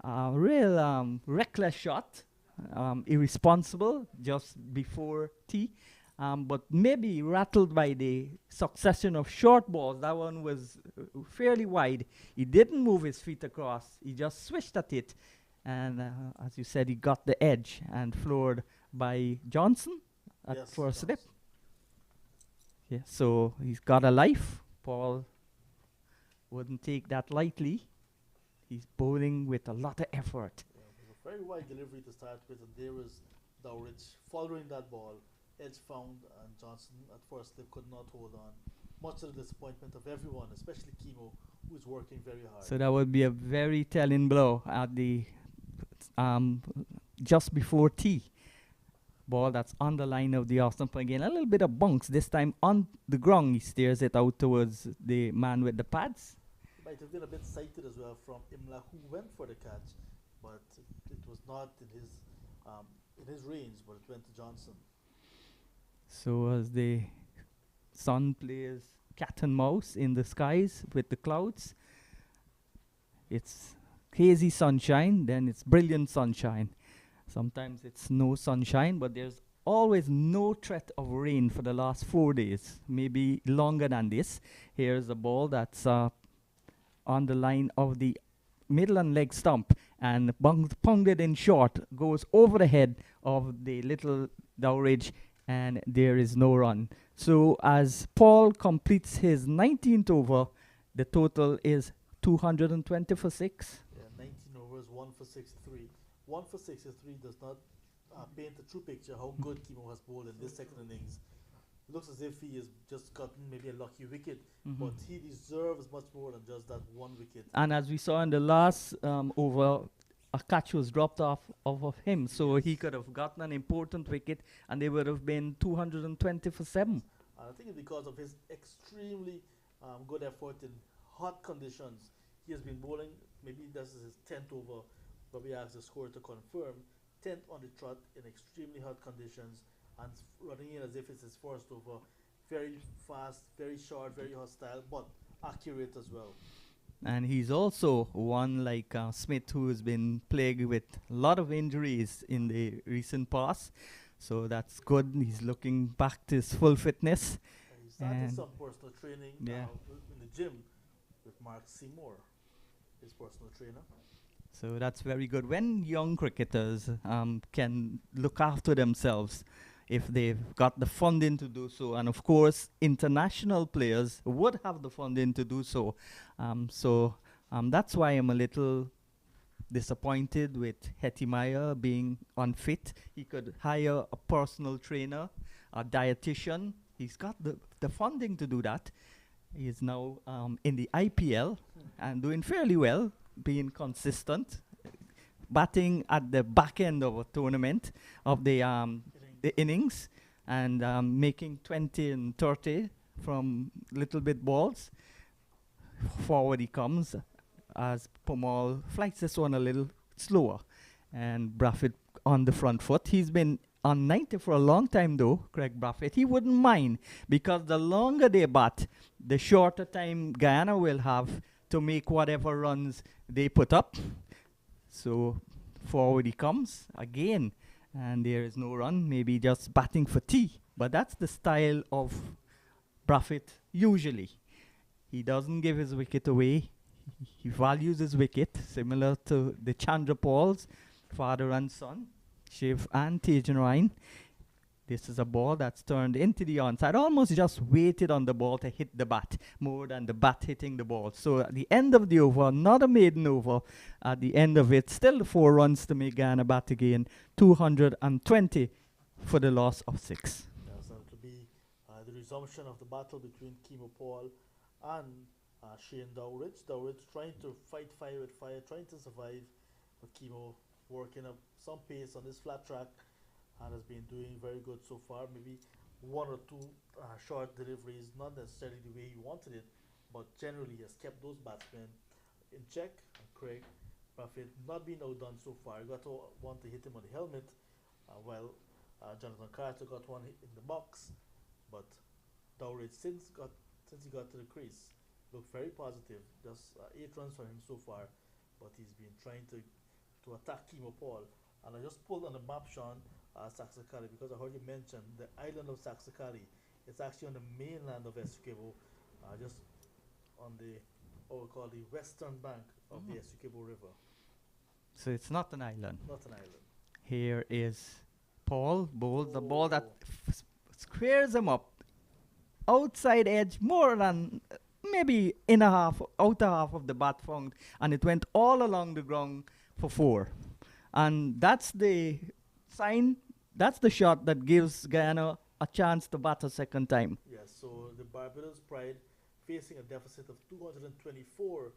C: a real reckless shot, irresponsible just before tea. But maybe rattled by the succession of short balls. That one was fairly wide. He didn't move his feet across. He just swished at it. And as you said, he got the edge and floored by Johnson at first slip. Yeah, so he's got a life. Paul wouldn't take that lightly. He's bowling with a lot of effort.
B: Yeah, it was a very wide delivery to start with, and there was Dowridge following that ball. Edge found, and Johnson at first slip could not hold on. Much to the disappointment of everyone, especially Kimo, who's working very hard.
C: So that would be a very telling blow at the just before tea. Ball that's on the line of the off stump again. A little bit of bunks. This time on the ground, he steers it out towards the man with the pads.
B: He might have been a bit sighted as well from Imla, who went for the catch, but it was not in his range, but it went to Johnson.
C: So as the sun plays cat and mouse in the skies with the clouds, it's hazy sunshine, then it's brilliant sunshine. Sometimes it's no sunshine, but there's always no threat of rain for the last 4 days, maybe longer than this. Here's a ball that's on the line of the middle and leg stump, and pounded in short, goes over the head of the little Dowridge, and there is no run. So as Paul completes his 19th over, the total is 220 for 6.
B: Yeah, 19 overs, 1 for 63. 1 for 63 does not paint a true picture how good Kimo has bowled in this second innings. Looks as if he has just gotten maybe a lucky wicket, but he deserves much more than just that one wicket.
C: And as we saw in the last over, a catch was dropped off of him, so he could have gotten an important wicket, and they would have been 220 for 7.
B: I think it's because of his extremely good effort in hot conditions. He has been bowling, maybe this is his 10th over, but we asked the scorer to confirm, 10th on the trot in extremely hot conditions, and running in as if it's his first over. Very fast, very short, very hostile, but accurate as well.
C: And he's also one like Smith, who has been plagued with a lot of injuries in the recent past. So that's good. He's looking back to his full fitness.
B: He started some personal training in the gym with Mark Seymour, his personal trainer.
C: So that's very good. When young cricketers can look after themselves, if they've got the funding to do so, and of course international players would have the funding to do so. That's why I'm a little disappointed with Hetty Meyer being unfit. He could hire a personal trainer, a dietitian. He's got the funding to do that. He is now in the IPL and doing fairly well, being consistent, batting at the back end of a tournament of the innings, and making 20 and 30 from little bit balls. Forward he comes as Pomal flights this one a little slower, and Braffett on the front foot. He's been on 90 for a long time, though, Craig Braffett. He wouldn't mind because the longer they bat, the shorter time Guyana will have to make whatever runs they put up. So forward he comes again, and there is no run, maybe just batting for tea. But that's the style of Braffett usually. He doesn't give his wicket away. He values his wicket, similar to the Chandra Pauls, father and son, Shiv and Tejan Ryan. This is a ball that's turned into the onside. Almost just waited on the ball to hit the bat, more than the bat hitting the ball. So at the end of the over, not a maiden over, at the end of it, still the 4 runs to make Guyana bat again, 220 for the loss of 6.
B: Yes, that will be the resumption of the battle between Kimo Paul and Shane Dowridge. Dowridge trying to fight fire with fire, trying to survive, but Kimo working up some pace on this flat track and has been doing very good so far. Maybe 1 or 2 short deliveries, not necessarily the way he wanted it, but generally has kept those batsmen in check. And Craig Braffett not been outdone so far. He got one to hit him on the helmet, while Jonathan Carter got one hit in the box, but Dowridge since he got to the crease looked very positive. Just 8 runs for him so far, but he's been trying to attack Kimo Paul. And I just pulled on the map, Sean, Saxakali, because I heard you mention the island of Saxakali. It's actually on the mainland of Essequibo, just on the what we call the western bank of the Essequibo River.
C: So it's not an island.
B: Not an island.
C: Here is Paul bowls the ball that squares him up. Outside edge, more than maybe outer half of the bat found, and it went all along the ground for 4. And that's the sign, that's the shot that gives Guyana a chance to bat a second time.
B: Yes, so the Barbados Pride facing a deficit of 224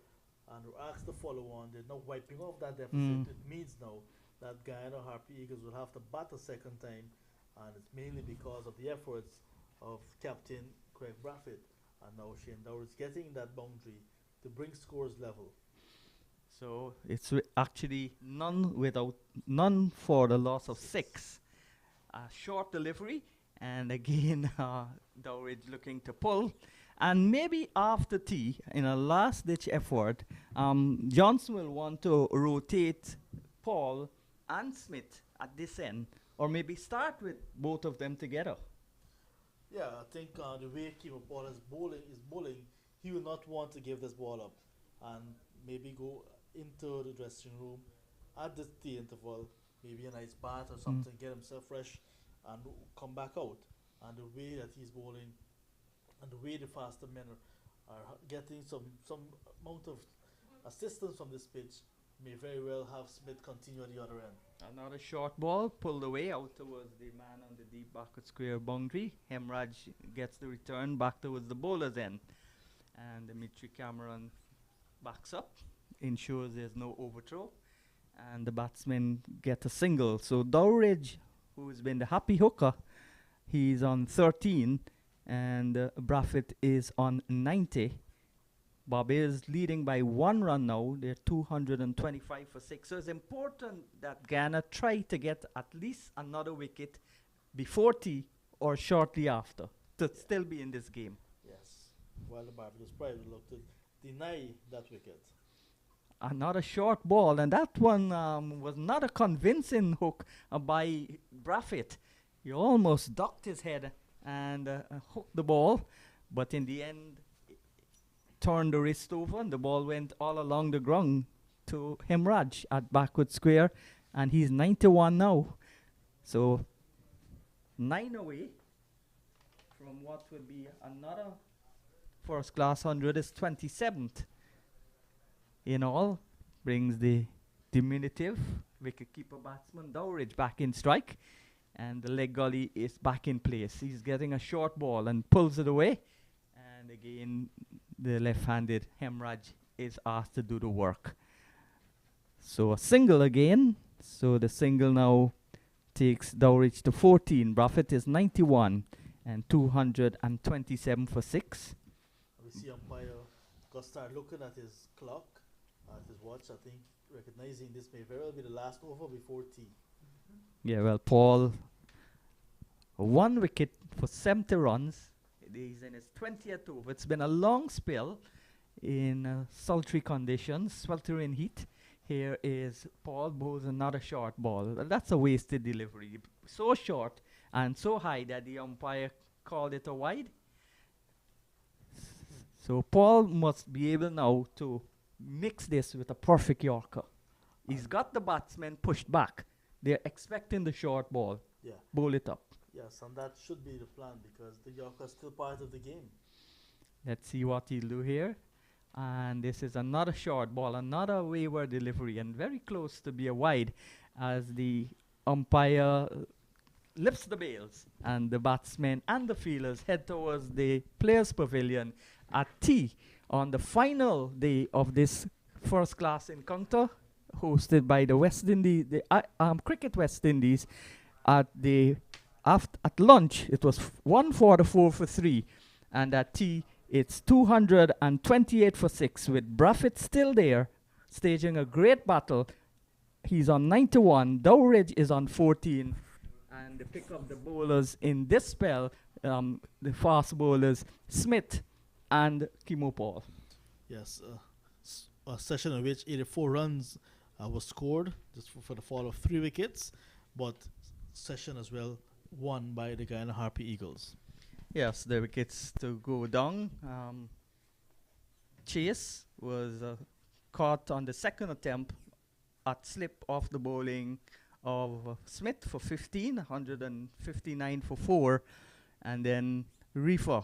B: and were asked to follow on. They're now wiping off that deficit. It means now that Guyana Harpy Eagles will have to bat a second time, and it's mainly because of the efforts of Captain Craig Braffett and now Shane Dowridge getting that boundary to bring scores level.
C: So it's actually none for the loss of 6. A short delivery, and again Dowridge looking to pull. And maybe after tea, in a last-ditch effort, Johnson will want to rotate Paul and Smith at this end, or maybe start with both of them together.
B: Yeah, I think the way Kimo Paul is bowling, he will not want to give this ball up and maybe go into the dressing room at the tea interval, maybe a nice bath or something, get himself fresh and come back out. And the way that he's bowling and the way the faster men are getting some amount of assistance from this pitch may very well have Smith continue at the other end.
C: Another short ball pulled away out towards the man on the deep backward square boundary. Hemraj gets the return back towards the bowler's end. And Dimitri Cameron backs up, ensures there's no overthrow, and the batsmen get a single. So Dowridge, who's been the happy hooker, he's on 13, and Braffett is on 90. Barbados is leading by 1 run now. They're 225 for 6. So it's important that Guyana try to get at least another wicket before tea or shortly after to still be in this game.
B: Yes, while the Barbados Pride will look to deny that wicket.
C: Another short ball, and that one was not a convincing hook by Braffett. He almost ducked his head and hooked the ball, but in the end, turned the wrist over, and the ball went all along the ground to Hemraj at backward square, and he's 91 now. So 9 away from what would be another first class 100 is 27th. In all, brings the diminutive wicketkeeper batsman Dowridge back in strike, and the leg gully is back in place. He's getting a short ball and pulls it away, and again the left-handed Hemraj is asked to do the work. So a single again. So the single now takes Dowridge to 14. Braffett is 91 and 227 for 6.
B: We see umpire got start looking at his clock, at his watch, I think, recognizing this may very well be the last over before tea.
C: Yeah, well, Paul 1 wicket for 70 runs. He's in his 20th over. It's been a long spell in sultry conditions, sweltering heat. Here is Paul bowls another short ball. That's a wasted delivery. So short and so high that the umpire called it a wide. So Paul must be able now to mix this with a perfect Yorker. He's got the batsmen pushed back. They're expecting the short ball.
B: Yeah.
C: Bowl it up.
B: Yes, and that should be the plan because the Yorker is still part of the game.
C: Let's see what he'll do here. And this is another short ball, another wayward delivery, and very close to be a wide as the umpire lifts the bails and the batsmen and the fielders head towards the players' pavilion at tea on the final day of this first-class encounter hosted by the West Indies, the Cricket West Indies. At lunch, it was 144 for 3, and at tea, it's 228 for 6 with Braffett still there, staging a great battle. He's on 91, Dowridge is on 14, and the pick of the bowlers in this spell, the fast bowlers, Smith and Kimo Paul.
B: Yes, a session in which 84 runs was scored just for the fall of 3 wickets, but session as well won by the Guyana Harpy Eagles.
C: Yes, the wickets to go down. Chase was caught on the second attempt at slip off the bowling of Smith for 15, 159 for 4. And then Reefer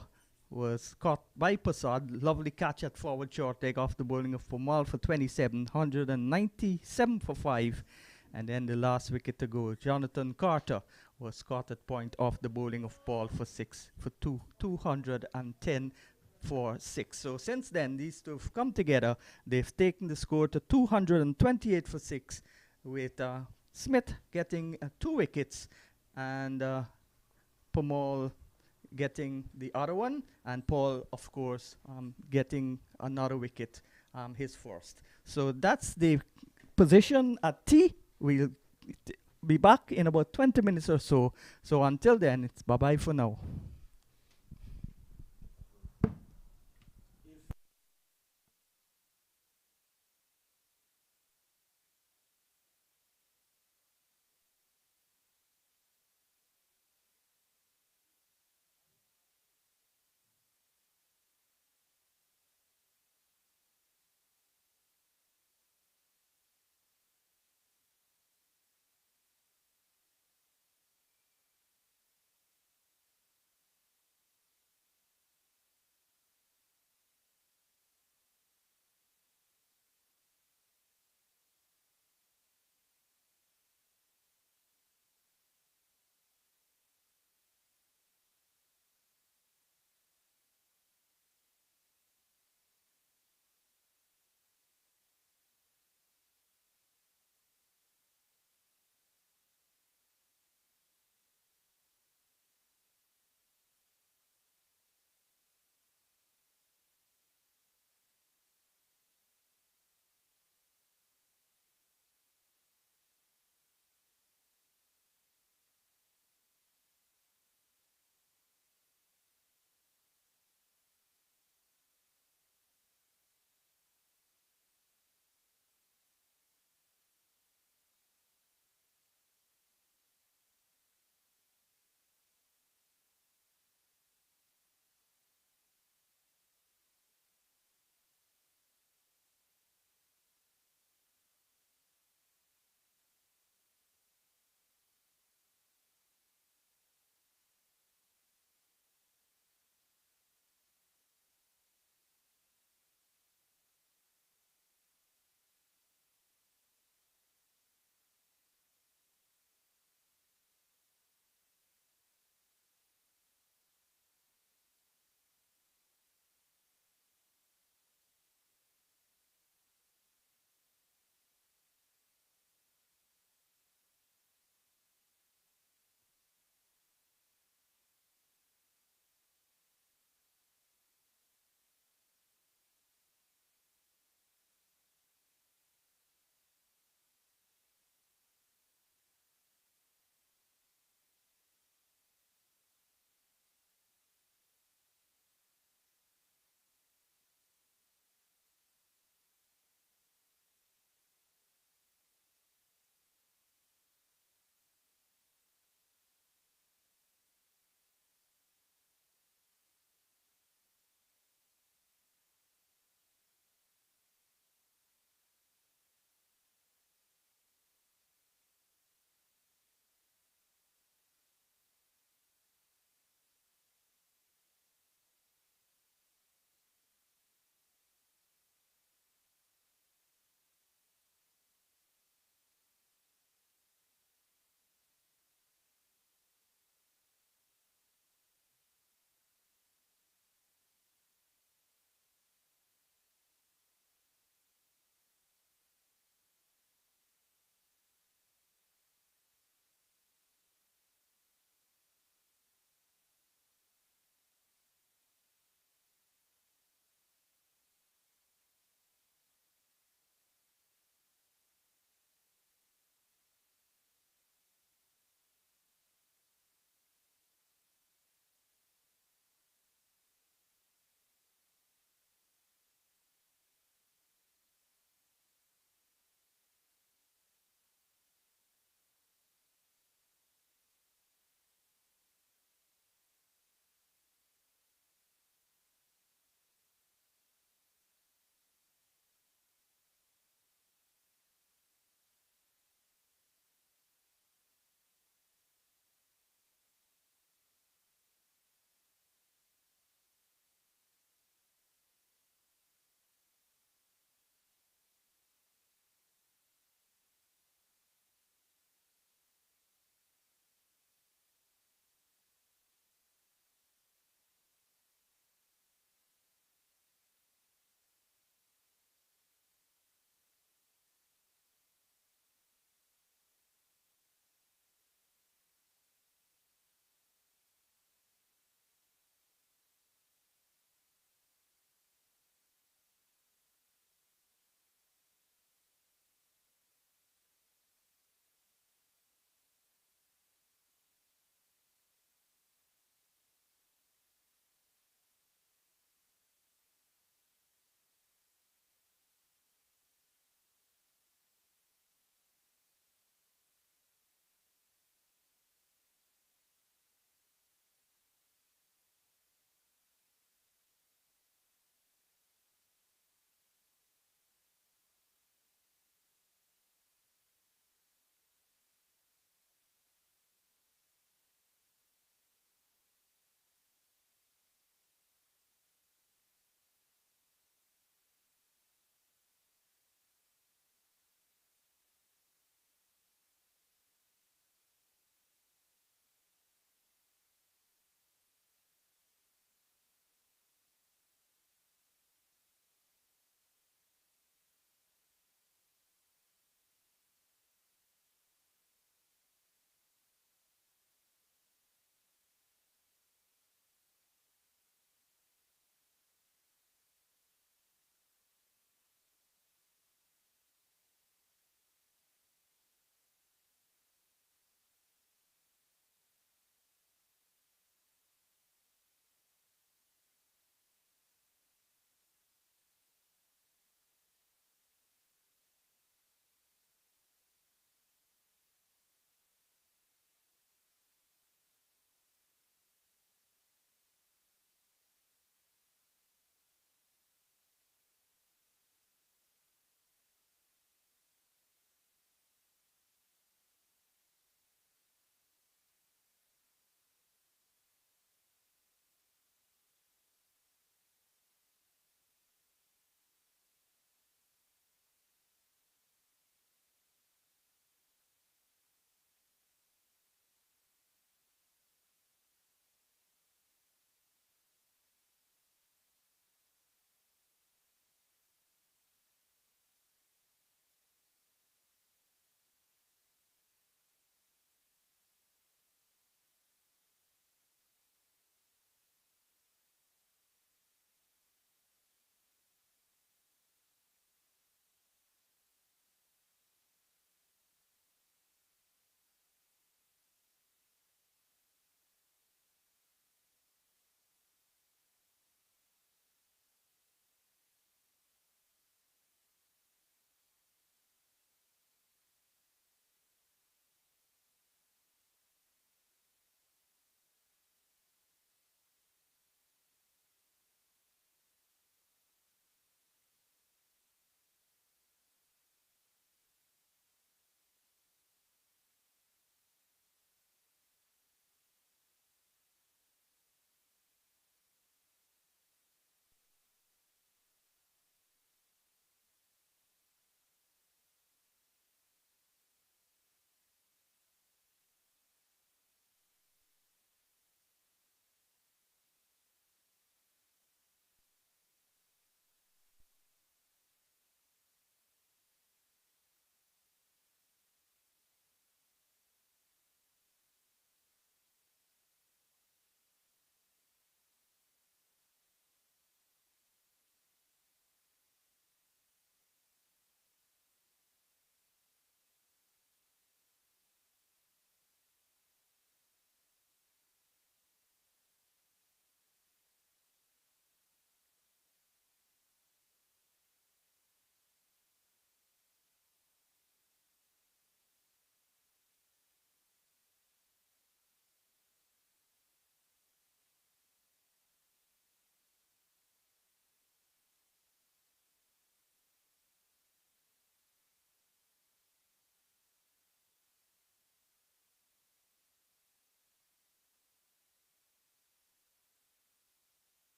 C: was caught by Passad. Lovely catch at forward short leg off the bowling of Pomal for 27, 197 for 5. And then the last wicket to go, Jonathan Carter was caught at point off the bowling of Paul for 6 for 210 for 6. So since then, these two have come together. They've taken the score to 228 for 6 with Smith getting 2 wickets and Pomal getting the other one, and Paul, of course, getting another wicket, his first. So that's the position at T. We'll be back in about 20 minutes or so. So until then, it's bye-bye for now.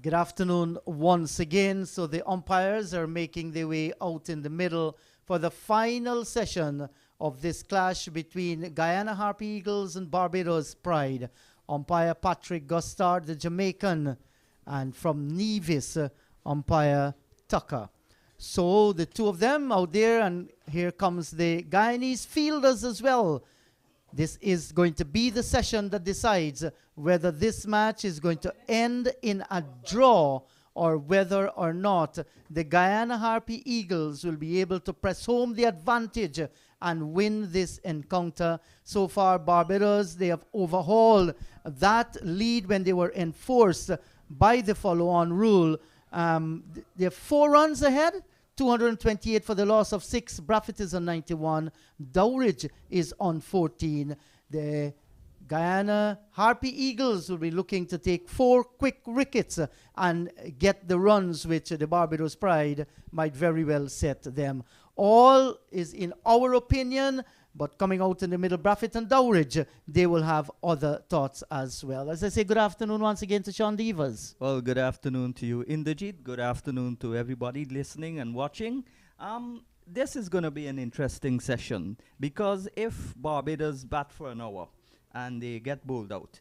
A: Good afternoon once again. So the umpires are making their way out in the middle for the final session of this clash between Guyana Harpy Eagles and Barbados Pride. Umpire Patrick Gustard, the Jamaican, and from Nevis, umpire Tucker. So the two of them out there, and here comes the Guyanese fielders as well. This is going to be the session that decides whether this match is going to end in a draw or whether or not the Guyana Harpy Eagles will be able to press home the advantage and win this encounter. So far, Barbados, they have overhauled that lead when they were enforced by the follow-on rule. They're 4 runs ahead. 228 for the loss of 6. Braffett is on 91. Dowridge is on 14. The Guyana Harpy Eagles will be looking to take 4 quick wickets and get the runs which the Barbados Pride might very well set them. All is in our opinion, but coming out in the middle, Braffett and Dowridge, they will have other thoughts as well. As I say, good afternoon once again to Sean Devers.
C: Well, good afternoon to you, Inderjeet. Good afternoon to everybody listening and watching. This is going to be an interesting session because if Barbados bat for an hour and they get bowled out,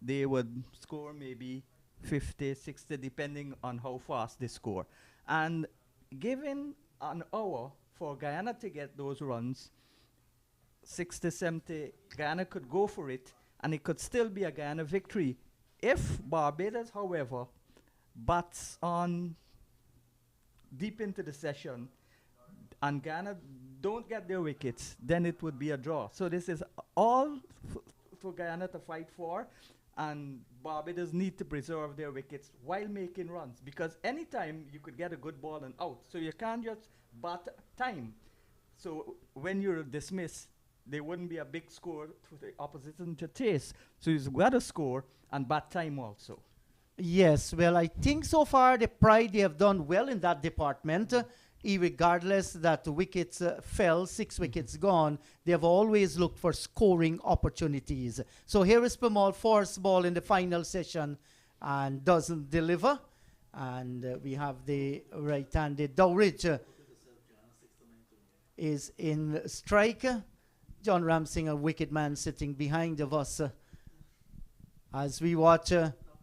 C: they would score maybe 50, 60, depending on how fast they score. And given an hour for Guyana to get those runs, 60, 70, Guyana could go for it, and it could still be a Guyana victory. If Barbados, however, bats on deep into the session, and Guyana don't get their wickets, then it would be a draw. So this is all for Guyana to fight for, and Barbados need to preserve their wickets while making runs, because anytime you could get a good ball and out, so you can't just bat time. So when you're dismissed, there wouldn't be a big score for the opposition to chase. So you've got to score and bat time also.
A: Yes, well, I think so far the Pride, they have done well in that department. Regardless that the wickets fell, 6 wickets gone, they have always looked for scoring opportunities. So here is Pamal, force ball in the final session and doesn't deliver. And we have the right-handed Dowridge is in strike. John Ramsing, a wicket man, sitting behind of us. As we watch,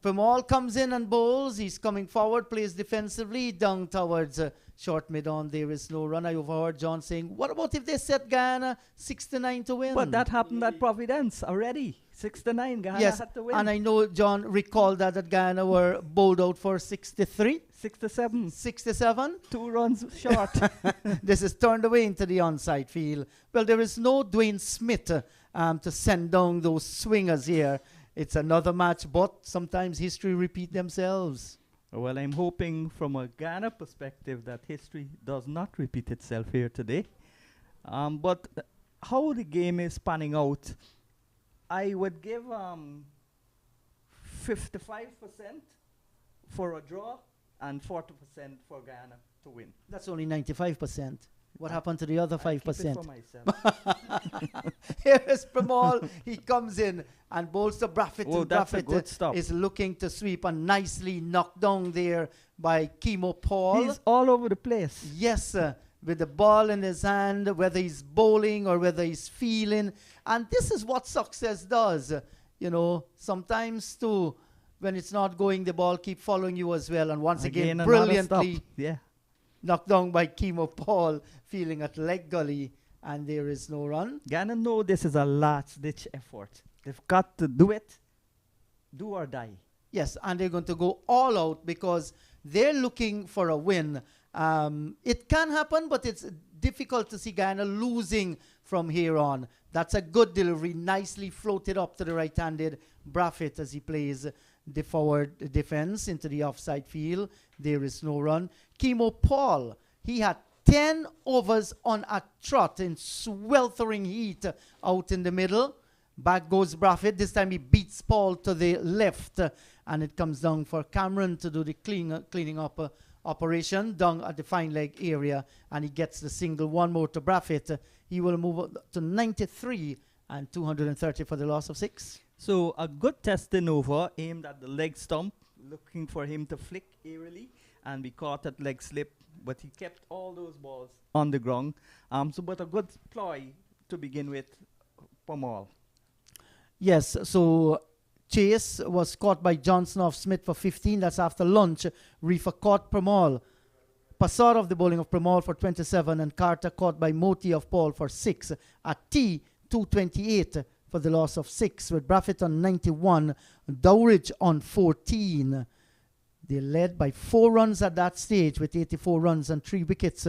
A: Pamal comes in and bowls. He's coming forward, plays defensively, down towards short mid-on. There is no run. I overheard John saying, what about if they set Guyana 6-9 to win?
C: But that happened at Providence already. 6-9, Guyana had to win.
A: And I know John recalled that Guyana were bowled out for 63.
C: 6-7.
A: 67.
C: 2 runs short.
A: This is turned away into the onside field. Well, there is no Dwayne Smith to send down those swingers here. It's another match, but sometimes history repeat themselves.
C: Well, I'm hoping from a Guyana perspective that history does not repeat itself here today. But how the game is panning out, I would give 55% for a draw and 40% for Guyana to win.
A: That's only 95%. What happened to the other 5%?
C: Keep it for myself.
A: Here is Pramal. He comes in and bowls to Braffett.
C: Oh,
A: and
C: that's a
A: Braffett
C: good stop.
A: is looking to sweep and nicely knocked down there by Kimo Paul.
C: He's all over the place.
A: Yes, with the ball in his hand, whether he's bowling or whether he's feeling. And this is what success does. You know, sometimes too, when it's not going, the ball keep following you as well. And once again brilliantly knocked down by Kimo Paul, feeling at leg gully, and there is no run.
C: Guyana know this is a last-ditch effort. They've got to do it, do or die.
A: Yes, and they're going to go all out because they're looking for a win. It can happen, but it's difficult to see Guyana losing from here on. That's a good delivery, nicely floated up to the right-handed Braffett as he plays the forward defense into the offside field. There is no run. Kimo Paul, he had 10 overs on a trot in sweltering heat out in the middle. Back goes Braffett. This time he beats Paul to the left, and it comes down for Cameron to do the cleaning up operation down at the fine leg area, and he gets the single. One more to Braffett. He will move up to 93 and 230 for the loss of 6.
C: So a good testing over aimed at the leg stump looking for him to flick aerially and be caught at leg slip, but he kept all those balls on the ground. But a good ploy to begin with from all.
A: Yes, so chase was caught by Johnson of Smith for 15. That's after lunch. Reefer caught Pramal. Passar of the bowling of Pramal for 27, and Carter caught by Moti of Paul for 6. At T, 228 for the loss of 6, with Braffett on 91, Dowridge on 14. They led by 4 runs at that stage with 84 runs and 3 wickets.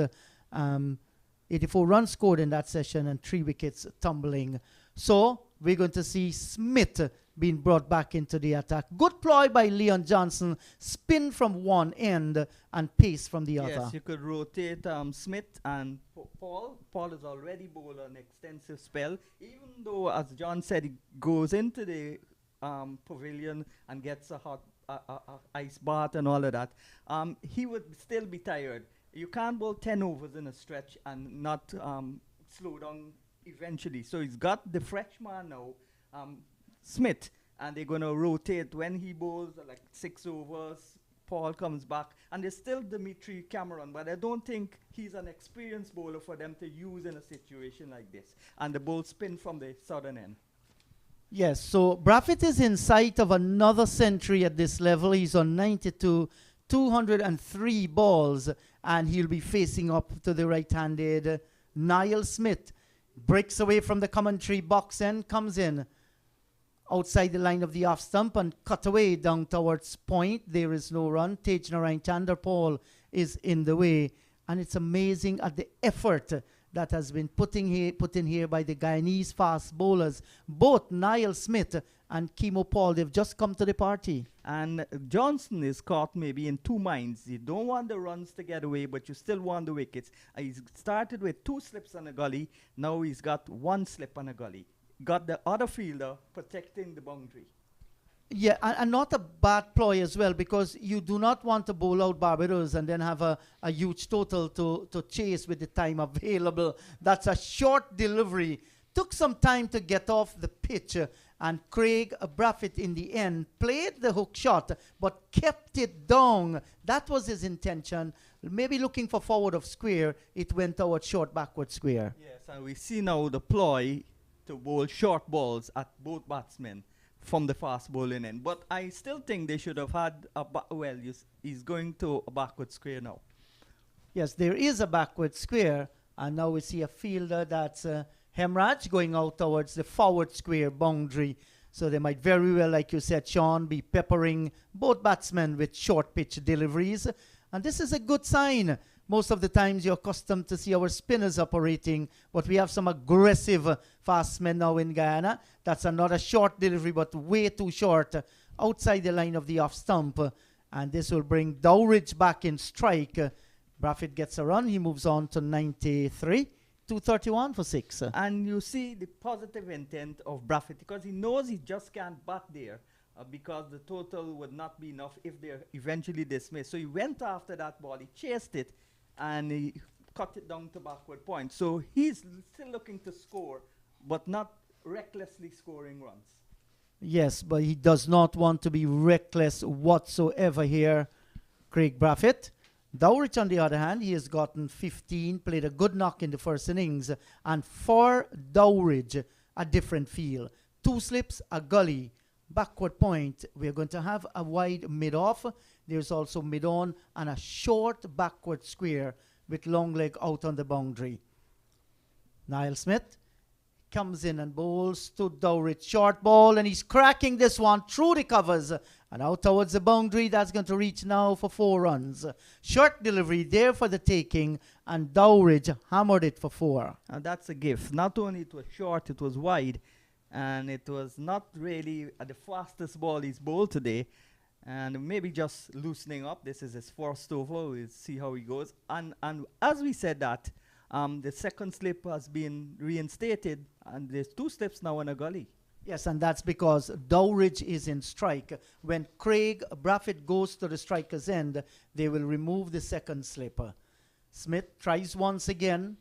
A: 84 runs scored in that session and 3 wickets tumbling. So we're going to see Smith being brought back into the attack. Good ploy by Leon Johnson. Spin from one end and pace from the other.
C: Yes, you could rotate Smith and Paul. Paul is already bowled an extensive spell. Even though, as John said, he goes into the pavilion and gets a hot ice bath and all of that, he would still be tired. You can't bowl 10 overs in a stretch and not slow down eventually. So he's got the fresh man now, Smith, and they're going to rotate. When he bowls like 6 overs, Paul comes back, and there's still Dimitri Cameron, but I don't think he's an experienced bowler for them to use in a situation like this. And the ball spin from the southern end.
A: Yes, so Braffett is in sight of another century at this level. He's on 92, 203 balls, and he'll be facing up to the right-handed Niall Smith. Breaks away from the commentary box end, comes in outside the line of the off stump and cut away down towards point. There is no run. Tej Narayan Chanderpaul is in the way, and it's amazing at the effort that has been put in here by the Guyanese fast bowlers. Both Niall Smith and Kemo Paul, they've just come to the party.
C: And Johnson is caught maybe in 2 minds. You don't want the runs to get away, but you still want the wickets. He's started with 2 slips on a gully. Now he's got 1 slip on a gully. Got the other fielder protecting the boundary.
A: Yeah, and not a bad ploy as well, because you do not want to bowl out Barbados and then have a huge total to chase with the time available. That's a short delivery. Took some time to get off the pitch, and Craig Braffett in the end played the hook shot but kept it down. That was his intention. Maybe looking for forward of square, it went out short backward square.
C: Yes, and we see now the ploy to bowl short balls at both batsmen from the fast bowling end. But I still think they should have had a he's going to a backward square now.
A: Yes, there is a backward square, and now we see a fielder that's Hemraj going out towards the forward square boundary. So they might very well, like you said, Sean, be peppering both batsmen with short pitch deliveries. And this is a good sign. Most of the times you're accustomed to see our spinners operating, but we have some aggressive fast men now in Guyana. That's another short delivery, but way too short, outside the line of the off stump. And this will bring Dowridge back in strike. Braffett gets a run. He moves on to 93. 231 for 6.
C: And you see the positive intent of Braffett, because he knows he just can't bat there because the total would not be enough if they're eventually dismissed. So he went after that ball, he chased it, and he cut it down to backward point. So he's still looking to score, but not recklessly scoring runs.
A: Yes, but he does not want to be reckless whatsoever here, Craig Braffett. Dowridge, on the other hand, he has gotten 15, played a good knock in the first innings, and for Dowridge, a different feel. 2 slips, a gully, backward point. We're going to have a wide mid-off. There's also mid-on and a short backward square with long leg out on the boundary. Niall Smith comes in and bowls to Dowridge. Short ball, and he's cracking this one through the covers and out towards the boundary. That's going to reach now for 4 runs. Short delivery there for the taking, and Dowridge hammered it for 4.
C: And that's a gift. Not only it was short, it was wide, and it was not really the fastest ball he's bowled today. And maybe just loosening up. This is his first over. We'll see how he goes. And as we said that, the second slip has been reinstated, and there's 2 slips now in a gully.
A: Yes, and that's because Dowridge is in strike. When Craig Braffett goes to the striker's end, they will remove the second slipper. Smith tries once again,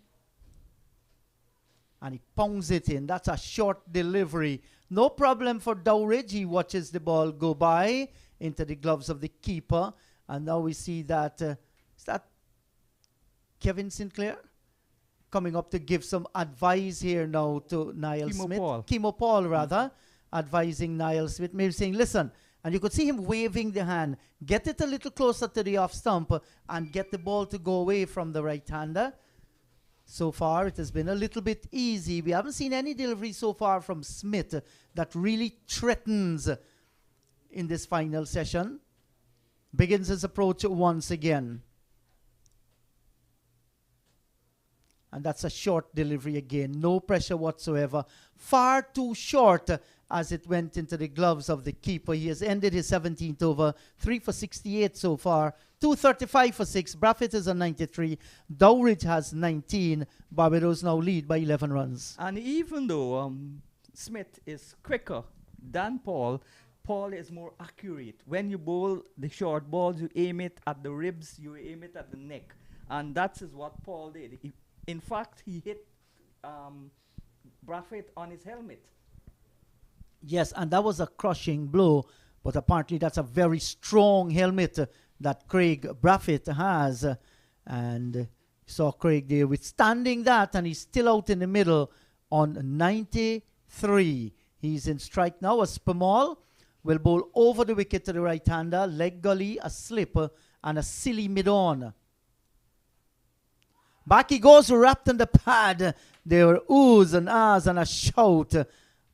A: and he pounds it in. That's a short delivery. No problem for Dowridge. He watches the ball go by. into the gloves of the keeper. And now we see that, is that Kevin Sinclair? Coming up to give some advice here now to Niall
C: Kimo
A: Smith.
C: Paul.
A: Kimo Paul, rather, advising Niall Smith, maybe saying, listen, and you could see him waving the hand, get it a little closer to the off stump and get the ball to go away from the right-hander. So far, it has been a little bit easy. We haven't seen any delivery so far from Smith that really threatens in this final session. Begins his approach once again. And that's a short delivery again. No pressure whatsoever. Far too short as it went into the gloves of the keeper. He has ended his 17th over. 3 for 68 so far. 235 for 6. Braffett is on 93. Dowridge has 19. Barbados now lead by 11 runs.
C: And even though Smith is quicker than Paul, Paul is more accurate. When you bowl the short balls, you aim it at the ribs, you aim it at the neck. And that is what Paul did. In fact, he hit Braffett on his helmet.
A: Yes, and that was a crushing blow. But apparently that's a very strong helmet that Craig Braffett has. And saw Craig there withstanding that. And he's still out in the middle on 93. He's in strike now. A Spamal will bowl over the wicket to the right-hander. Leg gully, a slip, and a silly mid-on. Back he goes, wrapped in the pad. There were oohs and ahs and a shout.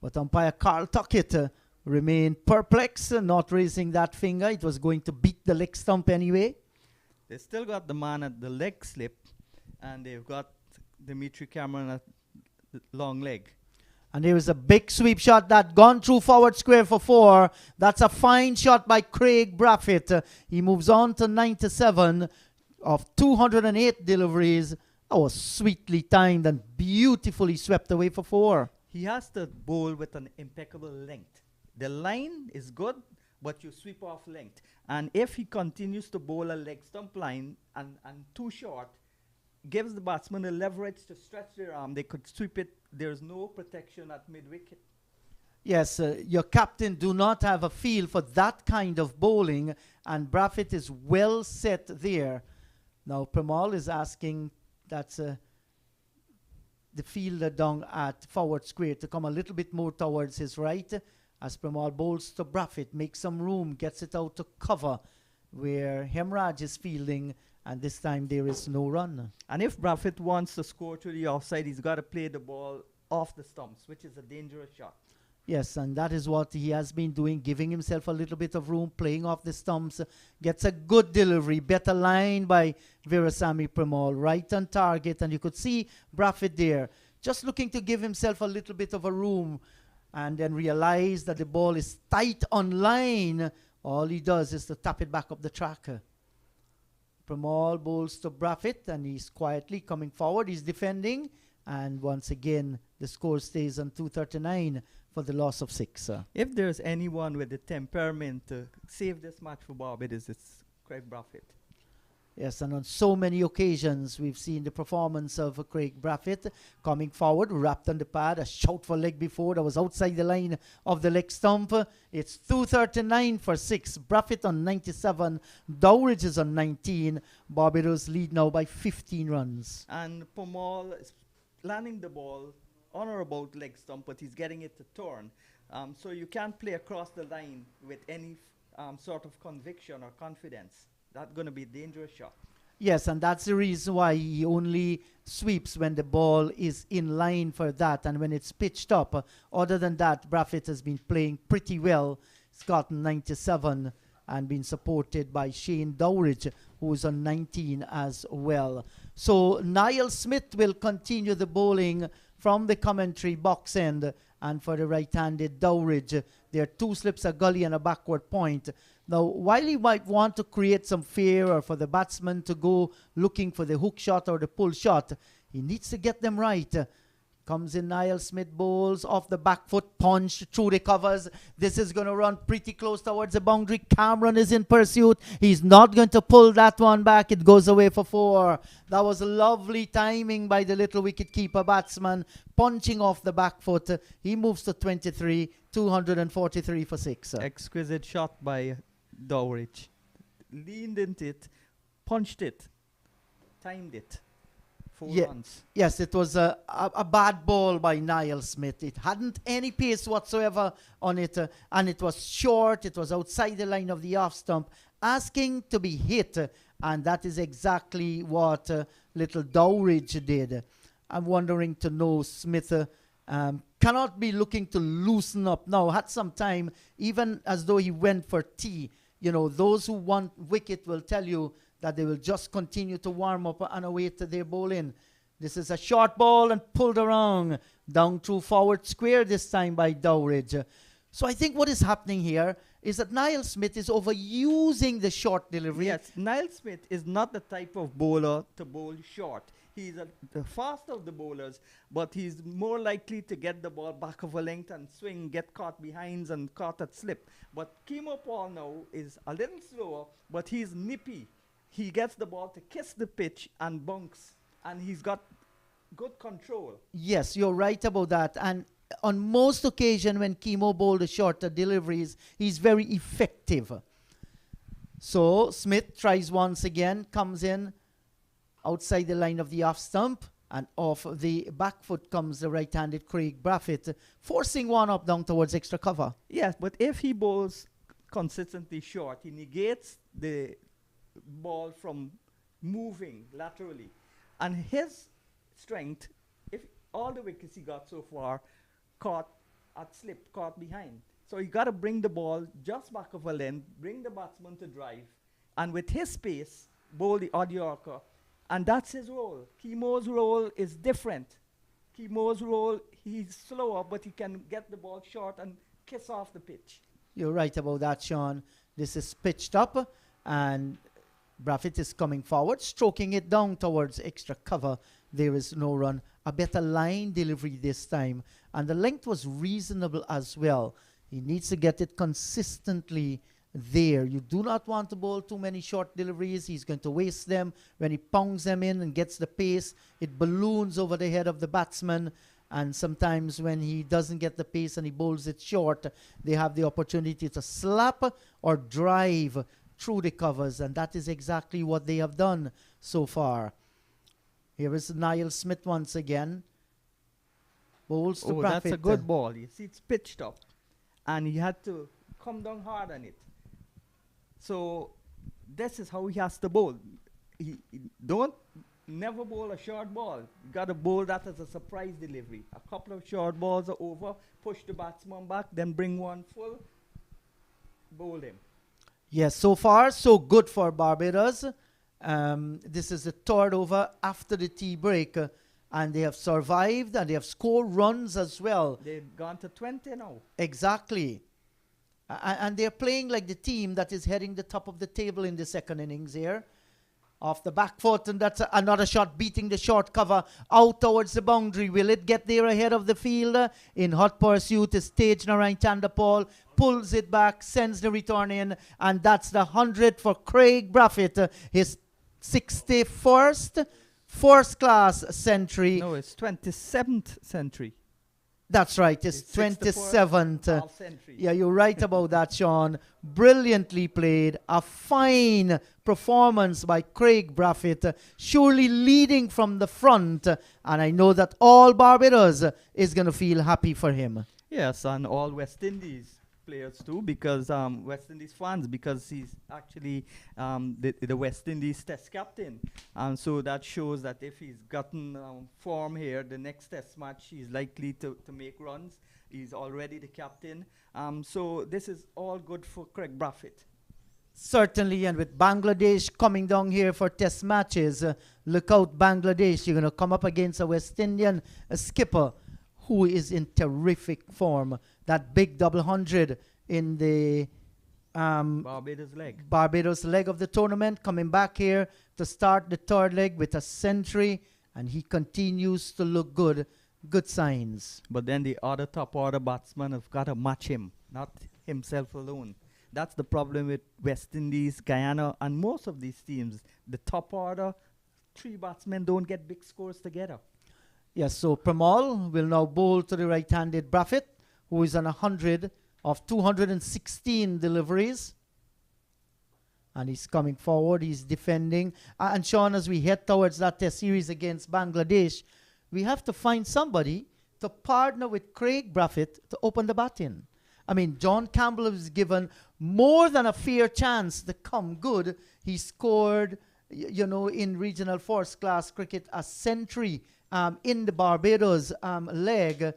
A: But umpire Carl Tuckett remained perplexed, not raising that finger. It was going to beat the leg stump anyway.
C: They still got the man at the leg slip, and they've got Dimitri Cameron at the long leg.
A: And there is a big sweep shot that gone through forward square for 4. That's a fine shot by Craig Braffett. He moves on to 97 of 208 deliveries. That was sweetly timed and beautifully swept away for 4.
C: He has to bowl with an impeccable length. The line is good, but you sweep off length. And if he continues to bowl a leg stump line and too short, gives the batsman the leverage to stretch their arm. They could sweep it. There's no protection at mid-wicket.
A: Yes, your captain do not have a feel for that kind of bowling, and Braffett is well set there. Now, Premal is asking that's the fielder down at forward square to come a little bit more towards his right, as Premal bowls to Braffett, makes some room, gets it out to cover where Hemraj is fielding, and this time there is no run.
C: And if Braffett wants to score to the offside, he's got to play the ball off the stumps, which is a dangerous shot.
A: Yes, and that is what he has been doing, giving himself a little bit of room, playing off the stumps, gets a good delivery, better line by Virasamy Premal, right on target, and you could see Braffett there, just looking to give himself a little bit of a room, and then realize that the ball is tight on line. All he does is to tap it back up the track. Premal bowls to Braffett, and he's quietly coming forward, he's defending, and once again, the score stays on 239 for the loss of 6.
C: If there's anyone with the temperament to save this match for Barbados, it's Craig Braffett.
A: Yes, and on so many occasions, we've seen the performance of Craig Braffett coming forward, wrapped on the pad, a shout for leg before that was outside the line of the leg stump. It's 239 for 6. Braffett on 97. Dowridge is on 19. Barbados lead now by 15 runs.
C: And Pomal is landing the ball on or about leg stump, but he's getting it to turn. So you can't play across the line with any sort of conviction or confidence. That's going to be a dangerous shot.
A: Yes, and that's the reason why he only sweeps when the ball is in line for that and when it's pitched up. Other than that, Braffett has been playing pretty well. He's gotten 97 and been supported by Shane Dowridge, who's on 19 as well. So Niall Smith will continue the bowling from the commentary box end, and for the right-handed Dowridge, there are 2 slips, a gully and a backward point. Now, while he might want to create some fear or for the batsman to go looking for the hook shot or the pull shot, he needs to get them right. Comes in Niall Smith, bowls off the back foot, punch through the covers. This is going to run pretty close towards the boundary. Cameron is in pursuit. He's not going to pull that one back. It goes away for 4. That was lovely timing by the little wicket-keeper batsman, punching off the back foot. He moves to 23, 243 for 6.
C: Exquisite shot by Dowridge. Leaned into it, punched it, timed it. 4
A: Yeah.
C: runs.
A: Yes, it was a bad ball by Niall Smith. It hadn't any pace whatsoever on it, and it was short. It was outside the line of the off stump, asking to be hit, and that is exactly what little Dowridge did. I'm wondering to know Smith cannot be looking to loosen up now. Had some time, even as though he went for tea. You know, those who want wicket will tell you that they will just continue to warm up and await their bowling. This is a short ball and pulled around down through forward square this time by Dowridge. So I think what is happening here is that Niall Smith is overusing the short delivery.
C: Yes, Niall Smith is not the type of bowler to bowl short. He's the fast of the bowlers, but he's more likely to get the ball back of a length and swing, get caught behinds and caught at slip. But Kemo Paul now is a little slower, but he's nippy. He gets the ball to kiss the pitch and bunks, and he's got good control.
A: Yes, you're right about that. And on most occasions when Kemo bowled the shorter deliveries, he's very effective. So Smith tries once again, comes in outside the line of the off stump, and off the back foot comes the right-handed Craig Braffett, forcing one up down towards extra cover.
C: Yes, but if he bowls consistently short, he negates the ball from moving laterally. And his strength, if all the wickets he got so far, caught at slip, caught behind. So you got to bring the ball just back of a length, bring the batsman to drive, and with his pace, bowl the odd Yorker. And that's his role. Kemo's role is different. Kemo's role, he's slower, but he can get the ball short and kiss off the pitch.
A: You're right about that, Sean. This is pitched up, and Braffett is coming forward, stroking it down towards extra cover. There is no run. A better line delivery this time. And the length was reasonable as well. He needs to get it consistently there. You do not want to bowl too many short deliveries. He's going to waste them. When he pounds them in and gets the pace, it balloons over the head of the batsman. And sometimes when he doesn't get the pace and he bowls it short, they have the opportunity to slap or drive through the covers. And that is exactly what they have done so far. Here is Niall Smith once again. Bowls to Braffett.
C: That's a good ball. You see, it's pitched up. And he had to come down hard on it. So this is how he has to bowl. He don't never bowl a short ball. You got to bowl that as a surprise delivery. A couple of short balls are over, push the batsman back, then bring one full, bowl him.
A: Yes, so far so good for Barbados. This is the third over after the tea break, and they have survived and they have scored runs as well.
C: They've gone to 20 now.
A: Exactly. And they're playing like the team that is heading the top of the table in the second innings here. Off the back foot, and that's another shot beating the short cover out towards the boundary. Will it get there ahead of the fielder? In hot pursuit is Tej Narayan Chandapal, pulls it back, sends the return in, and that's the 100 for Craig Braffett, his 61st first-class century.
C: No, it's 27th century.
A: That's right, it's 27th.
C: Half century.
A: Yeah, you're right about that, Sean. Brilliantly played. A fine performance by Craig Braffett, surely leading from the front. And I know that all Barbados is going to feel happy for him.
C: Yes, and all West Indies players too, because West Indies fans, because he's actually the West Indies test captain. And so that shows that if he's gotten form here, the next test match, he's likely to make runs. He's already the captain. So this is all good for Craig Braffett.
A: Certainly, and with Bangladesh coming down here for test matches, look out Bangladesh. You're going to come up against a West Indian skipper who is in terrific form. That big double 100 in the Barbados leg of the tournament, coming back here to start the third leg with a century, and he continues to look good. Good signs.
C: But then the other top order batsmen have got to match him, not himself alone. That's the problem with West Indies, Guyana, and most of these teams. The top order, 3 batsmen don't get big scores together.
A: Yes, so Pramal will now bowl to the right-handed Braffett, who is on 100 of 216 deliveries. And he's coming forward. He's defending. And Sean, as we head towards that test series against Bangladesh, we have to find somebody to partner with Craig Braffett to open the batting. I mean, John Campbell was given more than a fair chance to come good. He scored, in regional first class cricket, a century in the Barbados leg.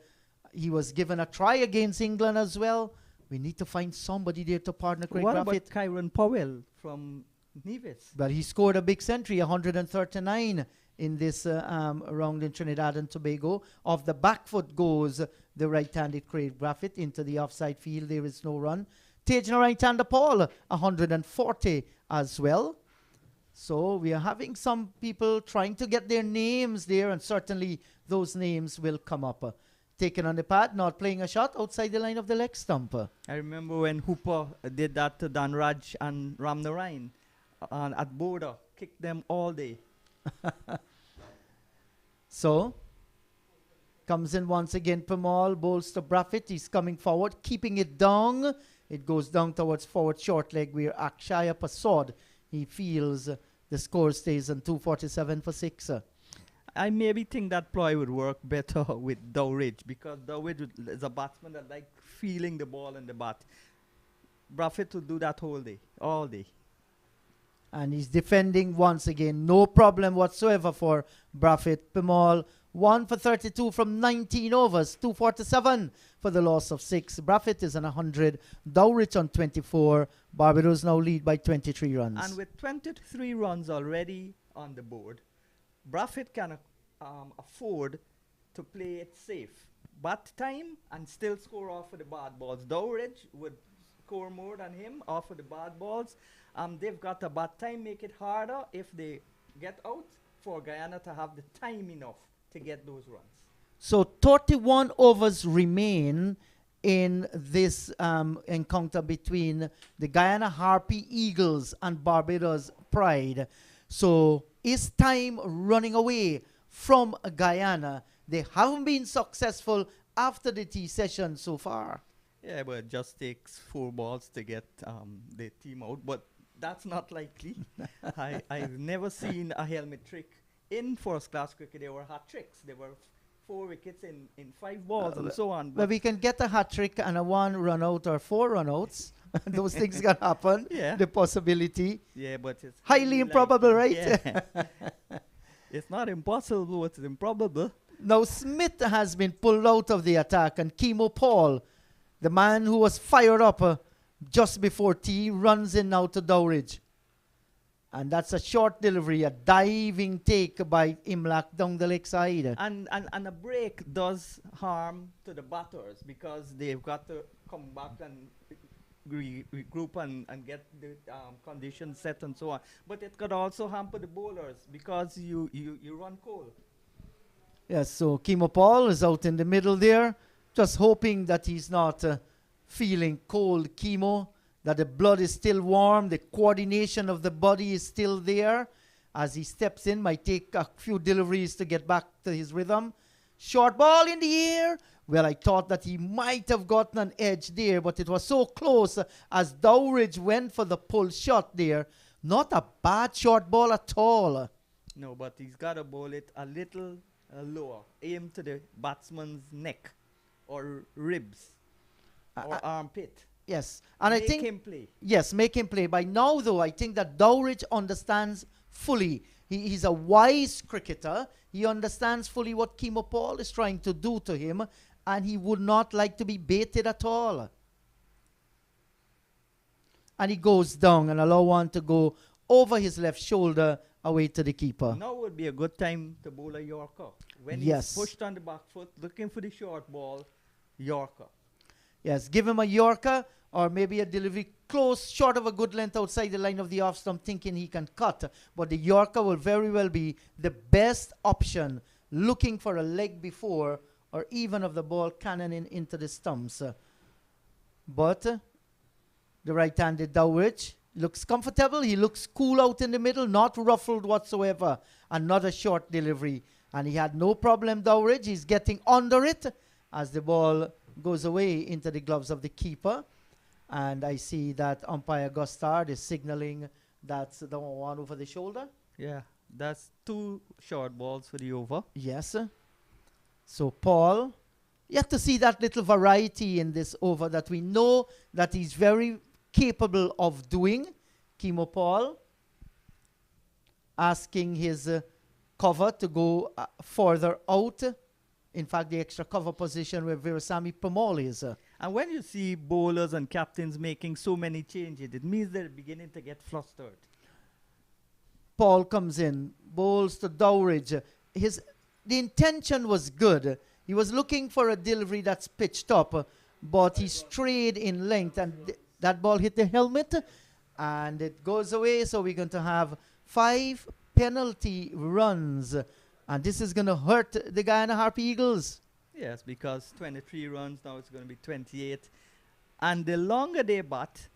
A: He was given a try against England as well. We need to find somebody there to partner Craig
C: What
A: Braffett.
C: about Kyron Powell from Nevis?
A: But he scored a big century, 139 in this round in Trinidad and Tobago. Off the back foot goes the right-handed Craig Braffett into the offside field. There is no run. Tajner right-hander Paul, 140 as well. So we are having some people trying to get their names there, and certainly those names will come up. Taken on the pad, not playing a shot outside the line of the leg stump.
C: I remember when Hooper did that to Dan Raj and Ram Narayan at border, kicked them all day.
A: So, comes in once again, Pamal, bowls to Braffett. He's coming forward, keeping it down. It goes down towards forward short leg where Akshaya Pasod, he feels the score stays on 247 for 6.
C: I maybe think that ploy would work better with Dowridge, because Dowridge is a batsman that like feeling the ball in the bat. Braffett will do that all day.
A: And he's defending once again. No problem whatsoever for Braffett. Pamal, 1 for 32 from 19 overs. 247 for the loss of 6. Braffett is on 100. Dowridge on 24. Barbados now lead by 23 runs.
C: And with 23 runs already on the board, Braffett can afford to play it safe. Bat time and still score off of the bad balls. Dowridge would score more than him off of the bad balls. They've got a bat time, make it harder if they get out for Guyana to have the time enough to get those runs.
A: So 31 overs remain in this encounter between the Guyana Harpy Eagles and Barbados Pride. So is time running away from Guyana? They haven't been successful after the tea session so far.
C: Yeah, but it just takes 4 balls to get the team out. But that's not likely. I've never seen a helmet trick in first class cricket. There were hat tricks. There were 4 wickets in 5 balls and so on.
A: But we can get a hat trick and a 1 run out or 4 run outs. Those things can happen.
C: Yeah.
A: The possibility.
C: Yeah, but it's
A: highly improbable, right?
C: Yeah. It's not impossible, it's improbable.
A: Now Smith has been pulled out of the attack, and Kemo Paul, the man who was fired up just before tea, runs in now to Dowridge. And that's a short delivery, a diving take by Imlak down the leg side.
C: And a break does harm to the batters, because they've got to come back and regroup and get the conditions set and so on. But it could also hamper the bowlers, because you run cold.
A: Yes, so Kemo Paul is out in the middle there, just hoping that he's not feeling cold, Kemo, that the blood is still warm, the coordination of the body is still there. As he steps in, might take a few deliveries to get back to his rhythm. Short ball in the air. Well, I thought that he might have gotten an edge there, but it was so close as Dowridge went for the pull shot there. Not a bad short ball at all.
C: No, but he's got to bowl it a little lower. Aim to the batsman's neck or ribs or armpit.
A: Yes. And
C: make
A: I think...
C: him play.
A: Yes, make him play. By now, though, I think that Dowridge understands fully. He's a wise cricketer. He understands fully what Kemo Paul is trying to do to him, and he would not like to be baited at all. And he goes down and allow one to go over his left shoulder away to the keeper.
C: Now would be a good time to bowl a Yorker. When
A: Yes.
C: he's pushed on the back foot, looking for the short ball, Yorker.
A: Yes, give him a Yorker or maybe a delivery close, short of a good length outside the line of the off stump, thinking he can cut. But the Yorker will very well be the best option, looking for a leg before or even of the ball cannoning into the stumps. But the right-handed Dowridge looks comfortable. He looks cool out in the middle, not ruffled whatsoever. Another short delivery. And he had no problem, Dowridge. He's getting under it as the ball goes away into the gloves of the keeper. And I see that umpire Gustard is signaling That's the one over the shoulder.
C: Yeah, that's 2 short balls for the over.
A: Yes. So Paul, you have to see that little variety in this over that we know that he's very capable of doing. Kimo Paul asking his cover to go further out. In fact, the extra cover position where Virasamy Pamal is.
C: And when you see bowlers and captains making so many changes, it means they're beginning to get flustered.
A: Paul comes in, bowls to Dowridge. The intention was good. He was looking for a delivery that's pitched up, but he strayed in length, and that ball hit the helmet, and it goes away. So we're going to have 5 penalty runs, and this is going to hurt the Guyana Harp Eagles.
C: Yes, because 23 runs, now it's going to be 28. And the longer they bat,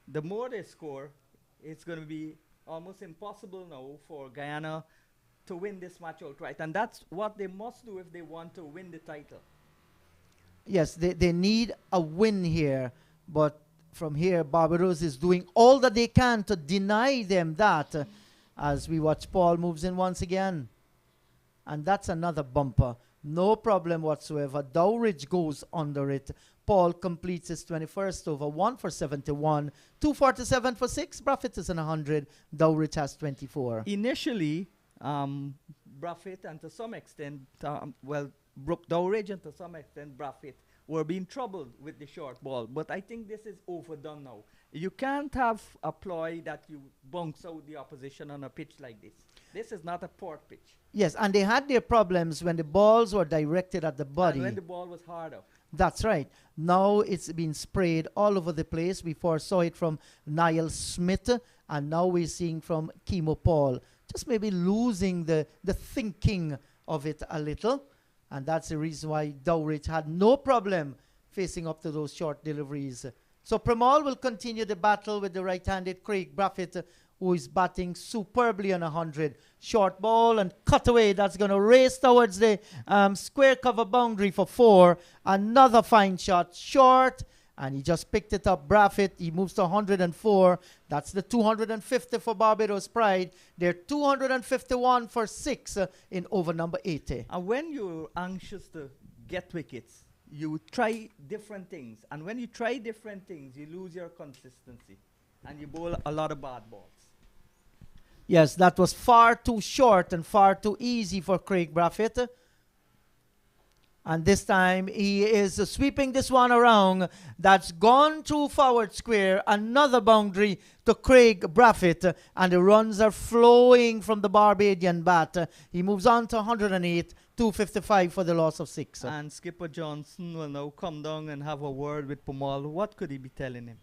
C: the more they score. It's going to be almost impossible now for Guyana to win this match outright. And that's what they must do if they want to win the title.
A: Yes, they need a win here, but from here, Barbados is doing all that they can to deny them that, as we watch Paul moves in once again. And that's another bumper. No problem whatsoever. Dowridge goes under it. Paul completes his 21st over, 1 for 71, 247 for 6. Braffett is in 100. Dowridge has 24.
C: Initially, Braffett and to some extent, Dowridge and to some extent Braffett were being troubled with the short ball. But I think this is overdone now. You can't have a ploy that you bounce out the opposition on a pitch like this. This is not a port pitch.
A: Yes, and they had their problems when the balls were directed at the body.
C: And when the ball was harder.
A: That's right. Now it's been sprayed all over the place. We foresaw it from Niall Smith, and now we're seeing from Kimo Paul. Just maybe losing the thinking of it a little. And that's the reason why Dowridge had no problem facing up to those short deliveries. So Pramal will continue the battle with the right-handed Craig Braffett, who is batting superbly on 100. Short ball and cutaway. That's going to race towards the square cover boundary for 4. Another fine shot. Short. And he just picked it up. Braffett, he moves to 104. That's the 250 for Barbados Pride. They're 251 for 6 in over number 80.
C: And when you're anxious to get wickets, you try different things. And when you try different things, you lose your consistency. And you bowl a lot of bad balls.
A: Yes, that was far too short and far too easy for Craig Braffett. And this time he is sweeping this one around. That's gone through forward square. Another boundary to Craig Braffett. And the runs are flowing from the Barbadian bat. He moves on to 108, 255 for the loss of 6.
C: And Skipper Johnson will now come down and have a word with Pamal. What could he be telling him?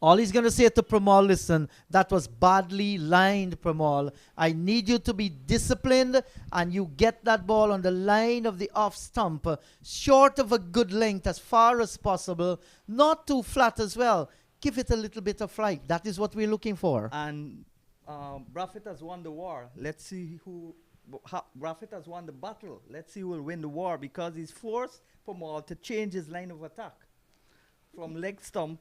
A: All he's going to say to Pramal, listen, that was badly lined, Pramal. I need you to be disciplined, and you get that ball on the line of the off stump, short of a good length as far as possible, not too flat as well. Give it a little bit of flight. That is what we're looking for.
C: And Braffett has won the war. Let's see who... Braffett has won the battle. Let's see who will win the war, because he's forced Pamal to change his line of attack from leg stump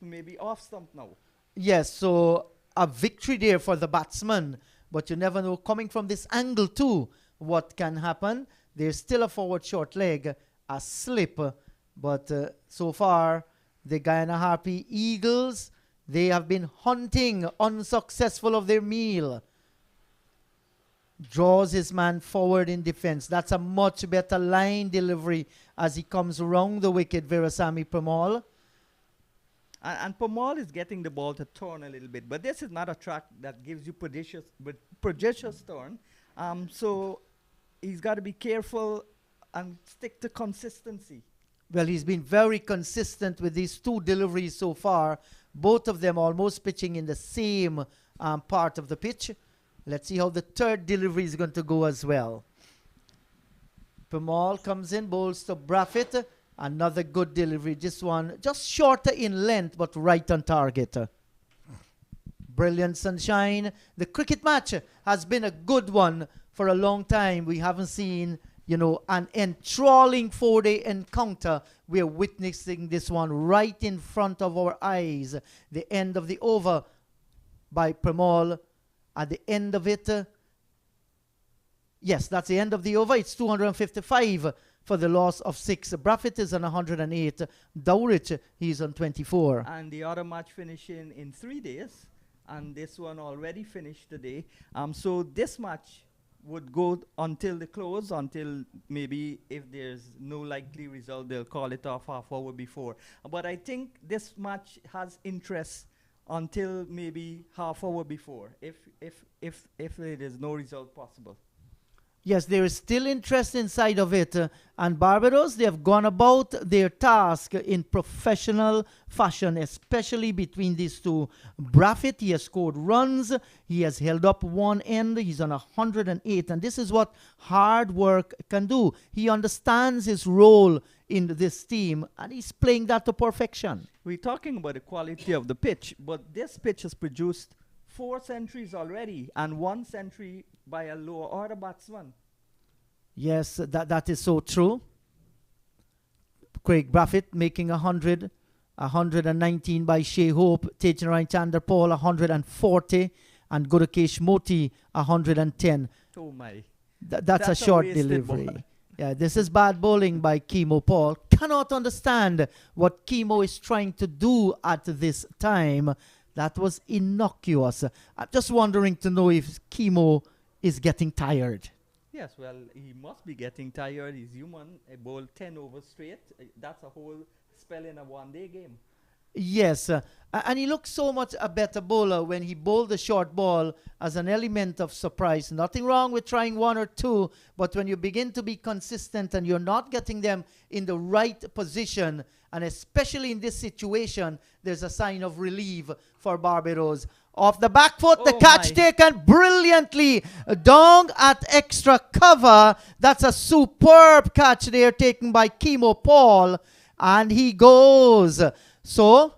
C: maybe off stump now.
A: Yes, so a victory there for the batsman, but you never know coming from this angle too what can happen. There's still a forward short leg, a slip, but so far the Guyana Harpy Eagles, they have been hunting, unsuccessful of their meal. Draws his man forward in defense. That's a much better line delivery as he comes around the wicket, Virasamy Pramal.
C: And Pamal is getting the ball to turn a little bit. But this is not a track that gives you prodigious turn. So he's got to be careful and stick to consistency.
A: Well, he's been very consistent with these 2 deliveries so far. Both of them almost pitching in the same part of the pitch. Let's see how the 3rd delivery is going to go as well. Pamal comes in, bowls to Braffett. Another good delivery. This one just shorter in length, but right on target. Brilliant sunshine. The cricket match has been a good one for a long time. We haven't seen, an enthralling 4-day encounter. We're witnessing this one right in front of our eyes. The end of the over. by Premal at the end of it. Yes, that's the end of the over. It's 255 for the loss of 6. Braffett is on 108. Dowrich, he's on 24.
C: And the other match finishing in 3 days, and this one already finished today. So this match would go until the close, until maybe if there's no likely result, they'll call it off half hour before. But I think this match has interest until maybe half hour before, if there is no result possible.
A: Yes, there is still interest inside of it. And Barbados, they have gone about their task in professional fashion, especially between these two. Braffett, he has scored runs. He has held up one end. He's on 108. And this is what hard work can do. He understands his role in this team, and he's playing that to perfection.
C: We're talking about the quality of the pitch, but this pitch has produced 4 centuries already and 1 century by a lower order batsman.
A: Yes, that is so true. Craig Braffett making 100, 119 by Shea Hope, Tejnarai Chandra Paul 140, and Gurukesh Moti 110.
C: Oh my.
A: That's a short delivery. Yeah, this is bad bowling by Kemo Paul. Cannot understand what Kemo is trying to do at this time. That was innocuous. I'm just wondering to know if Kemo is getting tired.
C: Yes, well, he must be getting tired. He's human. He bowled 10 overs straight. That's a whole spell in a one-day game.
A: Yes, and he looks so much a better bowler when he bowled the short ball as an element of surprise. Nothing wrong with trying 1 or 2, but when you begin to be consistent and you're not getting them in the right position, and especially in this situation, there's a sign of relief for Barbados. Off the back foot, the catch taken brilliantly down at extra cover. That's a superb catch there taken by Kemo Paul, and he goes. So,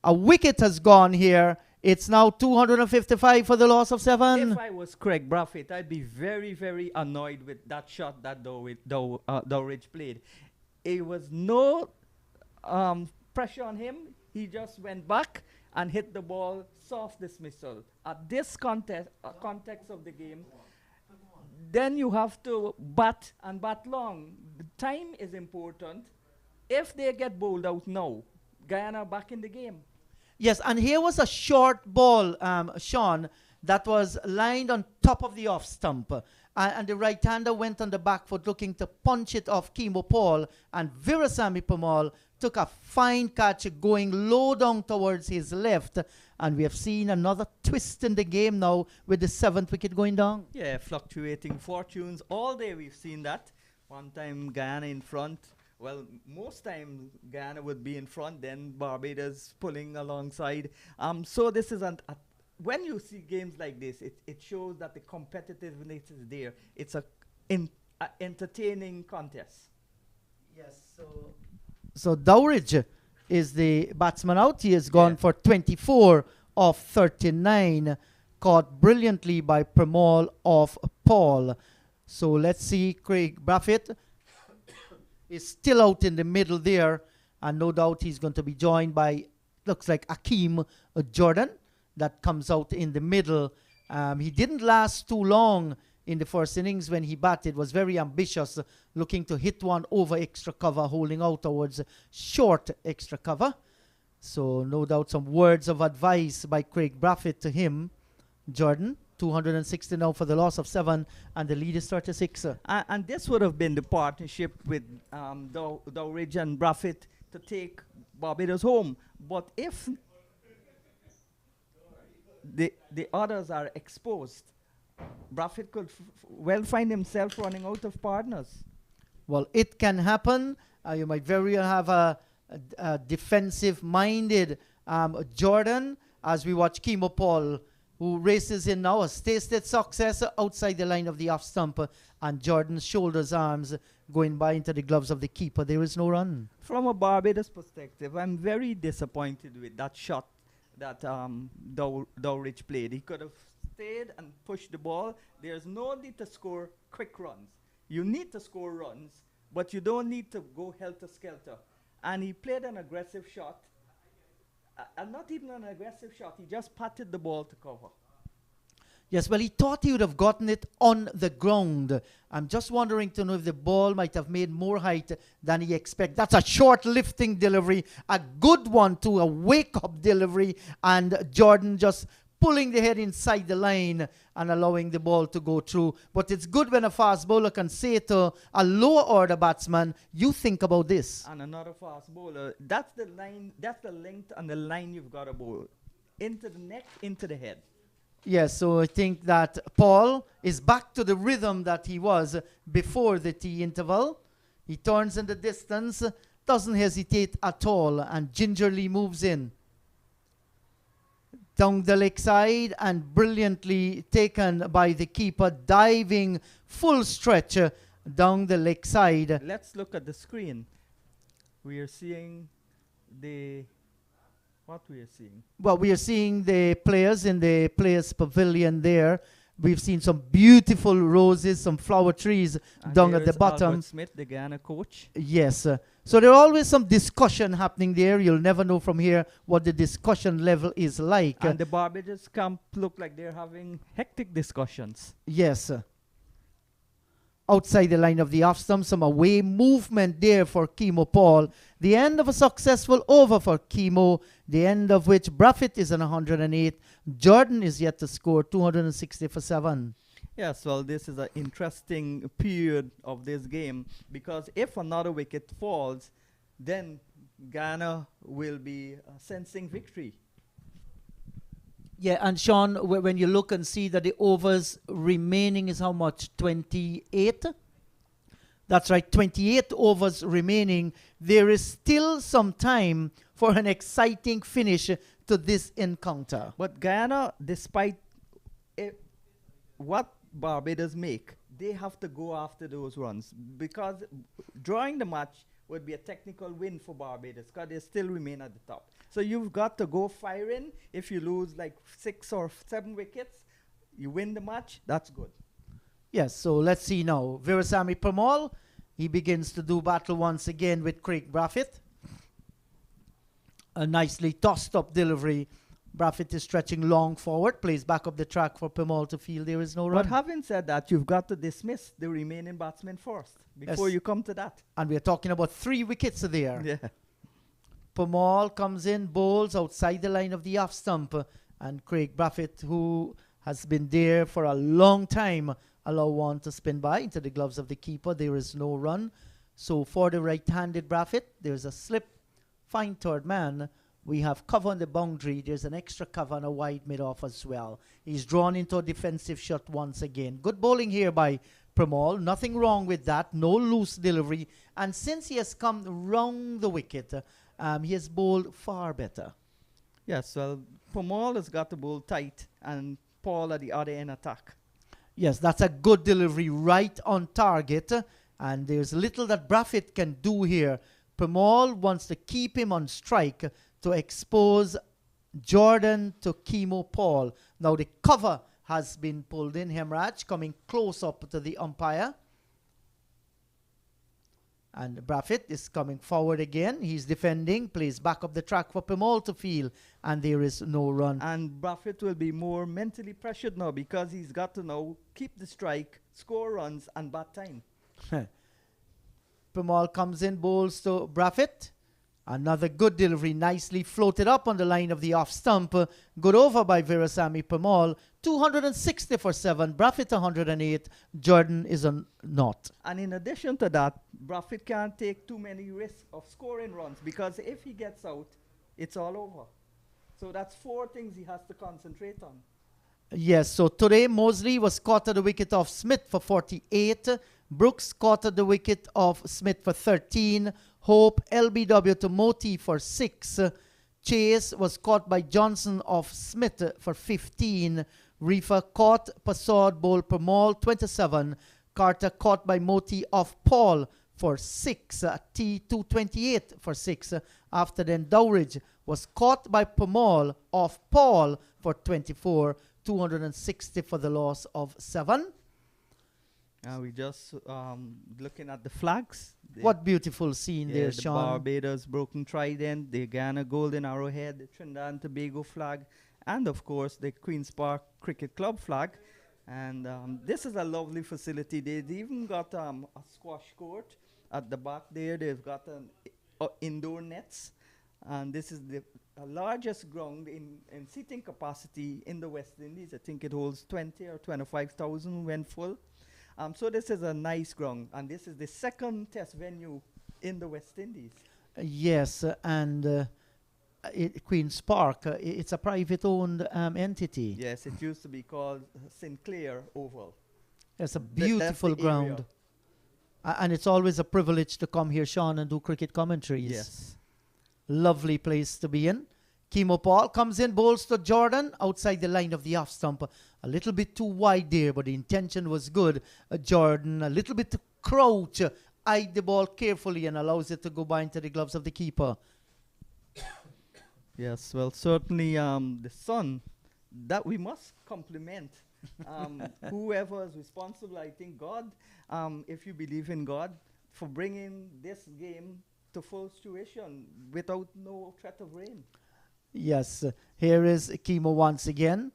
A: a wicket has gone here. It's now 255 for the loss of 7.
C: If I was Craig Braffett, I'd be very, very annoyed with that shot that Dowrich played. It was no pressure on him. He just went back and hit the ball, soft dismissal. At this context of the game, then you have to bat and bat long. The time is important. If they get bowled out now, Guyana back in the game.
A: Yes, and here was a short ball, Sean, that was lined on top of the off stump. And the right-hander went on the back foot looking to punch it off Kemo Paul. And Virasamy Pamal took a fine catch going low down towards his left. And we have seen another twist in the game now with the 7th wicket going down.
C: Yeah, fluctuating fortunes. All day we've seen that. One time Guyana in front. Well, most times Guyana would be in front, then Barbados pulling alongside. So this is when you see games like this, it shows that the competitiveness is there. It's a entertaining contest.
A: Yes. So Dowrich is the batsman out. He has gone for 24 of 39, caught brilliantly by Premal of Paul. So let's see, Craig Braffett is still out in the middle there, and no doubt he's going to be joined by, looks like Akeem Jordan, that comes out in the middle. He didn't last too long in the first innings when he batted. Was very ambitious, looking to hit one over extra cover, holding out towards short extra cover. So no doubt some words of advice by Craig Braffett to him. Jordan, 260 now for the loss of 7, and the lead is 36.
C: And this would have been the partnership with Dowrich and Braffett to take Barbados home. But if the others are exposed, Braffett could well find himself running out of partners.
A: Well, it can happen. You might very well have a defensive-minded Jordan, as we watch Kemo Paul, who races in now, has tasted success outside the line of the off stump, and Jordan's shoulders, arms going by into the gloves of the keeper. There is no run.
C: From a Barbados perspective, I'm very disappointed with that shot that Dowrich played. He could have stayed and pushed the ball. There's no need to score quick runs. You need to score runs, but you don't need to go helter-skelter. And he played an aggressive shot, And not even an aggressive shot. He just patted the ball to cover.
A: Yes, well, he thought he would have gotten it on the ground. I'm just wondering to know if the ball might have made more height than he expected. That's a short lifting delivery, a good one to a wake-up delivery, and Jordan just pulling the head inside the line and allowing the ball to go through. But it's good when a fast bowler can say to a lower order batsman, you think about this.
C: And another fast bowler. That's the line, that's the length and the line you've got to bowl. Into the neck, into the head.
A: Yes, so I think that Paul is back to the rhythm that he was before the tea interval. He turns in the distance, doesn't hesitate at all, and gingerly moves in. Down the leg side and brilliantly taken by the keeper, diving full stretch down the leg side.
C: Let's look at the screen. We are seeing what we are seeing.
A: Well, we are seeing the players in the players' pavilion there. We've seen some beautiful roses, some flower trees
C: And
A: down
C: there
A: at the
C: is
A: bottom.
C: Albert Smith, the Guyana coach.
A: Yes. So there always some discussion happening there. You'll never know from here what the discussion level is like.
C: And the Barbados camp look like they're having hectic discussions.
A: Yes. Outside the line of the off stump, some away movement there for Kemo Paul. The end of a successful over for Kemo, the end of which Braffett is on 108. Jordan is yet to score 260 for 7.
C: Yes, well, this is an interesting period of this game because if another wicket falls, then Ghana will be sensing victory.
A: Yeah, and Sean, when you look and see that the overs remaining is how much? 28? That's right, 28 overs remaining. There is still some time for an exciting finish to this encounter.
C: But Guyana, despite what Barbados make, they have to go after those runs because drawing the match would be a technical win for Barbados because they still remain at the top. So you've got to go firing. If you lose like 6 or 7 wickets, you win the match, that's good.
A: Yes, so let's see now. Virasamy Permaul, he begins to do battle once again with Craig Braffett. A nicely tossed up delivery. Braffett is stretching long forward, plays back up the track for Permaul to field. There is no run.
C: But having said that, you've got to dismiss the remaining batsmen first before
A: Yes.
C: you come to that.
A: And we're talking about 3 wickets there.
C: Yeah.
A: Permaul comes in, bowls outside the line of the off stump. And Craig Braffett, who has been there for a long time, allow one to spin by into the gloves of the keeper. There is no run. So for the right-handed Braffett, there's a slip. Fine third man. We have cover on the boundary. There's an extra cover and a wide mid-off as well. He's drawn into a defensive shot once again. Good bowling here by Permaul. Nothing wrong with that. No loose delivery. And since he has come round the wicket, he has bowled far better.
C: Yes, well, Permaul has got the ball tight and Paul at the other end attack.
A: Yes, that's a good delivery right on target. And there's little that Braffett can do here. Permaul wants to keep him on strike to expose Jordan to Kemo Paul. Now the cover has been pulled in. Hemraj coming close up to the umpire. And Braffett is coming forward again. He's defending, plays back up the track for Permaul to field. And there is no run.
C: And Braffett will be more mentally pressured now because he's got to now keep the strike, score runs, and bat time.
A: Permaul comes in, bowls to Braffett. Another good delivery, nicely floated up on the line of the off stump. Good over by Virasamy Permaul. 260 for 7. Braffett 108. Jordan is a not.
C: And in addition to that, Braffett can't take too many risks of scoring runs because if he gets out, it's all over. So that's 4 things he has to concentrate on.
A: Yes, so today Mosley was caught at the wicket of Smith for 48. Brooks caught at the wicket of Smith for 13. Hope LBW to Moti for 6. Chase was caught by Johnson of Smith for 15. Reefer caught Pasod Bowl Permaul 27. Carter caught by Moti of Paul for 6. T 228 for 6. After then Dowridge was caught by Permaul of Paul for 24. 260 for the loss of 7.
C: We just looking at the flags.
A: What beautiful scene there,
C: The
A: Sean.
C: Barbados broken trident, the Guyana golden arrowhead, the Trinidad and Tobago flag, and of course the Queen's Park Cricket Club flag. And this is a lovely facility. They've even got a squash court at the back there. They've got an indoor nets, and this is the largest ground in seating capacity in the West Indies. I think it holds 20 or 25,000 when full. So this is a nice ground, and this is the second test venue in the West Indies.
A: Yes, and Queen's Park, it's a private-owned entity.
C: Yes, it used to be called Sinclair Oval.
A: It's a
C: That's
A: beautiful
C: the
A: ground.
C: area.
A: And it's always a privilege to come here, Sean, and do cricket commentaries.
C: Yes.
A: Lovely place to be in. Kemo Paul comes in, bowls to Jordan outside the line of the off stump. A little bit too wide there, but the intention was good. Jordan, a little bit to crouch, eyed the ball carefully and allows it to go by into the gloves of the keeper.
C: Yes, well, certainly the son that we must compliment. Whoever is responsible, I think God, if you believe in God, for bringing this game to full fruition without no threat of rain.
A: Yes, here is Kemo once again.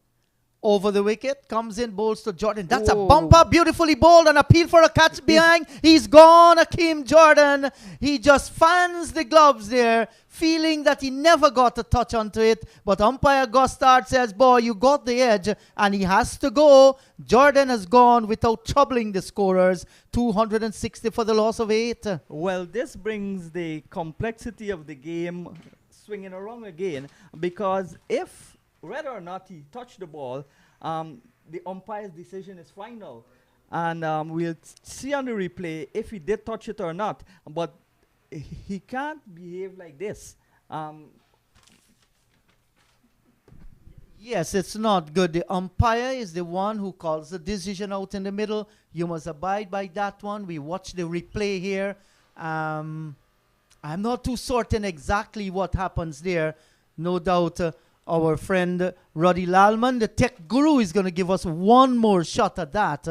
A: Over the wicket, comes in, bowls to Jordan. That's a bumper, beautifully bowled, an appeal for a catch behind. He's gone, Akeem Jordan. He just fans the gloves there, feeling that he never got a touch onto it. But umpire Gustard says, boy, you got the edge, and he has to go. Jordan has gone without troubling the scorers. 260 for the loss of 8.
C: Well, this brings the complexity of the game swinging around again, because if whether or not he touched the ball, the umpire's decision is final. And we'll see on the replay if he did touch it or not. But he can't behave like this.
A: Yes, it's not good. The umpire is the one who calls the decision out in the middle. You must abide by that one. We watch the replay here. I'm not too certain exactly what happens there. No doubt our friend Roddy Lalman, the tech guru, is going to give us one more shot at that.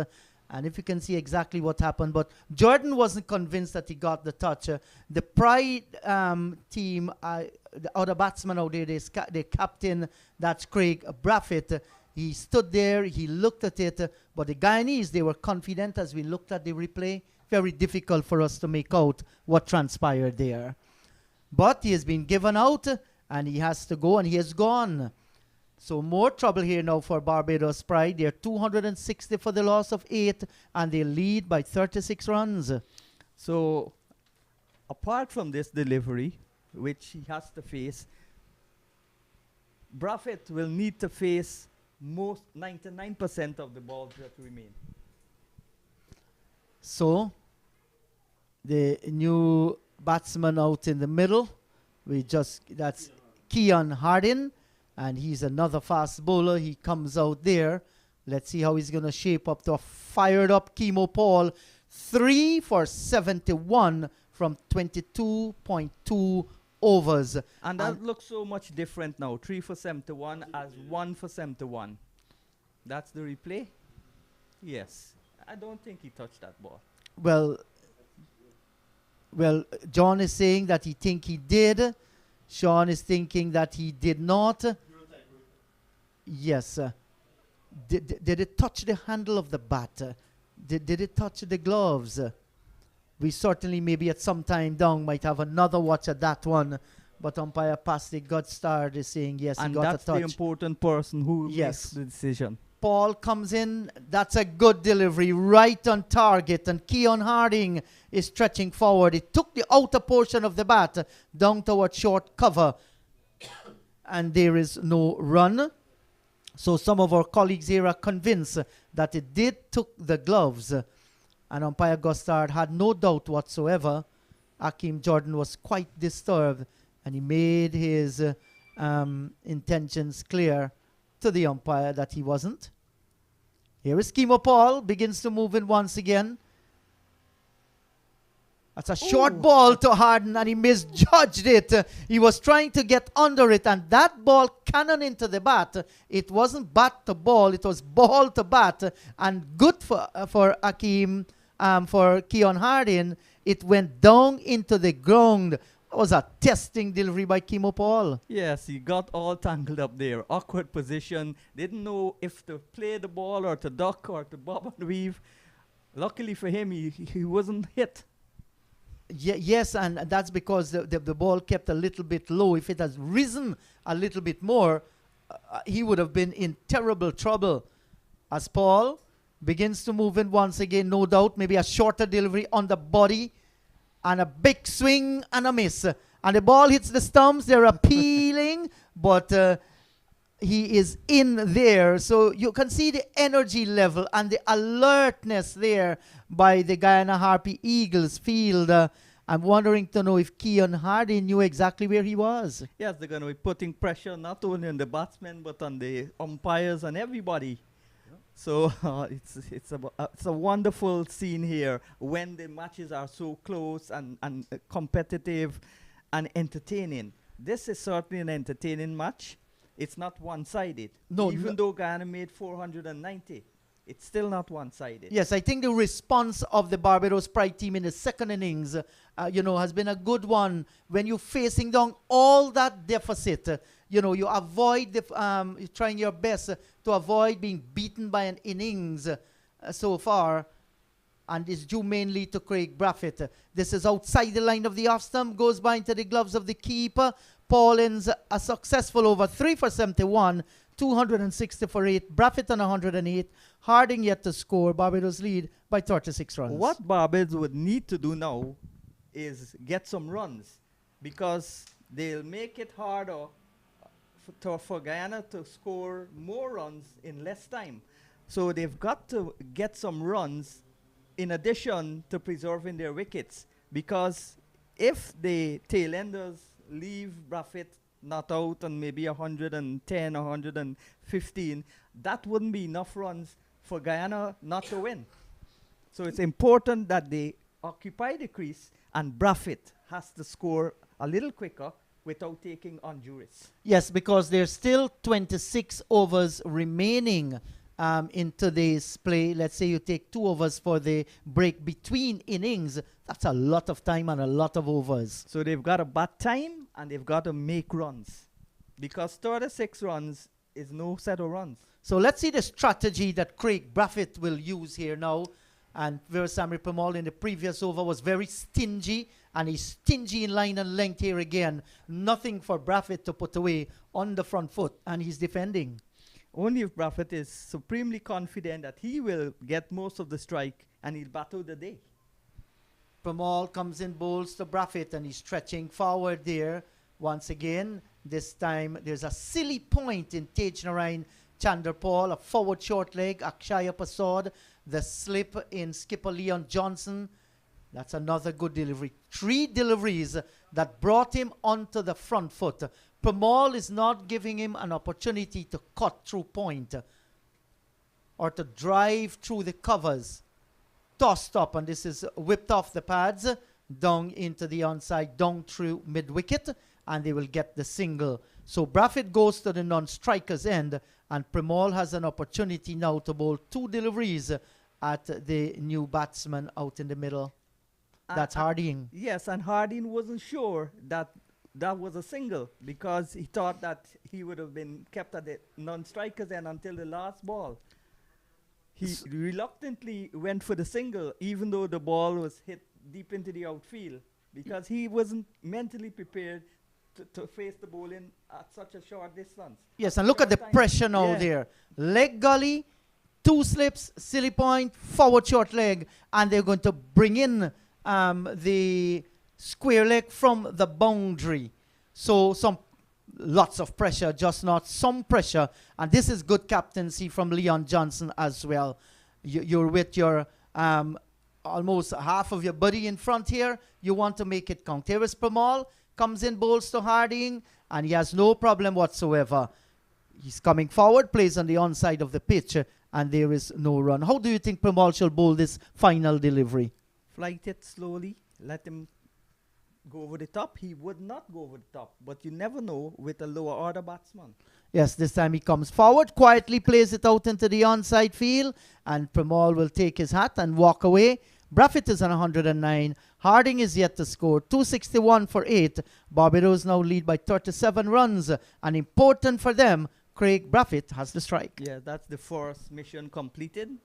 A: And if you can see exactly what happened. But Jordan wasn't convinced that he got the touch. The Pride team, the other batsman out there, the captain, that's Craig Braffett. He stood there, he looked at it. But the Guyanese, they were confident as we looked at the replay. Very difficult for us to make out what transpired there. But he has been given out, and he has to go, and he has gone. So more trouble here now for Barbados Pride. They're 260 for the loss of 8, and they lead by 36 runs.
C: So, apart from this delivery, which he has to face, Braffett will need to face most 99% of the balls that remain.
A: So, the new batsman out in the middle, that's Keon Hardin, and he's another fast bowler. He comes out there. Let's see how he's going to shape up to a fired up Kemo Paul. 3 for 71 from 22.2 overs.
C: And that looks so much different now. 3 for 71 as 1 for 71. That's the replay? Yes. I don't think he touched that ball.
A: Well, John is saying that he think he did. Sean is thinking that he did not. Yes. Did it touch the handle of the bat? Did it touch the gloves? We certainly maybe at some time down might have another watch at that one. But umpire Pastic Godstard is saying yes,
C: and
A: he got a touch.
C: And that's the important person who
A: yes.
C: makes the decision.
A: Paul comes in. That's a good delivery, right on target. And Keon Harding is stretching forward. It took the outer portion of the bat down toward short cover. And there is no run. So some of our colleagues here are convinced that it did took the gloves. And umpire Gustard had no doubt whatsoever. Akeem Jordan was quite disturbed. And he made his intentions clear to the umpire that he wasn't. Here is Kemo Paul, begins to move in once again. That's a short ball to Harden, and he misjudged it. He was trying to get under it, and that ball cannon into the bat. It wasn't bat to ball, it was ball to bat. And good for Akeem, for Keon Harding, it went down into the ground. That was a testing delivery by Kimo Paul.
C: Yes, he got all tangled up there. Awkward position. Didn't know if to play the ball or to duck or to bob and weave. Luckily for him, he wasn't hit.
A: Yes, and that's because the ball kept a little bit low. If it has risen a little bit more, he would have been in terrible trouble. As Paul begins to move in once again, no doubt, maybe a shorter delivery on the body, and a big swing and a miss. And the ball hits the stumps. They're appealing, but he is in there. So you can see the energy level and the alertness there by the Guyana Harpy Eagles field. I'm wondering to know if Keon Hardy knew exactly where he was.
C: Yes, they're going to be putting pressure not only on the batsmen but on the umpires and everybody. So it's a wonderful scene here when the matches are so close and competitive and entertaining. This is certainly an entertaining match. It's not one-sided.
A: No,
C: even though Guyana made 490, it's still not one-sided.
A: Yes, I think the response of the Barbados Pride team in the second innings, has been a good one. When you're facing down all that deficit, you avoid you're trying your best to avoid being beaten by an innings so far, and it's due mainly to Craig Braffett. This is outside the line of the off stump, goes by into the gloves of the keeper. Paulins a successful over, 3 for 71, 260 for 8. Braffett on 108. Harding yet to score. Barbados lead by 36 runs.
C: What Barbados would need to do now is get some runs, because they'll make it harder for Guyana to score more runs in less time. So they've got to get some runs in addition to preserving their wickets, because if the tailenders leave Braffett not out on maybe 110 or 115, that wouldn't be enough runs for Guyana not to win. So it's important that they occupy the crease, and Braffett has to score a little quicker without taking undue risk.
A: Yes, because there's still 26 overs remaining in today's play. Let's say you take 2 overs for the break between innings. That's a lot of time and a lot of overs.
C: So they've got to bat time and they've got to make runs, because 36 runs is no set of runs.
A: So let's see the strategy that Craig Braffett will use here now. And Veerasammy Permaul in the previous over was very stingy, and he's stingy in line and length here again. Nothing for Braffett to put away on the front foot, and he's defending.
C: Only if Braffett is supremely confident that he will get most of the strike and he'll battle the day.
A: Permaul comes in, bowls to Braffett, and he's stretching forward there. Once again, this time there's a silly point in Tej Narain Chanderpaul, a forward short leg, Akshaya Pasod, the slip in skipper Leon Johnson. That's another good delivery. 3 deliveries that brought him onto the front foot. Permaul is not giving him an opportunity to cut through point or to drive through the covers. Tossed up, and this is whipped off the pads, down into the onside, down through mid-wicket, and they will get the single. So Braffett goes to the non-striker's end, and Permaul has an opportunity now to bowl 2 deliveries at the new batsman out in the middle. That's Harding.
C: Yes, and Harding wasn't sure that was a single, because he thought that he would have been kept at the non-striker's end until the last ball. He reluctantly went for the single, even though the ball was hit deep into the outfield, because he wasn't mentally prepared to face the bowling at such a short distance.
A: Yes, and look at the pressure now there. Leg gully, 2 slips, silly point, forward short leg, and they're going to bring in the square leg from the boundary. So lots of pressure, just not some pressure. And this is good captaincy from Leon Johnson as well. You're with your almost half of your body in front here. You want to make it count. Here is Permaul, comes in, bowls to Harding, and he has no problem whatsoever. He's coming forward, plays on the onside of the pitch, and there is no run. How do you think Permaul shall bowl this final delivery?
C: Flight it slowly, let him go over the top. He would not go over the top, but you never know with a lower order batsman.
A: Yes, this time he comes forward, quietly plays it out into the onside field, and Pramal will take his hat and walk away. Braffett is on 109. Harding is yet to score. 261 for 8. Barbados now lead by 37 runs. And important for them, Craig Braffett has the strike.
C: Yeah, that's the first mission completed.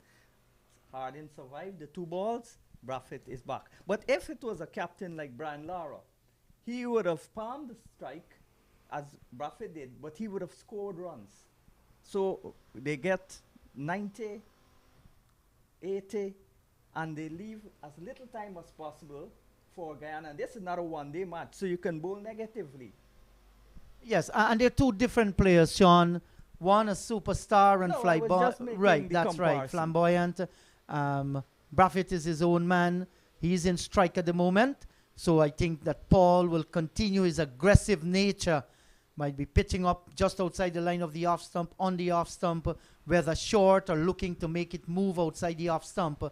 C: Harding survived the 2 balls. Braffett is back. But if it was a captain like Brian Lara, he would have palmed the strike as Braffett did, but he would have scored runs. So they get 90, 80, and they leave as little time as possible for Guyana. And this is not a one-day match, so you can bowl negatively.
A: Yes, and they're two different players, Sean. One a superstar and
C: No, I was
A: flamboyant.
C: just making
A: Right,
C: the
A: that's right.
C: comparison.
A: Flamboyant. Braffett is his own man. He's in strike at the moment. So I think that Paul will continue his aggressive nature. Might be pitching up just outside the line of the off stump, on the off stump, whether short or looking to make it move outside the off stump.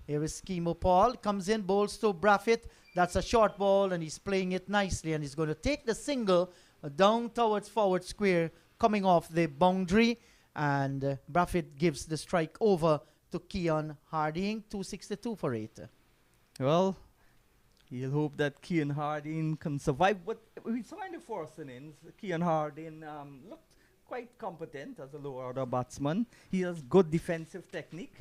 A: Here is Schemo Paul. Comes in, bowls to Braffett. That's a short ball, and he's playing it nicely. And he's going to take the single down towards forward square, coming off the boundary. And Braffett gives the strike over to Keon Harding. 262 for 8.
C: Well, you'll hope that Keon Harding can survive. But we saw in the first innings, Keon Harding looked quite competent as a lower order batsman. He has good defensive technique,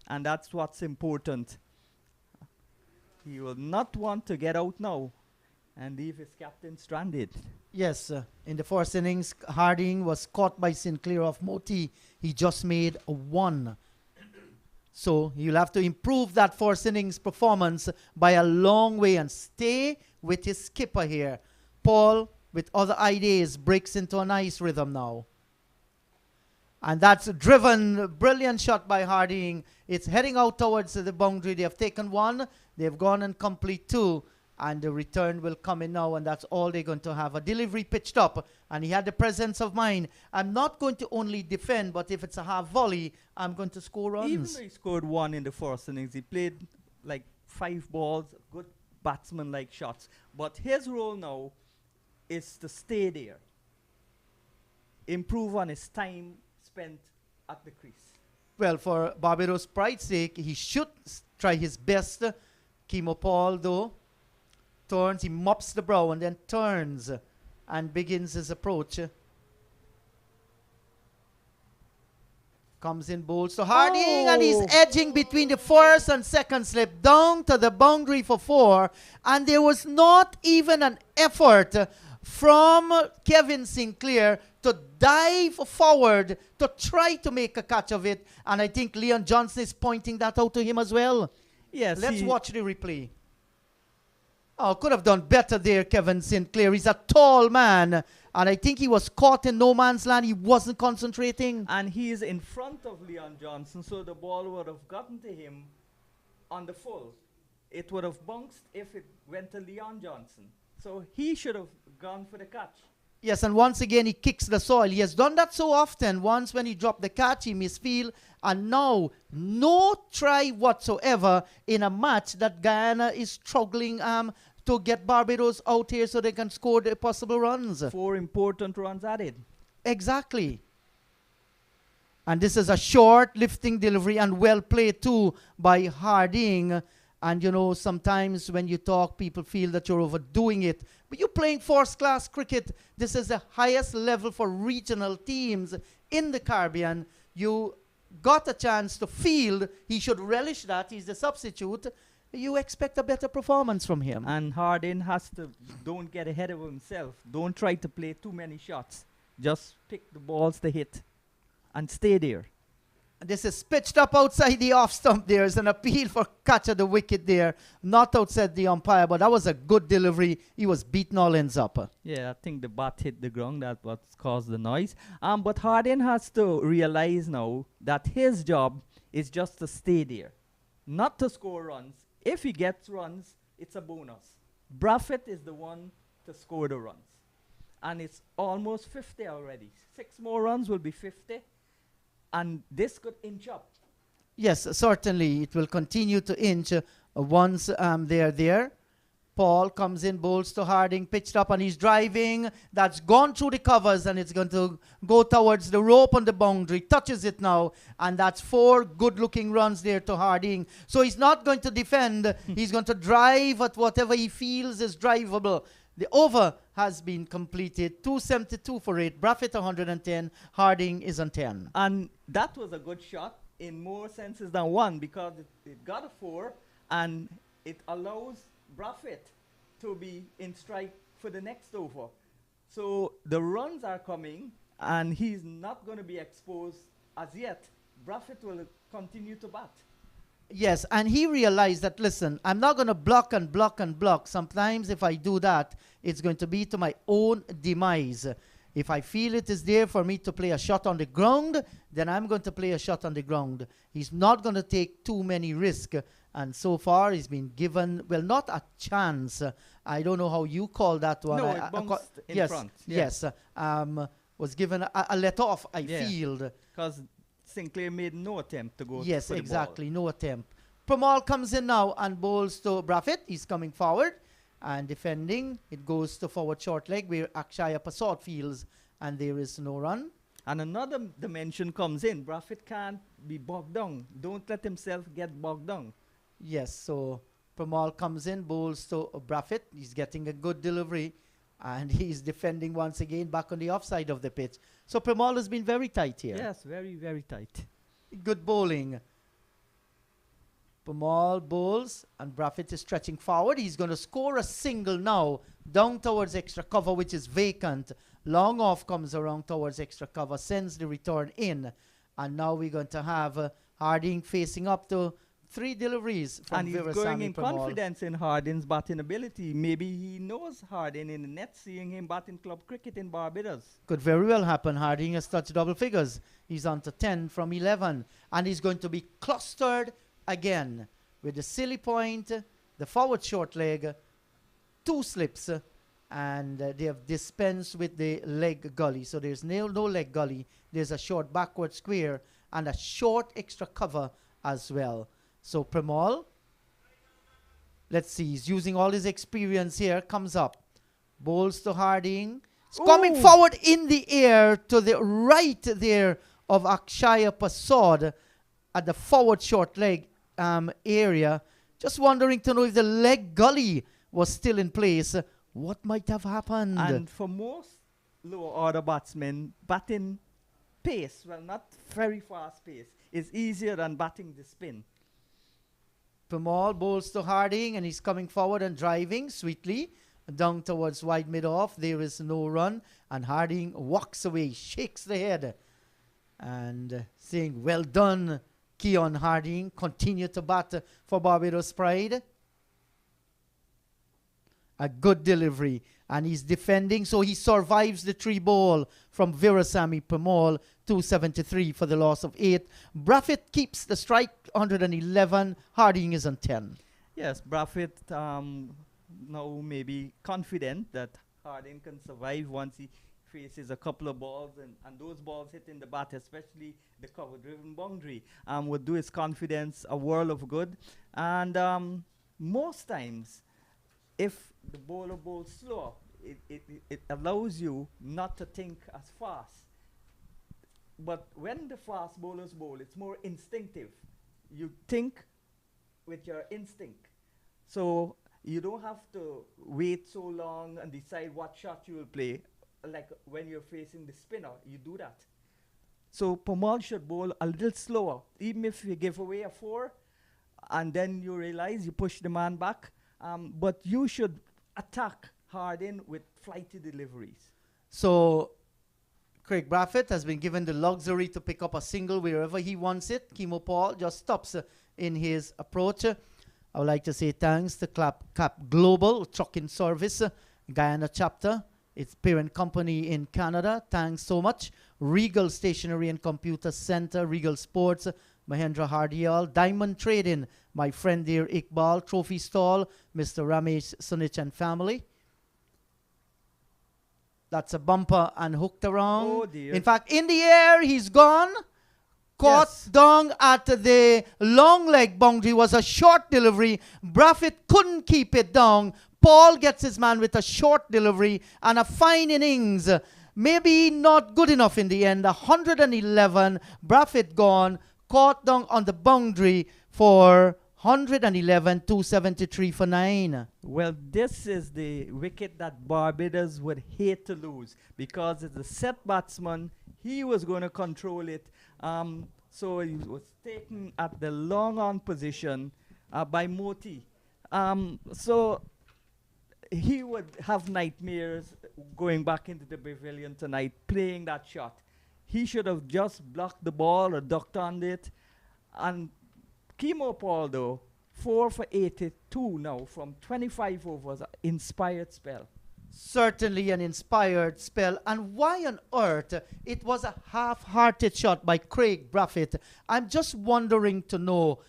C: and that's what's important. He will not want to get out now and leave his captain stranded.
A: Yes, in the first innings, Harding was caught by Sinclair off Moti. He just made a 1. So he'll have to improve that first innings performance by a long way and stay with his skipper here. Paul, with other ideas, breaks into a nice rhythm now. And that's driven, brilliant shot by Harding. It's heading out towards the boundary. They have taken 1. They've gone and complete 2. And the return will come in now, and that's all they're going to have. A delivery pitched up, and he had the presence of mind. I'm not going to only defend, but if it's a half volley, I'm going to score runs.
C: Even though he scored 1 in the first innings, he played like 5 balls, good batsman-like shots. But his role now is to stay there, improve on his time spent at the crease.
A: Well, for Barbados' pride's sake, he should try his best. Schemo Paul, though, turns, he mops the brow and then turns and begins his approach. Comes in, bowls to Harding, and he's edging between the first and second slip down to the boundary for 4. And there was not even an effort from Kevin Sinclair to dive forward to try to make a catch of it. And I think Leon Johnson is pointing that out to him as well.
C: Yes,
A: Let's watch the replay. Oh, could have done better there, Kevin Sinclair. He's a tall man, and I think he was caught in no man's land. He wasn't concentrating.
C: and he is in front of Leon Johnson, so the ball would have gotten to him on the full. It would have bounced if it went to Leon Johnson. So he should have gone for the catch.
A: Yes, and once again, he kicks the soil. He has done that so often. Once when he dropped the catch, he misfield. And now, no try whatsoever in a match that Guyana is struggling to get Barbados out here so they can score the possible runs.
C: 4 important runs added.
A: Exactly. And this is a short lifting delivery and well played too by Harding. And you know, sometimes when you talk, people feel that you're overdoing it. But you're playing first-class cricket. This is the highest level for regional teams in the Caribbean. You got a chance to field. He should relish that. He's the substitute. You expect a better performance from him.
C: And Harding has to, don't get ahead of himself. Don't try to play too many shots. Just pick the balls to hit and stay there.
A: This is pitched up outside the off stump. There's an appeal for catch at the wicket there. Not outside the umpire, but that was a good delivery. He was beating all ends up.
C: Yeah, I think the bat hit the ground. That's what caused the noise. But Harding has to realize now that his job is just to stay there, not to score runs. If he gets runs, it's a bonus. Braffett is the one to score the runs. And it's almost 50 already. 6 more runs will be 50. And this could inch up.
A: Yes, certainly. It will continue to inch. Once they're there, Paul comes in, bowls to Harding, pitched up, and he's driving. That's gone through the covers, and it's going to go towards the rope on the boundary. Touches it now, and that's 4 good-looking runs there to Harding. So he's not going to defend. He's going to drive at whatever he feels is drivable. The over has been completed. 272 for 8. Braffett 110. Harding is on 10.
C: And that was a good shot in more senses than one, because it got a 4, and it allows Braffett to be in strike for the next over. So the runs are coming, and he's not going to be exposed as yet. Braffett will continue to bat.
A: Yes, and he realized that, listen, I'm not going to block and block and block. Sometimes if I do that, it's going to be to my own demise. If I feel it is there for me to play a shot on the ground, then I'm going to play a shot on the ground. He's not going to take too many risks. And so far, he's been given, well, not a chance. I don't know how you call that one.
C: No, it bounced in front.
A: Yes, was given a let off, I feel.
C: Because Sinclair made no attempt to go
A: Yes,
C: for the
A: exactly, no attempt. Pramal comes in now and bowls to Braffett. He's coming forward and defending. It goes to forward short leg where Akshaya Pasad feels, and there is no run.
C: And another dimension comes in. Braffett can't be bogged down. Don't let himself get bogged down.
A: Yes, so Pramal comes in, bowls to Braffett. He's getting a good delivery, and he's defending once again back on the offside of the pitch. So Pramal has been very tight here.
C: Yes, very, very tight.
A: Good bowling. Pramal bowls, and Braffett is stretching forward. He's going to score a single now, down towards extra cover, which is vacant. Long off comes around towards extra cover, sends the return in. And now we're going to have Harding facing up to 3 deliveries from
C: and he's
A: Virasamy
C: going in
A: Pramal.
C: confidence in Harding's batting ability. Maybe he knows Harding in the net, seeing him batting club cricket in Barbados.
A: Could very well happen. Harding has touched double figures. He's on to 10 from 11. And he's going to be clustered again with the silly point, the forward short leg, 2 slips, and they have dispensed with the leg gully. So there's no leg gully. There's a short backward square and a short extra cover as well. So Pramal, let's see, he's using all his experience here, comes up, bowls to Harding. He's coming forward in the air to the right there of Akshaya Pasad at the forward short leg area. Just wondering to know if the leg gully was still in place. What might have happened?
C: And for most lower order batsmen, batting pace, well, not very fast pace, is easier than batting the spin.
A: Pramal bowls to Harding, and he's coming forward and driving sweetly down towards wide mid-off. There is no run, and Harding walks away, shakes the head, and saying, well done, Keon Harding. Continue to bat for Barbados Pride. A good delivery, and he's defending, so he survives the 3 ball from Virasamy Pramal. 273 for the loss of 8. Braffett keeps the strike, 111. Harding is on 10.
C: Yes, Braffett now may be confident that Harding can survive once he faces a couple of balls, and those balls hitting the bat, especially the cover-driven boundary, would do his confidence a world of good. And most times, if the bowler bowls slow, it allows you not to think as fast. But when the fast bowlers bowl, it's more instinctive. You think with your instinct. So you don't have to wait so long and decide what shot you will play. Like when you're facing the spinner, you do that. So Pramal should bowl a little slower. Even if you give away a 4, and then you realize you push the man back. But you should attack Harding with flighty deliveries. So
A: Craig Braffett has been given the luxury to pick up a single wherever he wants it. Kimo Paul just stops in his approach. I would like to say thanks to Cap Global Trucking Service, Guyana chapter, its parent company in Canada. Thanks so much. Regal Stationery and Computer Center, Regal Sports, Mahendra Hardial, Diamond Trading, my friend dear Iqbal, Trophy Stall, Mr. Ramesh Sunich and family. That's a bumper and hooked around.
C: Oh dear.
A: In fact, in the air, he's gone. caught
C: Yes.
A: down at the long leg boundary, was a short delivery. Braffett couldn't keep it down. Paul gets his man with a short delivery and a fine innings. Maybe not good enough in the end. 111, Braffett gone, caught down on the boundary for 111, 273 for 9.
C: Well, this is the wicket that Barbados would hate to lose because it's a set batsman. He was going to control it. So he was taken at the long on position by Moti. So he would have nightmares going back into the pavilion tonight playing that shot. He should have just blocked the ball or ducked on it. And Kimo Paul, though, 4 for 82 now from 25 overs. Inspired spell.
A: Certainly an inspired spell. And why on earth it was a half-hearted shot by Craig Braffett? I'm just wondering to know.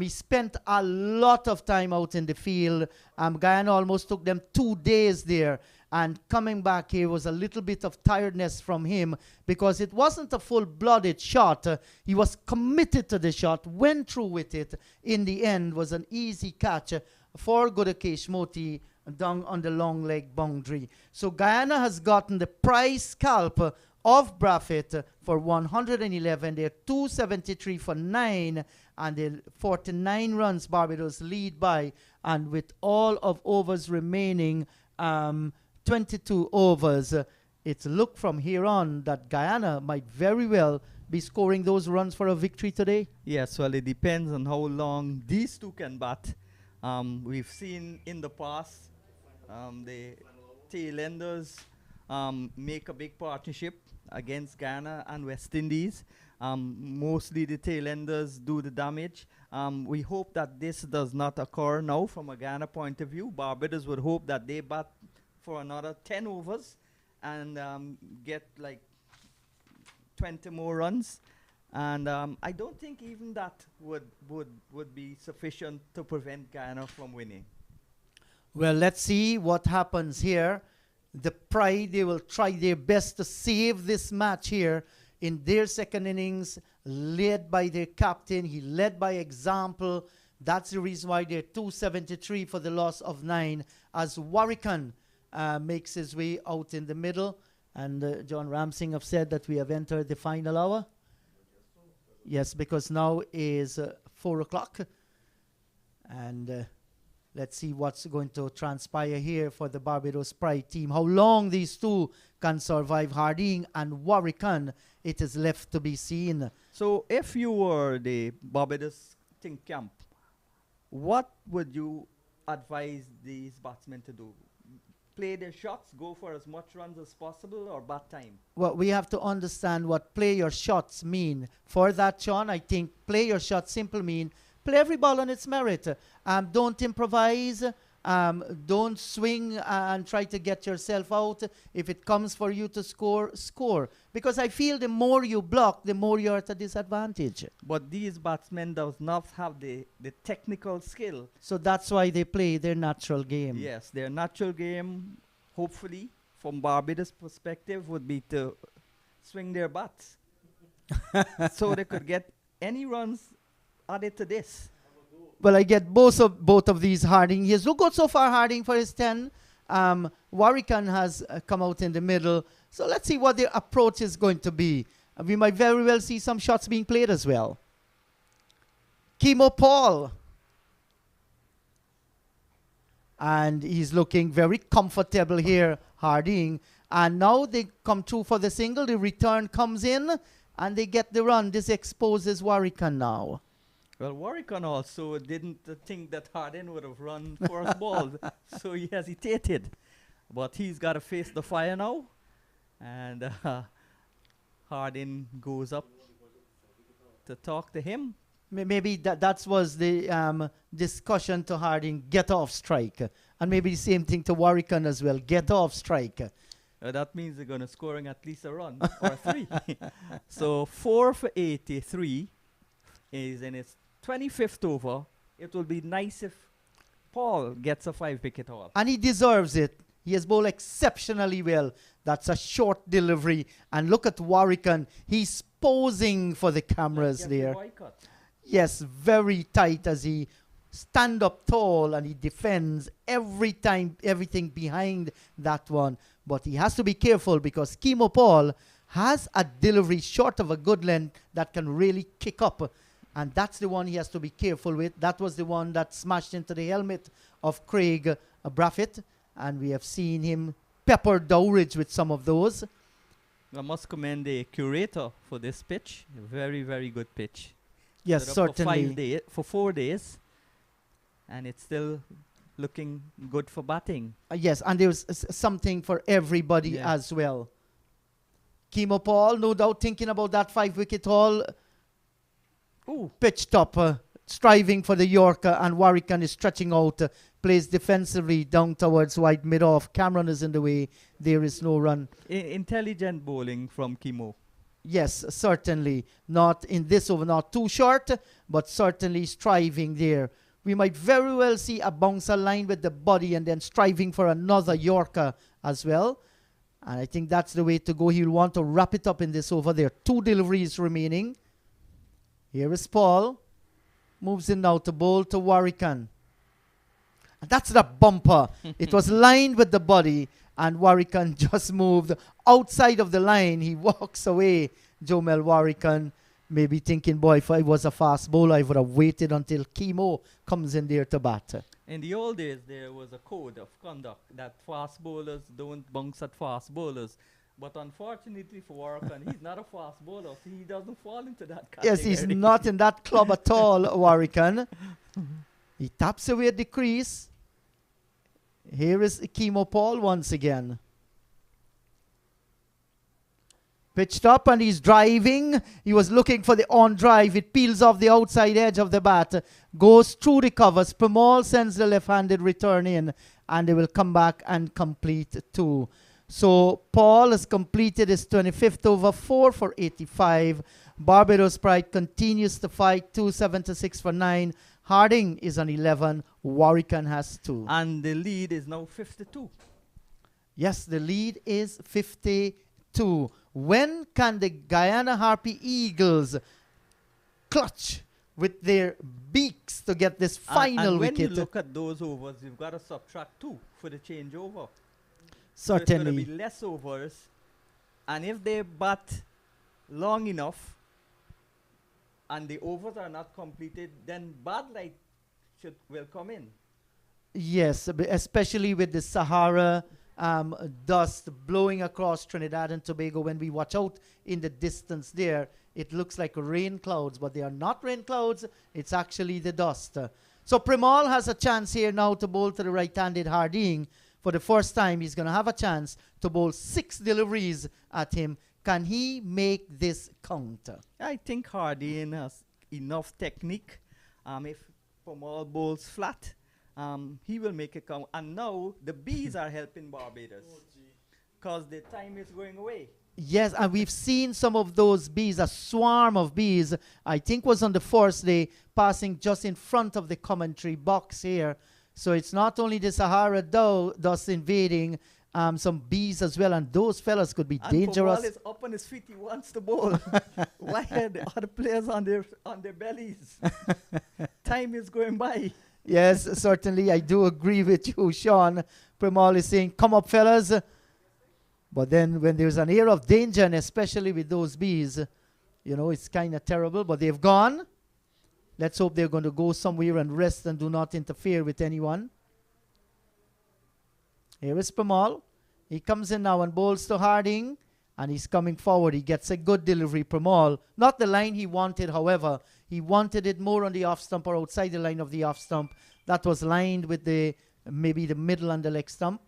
A: He spent a lot of time out in the field. Guyana almost took them 2 days there. And coming back here was a little bit of tiredness from him because it wasn't a full-blooded shot. He was committed to the shot, went through with it. In the end, was an easy catch for Gudakesh Moti down on the long leg boundary. So Guyana has gotten the prize scalp of Braffett for 111. They're 273 for 9. And the 49 runs Barbados lead by. And with all of overs remaining, 22 overs, it's look from here on that Guyana might very well be scoring those runs for a victory today.
C: Yes, well, it depends on how long these two can bat. We've seen in the past the tailenders make a big partnership against Guyana and West Indies. Mostly the tailenders do the damage. We hope that this does not occur now from a Guyana point of view. Barbados would hope that they bat for another 10 overs and get like 20 more runs. And I don't think even that would be sufficient to prevent Guyana from winning.
A: Well, let's see what happens here. The Pride, they will try their best to save this match here in their second innings, led by their captain. He led by example. That's the reason why they're 273 for the loss of 9 as Warrican makes his way out in the middle. And John Ramsing have said that we have entered the final hour. Yes, because now is 4 o'clock. And let's see what's going to transpire here for the Barbados Pride team. How long these two can survive, Harding and Warrican, it is left to be seen.
C: So if you were the Barbados think camp, what would you advise these batsmen to do? Play their shots, go for as much runs as possible, or bat time?
A: Well, we have to understand what play your shots mean. For that, Sean, I think play your shots simple mean play every ball on its merit. Don't improvise. Don't swing and try to get yourself out. If it comes for you to score, score. Because I feel the more you block, the more you're at a disadvantage.
C: But these batsmen does not have the technical skill.
A: So that's why they play their natural game.
C: Yes, their natural game, hopefully, from Barbados' perspective, would be to swing their bats. So they could get any runs added to this.
A: Well, I get both of these. Harding, he has looked good so far, Harding, for his 10. Warrican has come out in the middle. So let's see what their approach is going to be. We might very well see some shots being played as well. Kimo Paul. And he's looking very comfortable here, Harding. And now they come through for the single. The return comes in and they get the run. This exposes Warrican now.
C: Well, Warrican also didn't think that Harding would have run first ball, so he hesitated. But he's got to face the fire now. And Harding goes up to talk to him.
A: Maybe that was the discussion to Harding, get off strike. And maybe the same thing to Warrican as well, get off strike.
C: That means they're going to scoring at least a run or 3. So 4 for 83 is in its 25th over. It will be nice if Paul gets a 5-wicket haul.
A: And he deserves it. He has bowled exceptionally well. That's a short delivery. And look at Warwican. He's posing for the cameras there. Yes, very tight as he stand up tall and he defends every time, everything behind that one. But he has to be careful because Kemo Paul has a delivery short of a good length that can really kick up. And that's the one he has to be careful with. That was the one that smashed into the helmet of Craig Braffett. And we have seen him pepper Dowridge with some of those.
C: I must commend the curator for this pitch. A very, very good pitch.
A: Yes, certainly.
C: For 4 days. And it's still looking good for batting.
A: Yes, and there's something for everybody as well. Kemo Paul, no doubt thinking about that 5-wicket haul. Pitched up, striving for the Yorker, and Warwican is stretching out, plays defensively down towards wide mid-off. Cameron is in the way. There is no run.
C: Intelligent bowling from Kemo.
A: Yes, certainly. Not in this over, not too short, but certainly striving there. We might very well see a bouncer line with the body and then striving for another Yorker as well. And I think that's the way to go. He'll want to wrap it up in this over. There are 2 deliveries remaining. Here is Paul. Moves in now to bowl to Warwican. And that's the bumper. It was lined with the body and Warwican just moved outside of the line. He walks away. Jomel Warwican maybe thinking, boy, if I was a fast bowler, I would have waited until Kemo comes in there to bat.
C: In the old days, there was a code of conduct that fast bowlers don't bounce at fast bowlers. But unfortunately for Warwican, he's not a fast bowler, so he doesn't fall into that category.
A: Yes, he's not in that club at all, Warwican. He taps away at the crease. Here is Kemo Paul once again. Pitched up and he's driving. He was looking for the on drive. It peels off the outside edge of the bat. Goes through the covers. Premal sends the left-handed return in. And they will come back and complete 2. So Paul has completed his 25th over 4 for 85. Barbados Pride continues to fight. 276 for 9. Harding is on 11. Warwican has 2.
C: And the lead is now 52.
A: Yes, the lead is 52. When can the Guyana Harpy Eagles clutch with their beaks to get this final wicket?
C: And when you look at those overs, you've got to subtract 2 for the changeover.
A: Certainly.
C: So it's going to be less overs. And if they bat long enough and the overs are not completed, then bad light will come in.
A: Yes, especially with the Sahara dust blowing across Trinidad and Tobago. When we watch out in the distance there, it looks like rain clouds, but they are not rain clouds. It's actually the dust. So Premal has a chance here now to bowl to the right-handed Harding. For the first time, he's going to have a chance to bowl 6 deliveries at him. Can he make this count?
C: I think Harding has enough technique. If Premal bowls flat, he will make it count. And now the bees are helping Barbados because the time is going away.
A: Yes, and we've seen some of those bees, a swarm of bees, I think was on the first day, passing just in front of the commentary box here. So it's not only the Sahara dust invading some bees as well, and those fellas could be dangerous.
C: And is up on his feet, he wants to bowl. Why are the other players on their bellies? Time is going by.
A: Yes, certainly, I do agree with you, Sean. Premal is saying, come up, fellas. But then when there's an air of danger, and especially with those bees, you know, it's kind of terrible. But they've gone. Let's hope they're going to go somewhere and rest and do not interfere with anyone. Here is Premal. He comes in now and bowls to Harding. And he's coming forward. He gets a good delivery, Premal. Not the line he wanted, however. He wanted it more on the off stump or outside the line of the off stump. That was lined with maybe the middle and the leg stump.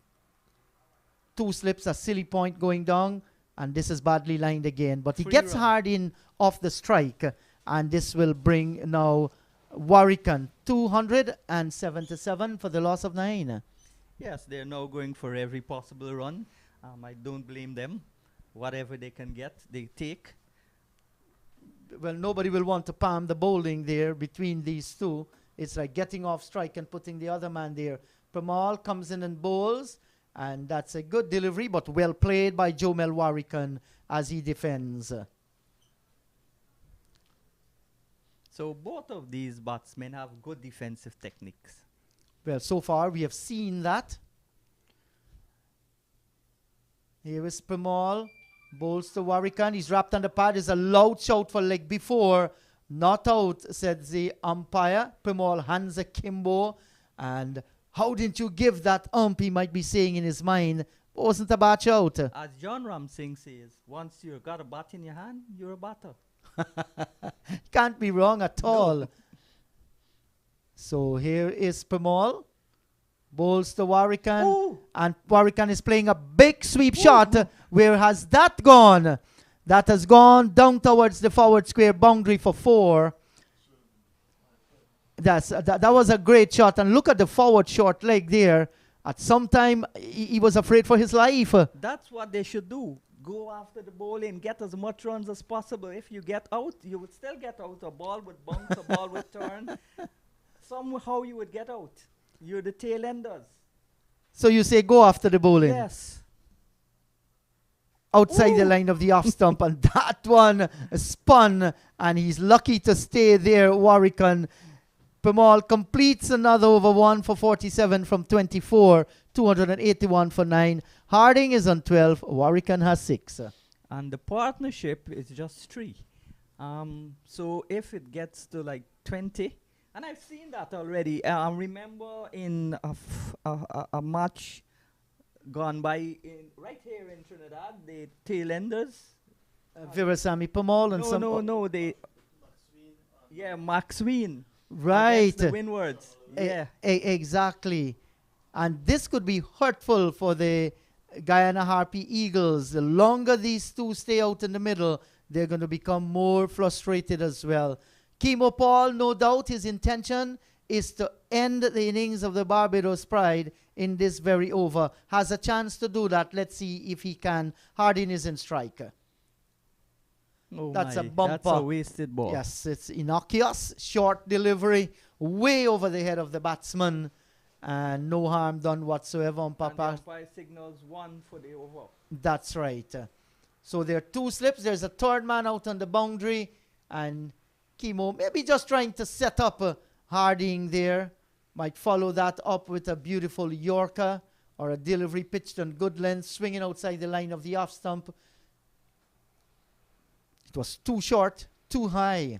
A: 2 slips, a silly point going down. And this is badly lined again. But he gets Harding off the strike. And this will bring now Warwican 277 for the loss of 9.
C: Yes, they're now going for every possible run. I don't blame them. Whatever they can get, they take.
A: Well, nobody will want to palm the bowling there between these two. It's like getting off strike and putting the other man there. Premal comes in and bowls. And that's a good delivery, but well played by Jomel Warrican as he defends.
C: So both of these batsmen have good defensive techniques.
A: Well, so far we have seen that. Here is Premal. Bowls to Warrican. He's wrapped on the pad. There's a loud shout for leg before. Not out, said the umpire. Premal hands akimbo. And how didn't you give that ump, he might be saying in his mind. Wasn't a bad shout.
C: As John Ram Singh says, once you've got a bat in your hand, you're a batter.
A: Can't be wrong at all.
C: No.
A: So here is Premal. Bowls to Warrican.
C: Ooh.
A: And Warrican is playing a big sweep shot. Where has that gone? That has gone down towards the forward square boundary for 4. That was a great shot. And look at the forward short leg there. At some time, he was afraid for his life.
C: That's what they should do. Go after the ball and get as much runs as possible. If you get out, you would still get out. A ball would bounce, a ball would turn. Somehow you would get out. You're the tail enders.
A: So you say go after the bowling.
C: Yes.
A: Outside the
C: Ooh.
A: line of the off stump. And that one spun. And he's lucky to stay there, Warrican. Premal completes another over 1 for 47 from 24. 281 for 9. Harding is on 12. Warrican has 6.
C: And the partnership is just 3. So if it gets to like 20, and I've seen that already. Remember in a match gone by right here in Trinidad, the tail enders.
A: Virasamy Premal and some...
C: Maxween.
A: Right.
C: The windwards. Yeah.
A: Exactly. And this could be hurtful for the Guyana Harpy Eagles. The longer these two stay out in the middle, they're going to become more frustrated as well. Kemo Paul, no doubt his intention is to end the innings of the Barbados Pride in this very over. Has a chance to do that. Let's see if he can. Harding is in strike.
C: Oh
A: That's a
C: my,
A: bumper.
C: That's a wasted ball.
A: Yes, it's innocuous. Short delivery, way over the head of the batsman. And no harm done whatsoever on
C: And
A: Papa.
C: the umpire signals 1 for the over.
A: That's right. So there are 2 slips. There's a third man out on the boundary. And Kemo maybe just trying to set up Harding there. Might follow that up with a beautiful Yorker or a delivery pitched on good length, swinging outside the line of the off stump. It was too short, too high.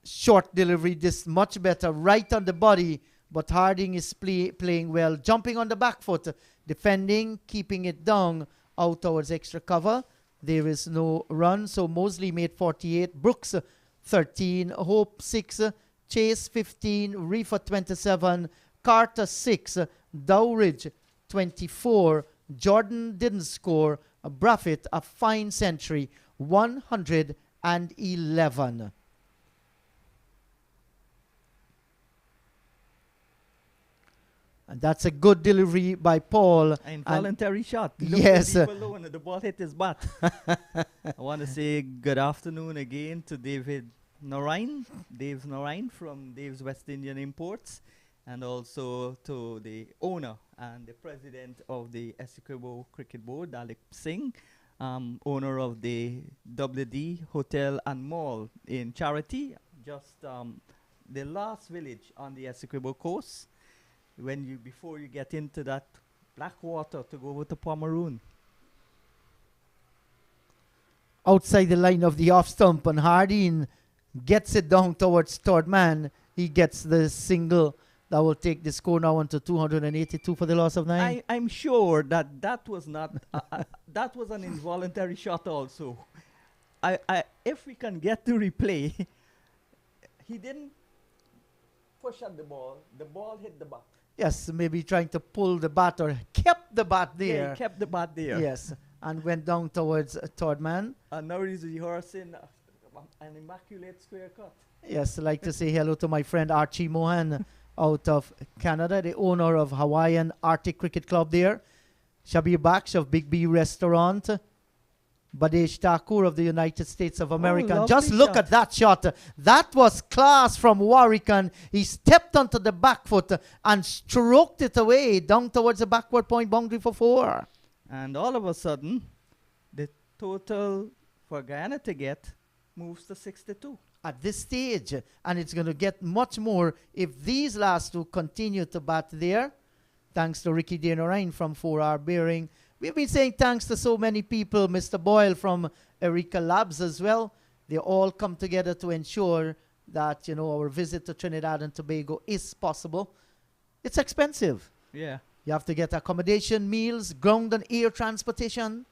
A: Short delivery, this much better, right on the body, but Harding is playing well, jumping on the back foot, defending, keeping it down, out towards extra cover. There is no run, so Mosley made 48, Brooks 13, Hope 6, Chase 15, Reefer 27, Carter 6, Dowridge 24, Jordan didn't score, Braffett a fine century, 111. And that's a good delivery by Paul.
C: Involuntary shot. Look
A: Yes.
C: deep alone, and the ball hit his bat. I want to say good afternoon again to Dave's Narine from Dave's West Indian Imports, and also to the owner and the president of the Essequibo Cricket Board, Dalip Singh, owner of the WD Hotel and Mall in Charity, just the last village on the Essequibo coast. Before you get into that black water to go over to Pomeroon.
A: Outside the line of the off stump, and Harding gets it down towards third man. He gets the single that will take the score now onto 282 for the loss of 9.
C: I'm sure that was not that was an involuntary shot also. If we can get to replay, he didn't push at the ball hit the bat.
A: Yes, maybe trying to pull the bat or kept the bat there.
C: Yeah, he kept the bat there.
A: Yes, and went down towards third man.
C: And now he's rehearsing an immaculate square cut.
A: Yes, I'd like to say hello to my friend Archie Mohan out of Canada, the owner of Hawaiian Arctic Cricket Club there. Shabir Baksh of Big B Restaurant. Badesh Thakur of the United States of America. And
C: lovely
A: just look
C: shot.
A: at that shot. That was class from Warwick. He stepped onto the back foot and stroked it away down towards the backward point boundary for 4.
C: And all of a sudden, the total for Guyana to get moves to 62.
A: At this stage, and it's going to get much more if these last two continue to bat there. Thanks to Ricky Denorine from 4R Bearing. We've been saying thanks to so many people, Mr. Boyle from Eureka Labs as well. They all come together to ensure that, our visit to Trinidad and Tobago is possible. It's expensive.
C: Yeah.
A: You have to get accommodation, meals, ground and air transportation.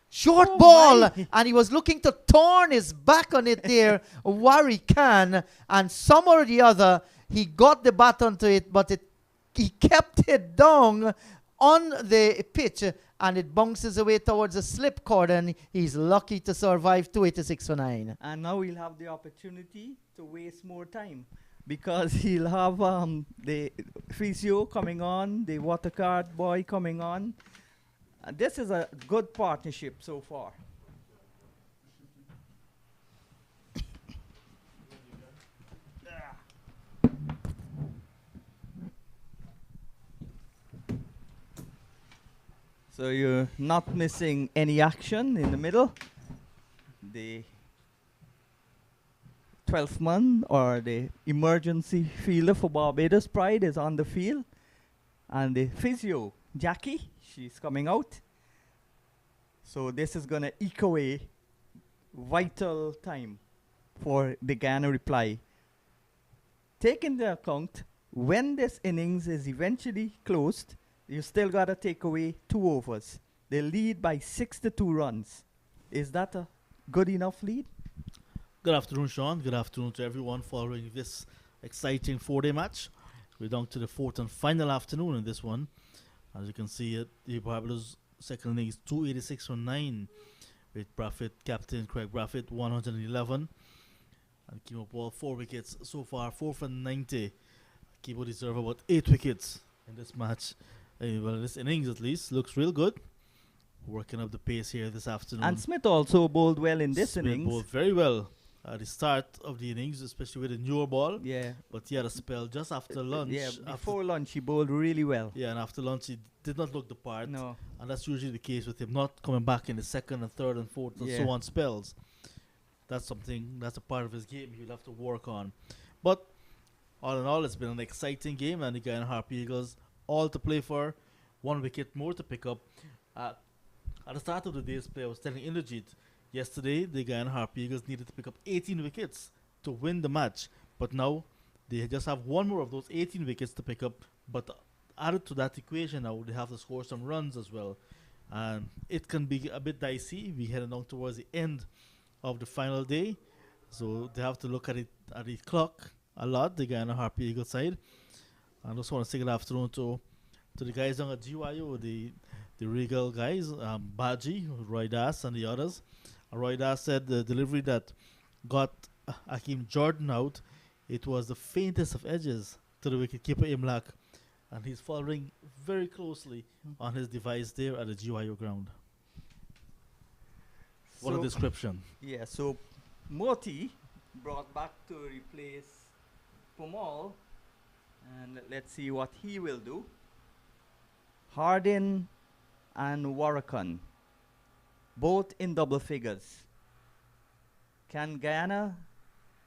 A: Short
C: Oh
A: ball,
C: my.
A: and he was looking to turn his back on it there, Warwick, and some or the other, he got the bat onto it, but he kept it down on the pitch, and it bounces away towards the slip cord, and he's lucky to survive 286 for 9.
C: And now he'll have the opportunity to waste more time because he'll have the physio coming on, the water card boy coming on. And this is a good partnership so far. So you're not missing any action in the middle. The 12th man or the emergency fielder for Barbados Pride is on the field. And the physio, Jackie, she's coming out. So this is going to eke away vital time for the Guyana reply. Take into account, when this innings is eventually closed, you still got to take away 2 overs. They lead by 62 runs. Is that a good enough lead?
B: Good afternoon, Sean. Good afternoon to everyone following this exciting 4-day match. We're down to the 4th and final afternoon in this one. As you can see, the Barbados second innings 286 for 9 with captain Craig Braffett 111. And Kimo Ball 4 wickets so far, 4 for 90. Kimo deserve about 8 wickets in this match. This innings at least looks real good. Working up the pace here this afternoon.
C: And Smith also bowled well in this
B: Smith
C: innings.
B: bowled very well at the start of the innings, especially with the newer ball.
C: Yeah.
B: But he had a spell just after lunch.
C: Yeah, before lunch he bowled really well.
B: Yeah, and after lunch he did not look the part.
C: No.
B: And that's usually the case with him not coming back in the second and third and fourth and so
C: Yeah.
B: on spells. That's a part of his game he'll have to work on. But all in all, it's been an exciting game, and the Guyana Harp Eagles all to play for. 1 wicket more to pick up. At the start of the day's play, I was telling Inderjeet yesterday the Guyana Harp Eagles needed to pick up 18 wickets to win the match. But now they just have 1 more of those 18 wickets to pick up. But added to that equation now, they have to score some runs as well. And it can be a bit dicey. We're heading down towards the end of the final day. So they have to look at the clock a lot, the Guyana Harp Eagle side. I just want to say good afternoon to the guys down at GYO, the Regal guys, Baji, Roy Das, and the others. Roy Das said the delivery that got Akeem Jordan out, it was the faintest of edges to the wicketkeeper Imlak, and he's following very closely on his device there at the GYO ground. What a description.
C: Yeah, so Moti brought back to replace Pomal, and let's see what he will do. Hardin and Warrakan, both in double figures. Can Guyana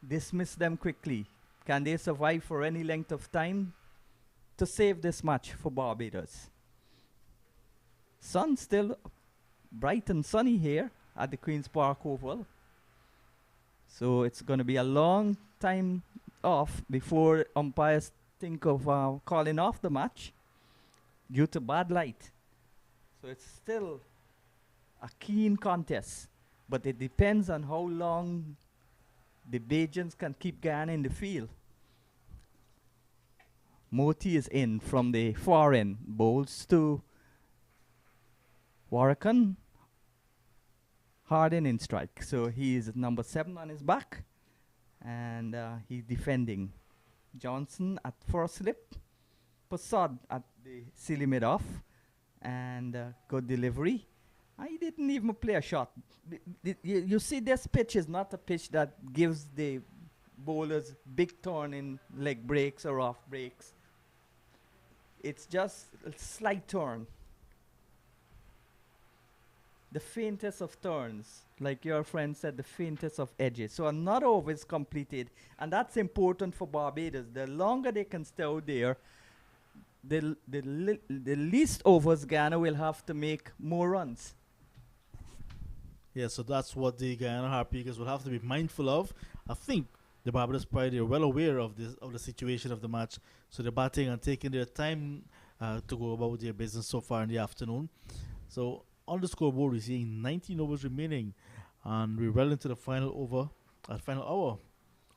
C: dismiss them quickly? Can they survive for any length of time to save this match for Barbados? Sun still bright and sunny here at the Queen's Park Oval. So it's going to be a long time off before umpires think of calling off the match due to bad light. So it's still a keen contest, but it depends on how long the Bajans can keep Guyana in the field. Moti is in from the far end, bowls to Warrakan, Hardin in strike. So he is number 7 on his back, and he's defending. Johnson at first slip, Passad at the silly mid off, and good delivery. I didn't even play a shot. You see, this pitch is not a pitch that gives the bowlers big turn in leg breaks or off breaks. It's just a slight turn. The faintest of turns, like your friend said, the faintest of edges. So another over is completed, and that's important for Barbados. The longer they can stay out there, the least overs Guyana will have to make more runs.
B: Yeah, so that's what the Guyana Harpikers will have to be mindful of. I think the Barbados Pride are well aware of the situation of the match, so they're batting and taking their time to go about their business so far in the afternoon. So on the scoreboard, we're seeing 19 overs remaining, and we're well into the final over, final hour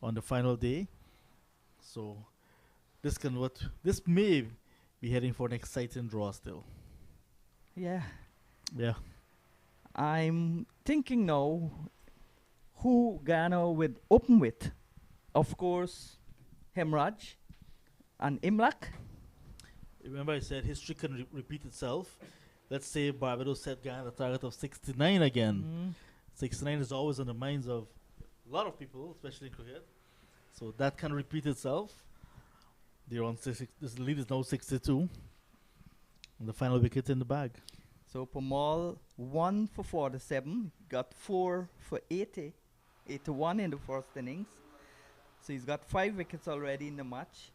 B: on the final day. So this may be heading for an exciting draw still.
C: Yeah.
B: Yeah.
C: I'm thinking now who Guyana would open with. Of course, Hemraj and Imlak.
B: Remember, I said history can repeat itself. Let's say Barbados set Guyana a target of 69 again. 69 is always on the minds of a lot of people, especially in cricket. So that can repeat itself. They're on this lead is now 62. And the final wicket in the bag.
C: So Pamal 1 for 47, got 4 for 80, 81 in the first innings. So he's got 5 wickets already in the match.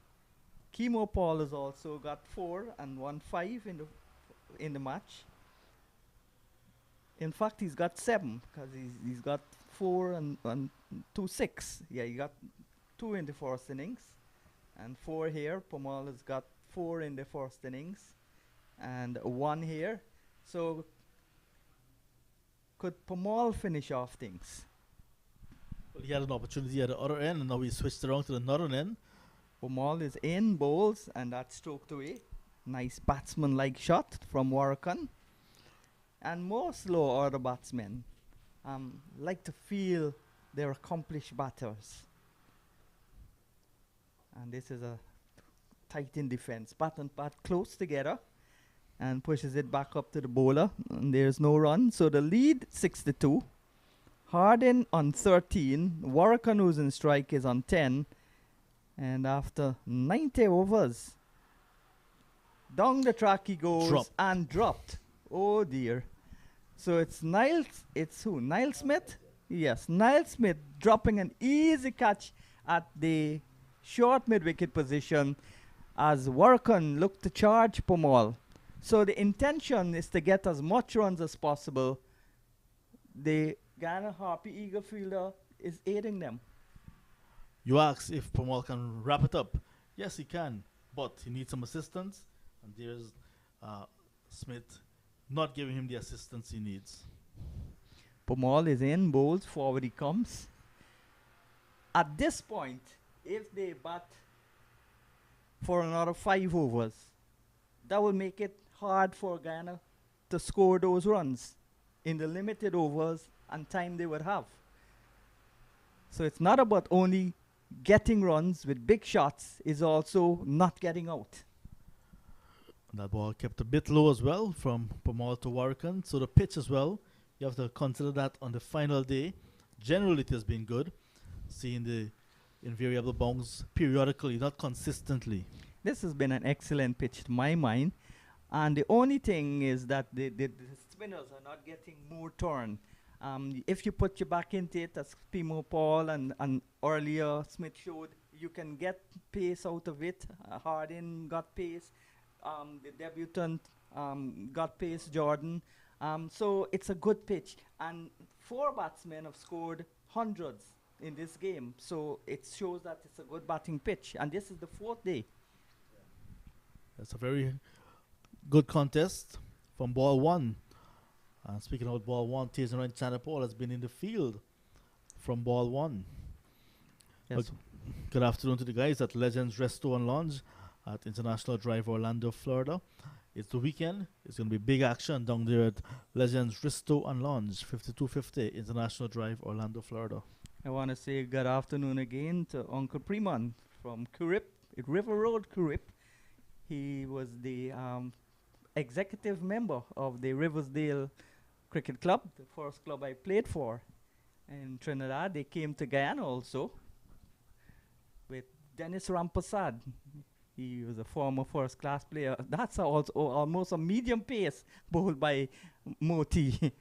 C: Kemo Paul has also got 4 and 1-5 in the match. In fact, he's got 7 because he's got 4 and 2 6. Yeah, he got 2 in the first innings and 4 here. Pamal has got 4 in the first innings and 1 here. So could Pamal finish off things?
B: Well, he had an opportunity at the other end, and now he switched around to the northern end.
C: Pamal is in, bowls, and that's stroked away. Nice batsman-like shot from Warrakan. And more slow order batsmen like to feel they're accomplished batters. And this is a tight in defense. Bat and bat close together and pushes it back up to the bowler. And there's no run. So the lead 62. Hardin on 13. Warrakan, who's in strike, is on 10. And after 90 overs, down the track he goes and dropped. Oh dear. So it's who? Niall Smith? Yes, Niall Smith dropping an easy catch at the short mid-wicket position as Warrakan looked to charge Pamal. So the intention is to get as much runs as possible. The Guyana Harpy Eagle fielder is aiding them.
B: You ask if Pamal can wrap it up. Yes, he can, but he needs some assistance, and there's Smith not giving him the assistance he needs.
C: Pamal is in, bowls, forward he comes. At this point, if they bat for another 5 overs, that will make it hard for Guyana to score those runs in the limited overs and time they would have. So it's not about only getting runs with big shots, it's also not getting out.
B: That ball kept a bit low as well from Pamal to Warrakan. So the pitch as well, you have to consider that on the final day. Generally it has been good, seeing the invariable bounce periodically, not consistently.
C: This has been an excellent pitch to my mind. And the only thing is that the spinners are not getting more turn. If you put your back into it, as Pimo Paul and earlier Smith showed, you can get pace out of it. Hardin got pace. The debutant got pace, Jordan. So it's a good pitch. And 4 batsmen have scored hundreds in this game. So it shows that it's a good batting pitch. And this is the 4th day.
B: That's a very good contest from ball 1. Speaking about ball 1, Tazen Chanapal has been in the field from ball 1.
C: Yes.
B: Good afternoon to the guys at Legends Resto and Lounge at International Drive, Orlando, Florida. It's the weekend. It's going to be big action down there at Legends Resto and Lounge, 5250 International Drive, Orlando, Florida.
C: I want to say good afternoon again to Uncle Preman from Currip, River Road, Currip. He was the executive member of the Riversdale Cricket Club, the first club I played for in Trinidad. They came to Guyana also with Dennis Rampasad. He was a former first-class player. That's also almost a medium pace bowled by Moti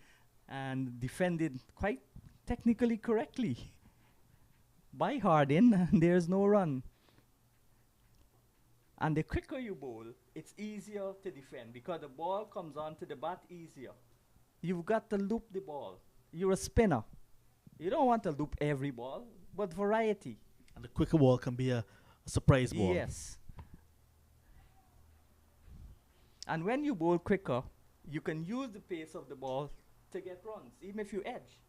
C: and defended quite technically correctly by Hardin, and there's no run. And the quicker you bowl, it's easier to defend because the ball comes onto the bat easier. You've got to loop the ball. You're a spinner. You don't want to loop every ball, but variety.
B: And the quicker ball can be a surprise ball.
C: Yes. And when you bowl quicker, you can use the pace of the ball to get runs, even if you edge.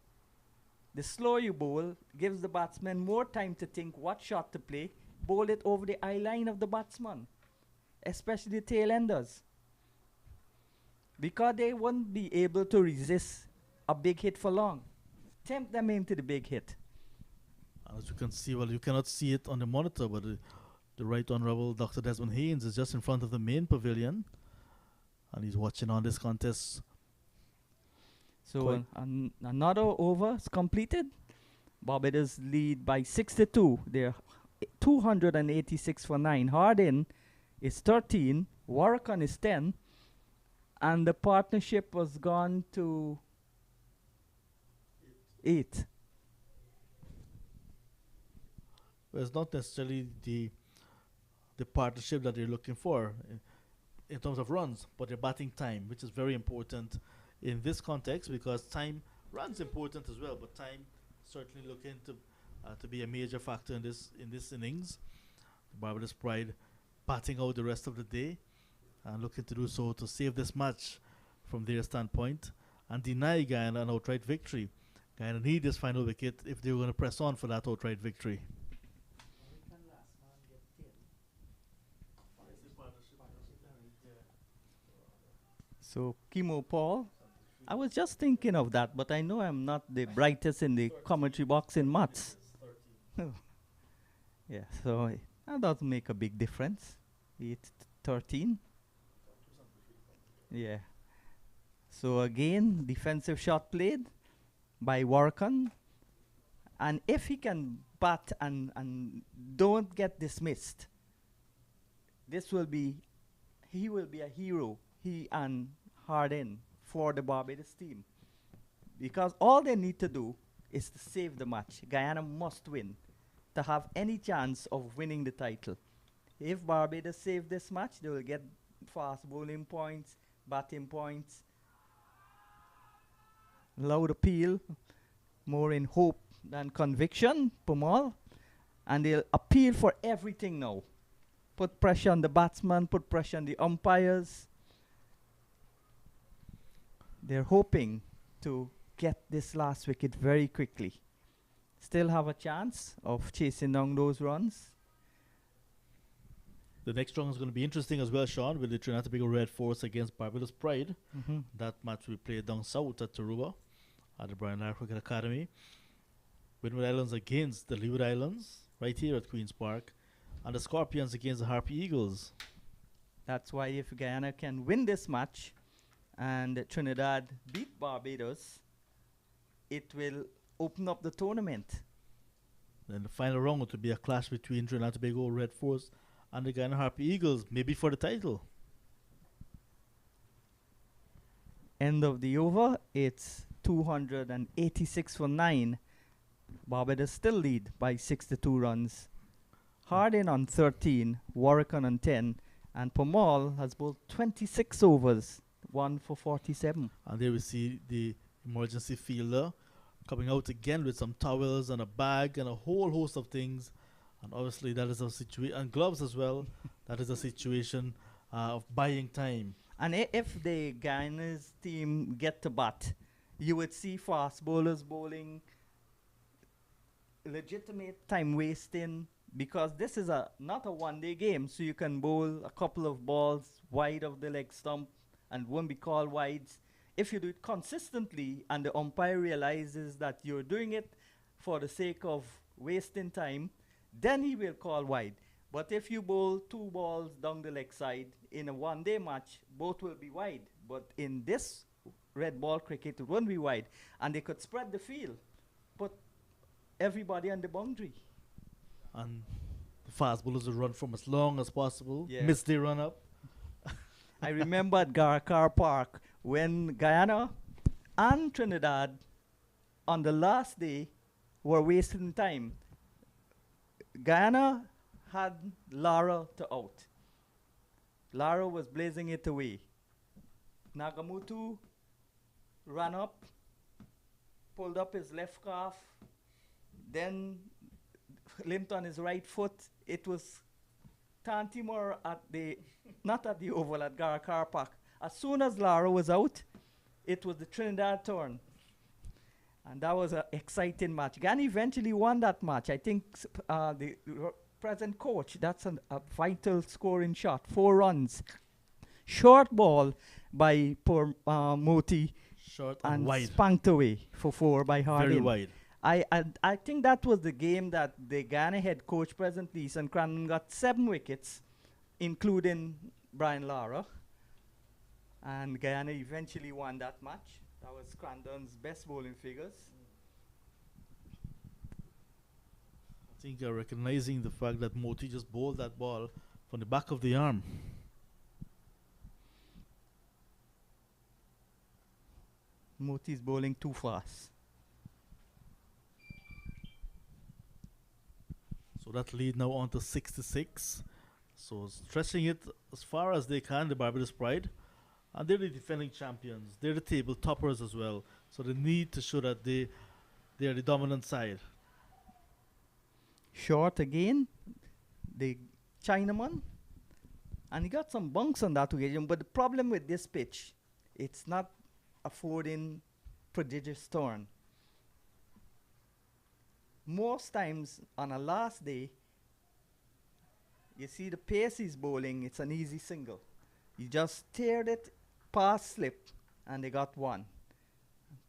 C: The slower you bowl gives the batsman more time to think what shot to play, bowl it over the eye line of the batsman, especially the tail enders. Because they won't be able to resist a big hit for long. Tempt them into the big hit.
B: As you can see, well, you cannot see it on the monitor, but the Right Honorable Dr. Desmond Haynes is just in front of the main pavilion, and he's watching on this contest.
C: So another over is completed. Barbados lead by 62. They're 286 for 9. Hardin is 13. Warracan is 10. And the partnership was gone to 8.
B: Well, it's not necessarily the partnership that they're looking for in terms of runs, but their batting time, which is very important in this context because time, runs important as well, but time certainly looking to be a major factor in this innings. The Barbados Pride batting out the rest of the day and looking to do so to save this match from their standpoint and deny Guyana an outright victory. Guyana need this final wicket if they were going to press on for that outright victory.
C: So, Kimo Paul, I was just thinking of that, but I know I'm not the brightest in the commentary box in maths. Yeah, so that doesn't make a big difference. It's 13. Yeah. So again, defensive shot played by Warracan. And if he can bat and don't get dismissed, he will be a hero, he and Hardin, for the Barbados team. Because all they need to do is to save the match. Guyana must win to have any chance of winning the title. If Barbados save this match, they will get fast bowling points, batting points, loud appeal, more in hope than conviction, Pumal. And they'll appeal for everything now. Put pressure on the batsman, put pressure on the umpires. They're hoping to get this last wicket very quickly. Still have a chance of chasing down those runs.
B: The next round is going to be interesting as well, Sean, with the Trinidad and Tobago Red Force against Barbados Pride. That match we played down south at Taruba at the Brian Lara Cricket Academy. Windward Islands against the Leeward Islands, right here at Queen's Park. And the Scorpions against the Harpy Eagles.
C: That's why if Guyana can win this match and Trinidad beat Barbados, it will open up the tournament.
B: Then the final round would be a clash between Trinidad and Tobago Red Force and the Guyana Harpy Eagles, maybe for the title.
C: End of the over, it's 286 for 9. Barbados still lead by 62 runs. Hardin on 13, Warracan on 10, and Pomal has bowled 26 overs, 1 for 47.
B: And there we see the emergency fielder coming out again with some towels and a bag and a whole host of things. And obviously that is a situation, and gloves as well. That is a situation of buying time.
C: And if the Guyana's team get to bat, you would see fast bowlers bowling, legitimate time wasting, because this is not a one-day game, so you can bowl a couple of balls wide of the leg stump and won't be called wides. If you do it consistently and the umpire realizes that you're doing it for the sake of wasting time, then he will call wide. But if you bowl 2 balls down the leg side in a one-day match, both will be wide. But in this red ball cricket, it wouldn't be wide. And they could spread the field, put everybody on the boundary.
B: And the fast bowlers would run from as long as possible,
C: Yeah.
B: miss their run up.
C: I remember at Car Park when Guyana and Trinidad on the last day were wasting time. Guyana had Lara to out. Lara was blazing it away. Nagamutu ran up, pulled up his left calf, then limped on his right foot. It was Tantimore at the, not at the Oval, at Car Park. As soon as Lara was out, it was the Trinidad turn. And that was an exciting match. Ghana eventually won that match. I think the present coach, that's a vital scoring shot. 4 runs. Short ball by poor Moti.
B: Short and
C: And
B: wide.
C: spanked away for 4 by Hardin.
B: Very wide.
C: I think that was the game that the Ghana head coach, President Lee Crandon, got 7 wickets, including Brian Lara. And Guyana eventually won that match. That was Crandon's best bowling figures.
B: I think you're recognizing the fact that Moti just bowled that ball from the back of the arm.
C: Moti's bowling too fast.
B: So that lead now on to 66. So stretching it as far as they can, the Barbados Pride. And they're the defending champions. They're the table toppers as well. So they need to show that they're the dominant side.
C: Short again, the Chinaman. And he got some bunks on that occasion. But the problem with this pitch, it's not affording prodigious turn. Most times on a last day, you see the pace he's bowling, it's an easy single. He just steered it past slip and they got 1.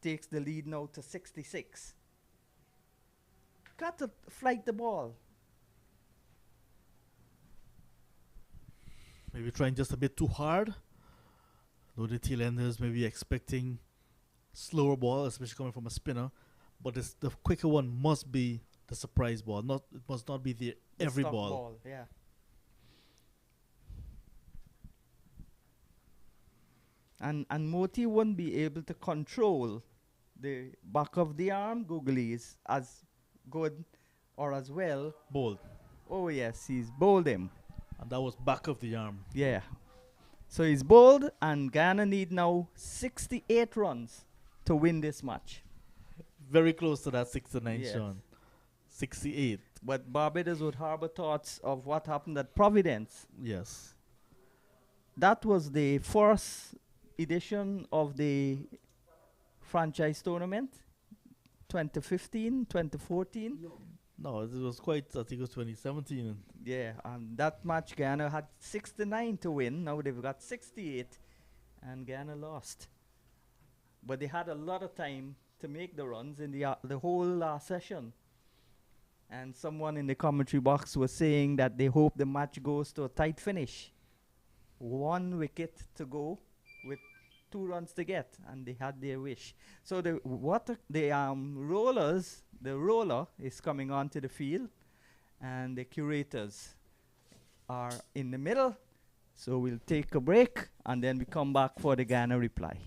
C: Takes the lead now to 66. Got to flight the ball.
B: Maybe trying just a bit too hard. Though the tail enders may be expecting slower ball, especially coming from a spinner. But the quicker one must be the surprise ball. It must not be the every
C: stock
B: ball.
C: Yeah. And Moti wouldn't be able to control the back of the arm googlies as good or as well.
B: Bold.
C: Oh yes, he's bowled him.
B: And that was back of the arm.
C: Yeah. So he's bowled and Ghana need now 68 runs to win this match.
B: Very close to that 69,
C: Yes.
B: Sean. 68.
C: But Barbados would harbor thoughts of what happened at Providence.
B: Yes.
C: That was the first edition of the franchise tournament, 2015, 2014.
B: No, it was quite, I think it was 2017.
C: Yeah, and that match Ghana had 69 to win. Now they've got 68, and Ghana lost. But they had a lot of time to make the runs in the whole last session. And someone in the commentary box was saying that they hope the match goes to a tight finish. 1 wicket to go with 2 runs to get, and they had their wish. So the roller is coming onto the field, and the curators are in the middle. So we'll take a break, and then we come back for the Ghana reply.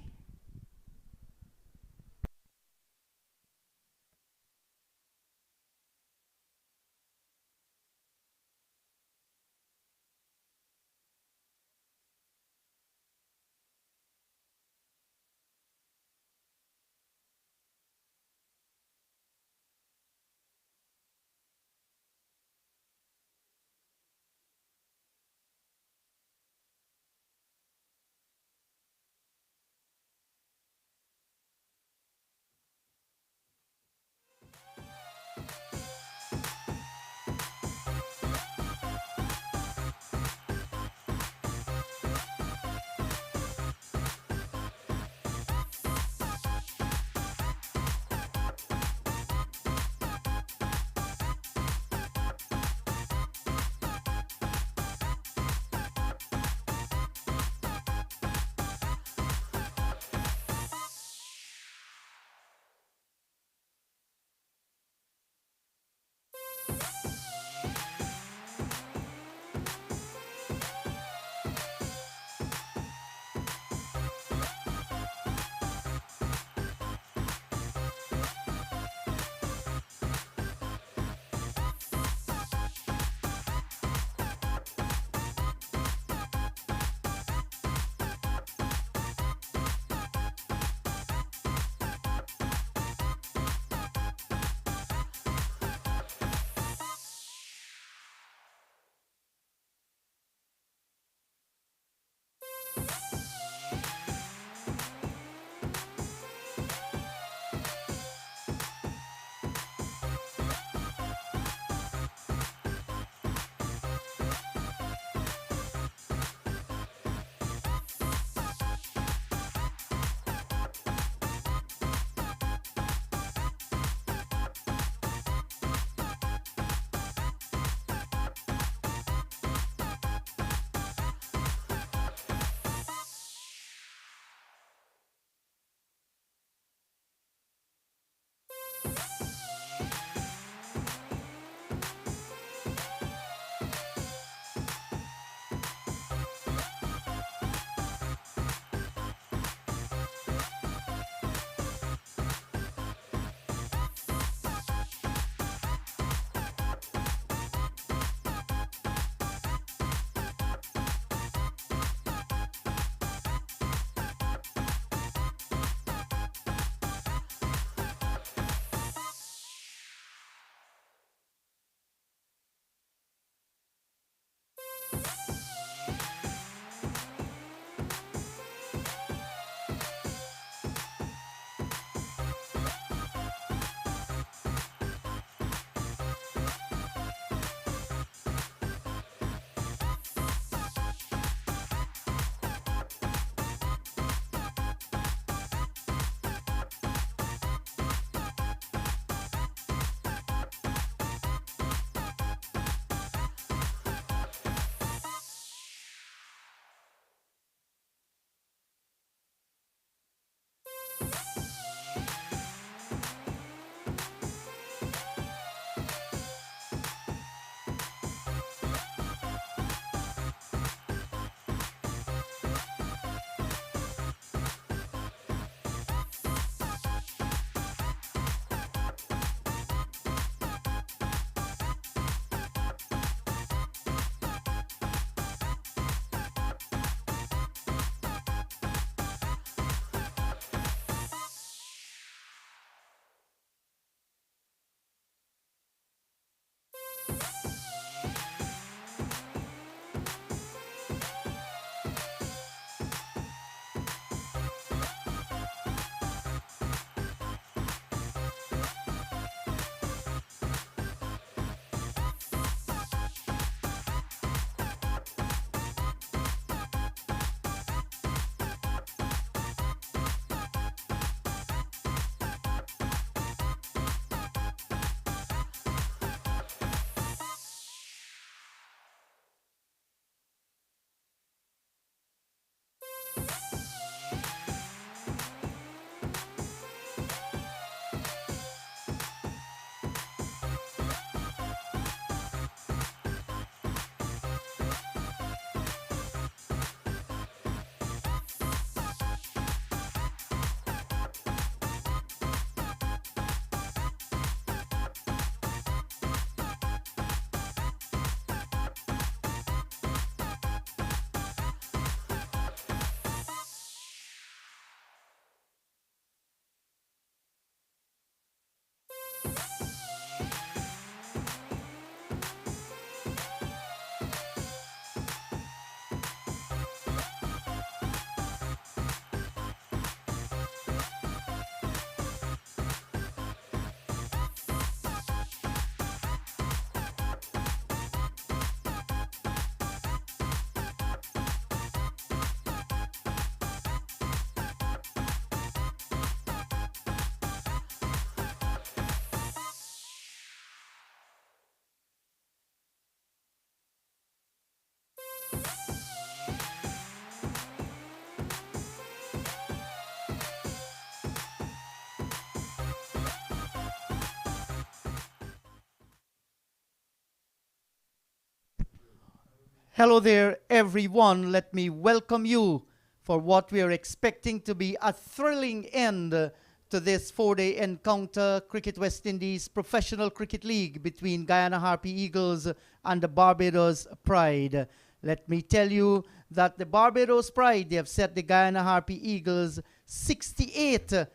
A: Hello there, everyone. Let me welcome you for what we are expecting to be a thrilling end to this four-day encounter Cricket West Indies Professional Cricket League between Guyana Harpy Eagles and the Barbados Pride. Let me tell you that the Barbados Pride, they have set the Guyana Harpy Eagles 68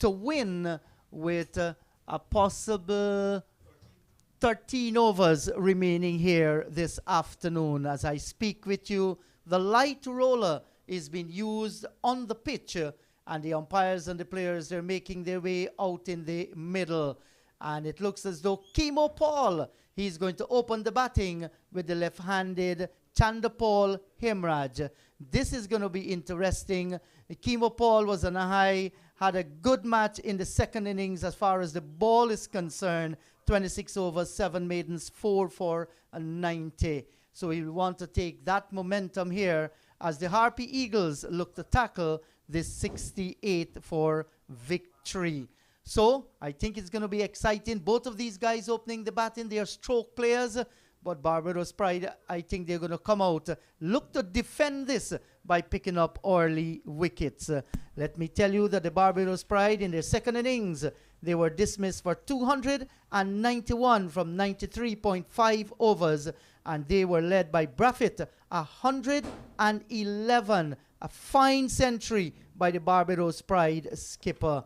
A: to win with a possible 13 overs remaining here this afternoon. As I speak with you, the light roller is being used on the pitch, and the umpires and the players, they're making their way out in the middle. And it looks as though Kimo Paul, he's going to open the batting with the left-handed Chandapal Hemraj. This is going to be interesting. Kimo Paul was on a high, had a good match in the second innings as far as the ball is concerned. 26 overs, 7 maidens, 4 for 90. So he'll want to take that momentum here as the Harpy Eagles look to tackle this 68 for victory. So I think it's going to be exciting. Both of these guys opening the batting, they are stroke players. But Barbados Pride, I think they're going to come out, look to defend this by picking up early wickets. Let me tell you that the Barbados Pride in their second innings, they were dismissed for 291 from 93.5 overs, and they were led by Braffett, 111, a fine century by the Barbados Pride skipper.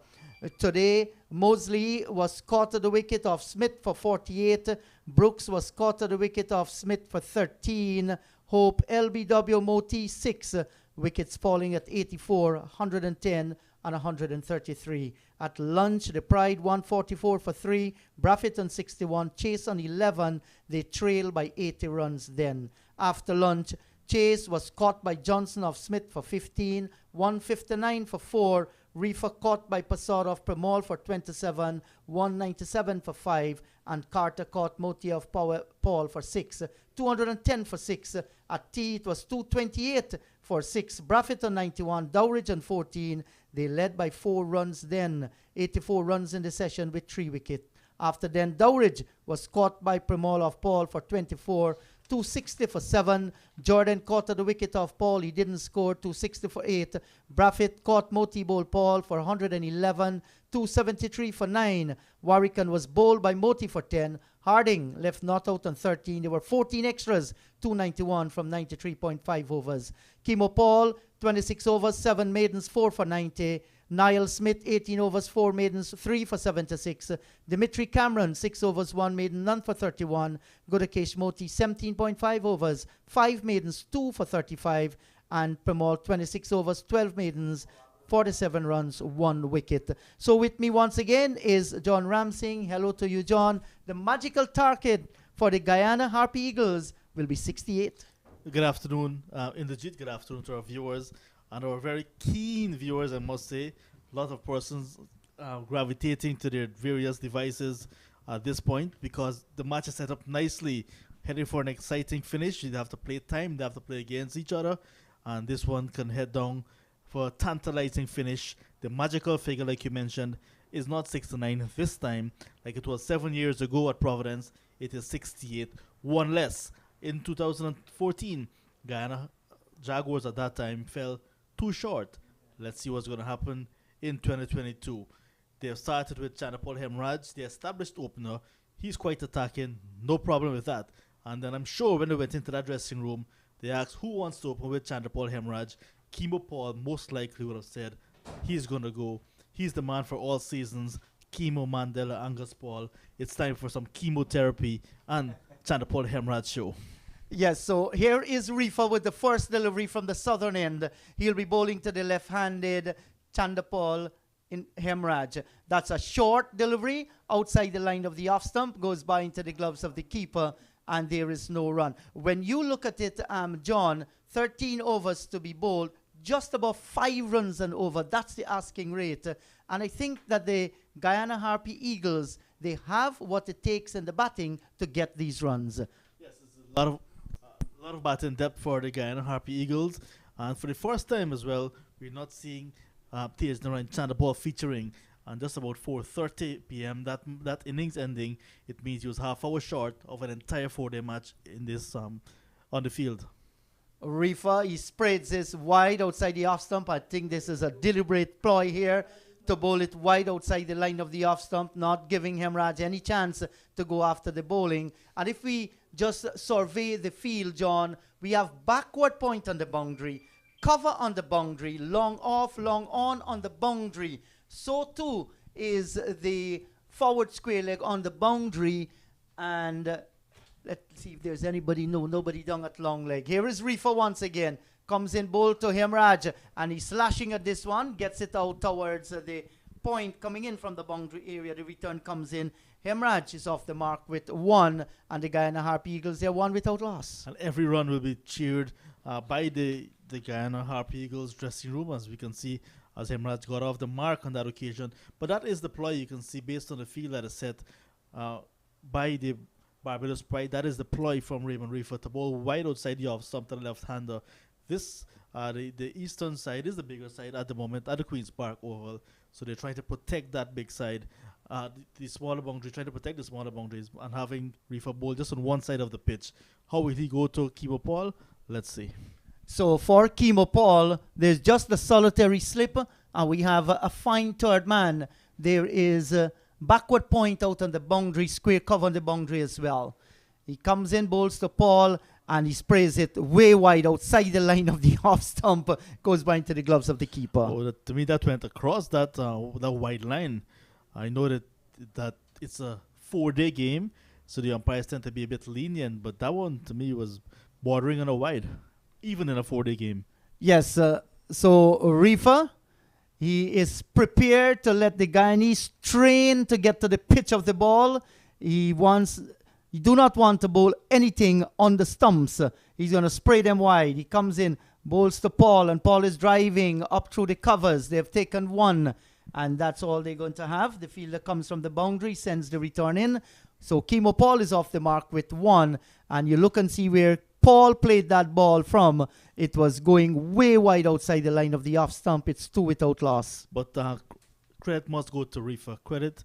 A: Today, Mosley was caught at the wicket of Smith for 48. Brooks was caught at the wicket of Smith for 13. Hope, LBW, Moti, 6. Wickets falling at 84, 110 and 133. At lunch, the Pride 144 for 3. Braffett on 61. Chase on 11. They trail by 80 runs then. After lunch, Chase was caught by Johnson of Smith for 15. 159 for 4. Reefer caught by Passad of Premal for 27, 197 for 5, and Carter caught Moti of Paul for 6, 210 for 6. At tea, it was 228 for 6. Braffett on 91, Dowridge on 14. They led by 4 runs then, 84 runs in the session with 3 wickets. After then, Dowridge was caught by Premal of Paul for 24, 260 for 7. Jordan caught at the wicket of Paul. He didn't score. 260 for 8. Braffett caught Moti bowled Paul for 111. 273 for 9. Warwican was bowled by Moti for 10. Harding left not out on 13. There were 14 extras. 291 from 93.5 overs. Kimo Paul, 26 overs, 7 maidens, 4 for 90. Niall Smith, 18 overs, 4 maidens, 3 for 76. Dimitri Cameron, 6 overs, 1 maiden, none for 31. Gudakesh Moti, 17.5 overs, 5 maidens, 2 for 35. And Premal, 26 overs, 12 maidens, 47 runs, 1 wicket. So with me once again is John Ramsing. Hello to you, John. The magical target for the Guyana Harpy Eagles will be 68.
B: Good afternoon, Inderjeet. Good afternoon to our viewers and our very keen viewers, I must say. A lot of persons gravitating to their various devices at this point because the match is set up nicely, heading for an exciting finish. They have to play time, they have to play against each other, and this one can head down for a tantalizing finish. The magical figure, like you mentioned, is not 69 this time, like it was 7 years ago at Providence. It is 68, one less. In 2014, Guyana Jaguars at that time fell too short. Let's see what's going to happen in 2022. They have started with Chanapal Hemraj, the established opener. He's quite attacking, no problem with that. And then I'm sure when they went into that dressing room, they asked who wants to open with Chanapal Hemraj. Kimo Paul most likely would have said he's going to go. He's the man for all seasons. Chemo Mandela, Angus Paul. It's time for some chemotherapy and Chanapal Hemraj show.
A: Yes, so here is Reefer with the first delivery from the southern end. He'll be bowling to the left-handed Chandapal in Hemraj. That's a short delivery outside the line of the off stump, goes by into the gloves of the keeper, and there is no run. When you look at it, John, 13 overs to be bowled, just about 5 runs and over. That's the asking rate. And I think that the Guyana Harpy Eagles, they have what it takes in the batting to get these runs.
B: Yes, it's a lot of batting depth for the Guyana Harpy Eagles. And for the first time as well, we're not seeing Tej Narayan Chandapal featuring. And just about 4:30 p.m. that innings ending, it means he was half hour short of an entire 4-day match in this on the field.
A: Reefer, he spreads this wide outside the off stump. I think this is a deliberate ploy here to bowl it wide outside the line of the off stump, not giving Hemraj any chance to go after the bowling. And if we just survey the field, John, we have backward point on the boundary, cover on the boundary, long off, long on the boundary. So too is the forward square leg on the boundary. And let's see if there's anybody. No, nobody down at long leg. Here is Reefer once again. Comes in bowl to Hemraj, and he's slashing at this one. Gets it out towards the point coming in from the boundary area. The return comes in. Hemraj is off the mark with 1, and the Guyana Harpy Eagles, they're 1 without loss.
B: And every run will be cheered by the Guyana Harpy Eagles dressing room, as we can see, as Hemraj got off the mark on that occasion. But that is the ploy you can see based on the field that is set by the Barbados Pride. That is the ploy from Raymond Reefer to bowl wide outside the off stump to the left-hander. this the eastern side is the bigger side at the moment at the Queen's Park Oval, so they're trying to protect that big side. The smaller boundary, trying to protect the smaller boundaries, and having Reefer bowl just on one side of the pitch. How will he go to Kimo Paul? Let's see.
A: So for Kimo Paul, there's just the solitary slip, and we have a fine third man. There is a backward point out on the boundary, square cover on the boundary as well. He comes in, bowls to Paul, and he sprays it way wide outside the line of the off stump, goes by into the gloves of the keeper.
B: Oh, to me, that went across that wide line. I know that it's a 4-day game, so the umpires tend to be a bit lenient, but that one to me was bordering on a wide, even in a 4-day game.
A: Yes, so Reefer, he is prepared to let the Guyanese train to get to the pitch of the ball. He do not want to bowl anything on the stumps. He's going to spray them wide. He comes in, bowls to Paul, and Paul is driving up through the covers. They've taken one, and that's all they're going to have. The fielder comes from the boundary, sends the return in. So Kimo Paul is off the mark with one, and you look and see where Paul played that ball from. It was going way wide outside the line of the off stump. It's 2 without loss.
B: But credit must go to Reefer. Credit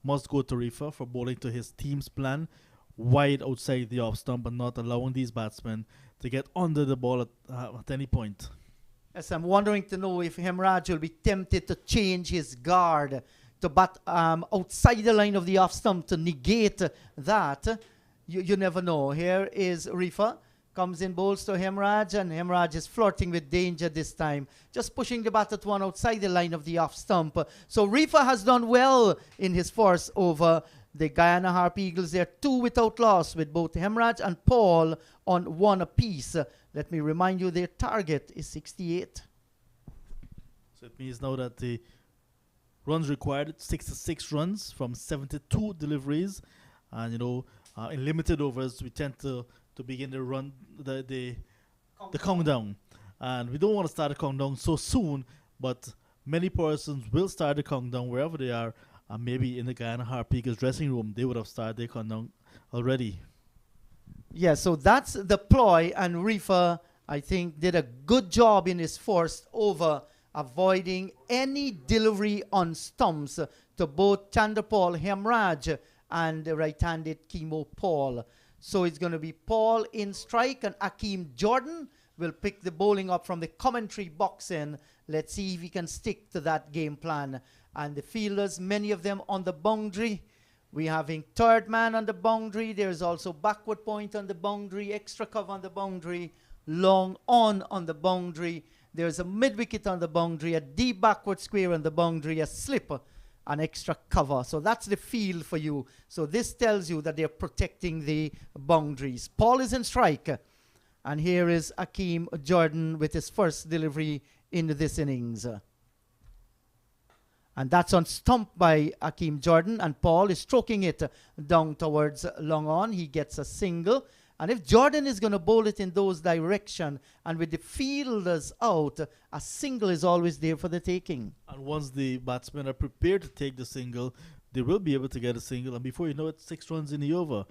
B: must go to Reefer for bowling to his team's plan, wide outside the off stump, and not allowing these batsmen to get under the ball at any point.
A: Yes, I'm wondering to know if Hemraj will be tempted to change his guard to bat outside the line of the off stump to negate that. You never know. Here is Reefer. Comes in, bowls to Hemraj, and Hemraj is flirting with danger this time. Just pushing the bat at one outside the line of the off stump. So Reefer has done well in his force over the Guyana Harp Eagles. They're 2 without loss with both Hemraj and Paul on 1 apiece. Let me remind you, their target is 68.
B: So it means now that the runs required, 66 runs from 72 deliveries. And, in limited overs, we tend to begin the run, the countdown. And we don't want to start the countdown so soon, but many persons will start the countdown wherever they are. Maybe in the Guyana Harp Eagles dressing room, they would have started their countdown already.
A: Yeah, so that's the ploy, and Reefer, I think, did a good job in his first over, avoiding any delivery on stumps to both Chandrapal Hemraj and the right-handed Kimo Paul. So it's going to be Paul in strike, and Akeem Jordan will pick the bowling up from the commentary box in. Let's see if he can stick to that game plan. And the fielders, many of them on the boundary. We're having third man on the boundary. There's also backward point on the boundary, extra cover on the boundary, long on the boundary. There's a mid-wicket on the boundary, a deep backward square on the boundary, a slip, an extra cover. So that's the field for you. So this tells you that they're protecting the boundaries. Paul is in strike. And here is Akeem Jordan with his first delivery in this innings. And that's on stump by Akeem Jordan. And Paul is stroking it down towards long on. He gets a single. And if Jordan is going to bowl it in those direction, and with the fielders out, a single is always there for the taking.
B: And once the batsmen are prepared to take the single, they will be able to get a single. And before you know it, 6 runs in the over.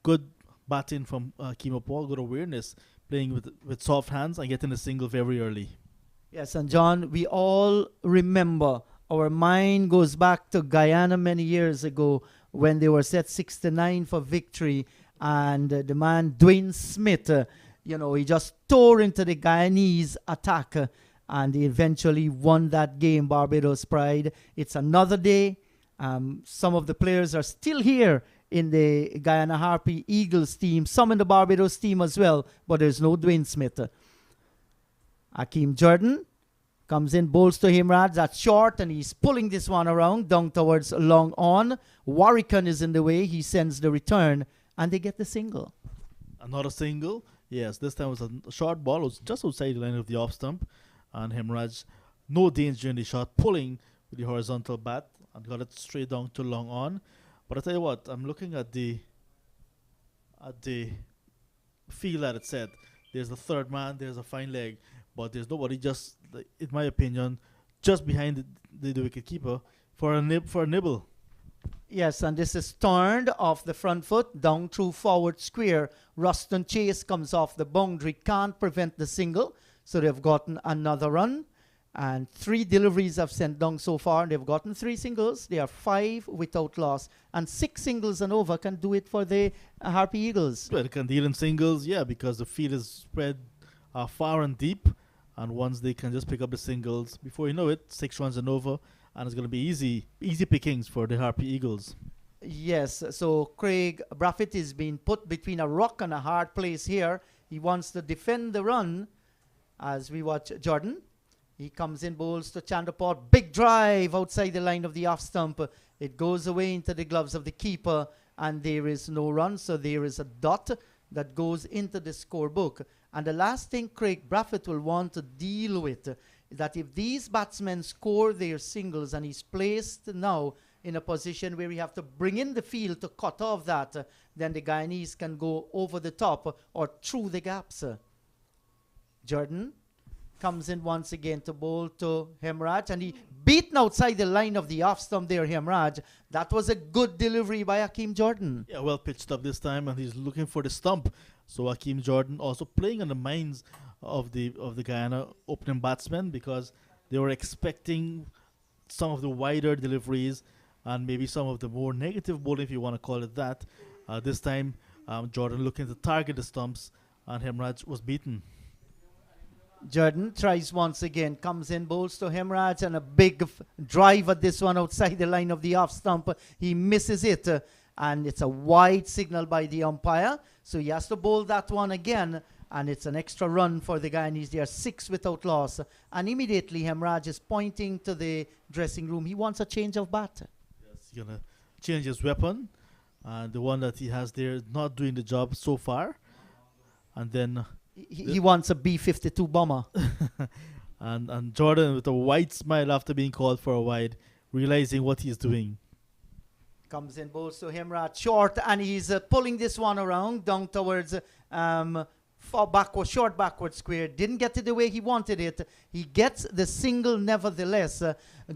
B: Good batting from Kimo Paul, good awareness, playing with soft hands and getting a single very early.
A: Yes, and John, we all remember, our mind goes back to Guyana many years ago when they were set 6-9 for victory. And the man, Dwayne Smith, he just tore into the Guyanese attack and he eventually won that game, Barbados Pride. It's another day. Some of the players are still here in the Guyana Harpy Eagles team, some in the Barbados team as well, but there's no Dwayne Smith. Akeem Jordan comes in, bowls to Hemraj. That's short, and he's pulling this one around down towards long on. Warrican is in the way. He sends the return, and they get the single.
B: Another single. Yes, this time was a short ball. It was just outside the line of the off stump. And Hemraj, no danger in the shot, pulling with the horizontal bat and got it straight down to long on. But I tell you what, I'm looking at the field that it said. There's the third man, there's a fine leg, but there's nobody just, in my opinion, just behind the wicket keeper for a nibble.
A: Yes, and this is turned off the front foot, down through forward square. Ruston Chase comes off the boundary, can't prevent the single, so they've gotten another run. And 3 deliveries have sent down so far. They've gotten 3 singles. They are 5 without loss. And 6 singles and over can do it for the Harpy Eagles.
B: Well, they can deal in singles, yeah, because the field is spread far and deep. And once they can just pick up the singles, before you know it, 6 runs and over. And it's going to be easy pickings for the Harpy Eagles.
A: Yes, so Craig Braffett is being put between a rock and a hard place here. He wants to defend the run as we watch Jordan. He comes in, bowls to Chanderport. Big drive outside the line of the off stump. It goes away into the gloves of the keeper, and there is no run. So there is a dot that goes into the scorebook. And the last thing Craig Braffett will want to deal with that if these batsmen score their singles and he's placed now in a position where we have to bring in the field to cut off that, then the Guyanese can go over the top or through the gaps. Jordan comes in once again to bowl to Hemraj, and he beaten outside the line of the off stump there, Hemraj. That was a good delivery by Hakeem Jordan.
B: Yeah, well pitched up this time, and he's looking for the stump. So Hakeem Jordan also playing on the minds of the Guyana opening batsmen, because they were expecting some of the wider deliveries and maybe some of the more negative bowling, if you want to call it that. This time, Jordan looking to target the stumps, and Hemraj was beaten.
A: Jordan tries once again, comes in, bowls to Hemraj, and a big drive at this one outside the line of the off stump. He misses it, and it's a wide signal by the umpire. So he has to bowl that one again, and it's an extra run for the Guyanese. They are 6 without loss. And immediately Hemraj is pointing to the dressing room. He wants a change of bat.
B: Yes, he's going to change his weapon. And the one that he has there is not doing the job so far. And then
A: he wants a B-52 bomber.
B: and Jordan with a wide smile after being called for a wide, realizing what he's doing.
A: Comes in, bowls to Hemraj short, and he's pulling this one around down towards short backward square. Didn't get it the way he wanted it. He gets the single nevertheless.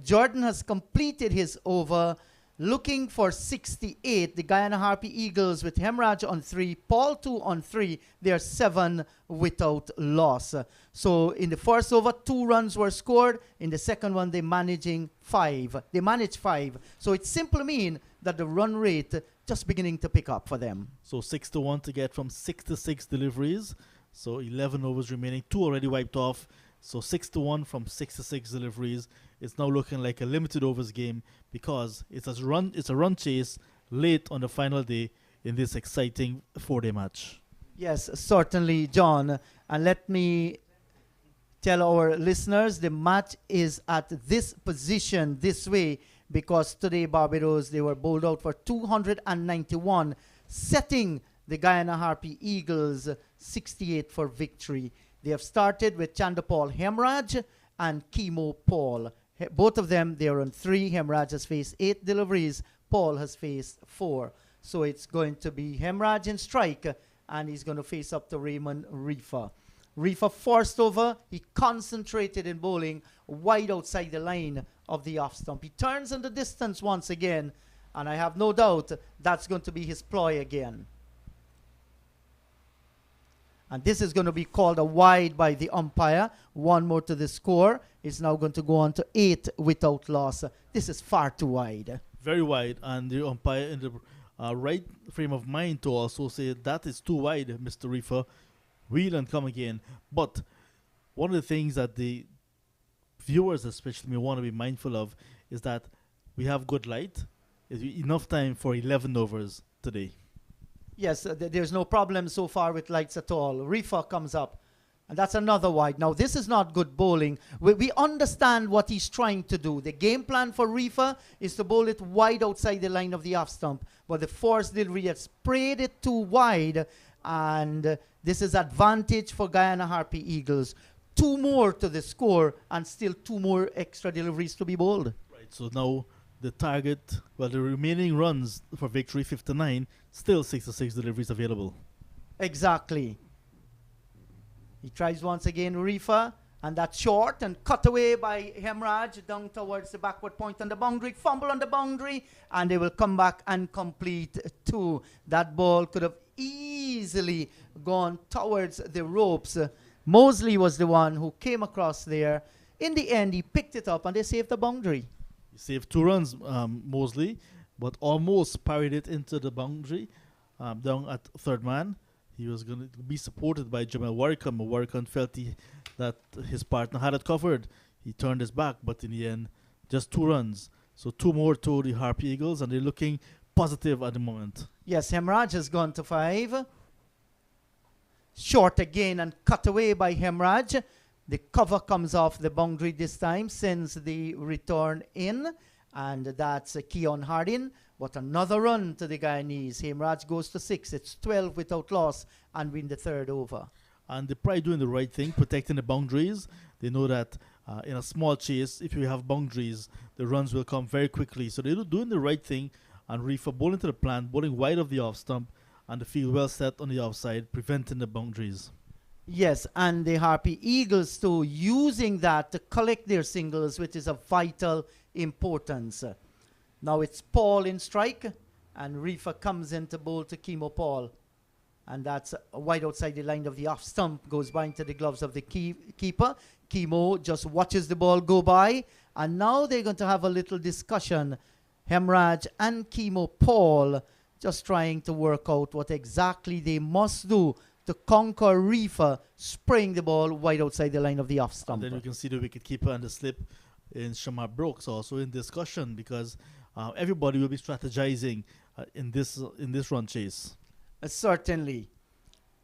A: Jordan has completed his over, looking for 68. The Guyana Harpy Eagles with Hemraj on 3, Paul 2 on 3. They are 7 without loss. So in the first over, 2 runs were scored. In the second one, they managed 5. So it simply means that the run rate just beginning to pick up for them.
B: So 6-1 to get from 66 deliveries. So 11 overs remaining, 2 already wiped off. So 6-1 from 66 deliveries. It's now looking like a limited overs game, because it's a run chase late on the final day in this exciting 4-day match.
A: Yes, certainly, John. And let me tell our listeners, the match is at this position, this way, because today Barbados, they were bowled out for 291, setting the Guyana Harpy Eagles 68 for victory. They have started with Chanderpal Hemraj and Chemo Paul. Both of them, they are on 3. Hemraj has faced 8 deliveries. Paul has faced 4. So it's going to be Hemraj in strike, and he's going to face up to Raymond Reefer. Reefer forced over. He concentrated in bowling wide outside the line of the off stump. He turns in the distance once again, and I have no doubt that's going to be his ploy again. And this is going to be called a wide by the umpire. 1 more to the score. It's now going to go on to 8 without loss. This is far too wide.
B: Very wide, and the umpire in the right frame of mind to also say that is too wide, Mr. Reefer. Wheel and come again. But one of the things that the viewers especially may want to be mindful of is that we have good light. Is enough time for 11 overs today.
A: Yes, there's no problem so far with lights at all. Reefer comes up, and that's another wide. Now, this is not good bowling. We understand what he's trying to do. The game plan for Reefer is to bowl it wide outside the line of the off stump, but the force delivery has sprayed it too wide, and this is advantage for Guyana Harpy Eagles. 2 more to the score, and still 2 more extra deliveries to be bowled.
B: Right, so now the target, the remaining runs for victory, 59, still 66 deliveries available.
A: Exactly. He tries once again, Reefer, And that's short and cut away by Hemraj down towards the backward point on the boundary. Fumble on the boundary, and they will come back and complete 2. That ball could have easily gone towards the ropes. Mosley was the one who came across there. In the end, he picked it up and they saved the boundary.
B: He saved 2 runs, Mosley, but almost parried it into the boundary down at third man. He was going to be supported by Jamal Warrican. Warrican felt that his partner had it covered. He turned his back, but in the end, just 2 runs. So 2 more to the Harpy Eagles, and they're looking positive at the moment.
A: Yes, Hemraj has gone to 5. Short again and cut away by Hemraj. The cover comes off the boundary this time, sends the return in, and that's Keon Hardin. But another run to the Guyanese. Hemraj goes to 6. It's 12 without loss and win the 3rd over.
B: And they're probably doing the right thing, protecting the boundaries. They know that in a small chase, if you have boundaries, the runs will come very quickly. So they're doing the right thing, and Reefer bowling to the plant, bowling wide of the off stump, and the field well set on the offside, preventing the boundaries.
A: Yes, and the Harpy Eagles too, using that to collect their singles, which is of vital importance. Now it's Paul in strike, and Reefer comes in to bowl to Chemo Paul. And that's wide outside the line of the off stump, goes by into the gloves of the keeper. Chemo just watches the ball go by, and now they're going to have a little discussion. Hemraj and Chemo Paul just trying to work out what exactly they must do to conquer Reefer spraying the ball wide outside the line of the off stump.
B: And then you can see the wicketkeeper and the slip in Shamar Brooks also in discussion, because everybody will be strategizing in this run chase.
A: Certainly.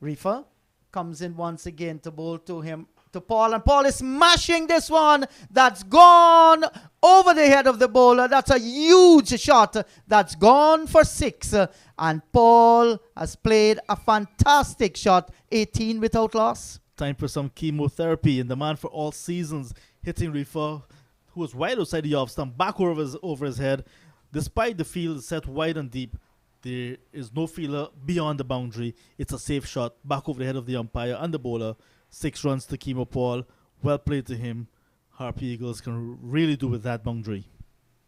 A: Reefer comes in once again to bowl to Paul, and Paul is smashing this one. That's gone over the head of the bowler. That's a huge shot. That's gone for 6. And Paul has played a fantastic shot. 18 without loss.
B: Time for some chemotherapy, and the man for all seasons hitting Reefer, who was wide outside the off stump, back over his head. Despite the field set wide and deep, there is no fielder beyond the boundary. It's a safe shot back over the head of the umpire and the bowler. 6 runs to Chemo Paul. Well played to him. Harpy Eagles can really do with that boundary.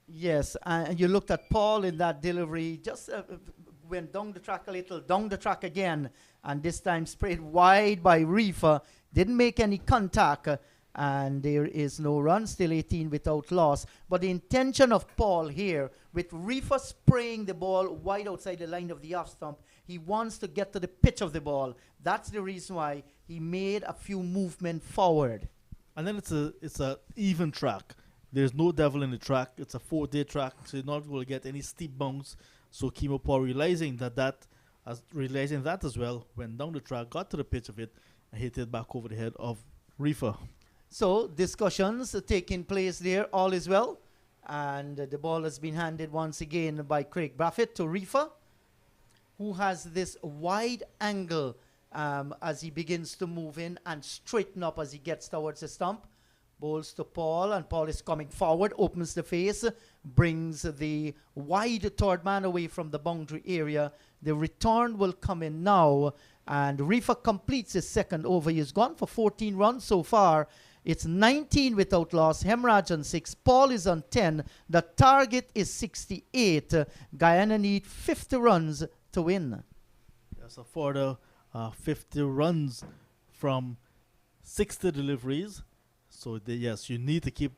A: Yes, and you looked at Paul in that delivery, just went down the track a little, down the track again, and this time sprayed wide by Reefer. Didn't make any contact, and there is no run, still 18 without loss. But the intention of Paul here, with Reefer spraying the ball wide outside the line of the off stump, he wants to get to the pitch of the ball. That's the reason why he made a few movement forward.
B: And then it's a even track. There's no devil in the track. It's a 4-day track, so you're not going to get any steep bounce. So Chemo Paul realizing that as well, went down the track, got to the pitch of it, and hit it back over the head of Reefer.
A: So discussions taking place there, all is well. And the ball has been handed once again by Craig Braffett to Reefer, who has this wide angle as he begins to move in and straighten up as he gets towards the stump. Bowls to Paul, and Paul is coming forward, opens the face, brings the wide third man away from the boundary area. The return will come in now, and Reefer completes his 2nd over. He's gone for 14 runs so far. It's 19 without loss. Hemraj on 6. Paul is on 10. The target is 68. Guyana need 50 runs to win.
B: Yes, a further 50 runs from 60 deliveries. So, yes, you need to keep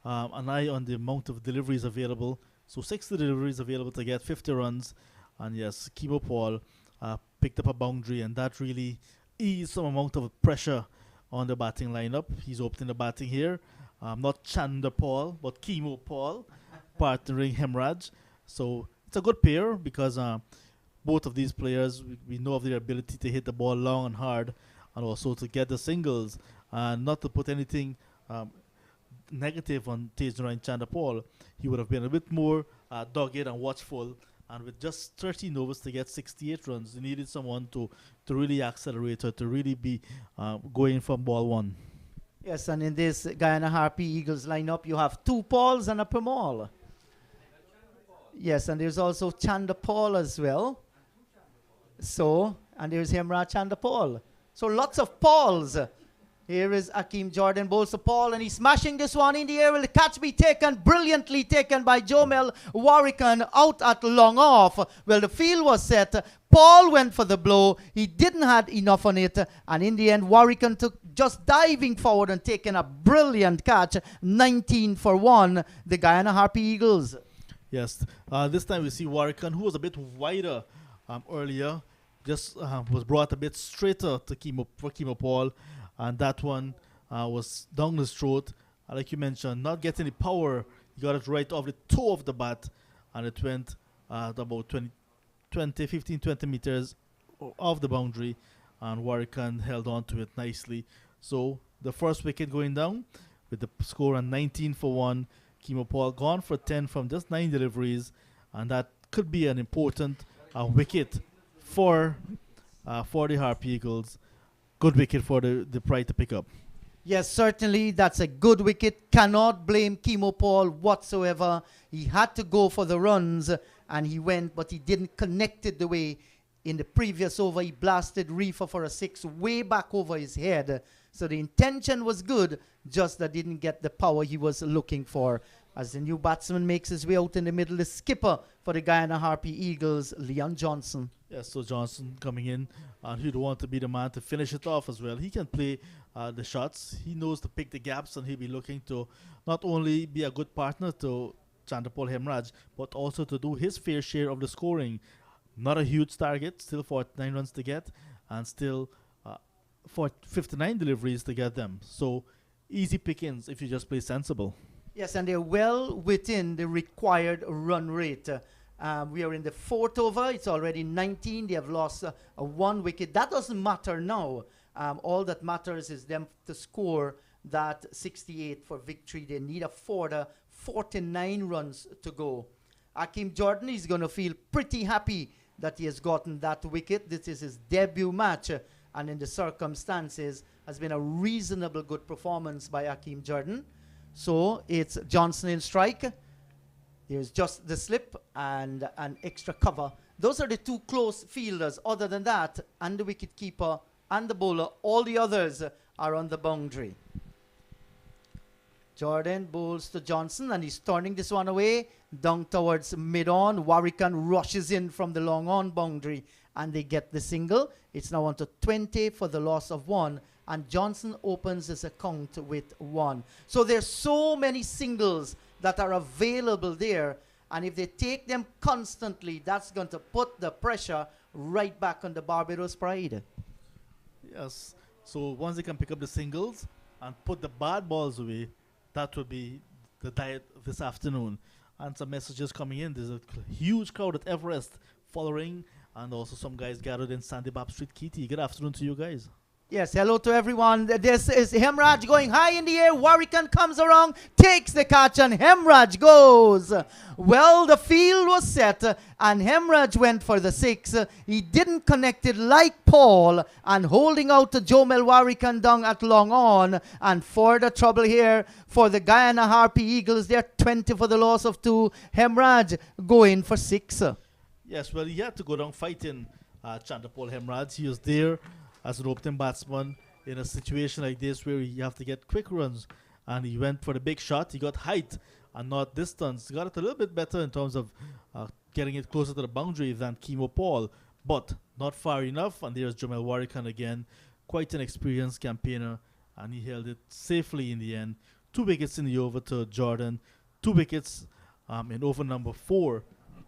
B: an eye on the amount of deliveries available. So, 60 deliveries available to get 50 runs. And, yes, Chemo Paul picked up a boundary, and that really eased some amount of pressure on the batting lineup. He's opening the batting here. Not Chanda Paul, but Chemo Paul, partnering Hemraj. So, it's a good pair because both of these players, we know of their ability to hit the ball long and hard, and also to get the singles. And not to put anything negative on Tejnara and Chanda Paul, he would have been a bit more dogged and watchful. And with just 13 overs to get 68 runs, they needed someone to really accelerate or to really be going from ball 1.
A: Yes, and in this Guyana Harpy Eagles lineup, you have 2 Pauls and a Permal. Yes, and there's also Chanda Paul as well. So, and there's Hemraj Chanda Paul. So lots of Pauls. Here is Akeem Jordan, bowls to Paul, and he's smashing this one in the air. Will the catch be taken? Brilliantly taken by Jomel Warrican out at long off. Well, the field was set. Paul went for the blow. He didn't have enough on it. And in the end, Warrican took just diving forward and taking a brilliant catch. 19 for 1, the Guyana Harpy Eagles.
B: Yes, this time we see Warrican, who was a bit wider earlier, just was brought a bit straighter to Kimo Paul. And that one was down his throat. Like you mentioned, not getting the power. He got it right off the toe of the bat. And it went about 15, 20 meters off the boundary. And Warrican held on to it nicely. So the first wicket going down with the score on 19 for 1. Kimo Paul gone for 10 from just 9 deliveries. And that could be an important wicket for the Harpy Eagles. Good wicket for the Pride to pick up.
A: Yes, certainly that's a good wicket. Cannot blame Kimo Paul whatsoever. He had to go for the runs and he went, but he didn't connect it the way in the previous over. He blasted Reefer for a 6 way back over his head. So the intention was good, just that didn't get the power he was looking for. As the new batsman makes his way out in the middle, the skipper for the Guyana Harpy Eagles, Leon Johnson.
B: Yes, so Johnson coming in, and he'd want to be the man to finish it off as well. He can play the shots. He knows to pick the gaps, and he'll be looking to not only be a good partner to Chandrapal Hemraj, but also to do his fair share of the scoring. Not a huge target, still 49 runs to get, and still for 59 deliveries to get them. So easy pickings if you just play sensible.
A: Yes, and they're well within the required run rate. We are in the 4th over. It's already 19. They have lost a 1 wicket. That doesn't matter now. All that matters is them to score that 68 for victory. They need a further 49 runs to go. Akeem Jordan is going to feel pretty happy that he has gotten that wicket. This is his debut match, and in the circumstances has been a reasonable good performance by Akeem Jordan. So it's Johnson in strike. There's just the slip and an extra cover. Those are the 2 close fielders. Other than that, and the wicket keeper and the bowler, all the others are on the boundary. Jordan bowls to Johnson, and he's turning this one away down towards mid-on. Warrican rushes in from the long-on boundary, and they get the single. It's now on to 20 for the loss of 1. And Johnson opens his account with 1. So there's so many singles that are available there. And if they take them constantly, that's going to put the pressure right back on the Barbados Pride.
B: Yes. So once they can pick up the singles and put the bad balls away, that would be the diet this afternoon. And some messages coming in. There's a huge crowd at Everest following, and also some guys gathered in Sandy Bab Street, Kitty. Good afternoon to you guys.
A: Yes, hello to everyone. This is Hemraj going high in the air. Warrican comes around, takes the catch, and Hemraj goes. Well, the field was set, and Hemraj went for the 6. He didn't connect it like Paul, and holding out to Jomel Warrican down at long on. And further trouble here for the Guyana Harpy Eagles. They're 20 for the loss of 2. Hemraj going for 6.
B: Yes, well, he had to go down fighting Chandrapal Hemraj. He was there as an opening batsman in a situation like this where you have to get quick runs, and he went for the big shot. He got height and not distance. He got it a little bit better in terms of getting it closer to the boundary than Kimo Paul, but not far enough. And there's Jomel Warrican again, quite an experienced campaigner, and he held it safely in the end. 2 wickets in the over to Jordan, 2 wickets in over number 4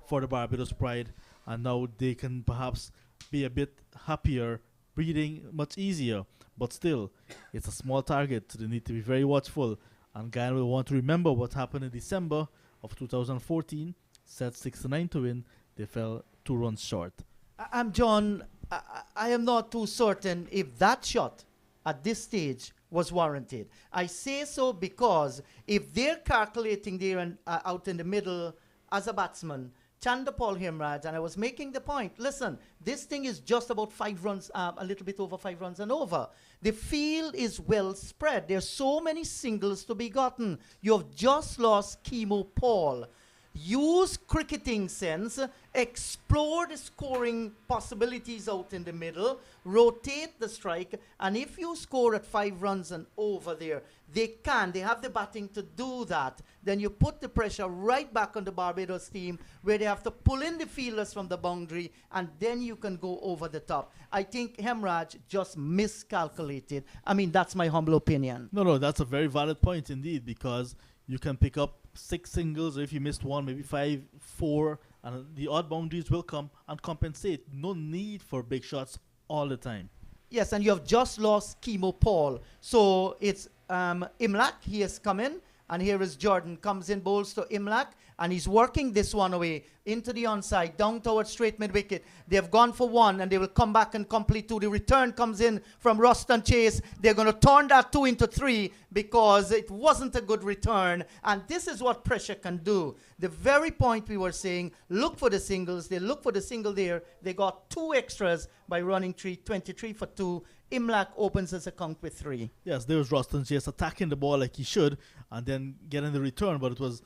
B: for the Barbados Pride, and now they can perhaps be a bit happier, breathing much easier, but still, it's a small target. They need to be very watchful, and Guyana will want to remember what happened in December of 2014. Set 6-9 to win. They fell 2 runs short.
A: John, I am not too certain if that shot at this stage was warranted. I say so because if they're calculating there and out in the middle as a batsman, Chandrapal Hemraj, and I was making the point, listen, this thing is just about 5 runs, a little bit over 5 runs and over. The field is well spread. There's so many singles to be gotten. You have just lost Kimo Paul. use cricketing sense, explore the scoring possibilities out in the middle, rotate the strike, and if you score at 5 runs and over there, they have the batting to do that. Then you put the pressure right back on the Barbados team where they have to pull in the fielders from the boundary, and then you can go over the top. I think Hemraj just miscalculated. I mean, that's my humble opinion.
B: No, that's a very valid point indeed, because you can pick up 6 singles, or if you missed one, maybe 5, 4, and the odd boundaries will come and compensate. No need for big shots all the time.
A: Yes, and you have just lost Chemo Paul. So it's Imlak, he has come in, and here is Jordan, comes in, bowls to Imlak, and he's working this one away into the onside, down towards straight mid-wicket. They have gone for 1, and they will come back and complete 2. The return comes in from Ruston Chase. They're going to turn that 2 into 3 because it wasn't a good return, and this is what pressure can do. The very point we were saying, look for the singles. They look for the single there. They got 2 extras by running 23 for 2. Imlak opens his account with 3.
B: Yes, there was Ruston Chase attacking the ball like he should, and then getting the return, but it was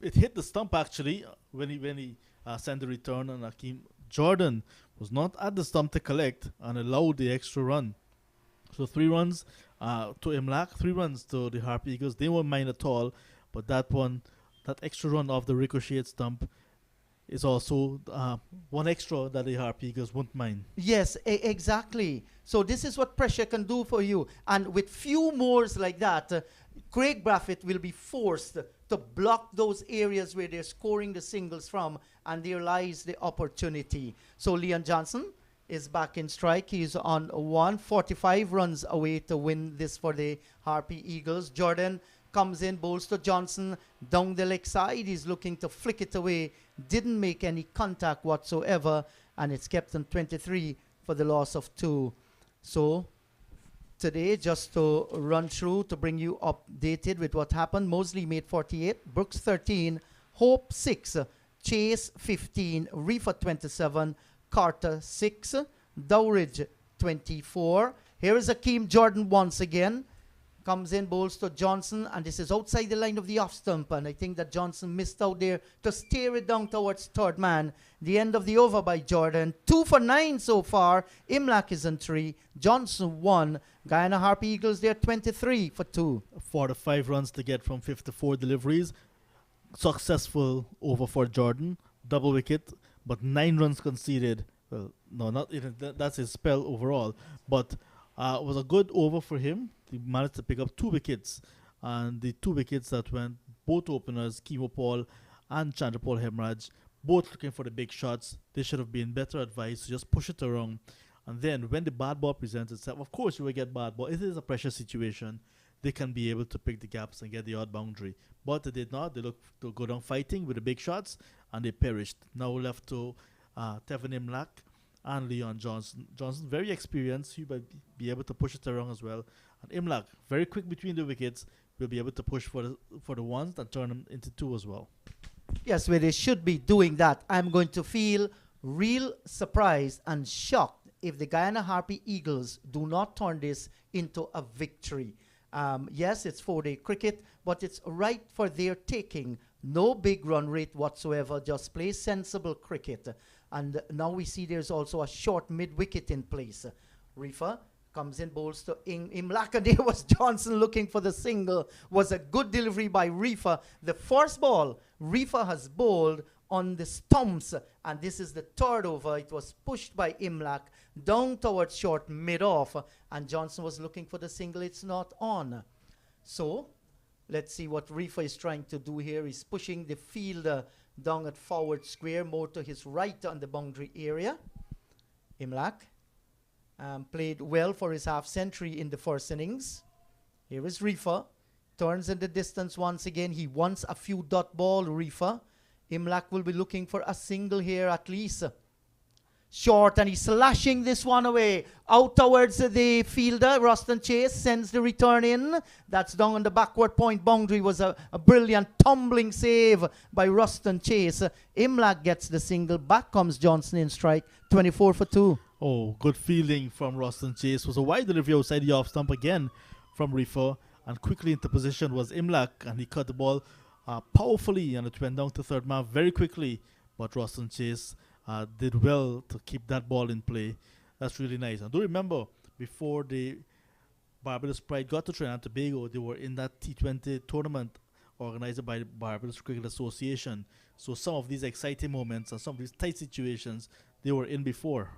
B: it hit the stump actually when he sent the return, and Hakeem Jordan was not at the stump to collect and allowed the extra run. So 3 runs to Imlak, 3 runs to the Harp Eagles. They won't mind at all, but that extra run off the ricocheted stump is also 1 extra that the Harp Eagles won't mind.
A: Yes, exactly. So this is what pressure can do for you. And with few mores like that, Craig Braffett will be forced to block those areas where they're scoring the singles from, and there lies the opportunity. So Leon Johnson is back in strike. He's on 145 runs away to win this for the Harpy Eagles. Jordan comes in, bowls to Johnson down the leg side. He's looking to flick it away. Didn't make any contact whatsoever, and it's kept on 23 for the loss of 2. So today, just to run through to bring you updated with what happened, Mosley made 48, Brooks 13, Hope 6, Chase 15, Reefer 27, Carter 6, Dowridge 24. Here is Hakeem Jordan once again. Comes in, bowls to Johnson, and this is outside the line of the off stump, and I think that Johnson missed out there to steer it down towards third man. The end of the over by Jordan. 2 for 9 so far. Imlak is on 3. Johnson 1. Guyana Harp Eagles there 23 for 2.
B: 4 to 5 runs to get from 54 deliveries. Successful over for Jordan. Double wicket, but 9 runs conceded. Well, no, not even that's his spell overall, but it was a good over for him. He managed to pick up 2 wickets, and the 2 wickets that went, both openers, Chemo Paul and Chandrapal Hemraj, both looking for the big shots. They should have been better advised to just push it around. And then when the bad ball presents itself, of course you will get bad ball. It is a pressure situation. They can be able to pick the gaps and get the odd boundary. But they did not. They looked to go down fighting with the big shots, and they perished. Now left to Tevin Imlak and Leon Johnson. Johnson, very experienced. He might be able to push it around as well. And Imlak, very quick between the wickets, will be able to push for the ones and turn them into 2 as well.
A: Yes, where they should be doing that. I'm going to feel real surprised and shocked if the Guyana Harpy Eagles do not turn this into a victory. Yes, it's 4-day cricket, but it's right for their taking. No big run rate whatsoever. Just play sensible cricket. And now we see there's also a short mid-wicket in place. Reefer comes in, bowls to Imlak, and there was Johnson looking for the single. Was a good delivery by Reefer. The first ball, Reefer has bowled on the stumps, and this is the 3rd over. It was pushed by Imlak down towards short mid-off, and Johnson was looking for the single. It's not on. So let's see what Reefer is trying to do here. He's pushing the fielder down at forward square, more to his right on the boundary area. Imlak played well for his half century in the first innings. Here is Reefer. Turns in the distance once again. He wants a few dot ball, Reefer. Imlak will be looking for a single here at least. Short, and he's slashing this one away. Out towards the fielder. Ruston Chase sends the return in. That's down on the backward point boundary. Was a brilliant tumbling save by Ruston Chase. Imlak gets the single. Back comes Johnson in strike. 24 for 2.
B: Oh, good fielding from Ruston Chase. Was a wide delivery outside the off stump again from Reefer. And quickly into position was Imlak, and he cut the ball powerfully, and it went down to third man very quickly. But Roston Chase did well to keep that ball in play. That's really nice. And do remember, before the Barbados Pride got to Trinidad and Tobago, they were in that T20 tournament organized by the Barbados Cricket Association. So some of these exciting moments and some of these tight situations, they were in before.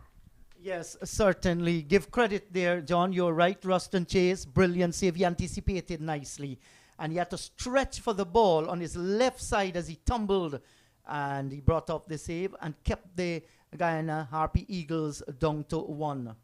A: Yes, certainly. Give credit there, John. You're right. Ruston Chase, brilliant save. He anticipated nicely. And he had to stretch for the ball on his left side as he tumbled. And he brought up the save and kept the Guyana Harpy Eagles down to 1.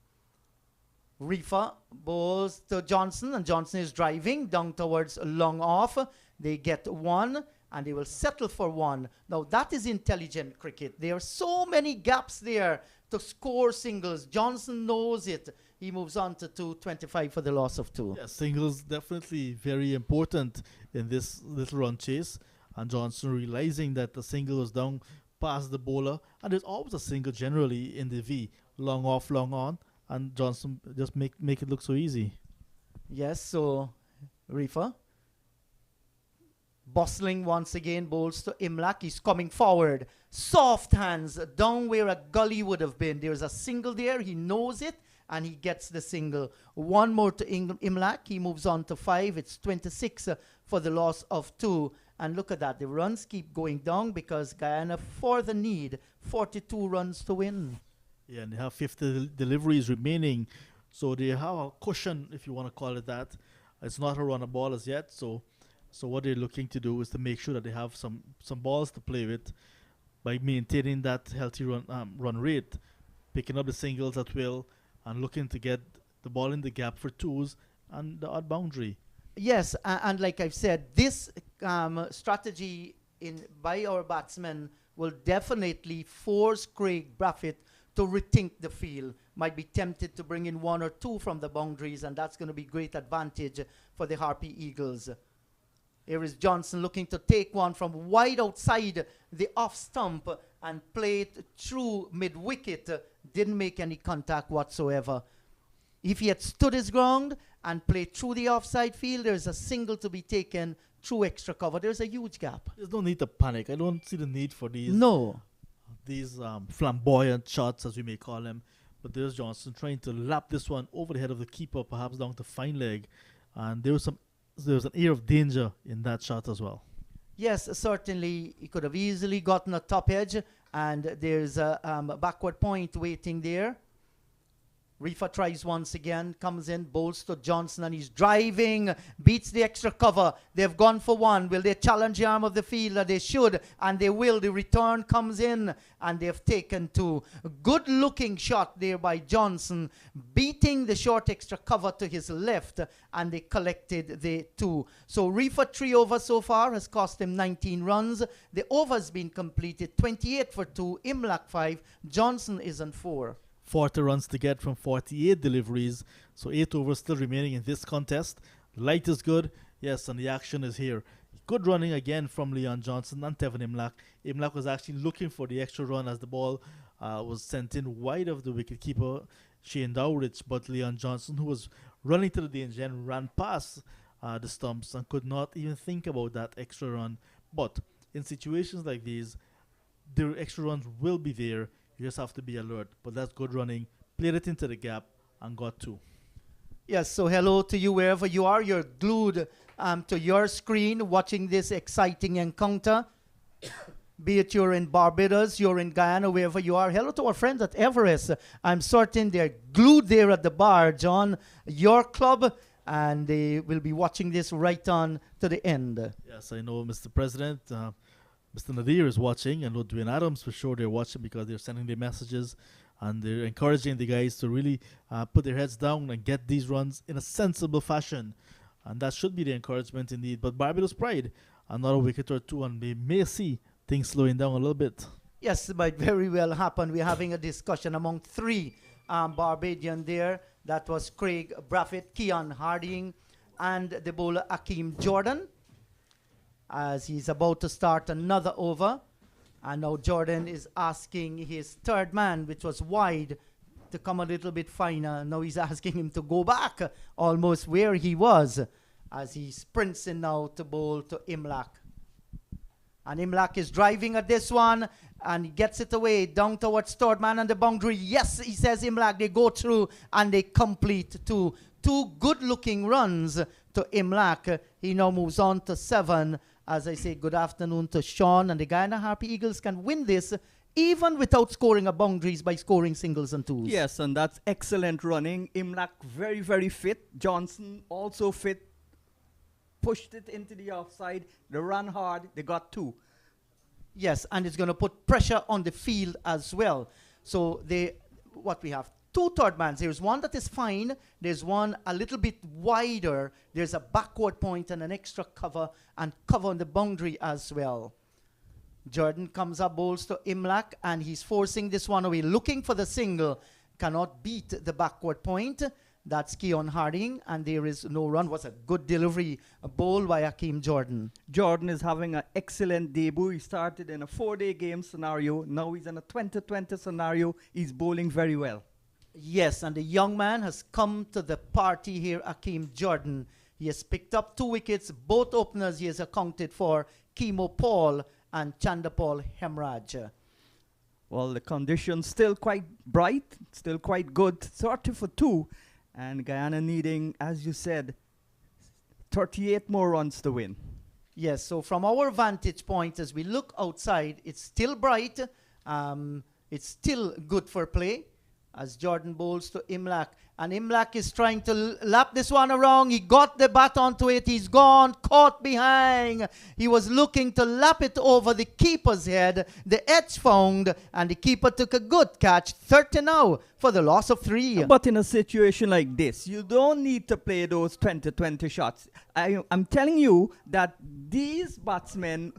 A: Reefer bowls to Johnson, and Johnson is driving down towards long off. They get 1, and they will settle for 1. Now, that is intelligent cricket. There are so many gaps there to score singles. Johnson knows it. He moves on to 225 for the loss of 2.
B: Yeah, singles definitely very important in this little run chase. And Johnson realizing that the single was down past the bowler, and there's always a single generally in the V, long off, long on, and Johnson just make it look so easy.
A: Yes, so Reefer bustling once again, bowls to Imlak. He's coming forward. Soft hands down where a gully would have been. There's a single there. He knows it, and he gets the single. 1 more to Imlak. He moves on to 5. It's 26 for the loss of 2. And look at that. The runs keep going down because Guyana, for the need, 42 runs to win.
B: Yeah, and they have 50 deliveries remaining. So they have a cushion, if you want to call it that. It's not a run of ball as yet. So what they're looking to do is to make sure that they have some balls to play with by maintaining that healthy run rate, picking up the singles at will, and looking to get the ball in the gap for 2s and the odd boundary.
A: Yes, and like I've said, this strategy by our batsmen will definitely force Craig Braffett to rethink the field. Might be tempted to bring in 1 or 2 from the boundaries, and that's going to be great advantage for the Harpy Eagles. Here is Johnson looking to take one from wide outside the off stump and play it through mid-wicket. Didn't make any contact whatsoever. If he had stood his ground and played through the offside field, there's a single to be taken through extra cover. There's a huge gap.
B: There's no need to panic. I don't see the need for these flamboyant shots, as we may call them. But there's Johnson trying to lap this one over the head of the keeper, perhaps down to fine leg. And there was an air of danger in that shot as well.
A: Yes, certainly he could have easily gotten a top edge, and there's a backward point waiting there. Reefer tries once again, comes in, bowls to Johnson, and he's driving, beats the extra cover. They've gone for 1. Will they challenge the arm of the fielder? They should, and they will. The return comes in, and they've taken 2. Good-looking shot there by Johnson, beating the short extra cover to his left, and they collected the 2. So Reefer 3 overs so far has cost him 19 runs. The over's been completed, 28 for 2, Imlak 5, Johnson is on 4.
B: 40 runs to get from 48 deliveries. So 8 overs still remaining in this contest. The light is good. Yes, and the action is here. Good running again from Leon Johnson and Tevin Imlak. Imlak was actually looking for the extra run as the ball was sent in wide of the wicketkeeper, Shane Dowrich. But Leon Johnson, who was running to the danger end, ran past the stumps and could not even think about that extra run. But in situations like these, the extra runs will be there. You just have to be alert. But that's good running. Played it into the gap and got 2.
A: Yes, so hello to you wherever you are. You're glued to your screen watching this exciting encounter. Be it you're in Barbados, you're in Guyana, wherever you are. Hello to our friends at Everest. I'm certain they're glued there at the bar, John, your club, and they will be watching this right on to the end.
B: Yes, I know, Mr. President. Mr. Nadir is watching, and Dwayne Adams for sure they're watching because they're sending their messages and they're encouraging the guys to really put their heads down and get these runs in a sensible fashion. And that should be the encouragement indeed. But Barbados Pride, another wicket or 2, and they may see things slowing down a little bit.
A: Yes, it might very well happen. We're having a discussion among 3 Barbadian there. That was Craig Braffett, Keon Harding, and the bowler Akeem Jordan, as he's about to start another over. And now Jordan is asking his third man, which was wide, to come a little bit finer. Now he's asking him to go back almost where he was, as he sprints in now to bowl to Imlak. And Imlach is driving at this one, and he gets it away down towards third man on the boundary. Yes, he says Imlach. They go through and they complete two good-looking runs to Imlach. He now moves on to 7. As I say, good afternoon to Sean, and the Guyana Harpy Eagles can win this even without scoring a boundaries by scoring singles and twos.
C: Yes, and that's excellent running. Imlach very, very fit. Johnson also fit. Pushed it into the offside. They ran hard. They got 2.
A: Yes, and it's going to put pressure on the field as well. So we have 2 third mans. There's one that is fine. There's one a little bit wider. There's a backward point and an extra cover and cover on the boundary as well. Jordan comes up, bowls to Imlach, and he's forcing this one away, looking for the single. Cannot beat the backward point. That's Keon Harding, and there is no run. Was a good delivery, a bowl by Hakeem Jordan.
C: Jordan is having an excellent debut. He started in a 4-day game scenario. Now he's in a 2020 scenario. He's bowling very well.
A: Yes, and the young man has come to the party here, Hakeem Jordan. He has picked up 2 wickets. Both openers he has accounted for, Kimo Paul and Chandapal Hemraj.
C: Well, the conditions still quite bright, still quite good. 30 for 2. And Guyana needing, as you said, 38 more runs to win.
A: Yes, so from our vantage point, as we look outside, it's still bright. It's still good for play as Jordan bowls to Imlach. And Imlach is trying to lap this one around. He got the bat onto it. He's gone, caught behind. He was looking to lap it over the keeper's head. The edge found, and the keeper took a good catch. 30 now for the loss of 3.
C: But in a situation like this, you don't need to play those 20-20 shots. I'm telling you that these batsmen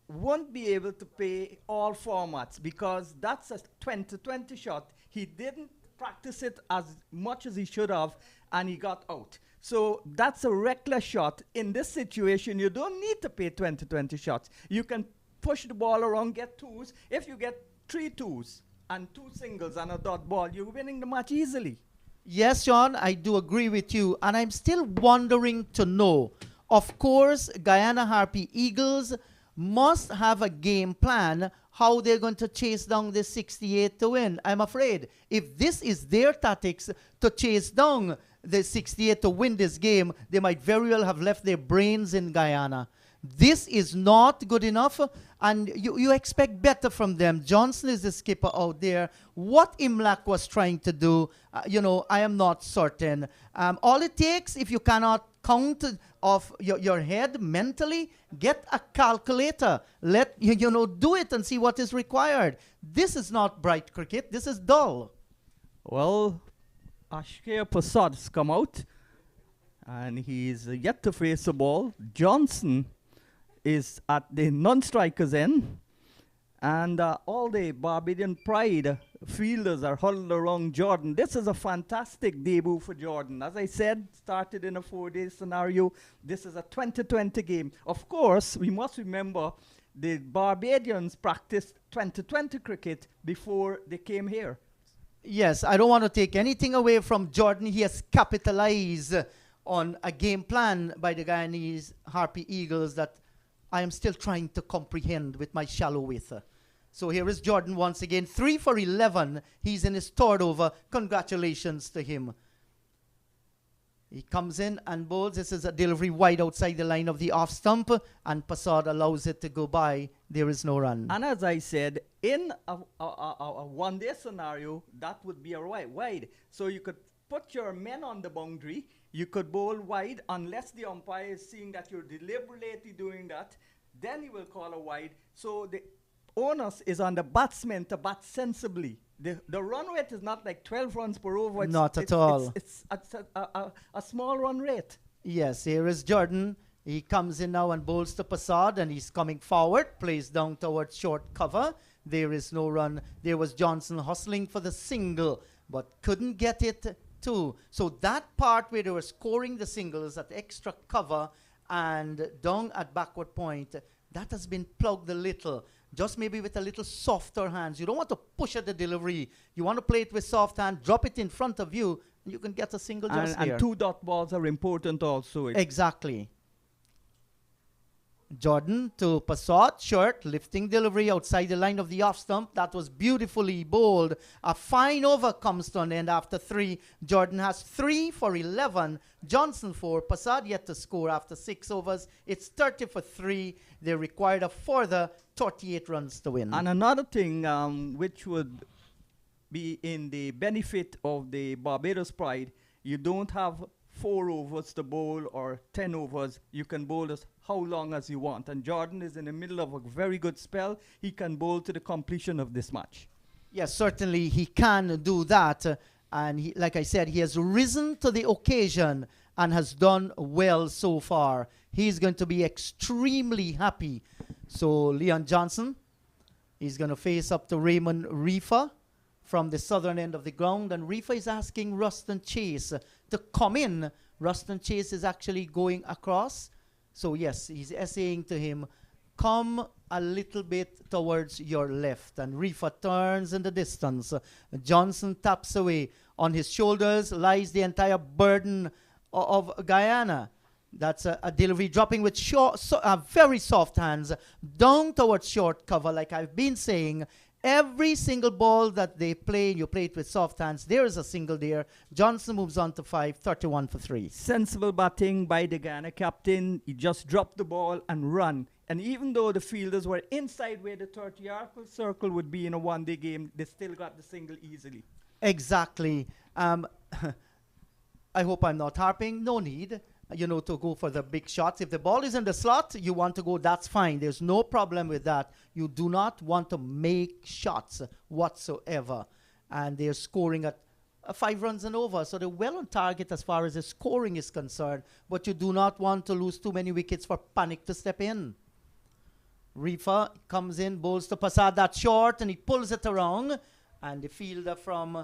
C: won't be able to play all formats because that's a 20-20 shot. He didn't practice it as much as he should have, and he got out. So that's a reckless shot. In this situation, you don't need to play 20-20 shots. You can push the ball around, get 2s. If you get 3 2s and 2 singles and a dot ball, you're winning the match easily.
A: Yes, Sean, I do agree with you. And I'm still wondering to know, of course, Guyana Harpy Eagles must have a game plan how they're going to chase down this 68 to win. I'm afraid if this is their tactics to chase down the 68 to win this game, they might very well have left their brains in Guyana. This is not good enough, and you expect better from them. Johnson is the skipper out there. What Imlach was trying to do, I am not certain. All it takes, if you cannot count off your head mentally, get a calculator. Let do it and see what is required. This is not bright cricket. This is dull.
C: Well, Ashkar Prasad has come out, and he's yet to face the ball. Johnson is at the non-strikers end, and all the Barbadian Pride fielders are huddled around Jordan. This is a fantastic debut for Jordan. As I said, started in a 4-day scenario. This is a 20-20 game. Of course, we must remember the Barbadians practiced 20-20 cricket before they came here.
A: Yes, I don't want to take anything away from Jordan. He has capitalized on a game plan by the Guyanese Harpy Eagles that I am still trying to comprehend with my shallow wit. So here is Jordan once again, 3 for 11. He's in his third over. Congratulations to him. He comes in and bowls. This is a delivery wide outside the line of the off stump, and Prasad allows it to go by. There is no run.
C: And as I said, in a one-day scenario, that would be a wide. So you could put your men on the boundary. You could bowl wide unless the umpire is seeing that you're deliberately doing that. Then he will call a wide. So the onus is on the batsman to bat sensibly. The run rate is not like 12 runs per over.
A: Not at all.
C: It's a small run rate.
A: Yes, here is Jordan. He comes in now and bowls to Prasad, and he's coming forward, plays down towards short cover. There is no run. There was Johnson hustling for the single, but couldn't get it too. So that part where they were scoring the singles at extra cover and down at backward point, that has been plugged a little. Just maybe with a little softer hands. You don't want to push at the delivery. You want to play it with soft hand, drop it in front of you, and you can get a single just there.
C: And 2 dot balls are important also.
A: Exactly. Jordan to Passat, short, lifting delivery outside the line of the off stump. That was beautifully bowled. A fine over comes to an end after 3. Jordan has 3 for 11. Johnson 4. Passat yet to score after 6 overs. It's 30 for 3. They required a further 38 runs to win.
C: And another thing which would be in the benefit of the Barbados pride, you don't have 4 overs to bowl or 10 overs. You can bowl as how long as you want. And Jordan is in the middle of a very good spell. He can bowl to the completion of this match.
A: Yes, certainly he can do that. And he, like I said, he has risen to the occasion and has done well so far. He's going to be extremely happy. So Leon Johnson, he's going to face up to Raymond Reefer from the southern end of the ground. And Reefer is asking Ruston Chase to come in. Ruston Chase is actually going across. So yes, he's essaying to him, come a little bit towards your left. And Reefer turns in the distance. Johnson taps away. On his shoulders lies the entire burden of Guyana. That's a delivery dropping with very soft hands down towards short cover. Like I've been saying, every single ball that they play, you play it with soft hands. There is a single there. Johnson moves on to 5, 31 for 3.
C: Sensible batting by the Guyana captain. He just dropped the ball and run. And even though the fielders were inside where the 30-yard circle would be in a one-day game, they still got the single easily.
A: Exactly. I hope I'm not harping. No need, to go for the big shots. If the ball is in the slot, you want to go, that's fine. There's no problem with that. You do not want to make shots whatsoever. And they're scoring at 5 runs and over. So they're well on target as far as the scoring is concerned. But you do not want to lose too many wickets for panic to step in. Reefer comes in, bowls to Passat that short, and he pulls it around. And the fielder from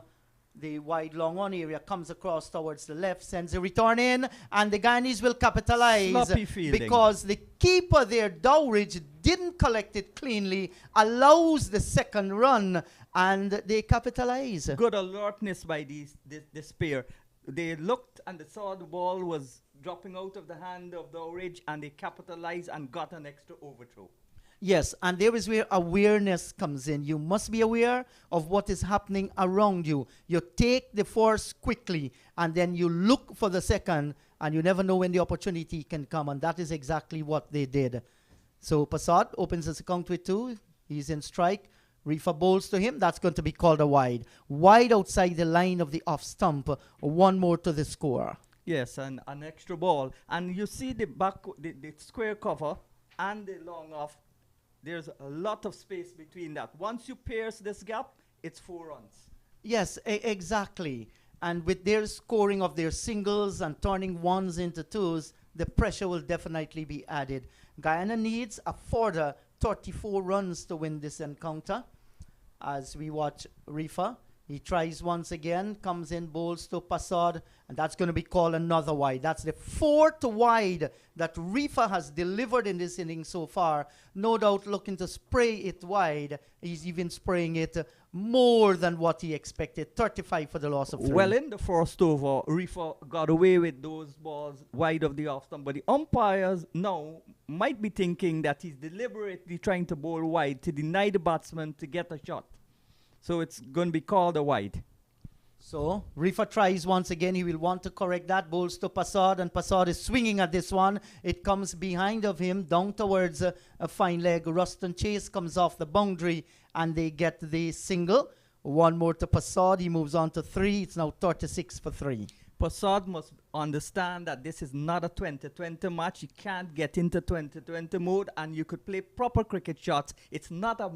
A: the wide long on area comes across towards the left, sends a return in, and the Guyanese will capitalize.
C: Sloppy fielding.
A: Because the keeper there, Dowridge, didn't collect it cleanly, allows the second run, and they capitalize.
C: Good alertness by this pair. They looked and they saw the ball was dropping out of the hand of Dowridge, and they capitalized and got an extra overthrow.
A: Yes, and there is where awareness comes in. You must be aware of what is happening around you. You take the first quickly, and then you look for the second, and you never know when the opportunity can come, and that is exactly what they did. So Passat opens his account with 2. He's in strike. Reefer bowls to him. That's going to be called a wide. Wide outside the line of the off stump. 1 more to the score.
C: Yes, and an extra ball. And you see the square cover and the long off. There's a lot of space between that. Once you pierce this gap, it's 4 runs.
A: Yes, exactly. And with their scoring of their singles and turning 1s into 2s, the pressure will definitely be added. Guyana needs a further 34 runs to win this encounter. As we watch Reefer, he tries once again, comes in, bowls to Passat, and that's going to be called another wide. That's the 4th wide that Reefer has delivered in this inning so far. No doubt looking to spray it wide. He's even spraying it more than what he expected. 35 for the loss of 3.
C: Well, in the first over, Reefer got away with those balls wide of the off stump, but the umpires now might be thinking that he's deliberately trying to bowl wide to deny the batsman to get a shot. So it's going to be called a wide.
A: So Reefer tries once again. He will want to correct that. Bowls to Passat, and Passat is swinging at this one. It comes behind of him, down towards a fine leg. Ruston Chase comes off the boundary, and they get the single. 1 more to Passat. He moves on to 3. It's now 36 for 3.
C: Passat must understand that this is not a 2020 match. You can't get into 2020 mode, and you could play proper cricket shots. It's not a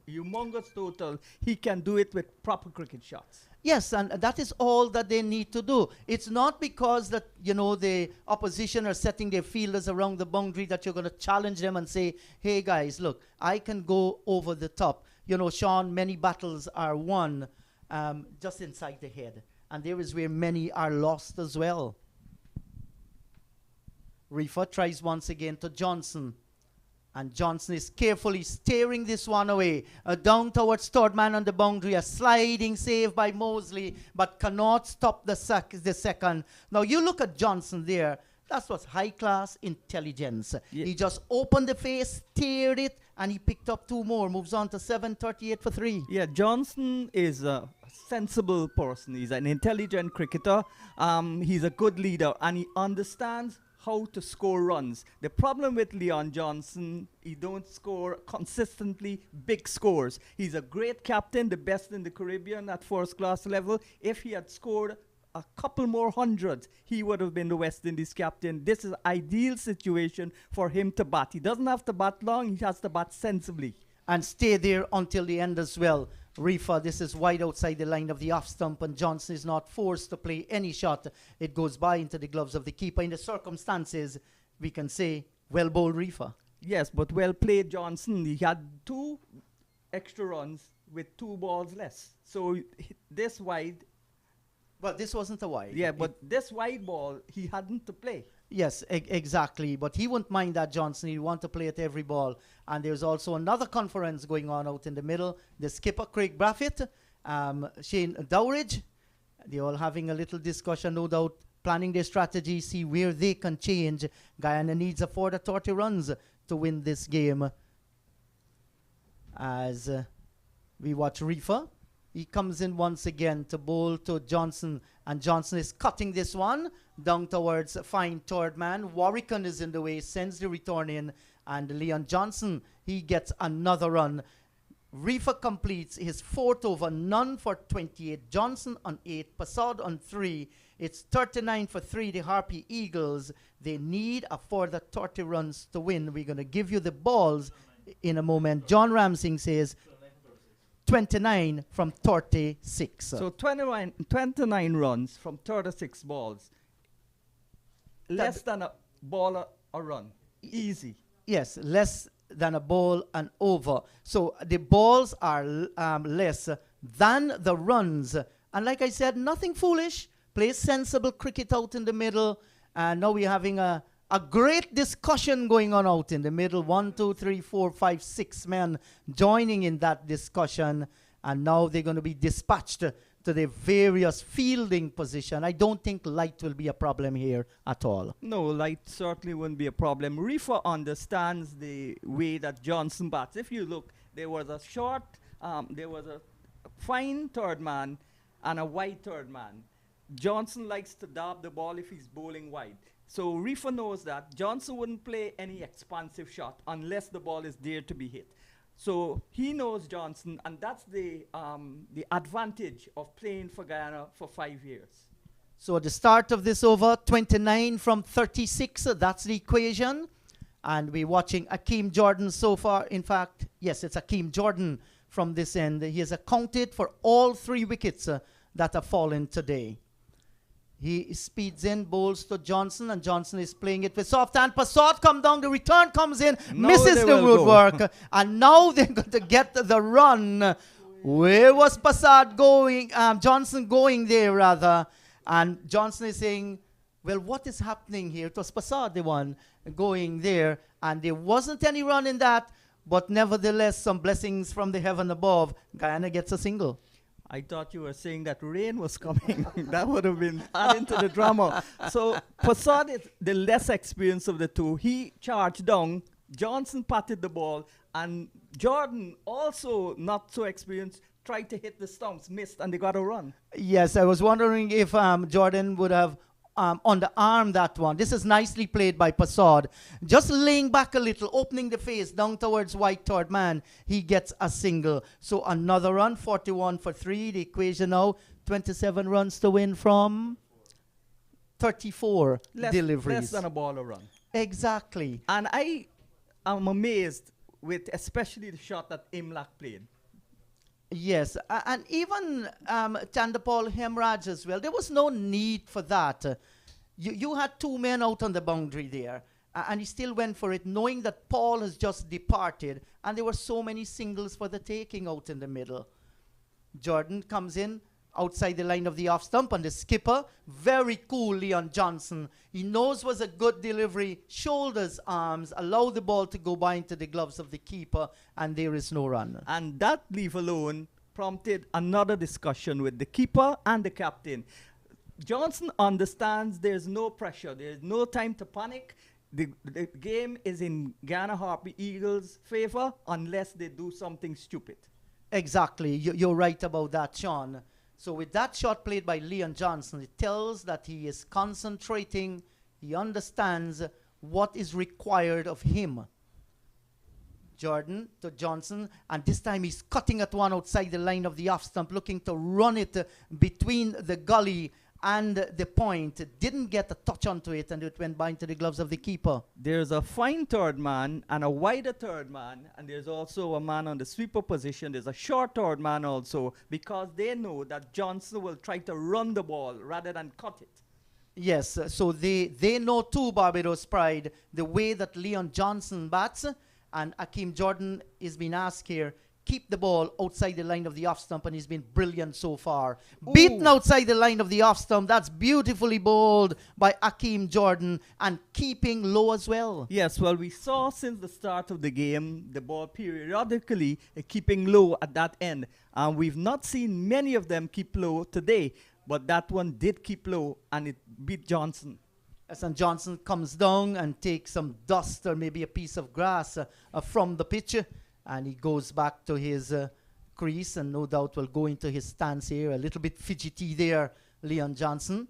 C: humongous total. He can do it with proper cricket shots.
A: Yes, and that is all that they need to do. It's not because that, the opposition are setting their fielders around the boundary that you're going to challenge them and say, hey guys, look, I can go over the top. Sean, many battles are won just inside the head. And there is where many are lost as well. Reefer tries once again to Johnson. And Johnson is carefully steering this one away. Down towards third man on the boundary. A sliding save by Mosley, but cannot stop the second. Now you look at Johnson there. That's what's high-class intelligence.
C: Yeah.
A: He just opened the face, steered it, and he picked up 2 more. Moves on to 738 for 3.
C: Yeah, Johnson is a sensible person. He's an intelligent cricketer. He's a good leader, and he understands how to score runs. The problem with Leon Johnson, he don't score consistently big scores. He's a great captain, the best in the Caribbean at first class level. If he had scored a couple more hundreds, he would have been the West Indies captain. This is ideal situation for him to bat. He doesn't have to bat long, he has to bat sensibly.
A: And stay there until the end as well. Reefer, this is wide outside the line of the off stump, and Johnson is not forced to play any shot. It goes by into the gloves of the keeper. In the circumstances, we can say, well bowled Reefer.
C: Yes, but well played Johnson. He had 2 extra runs with 2 balls less. So this wide,
A: Well, this wasn't a wide.
C: yeah, but this wide ball, he hadn't to play.
A: Yes, exactly. But he wouldn't mind that, Johnson. He'd want to play at every ball. And there's also another conference going on out in the middle. The skipper, Craig Braffett, Shane Dowridge. They're all having a little discussion, no doubt, planning their strategy, see where they can change. Guyana needs a further 30 runs to win this game. As we watch Reefer. He comes in once again to bowl to Johnson, and Johnson is cutting this one down towards fine third man. Warwickon is in the way, sends the return in, and Leon Johnson, he gets another run. Reefer completes his 4th over, none for 28. Johnson on 8, Passad on 3. It's 39 for 3, the Harpy Eagles. They need a further 30 runs to win. We're going to give you the balls in a moment. John Ramsing says 29 from 36.
C: So 29 runs from 36 balls. Less than a ball a run. Easy.
A: Yes, less than a ball and over. So the balls are less than the runs. And like I said, nothing foolish. Play sensible cricket out in the middle. And now we're having a great discussion going on out in the middle. 1, 2, 3, 4, 5, 6 men joining in that discussion. And now they're going to be dispatched to the various fielding position. I don't think light will be a problem here at all.
C: No, light certainly wouldn't be a problem. Reefer understands the way that Johnson bats. If you look, there was a fine third man and a wide third man. Johnson likes to dab the ball if he's bowling wide. So Reefer knows that Johnson wouldn't play any expansive shot unless the ball is there to be hit. So he knows Johnson, and that's the advantage of playing for Guyana for 5 years.
A: So at the start of this over, 29 from 36, that's the equation. And we're watching Akeem Jordan so far. In fact, yes, it's Akeem Jordan from this end. He has accounted for all 3 wickets that have fallen today. He speeds in, bowls to Johnson, and Johnson is playing it with soft hand. Passad come down, the return comes in, misses the woodwork, and now they're going to get the run. Where was Passad going? Johnson going there, rather. And Johnson is saying, well, what is happening here? It was Passad, the one going there, and there wasn't any run in that, but nevertheless, some blessings from the heaven above. Guyana gets a single.
C: I thought you were saying that rain was coming. That would have been added to the drama. So Passad is the less experienced of the two. He charged down. Johnson patted the ball. And Jordan, also not so experienced, tried to hit the stumps, missed, and they got a run.
A: Yes, I was wondering if Jordan would have underarmed that one. This is nicely played by Passad. Just laying back a little, opening the face down towards white third man. He gets a single. So another run, 41 for 3. The equation now, 27 runs to win from 34 deliveries.
C: Less than a ball a run.
A: Exactly.
C: And I am amazed with especially the shot that Imlak played.
A: Yes, and even Chandapal Hemraj as well. There was no need for that. You had 2 men out on the boundary there, and he still went for it, knowing that Paul has just departed, and there were so many singles for the taking out in the middle. Jordan comes in outside the line of the off stump, and the skipper, very cool, Leon Johnson. He knows was a good delivery, shoulders, arms, allow the ball to go by into the gloves of the keeper, and there is no run.
C: And that leave alone prompted another discussion with the keeper and the captain. Johnson understands there's no pressure. There's no time to panic. The game is in Guyana Harpy Eagles' favor unless they do something stupid.
A: Exactly. You're right about that, Sean. So with that shot played by Leon Johnson, it tells that he is concentrating. He understands what is required of him. Jordan to Johnson, and this time he's cutting at one outside the line of the off stump, looking to run it between the gully and the point. Didn't get a touch onto it, and it went by into the gloves of the keeper.
C: There's a fine third man and a wider third man, and there's also a man on the sweeper position. There's a short third man also, because they know that Johnson will try to run the ball rather than cut it.
A: Yes, so they know too, Barbados Pride, the way that Leon Johnson bats, and Akeem Jordan is being asked here, keep the ball outside the line of the off stump, and he's been brilliant so far.
C: Ooh.
A: Beaten outside the line of the off stump. That's beautifully bowled by Akeem Jordan, and keeping low as well.
C: Yes, well, we saw since the start of the game, the ball periodically keeping low at that end. And we've not seen many of them keep low today, but that one did keep low, and it beat Johnson.
A: As and Johnson comes down and takes some dust or maybe a piece of grass from the pitch, and he goes back to his crease, and no doubt will go into his stance here. A little bit fidgety there, Leon Johnson.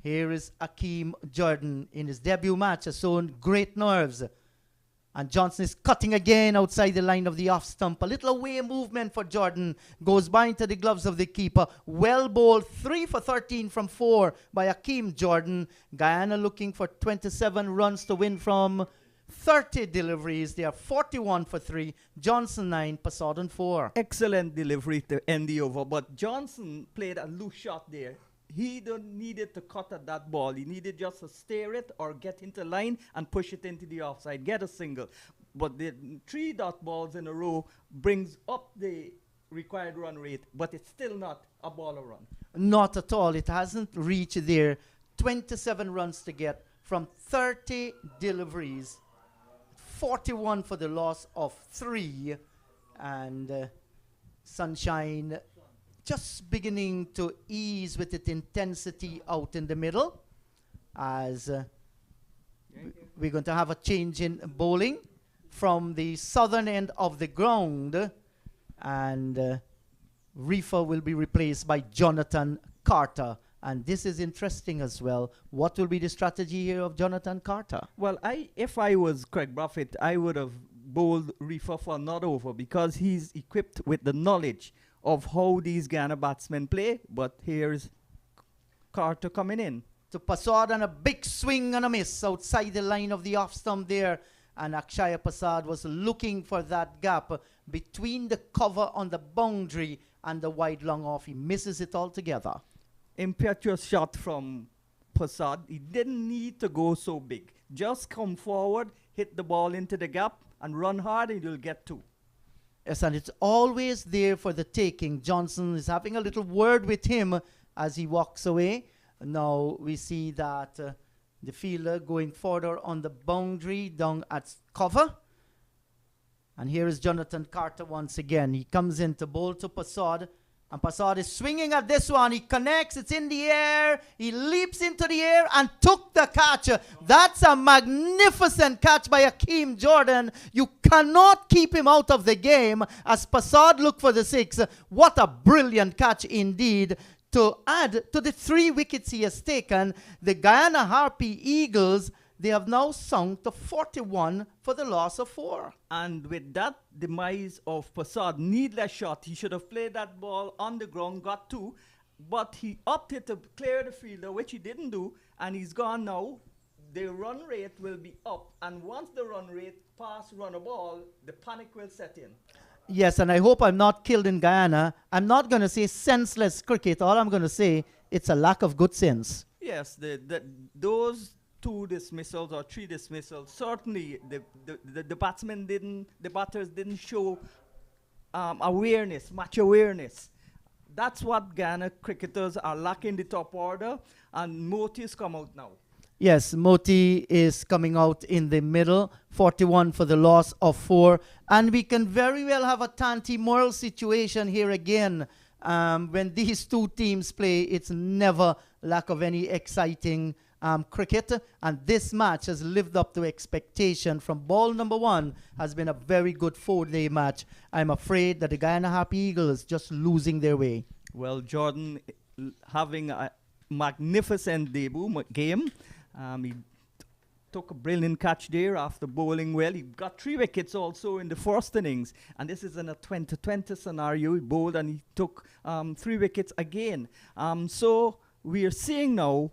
A: Here is Akeem Jordan in his debut match, has shown great nerves. And Johnson is cutting again outside the line of the off stump. A little away movement for Jordan. Goes by into the gloves of the keeper. Well bowled. 3 for 13 from 4 by Akeem Jordan. Guyana looking for 27 runs to win from 30 deliveries. They are 41 for 3. Johnson 9, Poseidon 4.
C: Excellent delivery to end the over, but Johnson played a loose shot there. He don't needed to cut at that ball. He needed just to steer it or get into line and push it into the offside, get a single. But the 3 dot balls in a row brings up the required run rate, but it's still not a baller run.
A: Not at all. It hasn't reached there. 27 runs to get from 30 deliveries. 41 for the loss of 3. And Sunshine just beginning to ease with its intensity out in the middle, as we're going to have a change in bowling from the southern end of the ground, and Reefer will be replaced by Jonathan Carter. And this is interesting as well. What will be the strategy here of Jonathan Carter?
C: Well, if I was Craig Buffett, I would have bowled Reefer for not over, because he's equipped with the knowledge of how these Guyana batsmen play. But here's Carter coming in.
A: To Prasad, and a big swing and a miss outside the line of the off stump there. And Akshaya Prasad was looking for that gap between the cover on the boundary and the wide long off. He misses it altogether.
C: Impetuous shot from Prasad. He didn't need to go so big. Just come forward, hit the ball into the gap, and run hard, and you'll get 2.
A: Yes, and it's always there for the taking. Johnson is having a little word with him as he walks away. Now we see that the fielder going further on the boundary down at cover. And here is Jonathan Carter once again. He comes in to bowl to Prasad. And Prasad is swinging at this one. He connects. It's in the air. He leaps into the air and took the catch. That's a magnificent catch by Akeem Jordan. You cannot keep him out of the game as Prasad looked for the 6. What a brilliant catch indeed. To add to the 3 wickets he has taken, the Guyana Harpy Eagles, they have now sunk to 41 for the loss of 4.
C: And with that demise of Prasad, needless shot, he should have played that ball on the ground, got 2, but he opted to clear the fielder, which he didn't do, and he's gone now. The run rate will be up, and once the run rate pass run a ball, the panic will set in.
A: Yes, and I hope I'm not killed in Guyana. I'm not going to say senseless cricket. All I'm going to say, it's a lack of good sense.
C: Yes, those 2 dismissals or 3 dismissals, certainly the batters didn't show awareness, match awareness. That's what Guyana cricketers are lacking the top order, and Moti's come out now.
A: Yes, Moti is coming out in the middle, 41 for the loss of 4. And we can very well have a Tanti Moral situation here again, when these two teams play, it's never lack of any exciting cricket. And this match has lived up to expectation from ball number one. Has been a very good 4-day match. I'm afraid that the Guyana Happy Eagles just losing their way.
C: Well, Jordan having a magnificent debut game. He took a brilliant catch there after bowling well. He got 3 wickets also in the first innings. And this is in a 20-20 scenario. He bowled and he took 3 wickets again. So we are seeing now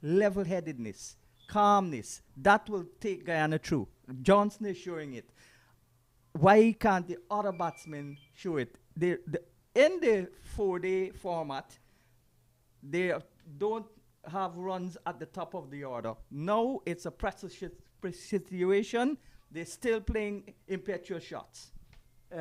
C: level-headedness, calmness. That will take Guyana through. Johnson is showing it. Why can't the other batsmen show it? In the 4-day format, they don't have runs at the top of the order. Now it's a pressure situation. They're still playing impetuous shots.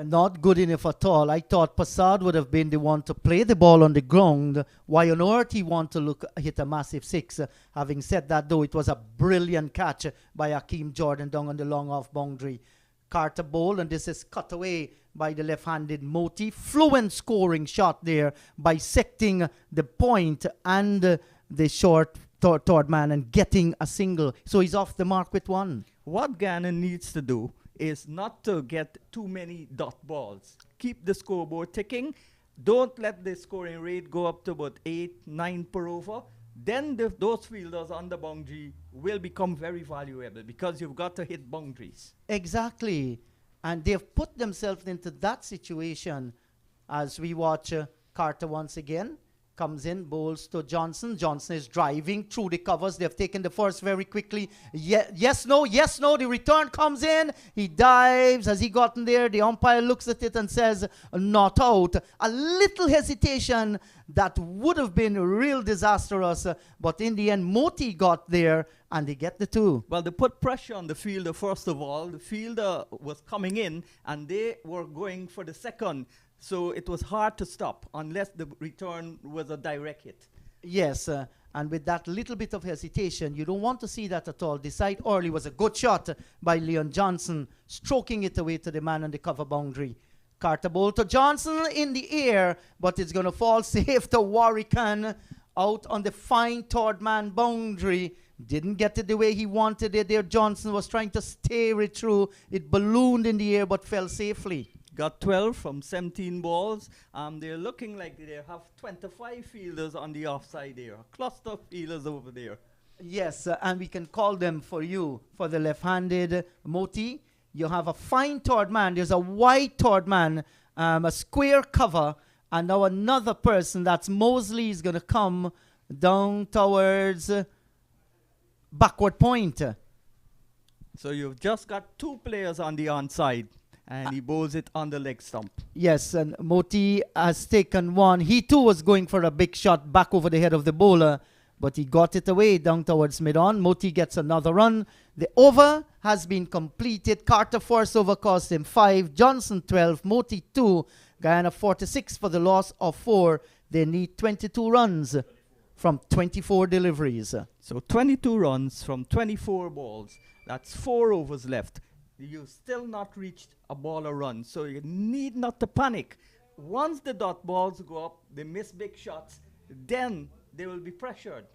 A: Not good enough at all. I thought Passad would have been the one to play the ball on the ground. Why on earth he want to hit a massive 6? Having said that, though, it was a brilliant catch by Hakeem Jordan down on the long off boundary. Carter bowled, and this is cut away by the left-handed Moti. Fluent scoring shot there, bisecting the point and the short third man and getting a single. So he's off the mark with 1.
C: What Guyana needs to do is not to get too many dot balls. Keep the scoreboard ticking. Don't let the scoring rate go up to about 8, 9 per over. Then those fielders on the boundary will become very valuable because you've got to hit boundaries.
A: Exactly. And they've put themselves into that situation as we watch Carter once again. Comes in, bowls to Johnson. Johnson is driving through the covers. They've taken the first very quickly. Yes, no. The return comes in. He dives. Has he gotten there? The umpire looks at it and says, not out. A little hesitation that would have been real disastrous. But in the end, Moti got there and they get the 2.
C: Well, they put pressure on the fielder first of all. The fielder was coming in and they were going for the second. So it was hard to stop unless the return was a direct hit.
A: Yes, and with that little bit of hesitation, you don't want to see that at all. The side early was a good shot by Leon Johnson, stroking it away to the man on the cover boundary. Carter ball to Johnson in the air, but it's going to fall safe to Warwican out on the fine third man boundary. Didn't get it the way he wanted it there. Johnson was trying to steer it through. It ballooned in the air but fell safely.
C: Got 12 from 17 balls. They're looking like they have 25 fielders on the offside there. A cluster of fielders over there.
A: Yes, and we can call them for you. For the left-handed Moti, you have a fine third man. There's a wide third man, a square cover, and now another person. That's Mosley is going to come down towards backward point.
C: So you've just got 2 players on the onside. And he bowls it on the leg stump.
A: Yes, and Moti has taken 1. He too was going for a big shot back over the head of the bowler, but he got it away down towards mid-on. Moti gets another run. The over has been completed. Carter first over cost him 5. Johnson 12. Moti 2. Guyana 46 for the loss of 4. They need 22 runs from 24 deliveries.
C: So 22 runs from 24 balls. That's 4 overs left. You've still not reached a ball or run, so you need not to panic. Once the dot balls go up, they miss big shots, then they will be pressured.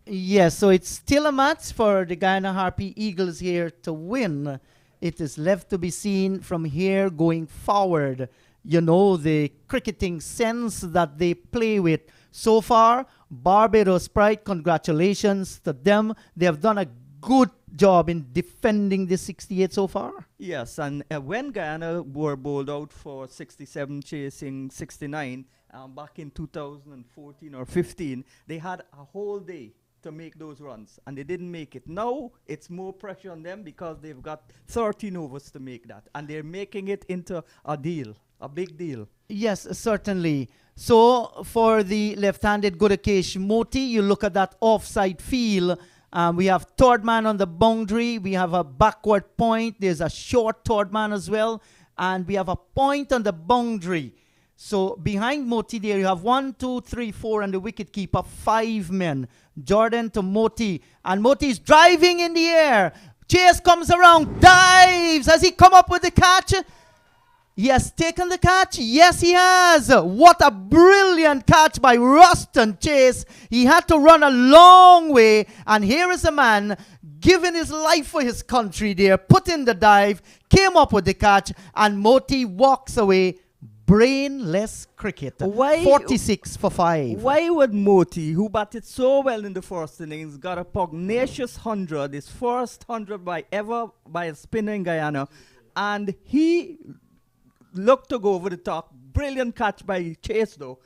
A: Yes, so it's still a match for the Guyana Harpy Eagles here to win. It is left to be seen from here going forward. You know, the cricketing sense that they play with. So far, Barbados Pride, congratulations to them. They have done a good job in defending the 68 so far.
C: Yes, and when Guyana were bowled out for 67 chasing 69 back in 2014 or 15, they had a whole day to make those runs, and they didn't make it. Now it's more pressure on them because they've got 13 overs to make that, and they're making it into a deal, a big deal.
A: Yes, certainly. So for the left-handed Gudakesh Moti, you look at that offside field. We have third man on the boundary. We have a backward point. There's a short third man as well. And we have a point on the boundary. So behind Moti there, you have 1, 2, 3, 4, and the wicket keeper, 5 men. Jordan to Moti. And Moti's driving in the air. Chase comes around, dives. Has he come up with the catch? He has taken the catch. Yes, he has. What a brilliant catch by Ruston Chase. He had to run a long way. And here is a man giving his life for his country there. Put in the dive. Came up with the catch. And Moti walks away. Brainless cricket.
C: Why-
A: 46 for 5.
C: Why would Moti, who batted so well in the first innings, got a pugnacious 100, his first 100 by a spinner in Guyana, and he looked to go over the top. Brilliant catch by Chase, though.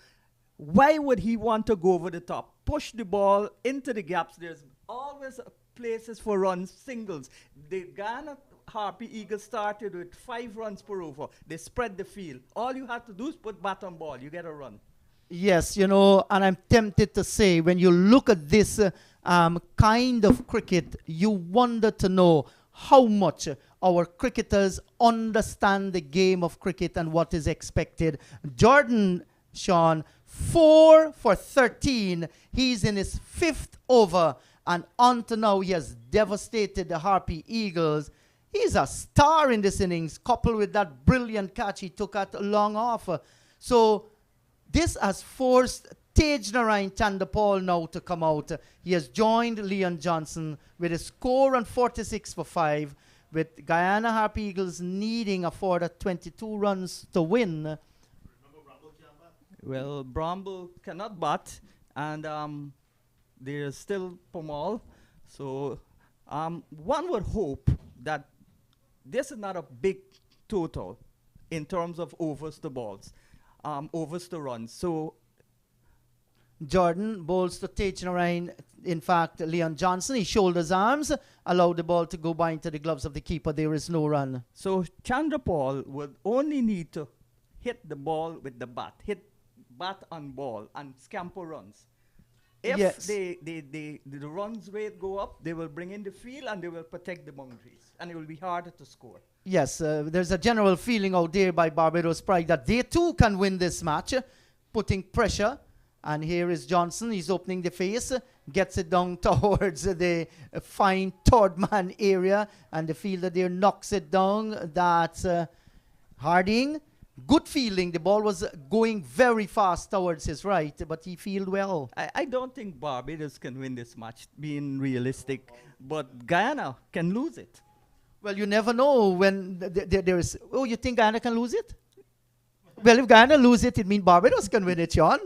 C: Why would he want to go over the top? Push the ball into the gaps. There's always places for runs, singles. The Guyana Harpy Eagles started with 5 runs per over. They spread the field. All you have to do is put bat on ball. You get a run.
A: Yes, and I'm tempted to say, when you look at this kind of cricket, you wonder to know how much our cricketers understand the game of cricket and what is expected. Jordan, Sean, 4 for 13. He's in his 5th over, and until now he has devastated the Harpy Eagles. He's a star in this innings, coupled with that brilliant catch he took at long off. So this has forced Tej Narayan Chandapal now to come out. He has joined Leon Johnson with a score on 46 for 5, with Guyana Harpy Eagles needing a further 22 runs to win.
C: Well, Bramble cannot bat, and there's still Pomal. So one would hope that this is not a big total in terms of overs to balls, overs to runs. So
A: Jordan bowls to Tej Narayan. In fact, Leon Johnson, he shoulders arms, allowed the ball to go by into the gloves of the keeper. There is no run.
C: So Chandrapal would only need to hit the ball with the bat, hit bat on ball, and scamper runs. If
A: Yes.
C: the runs rate go up, they will bring in the field and they will protect the boundaries, and it will be harder to score.
A: Yes, there's a general feeling out there by Barbados Pride that they too can win this match, putting pressure. And here is Johnson. He's opening the face, gets it down towards the fine third man area, and the fielder there knocks it down. That's Harding. Good fielding. The ball was going very fast towards his right, but he fielded well.
C: I don't think Barbados can win this match, being realistic, but Guyana can lose it.
A: Well, you never know when there is... Oh, you think Guyana can lose it? Well, if Guyana lose it, it means Barbados can win it, Sean.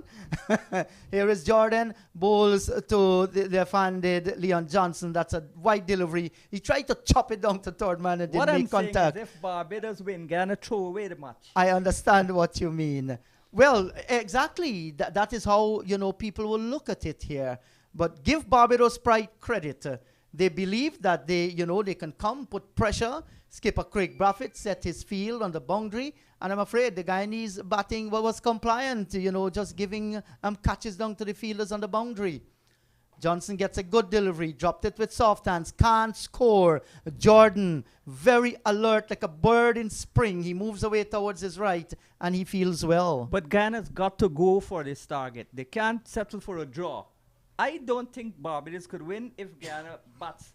A: Here is Jordan, bowls to the left-handed Leon Johnson. That's a wide delivery. He tried to chop it down to third man and
C: What
A: didn't
C: I'm
A: make
C: saying
A: contact.
C: is if Barbados win, Guyana throw away the match.
A: I understand what you mean. Well, exactly. That is how, people will look at it here. But give Barbados Pride credit. They believe that they can come, put pressure. Skipper Craig Braffett set his field on the boundary. And I'm afraid the Guyanese batting was compliant, just giving catches down to the fielders on the boundary. Johnson gets a good delivery, dropped it with soft hands, can't score. Jordan, very alert, like a bird in spring. He moves away towards his right, and he feels well.
C: But Guyana's got to go for this target. They can't settle for a draw. I don't think Barbados could win if Guyana bats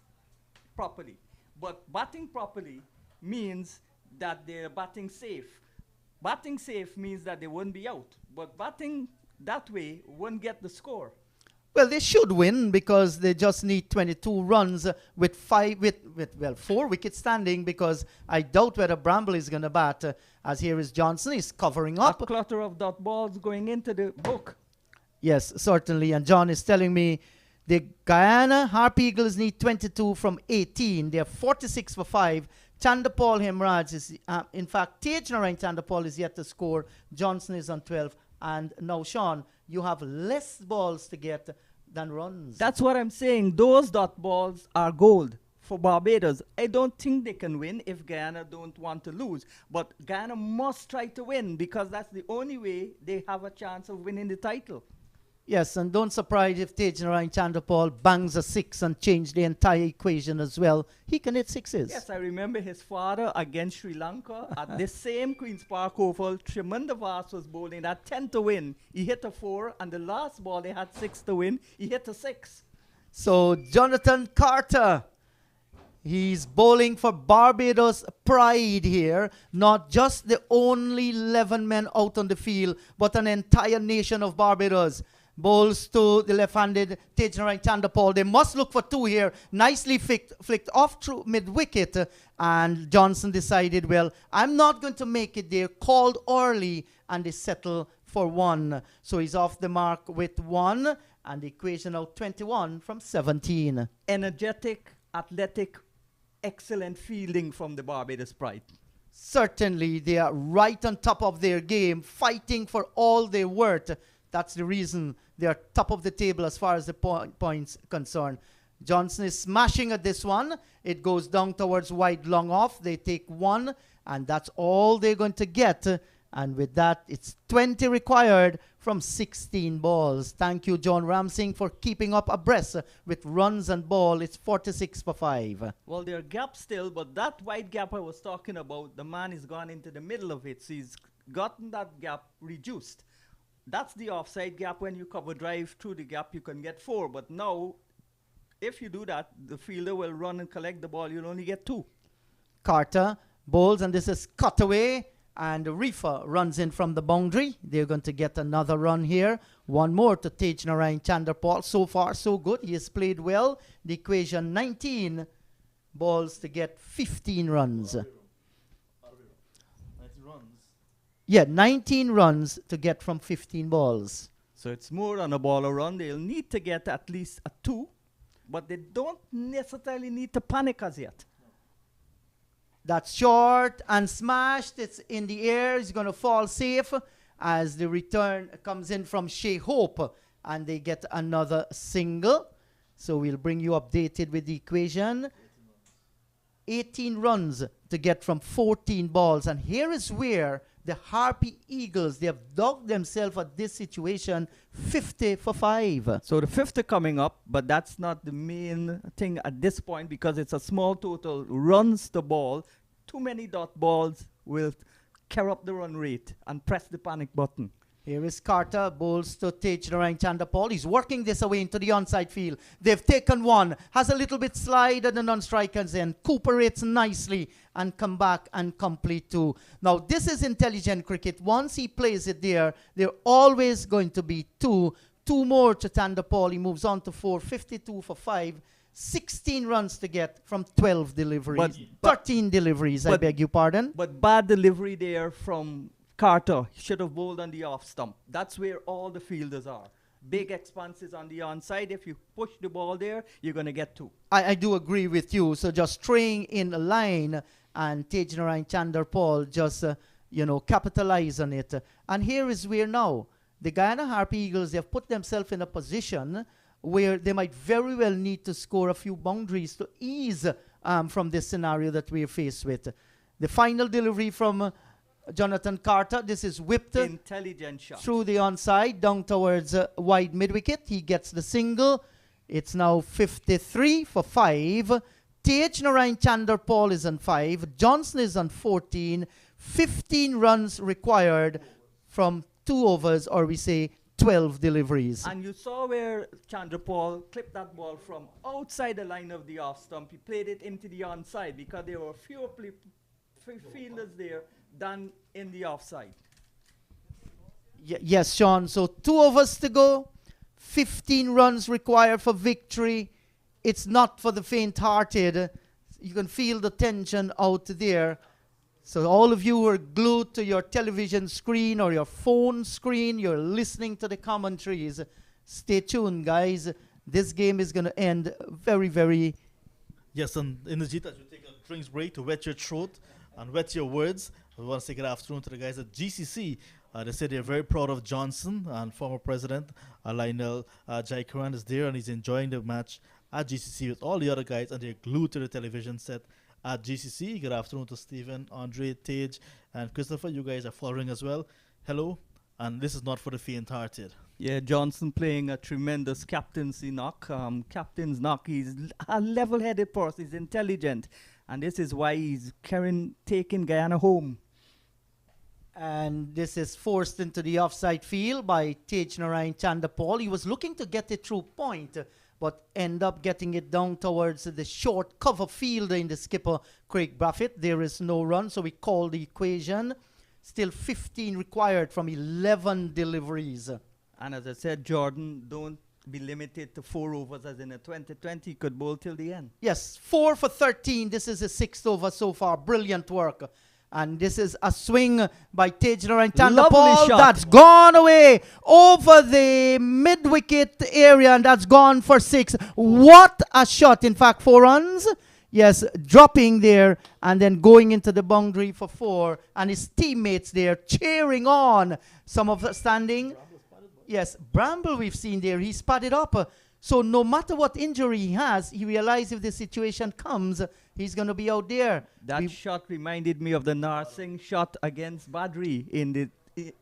C: properly. But batting properly means that they're batting safe. Batting safe means that they won't be out. But batting that way won't get the score.
A: Well, they should win because they just need 22 runs with 4 wickets standing, because I doubt whether Bramble is going to bat. As here is Johnson, he's covering up.
C: A clutter of dot balls going into the book.
A: Yes, certainly. And John is telling me the Guyana Harpy Eagles need 22 from 18. They're 46 for 5. Chandapal Hemraj is, in fact, Tej Narayan Chandapal is yet to score. Johnson is on 12. And now, Sean, you have less balls to get than runs.
C: That's what I'm saying. Those dot balls are gold for Barbados. I don't think they can win if Guyana don't want to lose. But Guyana must try to win, because that's the only way they have a chance of winning the title.
A: Yes, and don't surprise if Tej Narayan Chandapal bangs a 6 and change the entire equation as well. He can hit 6s.
C: Yes, I remember his father against Sri Lanka at this same Queen's Park Oval. Tremendavas was bowling that 10 to win. He hit a 4, and the last ball they had 6 to win. He hit a 6.
A: So Jonathan Carter, He's bowling for Barbados pride here. Not just the only 11 men out on the field, but an entire nation of Barbados. Bowls to the left-handed Tejnarine Chandapal. They must look for two here. Nicely flicked off through mid-wicket. And Johnson decided, well, I'm not going to make it there. Called early, and they settle for one. So he's off the mark with one. And the equation now 21 from 17.
C: Energetic, athletic, excellent fielding from the Barbados Pride.
A: Certainly, they are right on top of their game, fighting for all they're worth. That's the reason they are top of the table as far as the points concerned. Johnson is smashing at this one. It goes down towards wide long off. They take one, and that's all they're going to get. And with that, it's 20 required from 16 balls. Thank you, John Ramsing, for keeping up abreast with runs and ball. It's 46 for 5.
C: Well, there are gaps still, but that wide gap I was talking about, the man has gone into the middle of it, so he's gotten that gap reduced. That's the offside gap. When you cover drive through the gap, you can get 4. But now, if you do that, the fielder will run and collect the ball. You'll only get 2.
A: Carter bowls, and this is cut away. And Reefer runs in from the boundary. They're going to get another run here. One more to Tejnarine Chanderpaul. So far, so good. He has played well. The equation 19 balls to get 15 runs.
B: 19 runs.
A: Yeah, 19 runs to get from 15 balls.
C: So it's more than a ball a run. They'll need to get at least a 2, but they don't necessarily need to panic as yet.
A: That's short and smashed. It's in the air. It's going to fall safe as the return comes in from Shea Hope. And they get another single. So we'll bring you updated with the equation. 18 runs to get from 14 balls. And here is where the Harpy Eagles, they have dug themselves at this situation 50 for 5.
C: So the 50 coming up, but that's not the main thing at this point because it's a small total. Runs the ball. Too many dot balls will carry up the run rate and press the panic button.
A: Here is Carter, bowls to Tejnarine Chandapal. He's working this away into the onside field. They've taken one, has a little bit slide at the non-strikers end, cooperates nicely and come back and complete 2. Now this is intelligent cricket. Once he plays it there, they're always going to be 2. 2 more to Chandapal. He moves on to 4, 52 for 5. 16 runs to get from 12 deliveries. 13 deliveries, I beg your pardon.
C: But bad delivery there from Carter. He should have bowled on the off stump. That's where all the fielders are. Big expanses on the onside. If you push the ball there, you're going to get 2.
A: I do agree with you. So just straying in a line and Tejnarine Chanderpaul just, capitalize on it. And here is where now the Guyana Harpy Eagles, they have put themselves in a position where they might very well need to score a few boundaries to ease from this scenario that we're faced with. The final delivery from Jonathan Carter. This is whipped
C: intelligent shot
A: through the onside down towards wide mid-wicket. He gets the single. It's now 53 for 5. Tejnarine Chanderpaul is on 5. Johnson is on 14. 15 runs required from 2 overs, or we say 12 deliveries.
C: And you saw where Chanderpaul clipped that ball from outside the line of the off stump. He played it into the onside because there were fewer fielders there than in the offside.
A: Yes, Sean. So 2 overs to go. 15 runs required for victory. It's not for the faint-hearted. You can feel the tension out there. So all of you who are glued to your television screen or your phone screen, you're listening to the commentaries. Stay tuned, guys. This game is going to end very, very...
B: Yes, and in the Jeet, as you take a drinks break to wet your throat and wet your words, we want to say good afternoon to the guys at GCC. They say they're very proud of Johnson, and former president Lionel Jaikaran is there, and he's enjoying the match at GCC with all the other guys, and they're glued to the television set at GCC. Good afternoon to Stephen, Andre, Tej, and Christopher. You guys are following as well. Hello, and this is not for the faint-hearted.
C: Yeah, Johnson playing a tremendous captaincy knock. Captain's knock, he's a level-headed person, he's intelligent, and this is why he's taking Guyana home.
A: And this is forced into the offside field by Tej Narayan Chandapal. He was looking to get it through point, but end up getting it down towards the short cover field in the skipper, Craig Braffett. There is no run, so we call the equation. Still 15 required from 11 deliveries.
C: And as I said, Jordan, don't be limited to 4 overs as in a 2020. He could bowl till the end.
A: Yes, 4 for 13. This is his 6th over so far. Brilliant work. And this is a swing by Tej Narayan Chandapal.
C: shot.
A: That's gone away over the mid-wicket area, and that's gone for 6. What a shot. In fact, 4 runs. Yes, dropping there and then going into the boundary for 4. And his teammates there cheering on. Some of the standing. Yes, Bramble we've seen there. He spotted up. So no matter what injury he has, he realized if the situation comes, he's going to be out there.
C: That shot reminded me of the Narsingh shot against Badri in the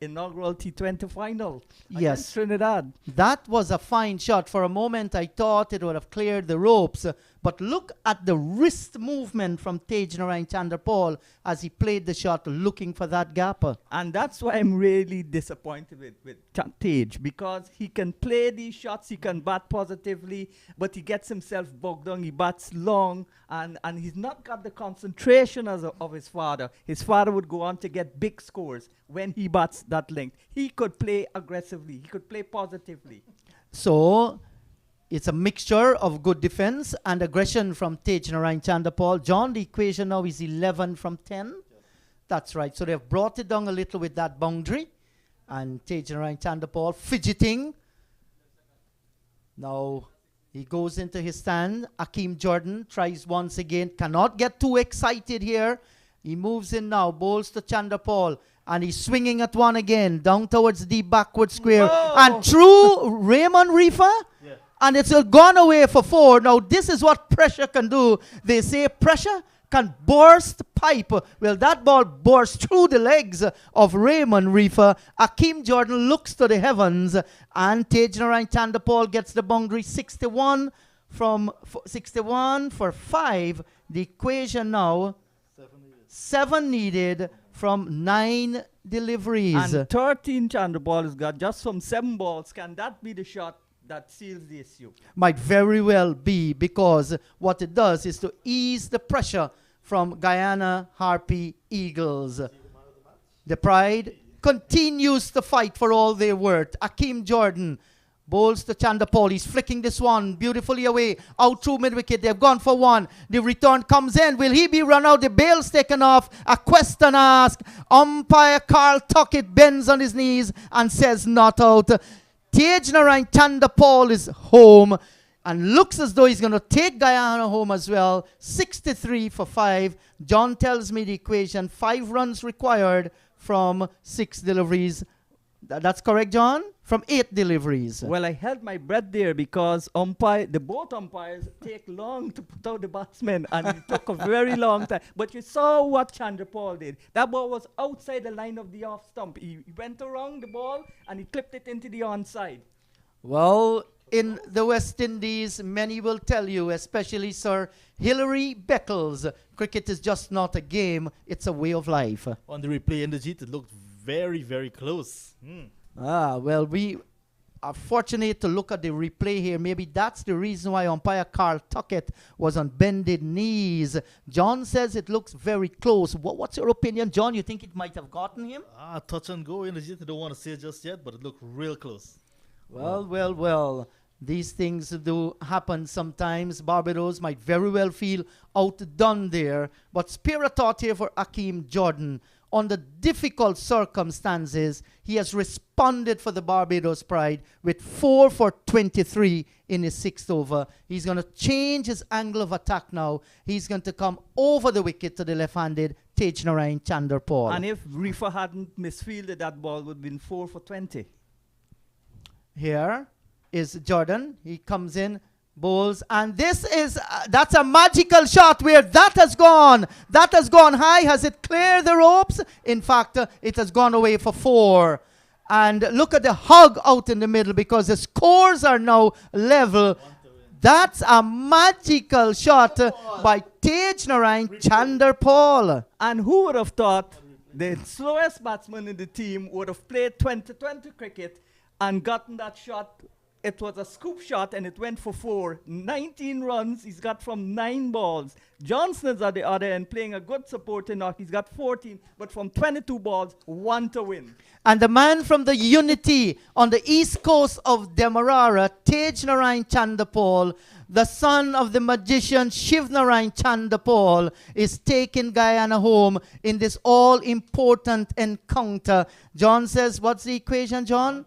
C: inaugural T20 final against Trinidad.
A: That was a fine shot. For a moment, I thought it would have cleared the ropes. But look at the wrist movement from Tej Narayan Chandapal as he played the shot looking for that gap.
C: And that's why I'm really disappointed with Tej, because he can play these shots, he can bat positively, but he gets himself bogged down. He bats long, and he's not got the concentration of his father. His father would go on to get big scores when he bats that length. He could play aggressively. He could play positively.
A: So it's a mixture of good defense and aggression from Tej Narayan Chandapal. John, the equation now is 11 from 10. That's right. So they've brought it down a little with that boundary. And Tej Narayan Chandapal fidgeting. Now he goes into his stand. Akeem Jordan tries once again. Cannot get too excited here. He moves in now. Bowls to Chandapal. And he's swinging at one again. Down towards the backward square.
C: Whoa.
A: And through Raymond Reefer.
B: Yeah.
A: And it's gone away for 4. Now, this is what pressure can do. They say pressure can burst pipe. Well, that ball burst through the legs of Raymond Reefer. Akeem Jordan looks to the heavens. And Tej Narayan Chandapal gets the boundary 61 for 5. The equation now, 7 needed from 9 deliveries.
C: And 13 Chandapal has got just from 7 balls. Can that be the shot that seals the issue?
A: Might very well be, because what it does is to ease the pressure from Guyana Harpy Eagles. The Pride continues to fight for all they're worth. Akeem Jordan bowls to Chandapal. He's flicking this one beautifully away. Out through mid-wicket. They've gone for 1. The return comes in. Will he be run out? The bail's taken off. A question asked. Umpire Carl Tuckett bends on his knees and says not out. Tej Narayan Chandapal is home and looks as though he's going to take Guyana home as well. 63 for 5. John tells me the equation. 5 runs required from 6 deliveries. That's correct, John? From 8 deliveries.
C: Well, I held my breath there because both umpires take long to put out the batsman, and it took a very long time. But you saw what Chandapal did. That ball was outside the line of the off stump. He went around the ball and he clipped it into the onside.
A: Well, in the West Indies, many will tell you, especially Sir Hilary Beckles, cricket is just not a game, it's a way of life.
B: On the replay, Inderjeet, it looked very, very close.
A: Well, we are fortunate to look at the replay here. Maybe that's the reason why umpire Carl Tuckett was on bended knees. John says it looks very close. What's your opinion, John? You think it might have gotten him?
B: Touch and go. Inderjeet, I don't want to say just yet, but it looked real close.
A: Well. These things do happen sometimes. Barbados might very well feel outdone there. But spare a thought here for Akeem Jordan. Under difficult circumstances, he has responded for the Barbados Pride with 4 for 23 in his 6th over. He's going to change his angle of attack now. He's going to come over the wicket to the left-handed Tej Narayan Chandapal.
C: And if Reefer hadn't misfielded that ball, would have been 4 for 20.
A: Here is Jordan. He comes in, bowls, and this is that's a magical shot where that has gone high. Has it cleared the ropes? In fact, it has gone away for 4. And look at the hug out in the middle, because the scores are now level. That's a magical shot by Tej Narayan Chandapal.
C: And who would have thought The slowest batsman in the team would have played 20-20 cricket and gotten that shot. It was a scoop shot and it went for 4. 19 runs he's got from 9 balls. Johnson's at the other end playing a good supporting knock. He's got 14, but from 22 balls, 1 to win.
A: And the man from the Unity on the east coast of Demerara, Tej Narayan Chandapal, the son of the magician Shiv Narayan Chandapal, is taking Guyana home in this all-important encounter. John says, what's the equation, John?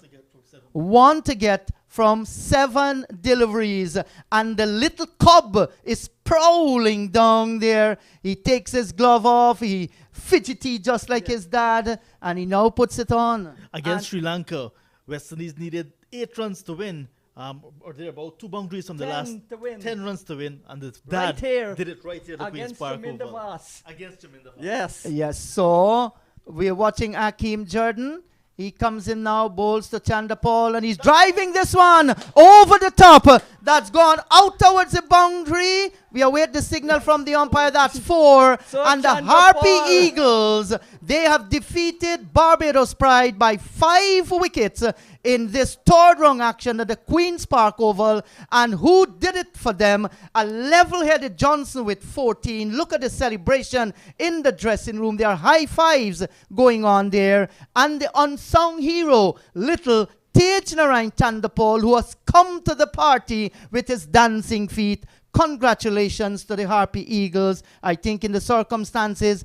A: One to get from 7 deliveries. And the little cub is prowling down there. He takes his glove off. He fidgety just like his dad. And he now puts it on.
B: Against Sri Lanka, West Indies needed 8 runs to win. Or they're about 2 boundaries from the last 10 runs to win. And the dad did it right here at the Queen's Park Oval. Against Jaminda Vas.
C: Yes.
A: Yes, so we're watching Akeem Jordan. He comes in now, bowls to Chandapal, and he's driving this one over the top. That's gone out towards the boundary. We await the signal from the umpire. That's 4.
C: So
A: and the
C: Chandapal.
A: Harpy Eagles, they have defeated Barbados Pride by 5 wickets in this third round action at the Queen's Park Oval. And who did it for them? A level-headed Johnson with 14. Look at the celebration in the dressing room. There are high fives going on there. And the unsung hero, little Tej Narayan Chandapal, who has come to the party with his dancing feet. Congratulations to the Harpy Eagles. I think in the circumstances,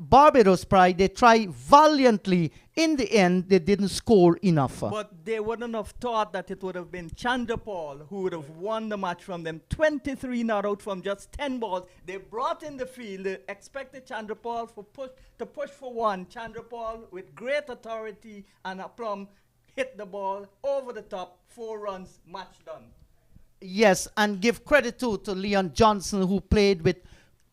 A: Barbados Pride, they try valiantly. In the end, they didn't score enough.
C: But they wouldn't have thought that it would have been Chandapal who would have won the match from them. 23 not out from just 10 balls. They brought in the field. They expected Chandapal to push for 1. Chandapal, with great authority and aplomb, hit the ball over the top. 4 runs, match done.
A: Yes, and give credit to Leon Johnson, who played with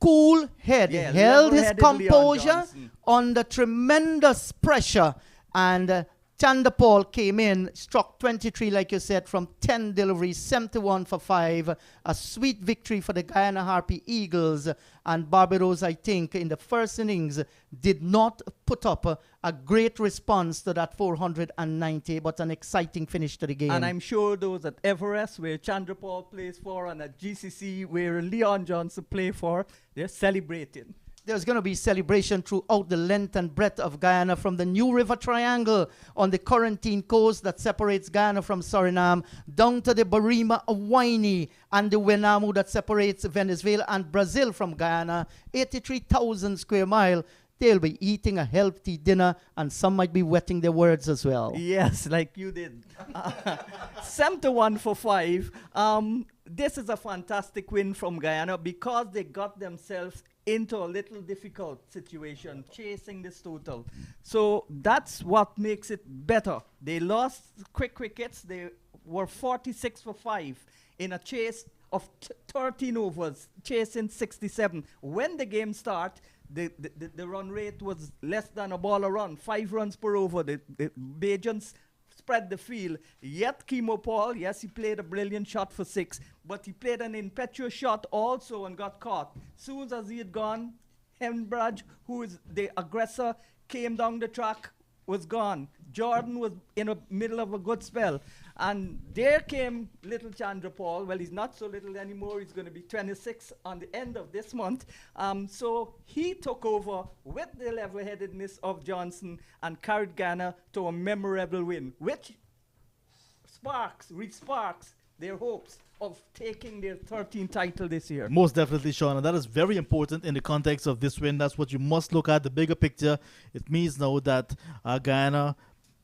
A: cool head.
C: Yeah,
A: He held his
C: level-headed Leon
A: composure
C: Johnson.
A: under tremendous pressure. And Chandapal came in, struck 23, like you said, from 10 deliveries, 71 for 5. A sweet victory for the Guyana Harpy Eagles. And Barbados, I think, in the first innings, did not put up a great response to that 490, but an exciting finish to the game.
C: And I'm sure those at Everest, where Chandapal plays for, and at GCC, where Leon Johnson plays for, they're celebrating.
A: There's going to be celebration throughout the length and breadth of Guyana, from the New River Triangle on the Quarantine Coast that separates Guyana from Suriname, down to the Barima Awini and the Wenamu that separates Venezuela and Brazil from Guyana, 83,000 square mile. They'll be eating a healthy dinner, and some might be wetting their words as well.
C: Yes, like you did. 7-1 for 5. This is a fantastic win from Guyana because they got themselves into a little difficult situation, chasing this total. So that's what makes it better. They lost quick wickets. They were 46 for 5 in a chase of 13 overs, chasing 67. When the game started, the run rate was less than a ball a run, 5 runs per over. The Bajans spread the field. Yet Kimo Paul, yes, he played a brilliant shot for 6, but he played an impetuous shot also and got caught. Soon as he had gone, Hembraj, who is the aggressor, came down the track, was gone. Jordan was in the middle of a good spell. And there came little Chandapal. Well, he's not so little anymore. He's going to be 26 on the end of this month. So he took over with the level-headedness of Johnson and carried Ghana to a memorable win, which re-sparks their hopes of taking their 13th title this year.
B: Most definitely, Sean, and that is very important in the context of this win. That's what you must look at, the bigger picture. It means now that Guyana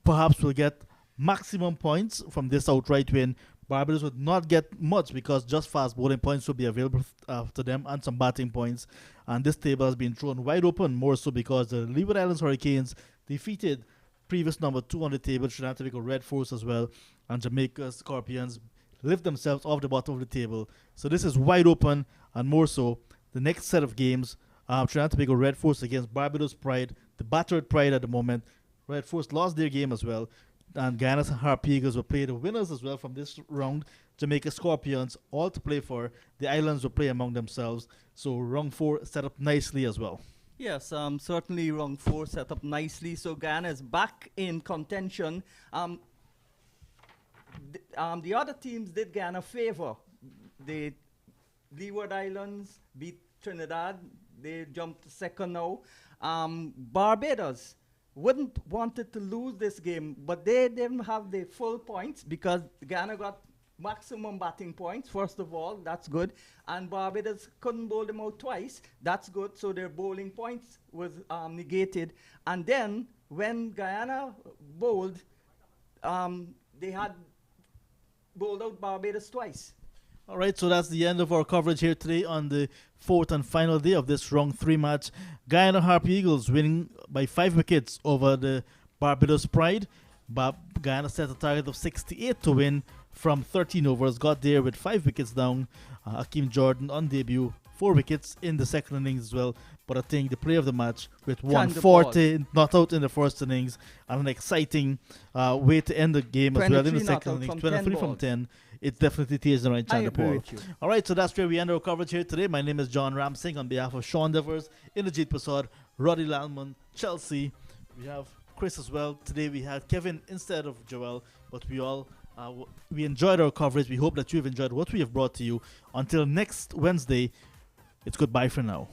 B: perhaps will get maximum points from this outright win. Barbados would not get much because just fast bowling points will be available to them and some batting points. And this table has been thrown wide open, more so because the Leeward Islands Hurricanes defeated previous number 2 on the table, Trinidad and Tobago Red Force as well, and Jamaica Scorpions lift themselves off the bottom of the table. So this is wide open, and more so, the next set of games, Trinidad and Tobago Red Force against Barbados Pride, the battered Pride at the moment. Red Force lost their game as well. And Guyana's Harpy Eagles will play the winners as well from this round. Jamaica Scorpions, all to play for. The islands will play among themselves. So round 4 set up nicely as well.
C: Yes, certainly round 4 set up nicely. So Guyana is back in contention. The other teams did Guyana favor. The Leeward Islands beat Trinidad. They jumped to second now. Barbados wouldn't wanted to lose this game, but they didn't have the full points because Guyana got maximum batting points, first of all. That's good. And Barbados couldn't bowl them out twice. That's good. So their bowling points was negated. And then when Guyana bowled, they had bowled out Barbados twice.
B: All right, so that's the end of our coverage here today on the fourth and final day of this round 3 match. Guyana Harp Eagles winning by 5 wickets over the Barbados Pride. Guyana set a target of 68 to win from 13 overs. Got there with 5 wickets down. Hakeem Jordan on debut, 4 wickets in the second innings as well. But I think the play of the match with 140 not out in the first innings and an exciting way to end the game as well in the second innings. 23 from 10. It definitely tears the right channel, Paul. All right, so that's where we end our coverage here today. My name is John Ramsing on behalf of Sean Devers, Inderjeet Prasad, Roddy Lalman, Chelsea. We have Chris as well. Today we had Kevin instead of Joel, but we enjoyed our coverage. We hope that you've enjoyed what we have brought to you. Until next Wednesday, it's goodbye for now.